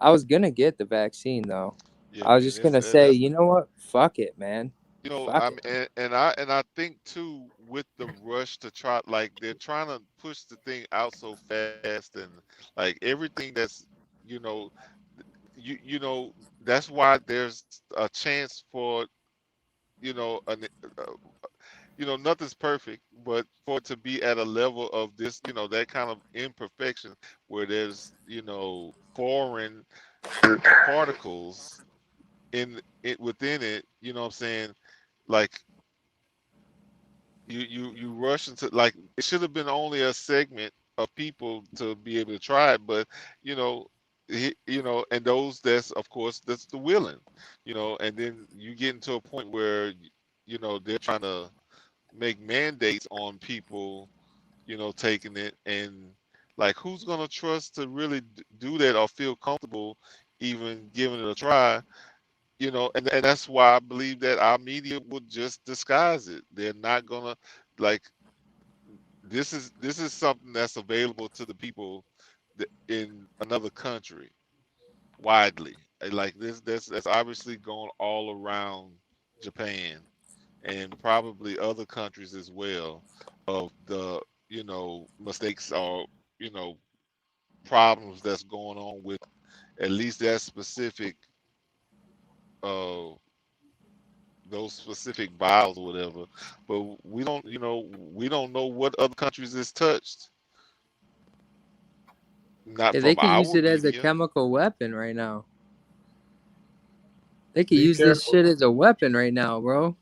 Speaker 7: I was gonna get the vaccine though.
Speaker 2: Yeah,
Speaker 7: I was
Speaker 2: man.
Speaker 7: just gonna say,
Speaker 2: That's,
Speaker 7: you know what? Fuck it, man.
Speaker 2: you know,
Speaker 7: Fuck it.
Speaker 2: and I think too with the rush to try, like they're trying to push the thing out so fast, and like everything that's, you know, you know, that's why there's a chance for, you know, you know, nothing's perfect, but for it to be at a level of this, you know, that kind of imperfection where there's, you know, foreign particles in it within it, you know what I'm saying? Like you rush into, like, it should have been only a segment of people to be able to try it, but you know, you know, and those, that's of course that's the willing, you know, and then you get into a point where, you know, they're trying to make mandates on people, you know, taking it, and like who's gonna trust to really do that or feel comfortable even giving it a try, you know, and that's why I believe that our media would just disguise it. They're not gonna, like, this is something that's available to the people in another country widely. Like that's obviously going all around Japan and probably other countries as well, of the, you know, mistakes or, you know, problems that's going on with at least that specific uh those specific vials or whatever. But we don't, you know, we don't know what other countries is touched, not
Speaker 7: Yeah, they
Speaker 2: from
Speaker 7: could use
Speaker 2: our
Speaker 7: it as a
Speaker 2: media.
Speaker 7: chemical weapon right now. They could
Speaker 1: Be
Speaker 7: use this
Speaker 1: careful.
Speaker 7: shit as a weapon right now, bro.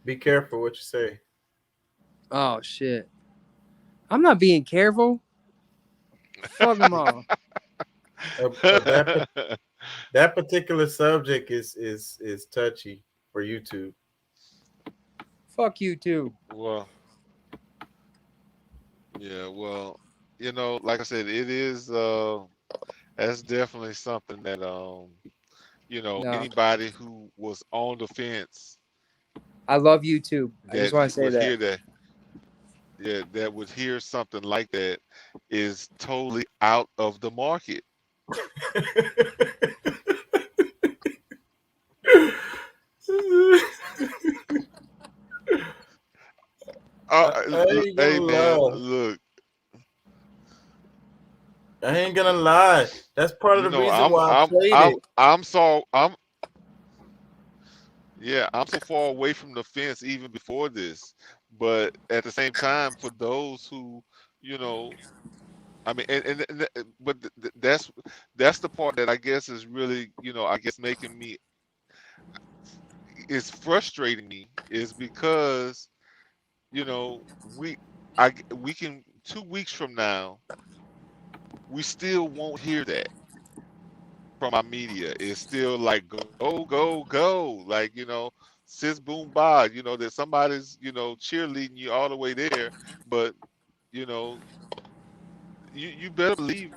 Speaker 1: Be careful what you say.
Speaker 7: Oh shit! I'm not being careful. Fuck them all.
Speaker 1: That particular subject is touchy for YouTube.
Speaker 7: Fuck you too.
Speaker 2: Well, yeah, well, you know, like I said, it is that's definitely something that you know,
Speaker 7: No.
Speaker 2: anybody who was on the fence
Speaker 7: I love YouTube. I
Speaker 2: that
Speaker 7: just want to say
Speaker 2: would hear
Speaker 7: that.
Speaker 2: that, yeah, that would hear something like that is totally out of the market.
Speaker 1: ain't
Speaker 2: Hey
Speaker 1: gonna
Speaker 2: man,
Speaker 1: lie.
Speaker 2: look,
Speaker 1: I ain't gonna lie. That's part of
Speaker 2: you
Speaker 1: the
Speaker 2: know,
Speaker 1: reason why I played it.
Speaker 2: I'm so yeah, I'm so far away from the fence even before this. But at the same time, for those who, you know, I mean, but that's the part that I guess is really, you know, I guess making me, is frustrating me, is because, you know, we can 2 weeks from now, we still won't hear that from our media. It's still like go, go, go, like, you know, sis boom ba, you know, that somebody's, you know, cheerleading you all the way there, but you know, you better believe,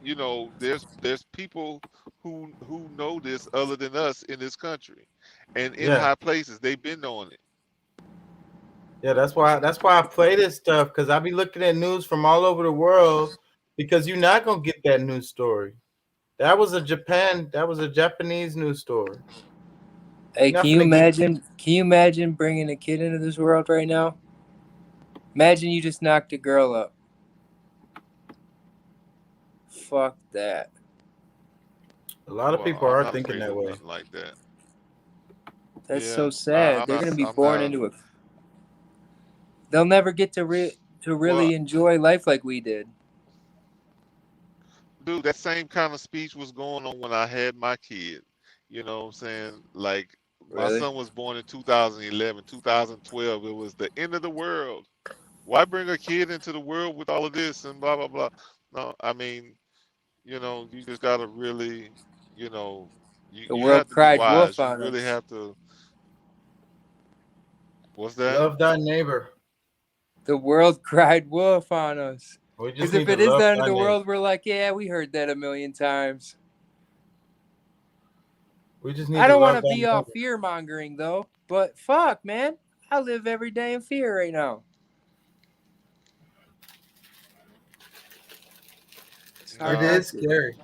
Speaker 2: you know, there's people who know this other than us in this country, and in
Speaker 1: Yeah.
Speaker 2: high places they've been knowing it.
Speaker 1: Yeah, that's why I play this stuff, because I be looking at news from all over the world, because you're not gonna get that news story. That was a Japanese news story.
Speaker 7: Hey,
Speaker 1: You're not
Speaker 7: can you
Speaker 1: finna get
Speaker 7: imagine? Can you imagine bringing a kid into this world right now? Imagine you just knocked a girl up. Fuck that.
Speaker 1: a lot of
Speaker 2: Well,
Speaker 1: people
Speaker 2: I'm
Speaker 1: are
Speaker 2: not
Speaker 1: thinking
Speaker 2: afraid
Speaker 1: that
Speaker 2: of
Speaker 1: way.
Speaker 2: nothing like that.
Speaker 7: That's
Speaker 2: Yeah,
Speaker 7: so sad. They're gonna be
Speaker 2: I'm
Speaker 7: born
Speaker 2: not.
Speaker 7: into it. They'll never get to
Speaker 2: Well,
Speaker 7: really enjoy life like we did.
Speaker 2: dude, that same kind of speech was going on when I had my kid. You know what I'm saying? Like, my
Speaker 7: Really?
Speaker 2: son was born in 2011, 2012. It was the end of the world. Why bring a kid into the world with all of this and blah blah blah? No, I mean, you know, you just gotta really, you know,
Speaker 7: The
Speaker 2: you
Speaker 7: world
Speaker 2: have to be
Speaker 7: cried wolf
Speaker 2: wise. You
Speaker 7: on
Speaker 2: really
Speaker 7: us.
Speaker 2: have to. What's that?
Speaker 1: Love thy neighbor.
Speaker 7: The world cried wolf on us.
Speaker 1: We just
Speaker 7: Because if
Speaker 1: need to
Speaker 7: it is
Speaker 1: love
Speaker 7: the end
Speaker 1: thy
Speaker 7: of the
Speaker 1: neighbor.
Speaker 7: world, we're like, yeah, we heard that a million times.
Speaker 1: We just need
Speaker 7: I
Speaker 1: to
Speaker 7: don't want
Speaker 1: love
Speaker 7: to
Speaker 1: thy
Speaker 7: be all
Speaker 1: neighbor.
Speaker 7: fear mongering though, but fuck, man, I live every day in fear right now. It's hard
Speaker 1: It
Speaker 2: No.
Speaker 7: not
Speaker 1: is
Speaker 7: to.
Speaker 1: scary.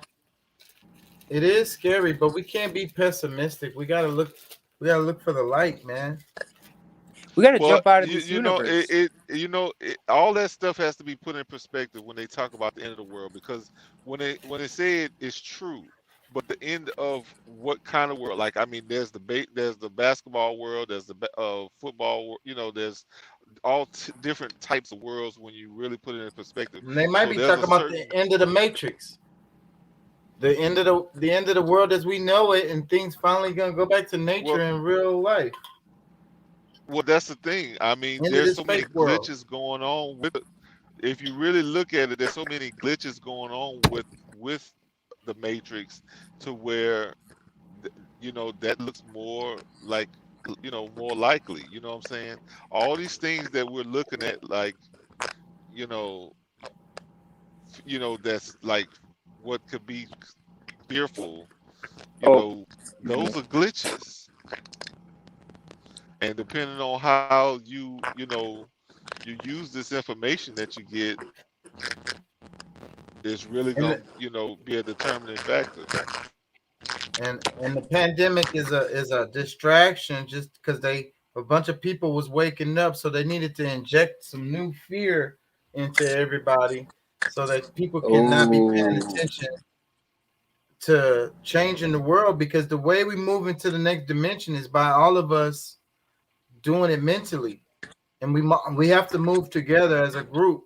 Speaker 1: It is scary, but we can't be pessimistic. We gotta look for the light, man.
Speaker 7: We got to
Speaker 2: Well,
Speaker 7: jump out of
Speaker 2: you,
Speaker 7: this
Speaker 2: you know
Speaker 7: universe.
Speaker 2: all that stuff has to be put in perspective when they talk about the end of the world, because when they say it's true, but the end of what kind of world? Like, I mean, there's the basketball world, there's the football, you know, there's all different types of worlds when you really put it in perspective.
Speaker 1: And they might
Speaker 2: So
Speaker 1: be
Speaker 2: there's
Speaker 1: talking
Speaker 2: a
Speaker 1: about
Speaker 2: certain
Speaker 1: the end of the Matrix. The end of the world as we know it, and things finally gonna go back to nature
Speaker 2: well,
Speaker 1: in real life.
Speaker 2: well, that's the thing. I mean,
Speaker 1: End of
Speaker 2: there's
Speaker 1: this
Speaker 2: so many
Speaker 1: fake world.
Speaker 2: glitches going on with it. If you really look at it, there's so many glitches going on with the Matrix, to where you know that looks more like, you know, more likely. You know what I'm saying? All these things that we're looking at, like, you know, that's like what could be fearful. You
Speaker 7: Oh,
Speaker 2: know, those are glitches, and depending on how you know you use this information that you get, is really
Speaker 1: And
Speaker 2: gonna, you know, be a determining factor.
Speaker 1: and the pandemic is a distraction, just because a bunch of people was waking up, so they needed to inject some new fear into everybody, so that people cannot be paying
Speaker 7: oh,
Speaker 1: attention to changing the world, because the way we move into the next dimension is by all of us doing it mentally, and we have to move together as a group.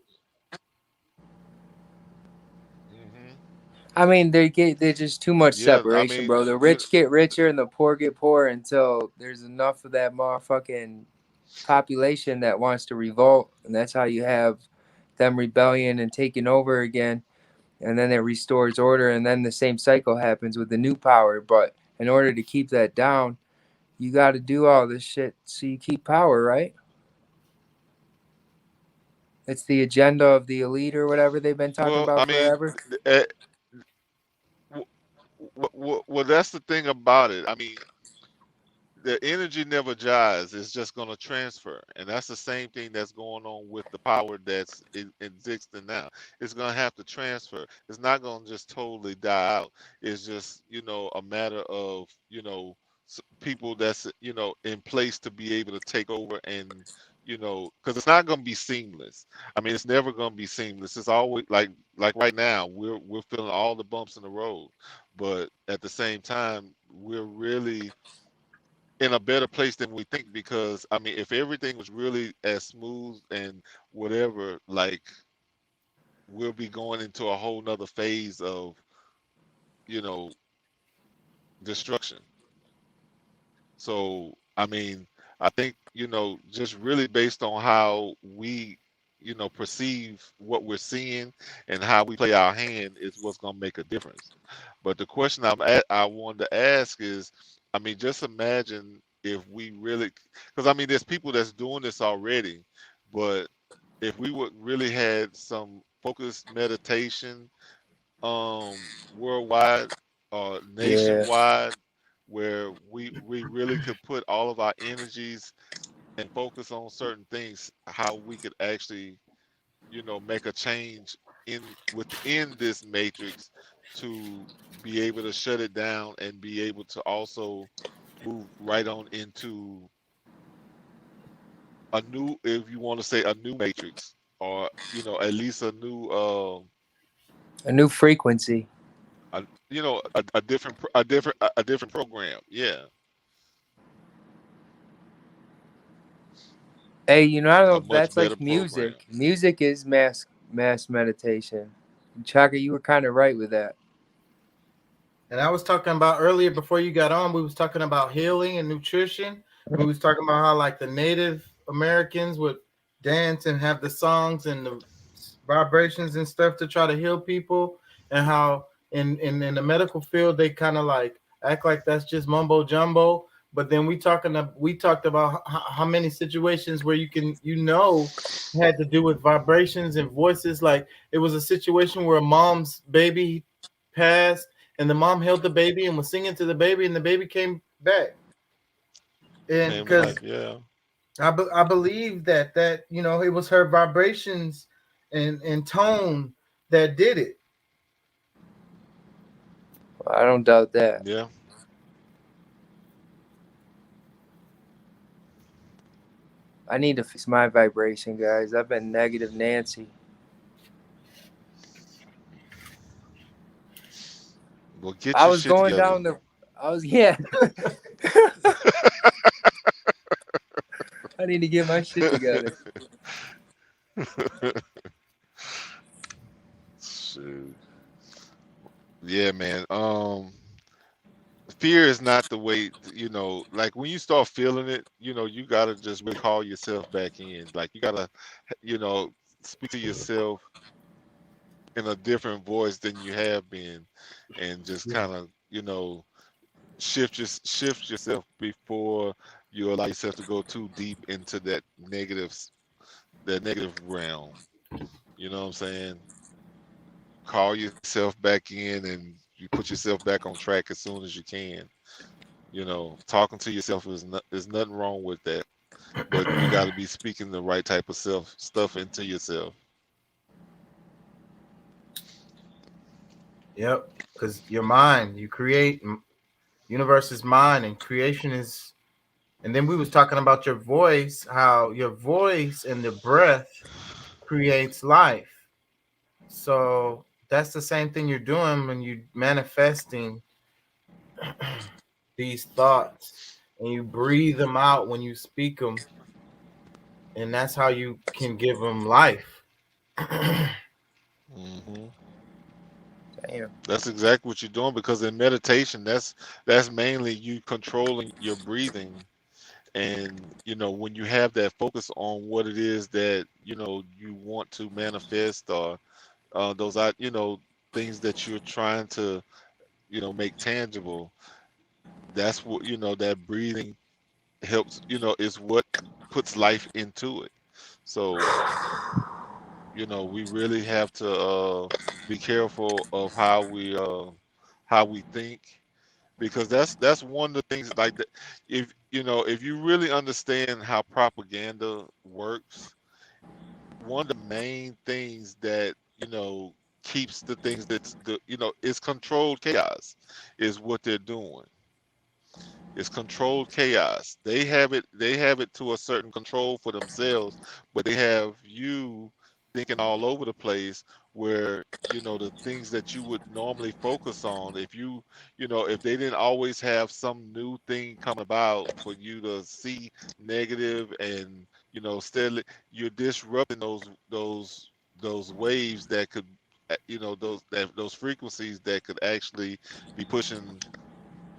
Speaker 7: I mean, there's just too much
Speaker 2: Yeah, I
Speaker 7: separation,
Speaker 2: mean,
Speaker 7: bro. The rich get richer and the poor get poorer until there's enough of that motherfucking population that wants to revolt, and that's how you have them rebellion and taking over again, and then it restores order, and then the same cycle happens with the new power. But in order to keep that down, you got to do all this shit so you keep power, right? It's the agenda of the elite or whatever they've been talking
Speaker 2: well,
Speaker 7: about
Speaker 2: I mean,
Speaker 7: forever.
Speaker 2: well, that's the thing about it. I mean, the energy never dies. It's just going to transfer, and that's the same thing that's going on with the power that's existing now. It's going to have to transfer. It's not going to just totally die out. It's just, you know, a matter of, you know, people that's, you know, in place to be able to take over, and, you know, because it's not going to be seamless. I mean, it's never going to be seamless. It's always like right now we're feeling all the bumps in the road, but at the same time we're really in a better place than we think, because I mean, if everything was really as smooth and whatever, like, we'll be going into a whole nother phase of, you know, destruction. So I mean, I think, you know, just really based on how we, you know, perceive what we're seeing and how we play our hand is what's going to make a difference. But the question I wanted to ask is, I mean, just imagine if we really, because I mean, there's people that's doing this already, but if we would really had some focused meditation worldwide or
Speaker 7: Yeah.
Speaker 2: nationwide, where we really could put all of our energies and focus on certain things, how we could actually, make a change within this matrix to be able to shut it down and be able to also move right on into a new, if you want to say a new matrix, or at least a
Speaker 7: new frequency.
Speaker 2: a different program. Yeah.
Speaker 7: Hey, I don't know
Speaker 2: A
Speaker 7: if
Speaker 2: much
Speaker 7: that's
Speaker 2: better
Speaker 7: like
Speaker 2: program.
Speaker 7: music. Music is mass meditation. Chaka, you were kind of right with that.
Speaker 1: And I was talking about earlier before you got on, we was talking about healing and nutrition. We was talking about how like the Native Americans would dance and have the songs and the vibrations and stuff to try to heal people, and how in the medical field they kind of like act like that's just mumbo jumbo. But then we talked about how many situations where had to do with vibrations and voices. Like it was a situation where a mom's baby passed, and the mom held the baby and was singing to the baby, and the baby came back. And because
Speaker 2: yeah,
Speaker 1: I believe that it was her vibrations and tone that did it.
Speaker 7: I don't doubt that.
Speaker 2: Yeah.
Speaker 7: I need to fix my vibration, guys. I've been negative Nancy.
Speaker 2: Well, get
Speaker 7: I
Speaker 2: your
Speaker 7: was
Speaker 2: shit
Speaker 7: going
Speaker 2: together.
Speaker 7: down the. I was yeah. I need to get my shit together.
Speaker 2: Shoot. Yeah, man. Fear is not the way, like when you start feeling it, you gotta just recall yourself back in. Like you gotta, speak to yourself in a different voice than you have been, and just kind of, shift yourself before you allow yourself to go too deep into that negative realm. You know what I'm saying? Call yourself back in, and you put yourself back on track as soon as you can. Talking to yourself there's nothing wrong with that, but you got to be speaking the right type of stuff into yourself.
Speaker 1: Yep, because your mind, you create. Universe is mind, and creation is. And then we was talking about your voice, how your voice and the breath creates life. So that's the same thing you're doing when you're manifesting these thoughts, and you breathe them out when you speak them, and that's how you can give them life.
Speaker 2: Mm-hmm.
Speaker 7: Damn.
Speaker 2: That's exactly what you're doing, because in meditation, that's mainly you controlling your breathing, and when you have that focus on what it is that you want to manifest, or those things that you're trying to make tangible. That's what that breathing helps. Is what puts life into it. So we really have to be careful of how we think, because that's one of the things, like that. If you really understand how propaganda works, one of the main things that keeps the things that's is controlled chaos, is what they're doing. It's controlled chaos. They have it to a certain control for themselves, but they have you thinking all over the place, where the things that you would normally focus on, if if they didn't always have some new thing come about for you to see negative, and steadily you're disrupting those waves that could those frequencies that could actually be pushing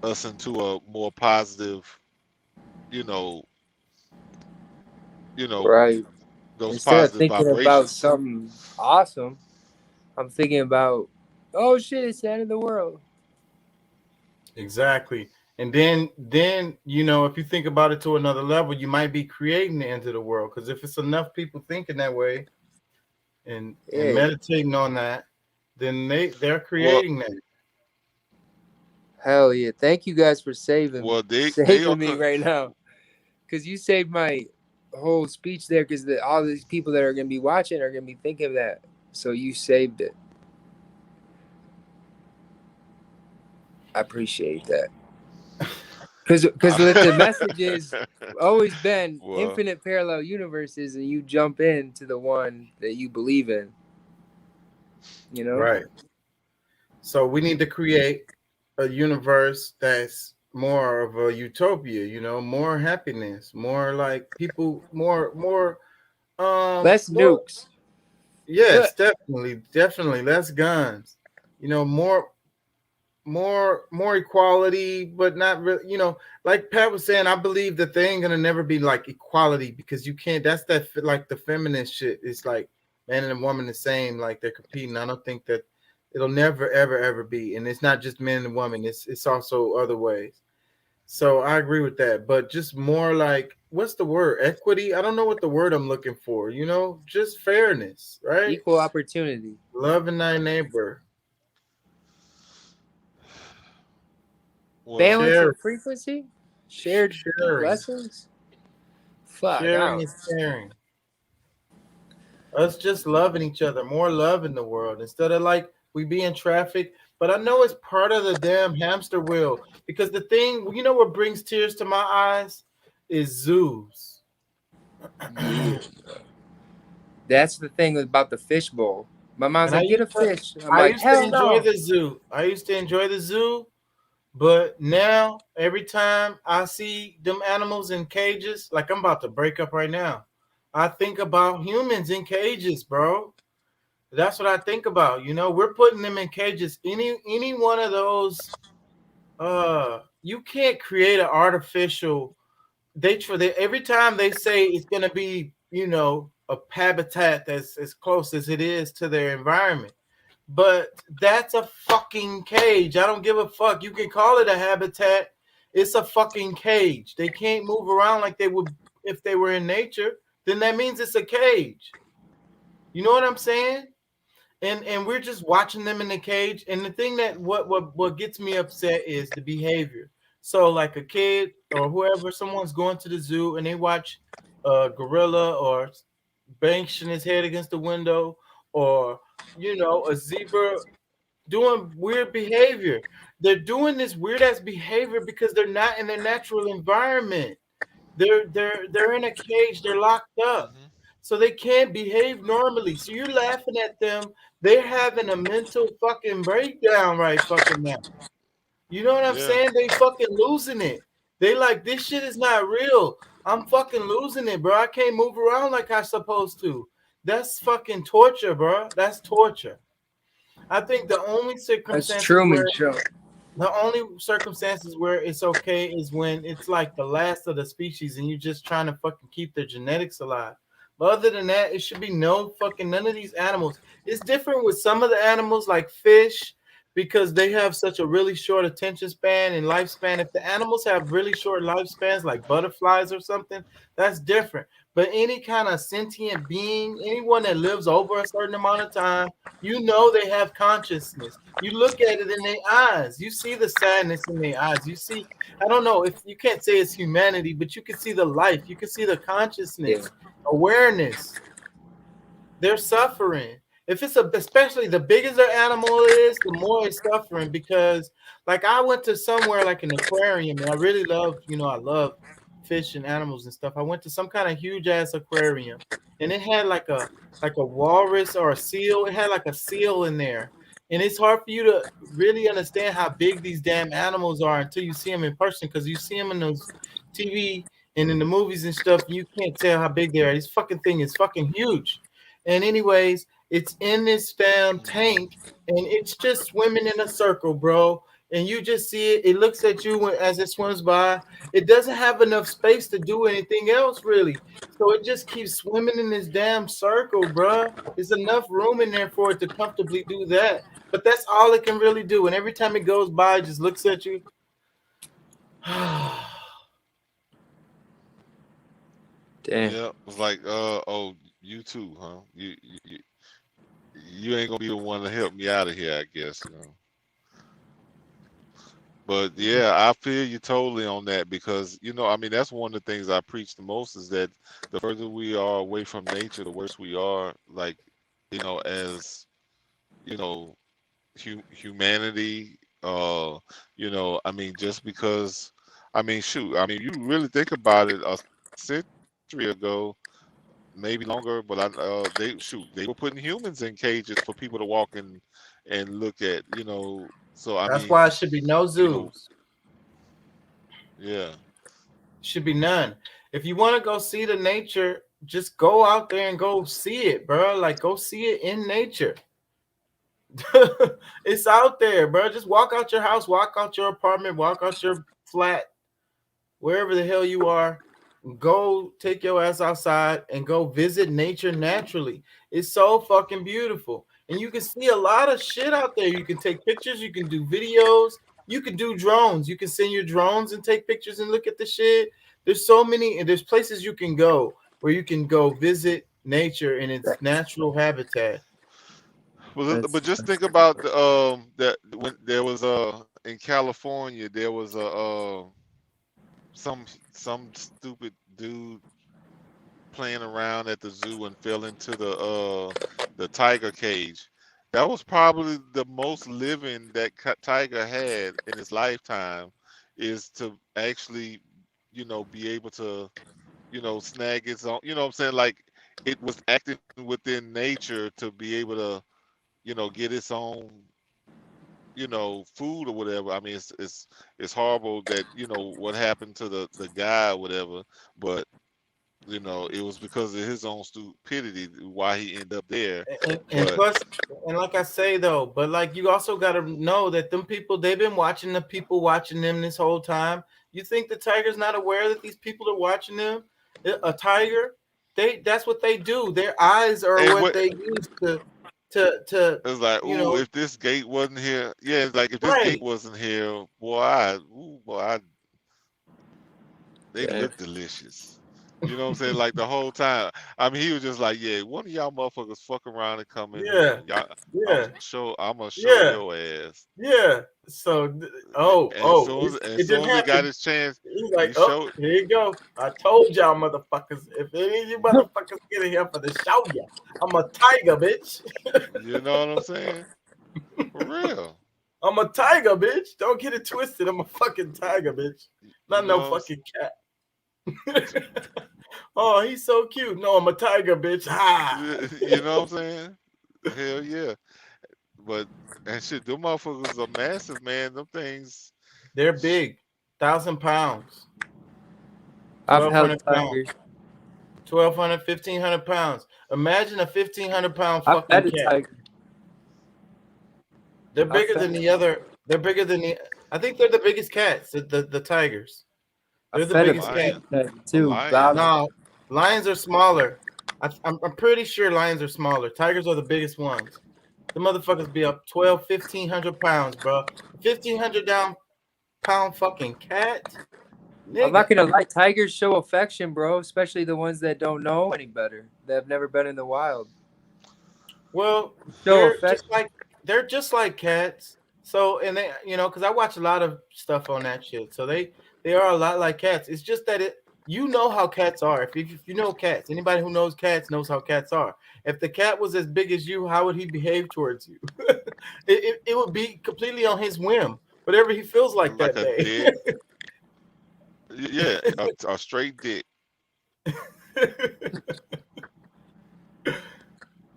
Speaker 2: us into a more positive,
Speaker 7: Right.
Speaker 2: those
Speaker 7: Instead of
Speaker 2: positive
Speaker 7: thinking about
Speaker 2: vibrations.
Speaker 7: something awesome, I'm thinking about, oh shit, it's the end of the world.
Speaker 1: Exactly. And then you know, if you think about it to another level, you might be creating the end of the world. Because if it's enough people thinking that way and meditating on that, then they're creating that.
Speaker 7: Hell yeah! Thank you guys for saving
Speaker 2: are
Speaker 7: me right now, because you saved my whole speech there. Because all these people that are gonna be watching are gonna be thinking of that, so you saved it. I appreciate that. Because the message is always been infinite parallel universes, and you jump into the one that you believe in. You know,
Speaker 1: right? So we need to create a universe that's more of a utopia, you know, more happiness, more like people, more
Speaker 7: less nukes.
Speaker 1: Yes, definitely less guns. You know, more equality, but not really. You know, like Pat was saying, I believe that they ain't gonna never be like equality because you can't. That's that like the feminist shit. It's like man and woman the same, like they're competing. I don't think that. It'll never, ever be. And it's not just men and women. It's also other ways. So I agree with that. But just more like, what's the word? Equity? I don't know what the word I'm looking for. You know, just fairness, right?
Speaker 7: Equal opportunity.
Speaker 1: Loving thy neighbor.
Speaker 7: Balance of frequency? Shared lessons? Fuck.
Speaker 1: Sharing is caring. Us just loving each other. More love in the world. Instead of like, we be in traffic, but I know it's part of the damn hamster wheel because the thing, you know what brings tears to my eyes is zoos.
Speaker 7: That's the thing about the fishbowl. My mom's like, get a fish.
Speaker 1: I used to enjoy the zoo. I used to enjoy the zoo, but now every time I see them animals in cages, like I'm about to break up right now, I think about humans in cages, bro. That's what I think about. You know, we're putting them in cages. Any one of those, you can't create an artificial. Every time they say it's gonna be, you know, a habitat that's as close as it is to their environment, but that's a fucking cage. I don't give a fuck. You can call it a habitat. It's a fucking cage. They can't move around like they would if they were in nature. Then that means it's a cage. You know what I'm saying? And we're just watching them in the cage. And the thing that what gets me upset is the behavior. So like a kid or whoever, someone's going to the zoo and they watch a gorilla or banging his head against the window or, you know, a zebra doing weird behavior. They're doing this weird ass behavior because they're not in their natural environment. They're in a cage. They're locked up. So they can't behave normally. So you're laughing at them. They're having a mental fucking breakdown right fucking now. You know what I'm saying? They fucking losing it. They like, this shit is not real. I'm fucking losing it, bro. I can't move around like I'm supposed to. That's fucking torture, bro. That's torture. I think the only circumstances the only circumstances where it's okay is when it's like the last of the species and you're just trying to fucking keep their genetics alive. But other than that, it should be none of these animals. It's different with some of the animals like fish because they have such a really short attention span and lifespan. If the animals have really short lifespans like butterflies or something, that's different. But any kind of sentient being, anyone that lives over a certain amount of time, you know they have consciousness. You look at it in their eyes. You see the sadness in their eyes. You see, I don't know if you can't say it's humanity, but you can see the life. You can see the consciousness, awareness. They're suffering. If it's especially the bigger the animal is, the more it's suffering because like I went to somewhere like an aquarium and I really love, you know, I love fish and animals and stuff. I went to some kind of huge ass aquarium and it had like a walrus or a seal. It had like a seal in there. And it's hard for you to really understand how big these damn animals are until you see them in person because you see them in those TV and in the movies and stuff. You can't tell how big they are. This fucking thing is fucking huge. And anyways, it's in this damn tank and it's just swimming in a circle, bro. And you just see it. It looks at you as it swims by. It doesn't have enough space to do anything else, really. So it just keeps swimming in this damn circle, bro. There's enough room in there for it to comfortably do that. But that's all it can really do. And every time it goes by, it just looks at you.
Speaker 7: Damn.
Speaker 2: Yeah, it's like, oh, you too, huh? You ain't gonna be the one to help me out of here, I guess, you know. But yeah, I feel you totally on that because, you know, I mean, that's one of the things I preach the most is that the further we are away from nature, the worse we are. Like, you know, as you know, humanity. You know, I mean, just because, I mean, shoot, I mean, you really think about it, a century ago, maybe longer, but they were putting humans in cages for people to walk in and look at, you know. So I
Speaker 1: That's
Speaker 2: mean,
Speaker 1: why it should be no
Speaker 2: you know,
Speaker 1: zoos.
Speaker 2: yeah.
Speaker 1: Should be none. If you want to go see the nature, just go out there and go see it, bro. Like, go see it in nature. It's out there, bro. Just walk out your house, walk out your apartment, walk out your flat, wherever the hell you are. Go take your ass outside and go visit nature naturally. It's so fucking beautiful. And you can see a lot of shit out there. You can take pictures, you can do videos, you can do drones. You can send your drones and take pictures and look at the shit. There's so many, and there's places you can go where you can go visit nature in its natural habitat.
Speaker 2: Well, but just think about that when there was in California there was some stupid dude playing around at the zoo and fell into the tiger cage. That was probably the most living that tiger had in his lifetime, is to actually, you know, be able to, you know, snag its own, you know what I'm saying? Like, it was acting within nature to be able to, you know, get its own, you know, food or whatever. I mean, it's horrible that, you know, what happened to the guy or whatever, but you know, it was because of his own stupidity why he ended up there.
Speaker 1: And plus, and like I say though, but like you also got to know that them people, they've been watching the people watching them this whole time. You think the tiger's not aware that these people are watching them? A tiger, that's what they do. Their eyes are what they use to
Speaker 2: it's like,
Speaker 1: you know,
Speaker 2: if this gate wasn't here, yeah, it's like if this gate wasn't here, they look delicious. You know what I'm saying? Like the whole time. I mean, he was just like, yeah, one of y'all motherfuckers fuck around and come in.
Speaker 1: Yeah.
Speaker 2: I'm gonna show
Speaker 1: Yeah.
Speaker 2: your ass.
Speaker 1: Yeah. So,
Speaker 2: And as soon as he got his chance,
Speaker 1: he's like,
Speaker 2: he
Speaker 1: oh,
Speaker 2: showed.
Speaker 1: here you go. I told y'all motherfuckers. If any of you motherfuckers get in here for the show ya, I'm a tiger, bitch.
Speaker 2: You know what I'm saying? For real.
Speaker 1: I'm a tiger, bitch. Don't get it twisted. I'm a fucking tiger, bitch. Not no fucking cat. Oh, he's so cute. No, I'm a tiger, bitch.
Speaker 2: You know what I'm saying? Hell yeah. But and shit, them motherfuckers are massive, man. Them things,
Speaker 1: they're big. 1,000 pounds.
Speaker 7: I've held
Speaker 1: 1,200 pounds.
Speaker 7: tigers.
Speaker 1: 1,200, 1,500 pounds. Imagine a 1,500 pound
Speaker 7: I've fed
Speaker 1: fucking
Speaker 7: a
Speaker 1: cat.
Speaker 7: tiger.
Speaker 1: They're bigger than the other. They're bigger than the. I think they're the biggest cats. The tigers. They're the
Speaker 7: fed a
Speaker 1: biggest cats.
Speaker 7: cat too.
Speaker 1: No, lions are smaller. I'm pretty sure lions are smaller. Tigers are the biggest ones. The motherfuckers be up 1,500 pounds, bro. 1,500 pound fucking cat.
Speaker 7: I'm not gonna lie, tigers show affection, bro. Especially the ones that don't know any better. That have never been in the wild.
Speaker 1: Well,
Speaker 7: Show
Speaker 1: they're just like cats. So, and they, you know, because I watch a lot of stuff on that shit. So they are a lot like cats. It's just that you know how cats are. If you know cats, anybody who knows cats knows how cats are. If the cat was as big as you, how would he behave towards you? it would be completely on his whim, whatever he feels like that day.
Speaker 2: Yeah, a straight dick.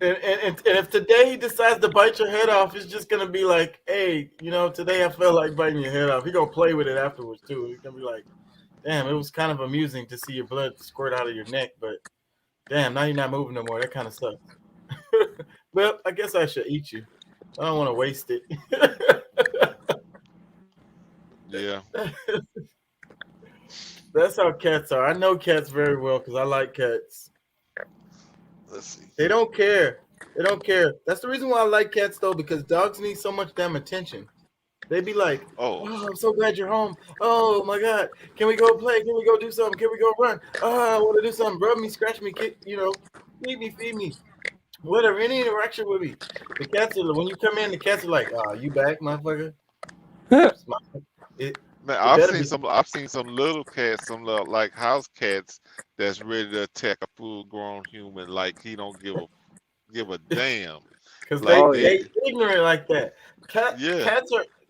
Speaker 1: And if today he decides to bite your head off, it's just gonna be like, hey, you know, today I felt like biting your head off. He gonna play with it afterwards too. He's gonna be like, damn, it was kind of amusing to see your blood squirt out of your neck, but damn, now you're not moving no more. That kind of sucks. Well, I guess I should eat you. I don't want to waste it.
Speaker 2: Yeah.
Speaker 1: That's how cats are. I know cats very well because I like cats.
Speaker 2: Let's see.
Speaker 1: They don't care. They don't care. That's the reason why I like cats though, because dogs need so much damn attention. They be like,
Speaker 2: Oh,
Speaker 1: "Oh, I'm so glad you're home. Oh my God, can we go play? Can we go do something? Can we go run? Oh, I want to do something. Rub me, scratch me, kick, feed me, whatever. Any interaction with me." The cats are when you come in, the cats are like, "Oh, you back, motherfucker?" It
Speaker 2: man,
Speaker 1: better be.
Speaker 2: I've seen some little cats, some little, like house cats that's ready to attack a full-grown human. Like he don't give a damn.
Speaker 1: Because
Speaker 2: Like
Speaker 1: they ignorant like that.
Speaker 2: yeah.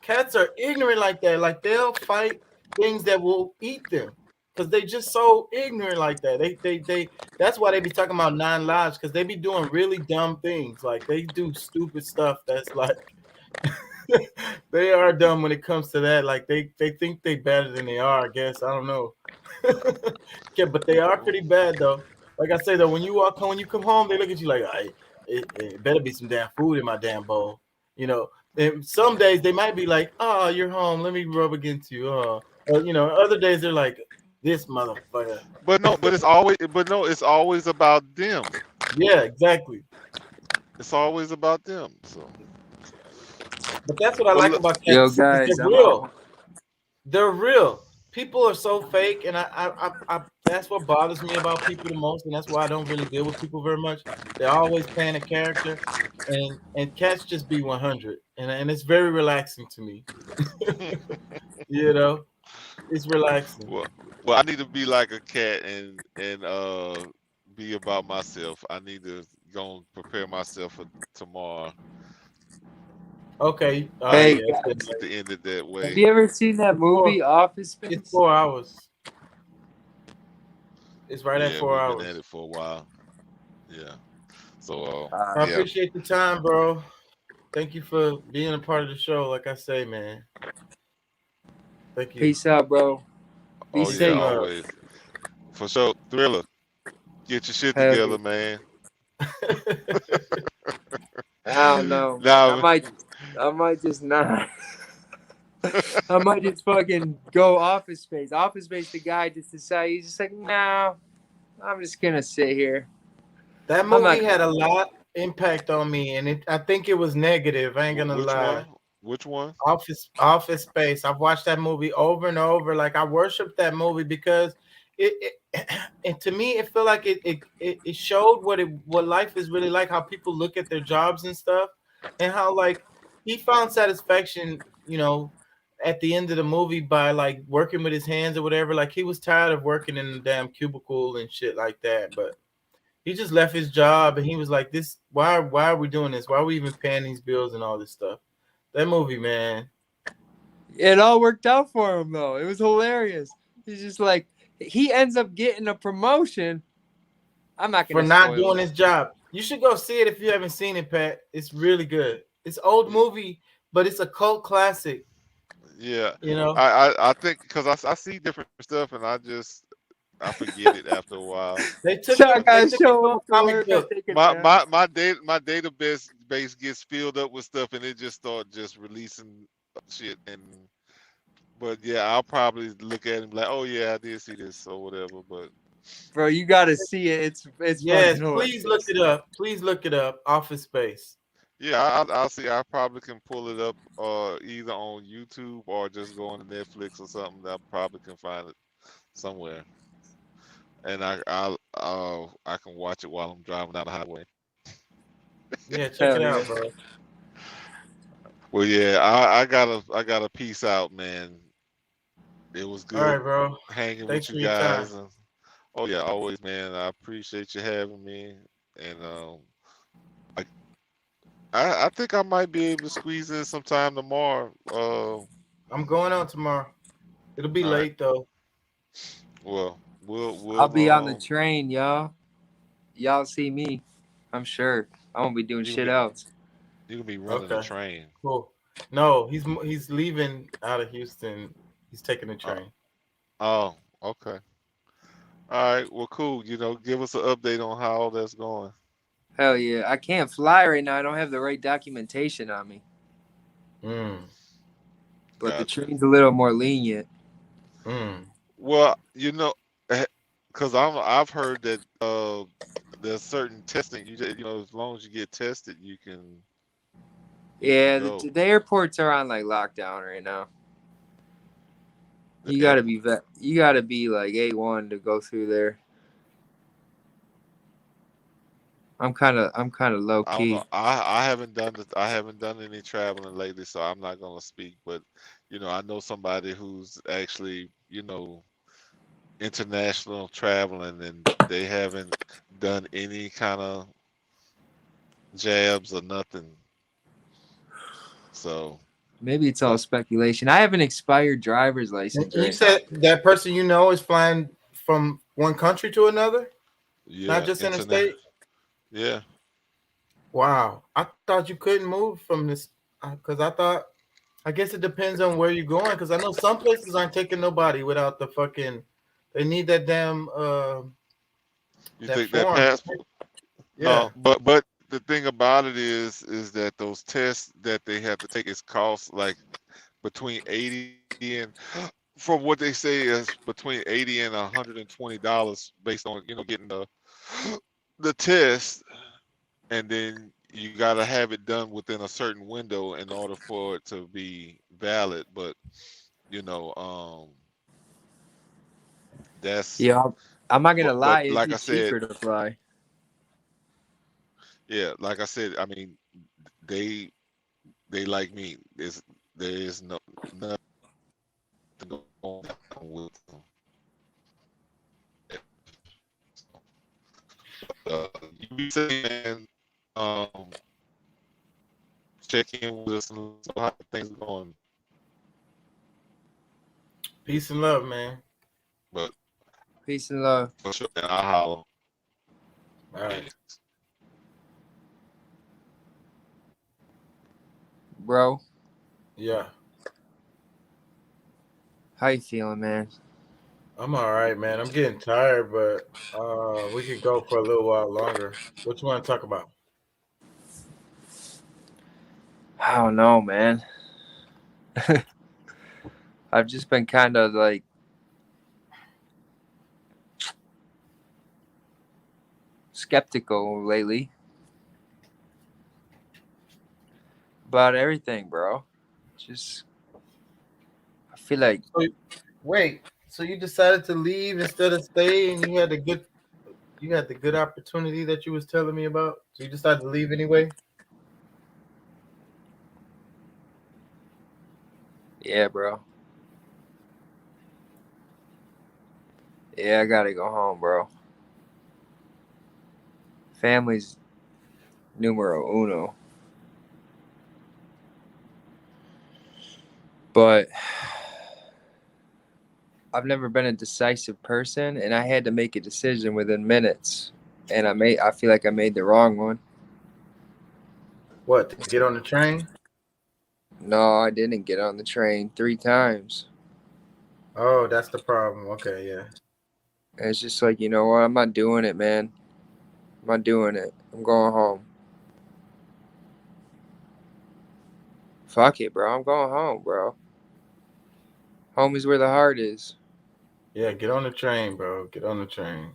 Speaker 1: Cats are ignorant like that. Like they'll fight things that will eat them. Because they just so ignorant like that. They that's why they be talking about 9 lives, because they be doing really dumb things. Like they do stupid stuff that's like they are dumb when it comes to that. Like they think they better than they are, I guess. I don't know. Yeah, but they are pretty bad though. Like I say though, when you come home, they look at you like, it better be some damn food in my damn bowl. And some days they might be like, "Oh, you're home. Let me rub against you." Other days they're like, "This motherfucker."
Speaker 2: It's always about them.
Speaker 1: Yeah, exactly.
Speaker 2: It's always about them. So.
Speaker 1: But that's what I like about cats.
Speaker 7: Yo, guys,
Speaker 1: they're real. They're real. People are so fake, and I that's what bothers me about people the most, and that's why I don't really deal with people very much. They're always playing a character, and cats just be 100, and it's very relaxing to me. It's relaxing.
Speaker 2: Well, I need to be like a cat and be about myself. I need to go and prepare myself for tomorrow.
Speaker 1: Okay.
Speaker 7: Hey,
Speaker 2: to end it that way.
Speaker 7: have you ever seen that movie Office Space?
Speaker 1: It's 4 hours. It's right at 4
Speaker 2: we've
Speaker 1: hours.
Speaker 2: been at it for a while. Yeah. So
Speaker 1: I appreciate the time, bro. Thank you for being a part of the show. Like I say, man. Thank you.
Speaker 7: Peace out, bro. Be safe.
Speaker 2: Yeah, always. For sure. Thriller. Get your shit
Speaker 7: Hell
Speaker 2: together,
Speaker 7: yeah.
Speaker 2: man.
Speaker 7: I don't know.
Speaker 2: Nah,
Speaker 7: I might just not. I might just fucking go Office Space. Office Space, the guy just decided, he's just like, no, I'm just going to sit here.
Speaker 1: That movie had a lot impact on me, and I think it was negative. I ain't going to lie.
Speaker 2: Which one?
Speaker 1: Office Space. I've watched that movie over and over. Like, I worship that movie because and to me, it felt like it showed what life is really like, how people look at their jobs and stuff, and how like he found satisfaction, at the end of the movie by like working with his hands or whatever. Like he was tired of working in the damn cubicle and shit like that, but he just left his job and he was like, "This why are we doing this? Why are we even paying these bills and all this stuff?" That movie, man.
Speaker 7: It all worked out for him though. It was hilarious. He's just like, he ends up getting a promotion. I'm not gonna
Speaker 1: for not
Speaker 7: spoil
Speaker 1: doing
Speaker 7: it.
Speaker 1: his job. You should go see it if you haven't seen it, Pat. It's really good. It's an old movie, but it's a cult classic.
Speaker 2: Yeah.
Speaker 1: You know?
Speaker 2: I think because I see different stuff and I forget it after a while.
Speaker 1: They took
Speaker 2: my database gets filled up with stuff and it just start just releasing shit. But yeah, I'll probably look at it and be like, oh yeah, I did see this or whatever. But
Speaker 7: bro, you gotta see it. It's
Speaker 1: yes,
Speaker 7: fucking
Speaker 1: please look it up. Please look it up. Office Space.
Speaker 2: Yeah, I'll see. I probably can pull it up either on YouTube or just go on Netflix or something. I probably can find it somewhere, and I can watch it while I'm driving down the highway.
Speaker 1: Yeah, check it out, bro.
Speaker 2: Well, yeah, I gotta peace out, man. It was good,
Speaker 1: all right, bro.
Speaker 2: Hanging
Speaker 1: Thanks
Speaker 2: with you
Speaker 1: for your
Speaker 2: guys.
Speaker 1: time.
Speaker 2: And, oh yeah, always, man. I appreciate you having me, and I think I might be able to squeeze in some time tomorrow.
Speaker 1: I'm going out tomorrow. It'll be
Speaker 2: all
Speaker 1: late
Speaker 2: right.
Speaker 1: though.
Speaker 2: Well, we'll
Speaker 7: I'll be on the train, y'all. Y'all see me. I'm sure. I won't be doing shit else.
Speaker 2: You can be running the train.
Speaker 1: Cool. No, he's leaving out of Houston. He's taking the train.
Speaker 2: Oh, okay. All right. Well, cool. Give us an update on how all that's going.
Speaker 7: Hell yeah. I can't fly right now. I don't have the right documentation on me. But the train's a little more lenient.
Speaker 2: Well, because I've heard that there's certain testing. As long as you get tested, you can
Speaker 7: Yeah,
Speaker 2: go.
Speaker 7: the airports are on like lockdown right now. You gotta be you gotta be like A1 to go through there. I'm kind of low
Speaker 2: I don't
Speaker 7: key.
Speaker 2: know. I haven't done any traveling lately, so I'm not gonna speak. But I know somebody who's actually international traveling, and they haven't done any kind of jabs or nothing. So
Speaker 7: Maybe it's all speculation. I have an expired driver's license.
Speaker 1: You
Speaker 7: Right
Speaker 1: said that person is flying from one country to another, not just interstate.
Speaker 2: Yeah.
Speaker 1: Wow, I thought you couldn't move from this because I guess it depends on where you're going. Because I know some places aren't taking nobody without the fucking. They need that damn.
Speaker 2: You
Speaker 1: that
Speaker 2: think
Speaker 1: form.
Speaker 2: that passport?
Speaker 1: Yeah.
Speaker 2: No, but the thing about it is that those tests that they have to take is cost like between 80 and from what they say is between $80 and $120 based on getting the test, and then you got to have it done within a certain window in order for it to be valid. But that's
Speaker 7: I'm not gonna lie.
Speaker 2: But like I
Speaker 7: It's
Speaker 2: said,
Speaker 7: cheaper to fly.
Speaker 2: yeah, like I said, I mean, they like me. There is nothing going on with them. You be saying, check in with us and see how things are going.
Speaker 1: Peace and love, man.
Speaker 2: But
Speaker 7: peace and love.
Speaker 2: For sure, and I'll holler.
Speaker 1: All right.
Speaker 7: Bro.
Speaker 1: Yeah.
Speaker 7: How you feeling, man?
Speaker 1: I'm all right, man. I'm getting tired, but we could go for a little while longer. What you want to talk about?
Speaker 7: I don't know, man. I've just been kind of like skeptical lately about everything, bro. Just I feel like
Speaker 1: Wait, so you decided to leave instead of stay, and you had the good opportunity that you was telling me about. So you decided to leave anyway?
Speaker 7: yeah, bro. Yeah, I gotta go home, bro. Family's numero uno. But I've never been a decisive person, and I had to make a decision within minutes. And I feel like I made the wrong one.
Speaker 1: What, to get on the train?
Speaker 7: No, I didn't get on the train 3 times.
Speaker 1: Oh, that's the problem. Okay, yeah.
Speaker 7: And it's just like, you know what? I'm not doing it, man. I'm not doing it. I'm going home. Fuck it, bro. I'm going home, bro. Home is where the heart is.
Speaker 1: Yeah, get on the train, bro. Get on the train.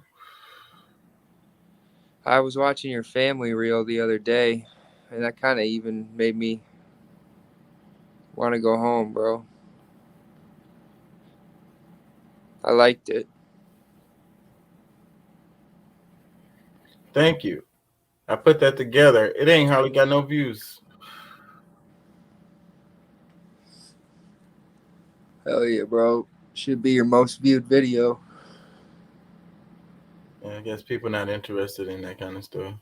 Speaker 7: I was watching your family reel the other day, and that kind of even made me want to go home, bro. I liked it.
Speaker 1: Thank you. I put that together. It ain't hardly got no views.
Speaker 7: Hell yeah, bro. Should be your most viewed video.
Speaker 1: Yeah, I guess people not interested in that kind of stuff.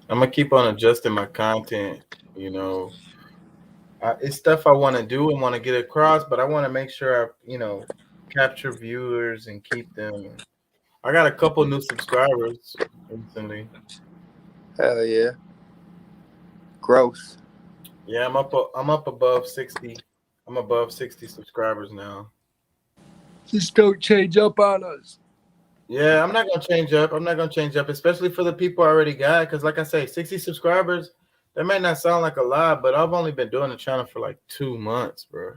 Speaker 1: I'm gonna keep on adjusting my content. It's stuff I want to do and want to get across, but I want to make sure I, capture viewers and keep them. I got a couple new subscribers recently.
Speaker 7: Hell yeah. Growth.
Speaker 1: Yeah, I'm up above 60. I'm above 60 subscribers now.
Speaker 7: Just don't change up on us.
Speaker 1: Yeah, I'm not gonna change up. I'm not gonna change up, especially for the people I already got. Because, like I say, 60 subscribers. That may not sound like a lot, but I've only been doing the channel for like 2 months, bro.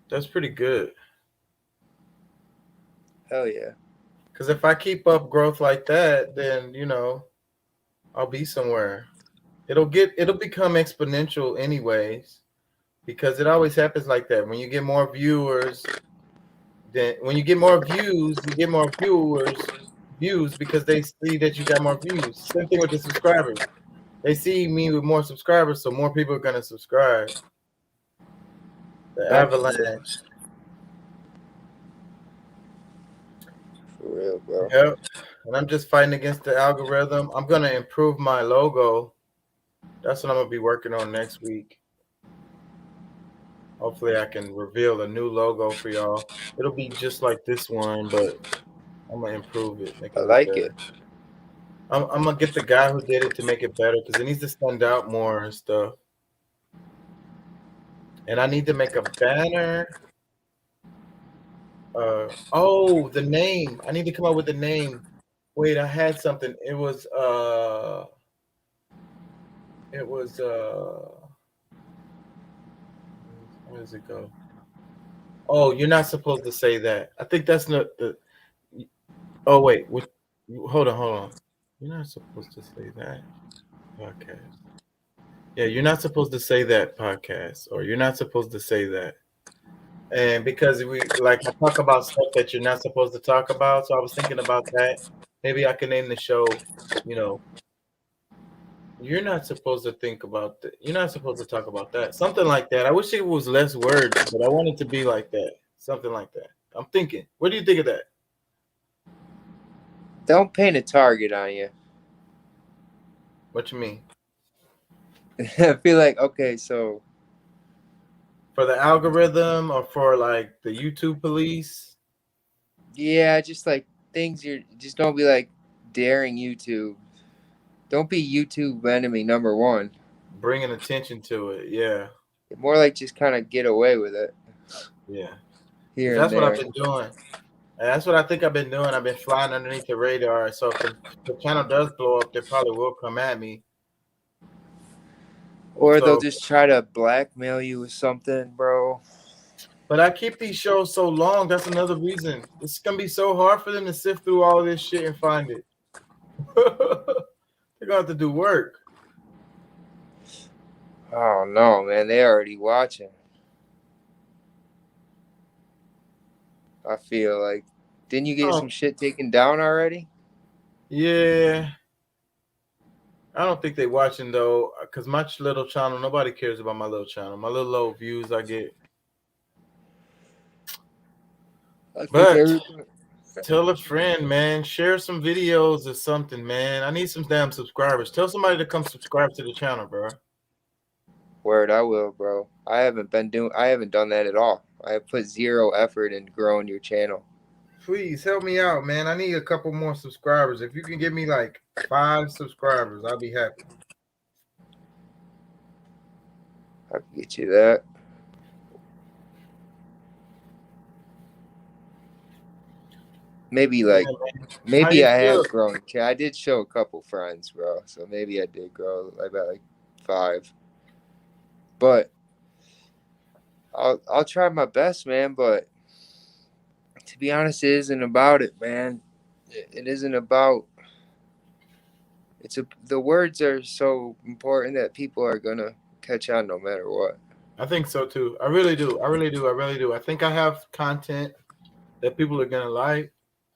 Speaker 1: That's pretty good.
Speaker 7: Hell yeah.
Speaker 1: Because if I keep up growth like that, then I'll be somewhere. It'll become exponential anyways, because it always happens like that. When you get more viewers, then when you get more views, you get more views because they see that you got more views. Same thing with the subscribers. They see me with more subscribers, so more people are gonna subscribe. The avalanche.
Speaker 7: For real, bro.
Speaker 1: Yep. And I'm just fighting against the algorithm. I'm gonna improve my logo. That's what I'm gonna be working on next week. Hopefully I can reveal a new logo for y'all. It'll be just like this one, but I'm gonna improve it. Make it
Speaker 7: I like
Speaker 1: better.
Speaker 7: it.
Speaker 1: I'm gonna get the guy who did it to make it better because it needs to stand out more and stuff. And I need to make a banner. The name. I need to come up with the name. Wait, I had something. It was where does it go? Oh, you're not supposed to say that. I think that's not the. Oh wait, hold on. You're not supposed to say that podcast. Yeah, you're not supposed to say that podcast, or you're not supposed to say that. And because I talk about stuff that you're not supposed to talk about, so I was thinking about that. Maybe I can name the show, you're not supposed to think about that. You're not supposed to talk about that. Something like that. I wish it was less words, but I want it to be like that. Something like that. I'm thinking. What do you think of that?
Speaker 7: Don't paint a target on you.
Speaker 1: What you mean?
Speaker 7: I feel like, okay, so
Speaker 1: for the algorithm or for like the YouTube police?
Speaker 7: Yeah, just like things just don't be like daring YouTube. Don't be YouTube enemy number one.
Speaker 1: Bringing attention to it, yeah.
Speaker 7: More like just kind of get away with it.
Speaker 1: Yeah.
Speaker 7: Here
Speaker 1: That's
Speaker 7: and
Speaker 1: what
Speaker 7: there.
Speaker 1: I've been doing. And that's what I think I've been doing. I've been flying underneath the radar. So if the channel does blow up, they probably will come at me.
Speaker 7: Or
Speaker 1: So-
Speaker 7: they'll just try to blackmail you with something, bro.
Speaker 1: But I keep these shows so long. That's another reason. It's going to be so hard for them to sift through all this shit and find it. They're going to have to do work.
Speaker 7: Oh no, man, they already watching. I feel like, didn't you get some shit taken down already?
Speaker 1: Yeah. I don't think they watching though, because my little channel, nobody cares about my little channel. My little low views I get. But tell a friend, man. Share some videos or something, man. I need some damn subscribers. Tell somebody to come subscribe to the channel, bro.
Speaker 7: Word, I will, bro. I haven't done that at all. I have put zero effort in growing your channel.
Speaker 1: Please help me out, man. I need a couple more subscribers. If you can give me like 5 subscribers, I'll be happy.
Speaker 7: I can get you that. Maybe like, maybe I have grown. I did show a couple friends, bro. So maybe I did grow about like 5. But I'll try my best, man. But to be honest, it isn't about it, man. It isn't about. The words are so important that people are gonna catch on no matter what.
Speaker 1: I think so too. I really do. I think I have content that people are gonna like,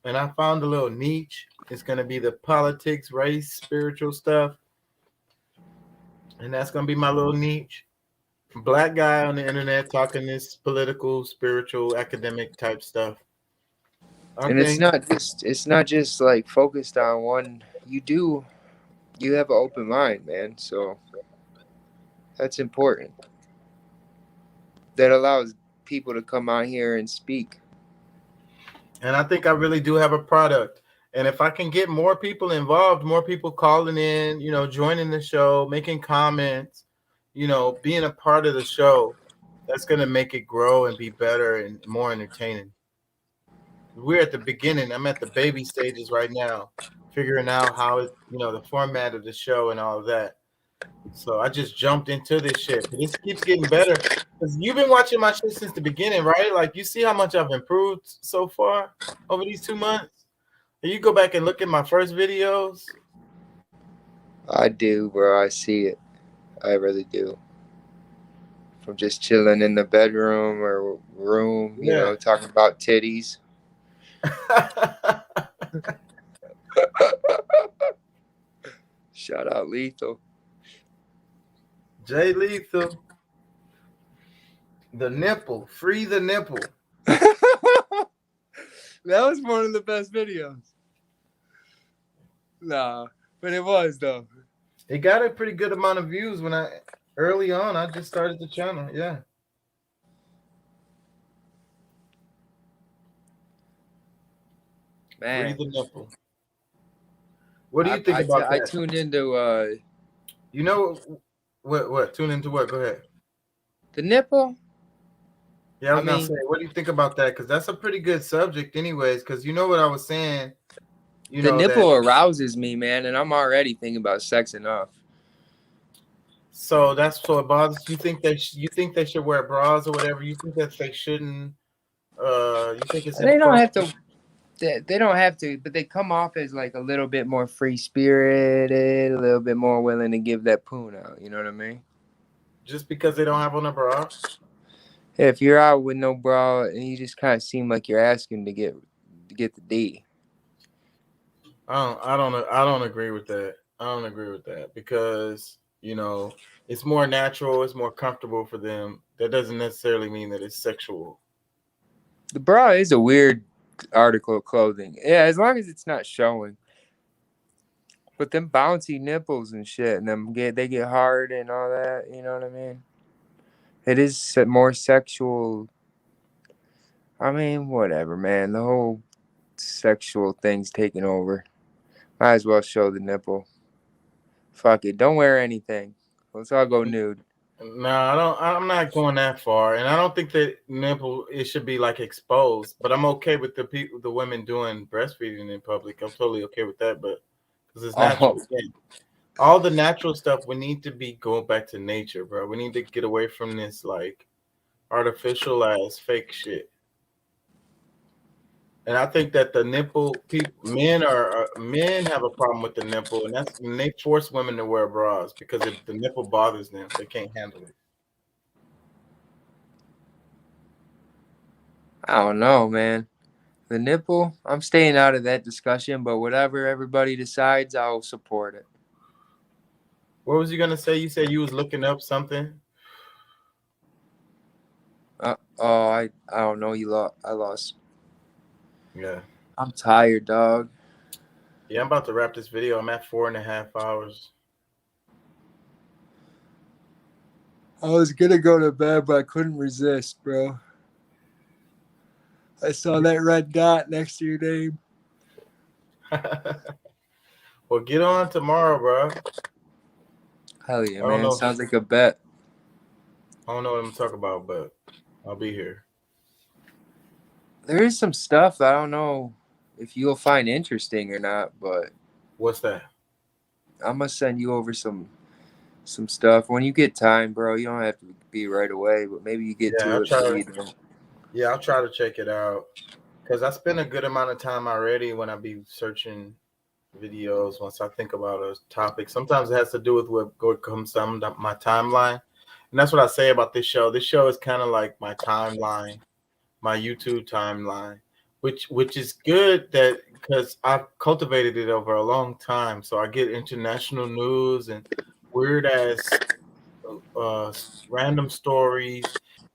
Speaker 1: and I found a little niche. It's gonna be the politics, race, spiritual stuff, and that's gonna be my little niche. Black guy on the internet talking this political, spiritual, academic type stuff.
Speaker 7: And it's not just like focused on one. You have an open mind, man. So that's important. That allows people to come out here and speak.
Speaker 1: And I think I really do have a product. And if I can get more people involved, more people calling in, joining the show, making comments, being a part of the show, that's going to make it grow and be better and more entertaining. We're at the beginning. I'm at the baby stages right now, figuring out how, the format of the show and all of that. So I just jumped into this shit. But this keeps getting better. Because you've been watching my shit since the beginning, right? Like, you see how much I've improved so far over these 2 months? And you go back and look at my first videos.
Speaker 17: I do, bro. I see it. I really do. From just chilling in the bedroom or room, you know, talking about titties. Shout out Lethal.
Speaker 1: Jay Lethal. The nipple. Free the nipple.
Speaker 17: That was one of the best videos. Nah, but it was though.
Speaker 1: It got a pretty good amount of views when early on I just started the channel. Yeah.
Speaker 17: Man.
Speaker 1: Free the nipple. What do you think about that?
Speaker 17: I tuned into
Speaker 1: you know what? Tune into what? Go ahead.
Speaker 17: The nipple?
Speaker 1: Yeah, I was gonna say, what do you think about that? Because that's a pretty good subject, anyways. Because you know what I was saying. You
Speaker 17: the
Speaker 1: know
Speaker 17: nipple arouses me, man, and I'm already thinking about sex enough.
Speaker 1: So that's so it bothers you. Think they should wear bras or whatever? You think that they shouldn't? You think it's
Speaker 17: they don't have to. They don't have to, but they come off as like a little bit more free spirited, a little bit more willing to give that poon out. You know what I mean?
Speaker 1: Just because they don't have on a bra.
Speaker 17: If you're out with no bra and you just kind of seem like you're asking to get the D.
Speaker 1: I don't agree with that. I don't agree with that because you know it's more natural, it's more comfortable for them. That doesn't necessarily mean that it's sexual.
Speaker 17: The bra is a weird article of clothing. Yeah, as long as it's not showing. But them bouncy nipples and shit, and they get hard and all that. You know what I mean? It is more sexual. I mean, whatever, man. The whole sexual thing's taking over. Might as well show the nipple. Fuck it. Don't wear anything. Let's all go nude.
Speaker 1: No, I'm not going that far, and I don't think that nipple it should be like exposed. But I'm okay with the women doing breastfeeding in public. I'm totally okay with that, but because it's natural. All the natural stuff, we need to be going back to nature, bro. We need to get away from this like artificial ass fake shit. And I think that the nipple men have a problem with the nipple, and that's when they force women to wear bras because if the nipple bothers them, they can't handle it.
Speaker 17: I don't know, man. The nipple, I'm staying out of that discussion, but whatever everybody decides, I'll support it.
Speaker 1: What was you gonna say? You said you was looking up something.
Speaker 17: I don't know. I lost.
Speaker 1: Yeah.
Speaker 17: I'm tired, dog.
Speaker 1: Yeah, I'm about to wrap this video. I'm at 4.5 hours.
Speaker 17: I was gonna go to bed, but I couldn't resist, bro. I saw that red dot next to your name.
Speaker 1: Well, get on tomorrow, bro.
Speaker 17: Hell yeah, man. Sounds like a bet.
Speaker 1: I don't know what I'm talking about, but I'll be here.
Speaker 17: There is some stuff I don't know if you'll find interesting or not, but
Speaker 1: what's that?
Speaker 17: I'm gonna send you over some stuff when you get time, bro. You don't have to be right away, but maybe you get to it.
Speaker 1: Yeah, I'll try to check it out because I spend a good amount of time already when I be searching videos. Once I think about a topic, sometimes it has to do with what comes on my timeline, and that's what I say about this show. This show is kind of like my timeline. My YouTube timeline, which is good that because I've cultivated it over a long time, so I get international news and weird ass random stories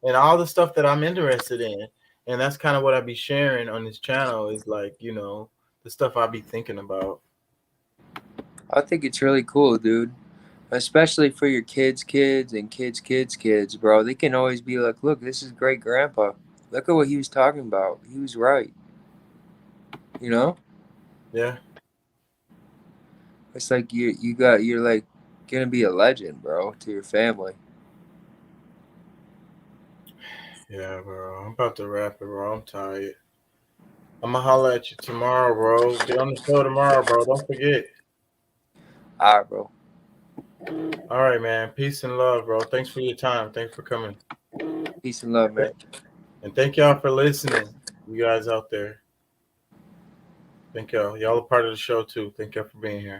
Speaker 1: and all the stuff that I'm interested in, and that's kind of what I be sharing on this channel is like the stuff I be thinking about.
Speaker 17: I think it's really cool, dude, especially for your kids' and kids', bro. They can always be like, look, this is great grandpa. Look at what he was talking about. He was right. You know?
Speaker 1: Yeah.
Speaker 17: It's like you're like gonna be a legend, bro, to your family.
Speaker 1: Yeah, bro. I'm about to wrap it, bro. I'm tired. I'm gonna holler at you tomorrow, bro. Get on the show tomorrow, bro. Don't forget.
Speaker 17: All right, bro.
Speaker 1: All right, man. Peace and love, bro. Thanks for your time. Thanks for coming.
Speaker 17: Peace and love, man.
Speaker 1: And thank y'all for listening. You guys out there. Thank y'all. Y'all are part of the show too. Thank y'all for being here.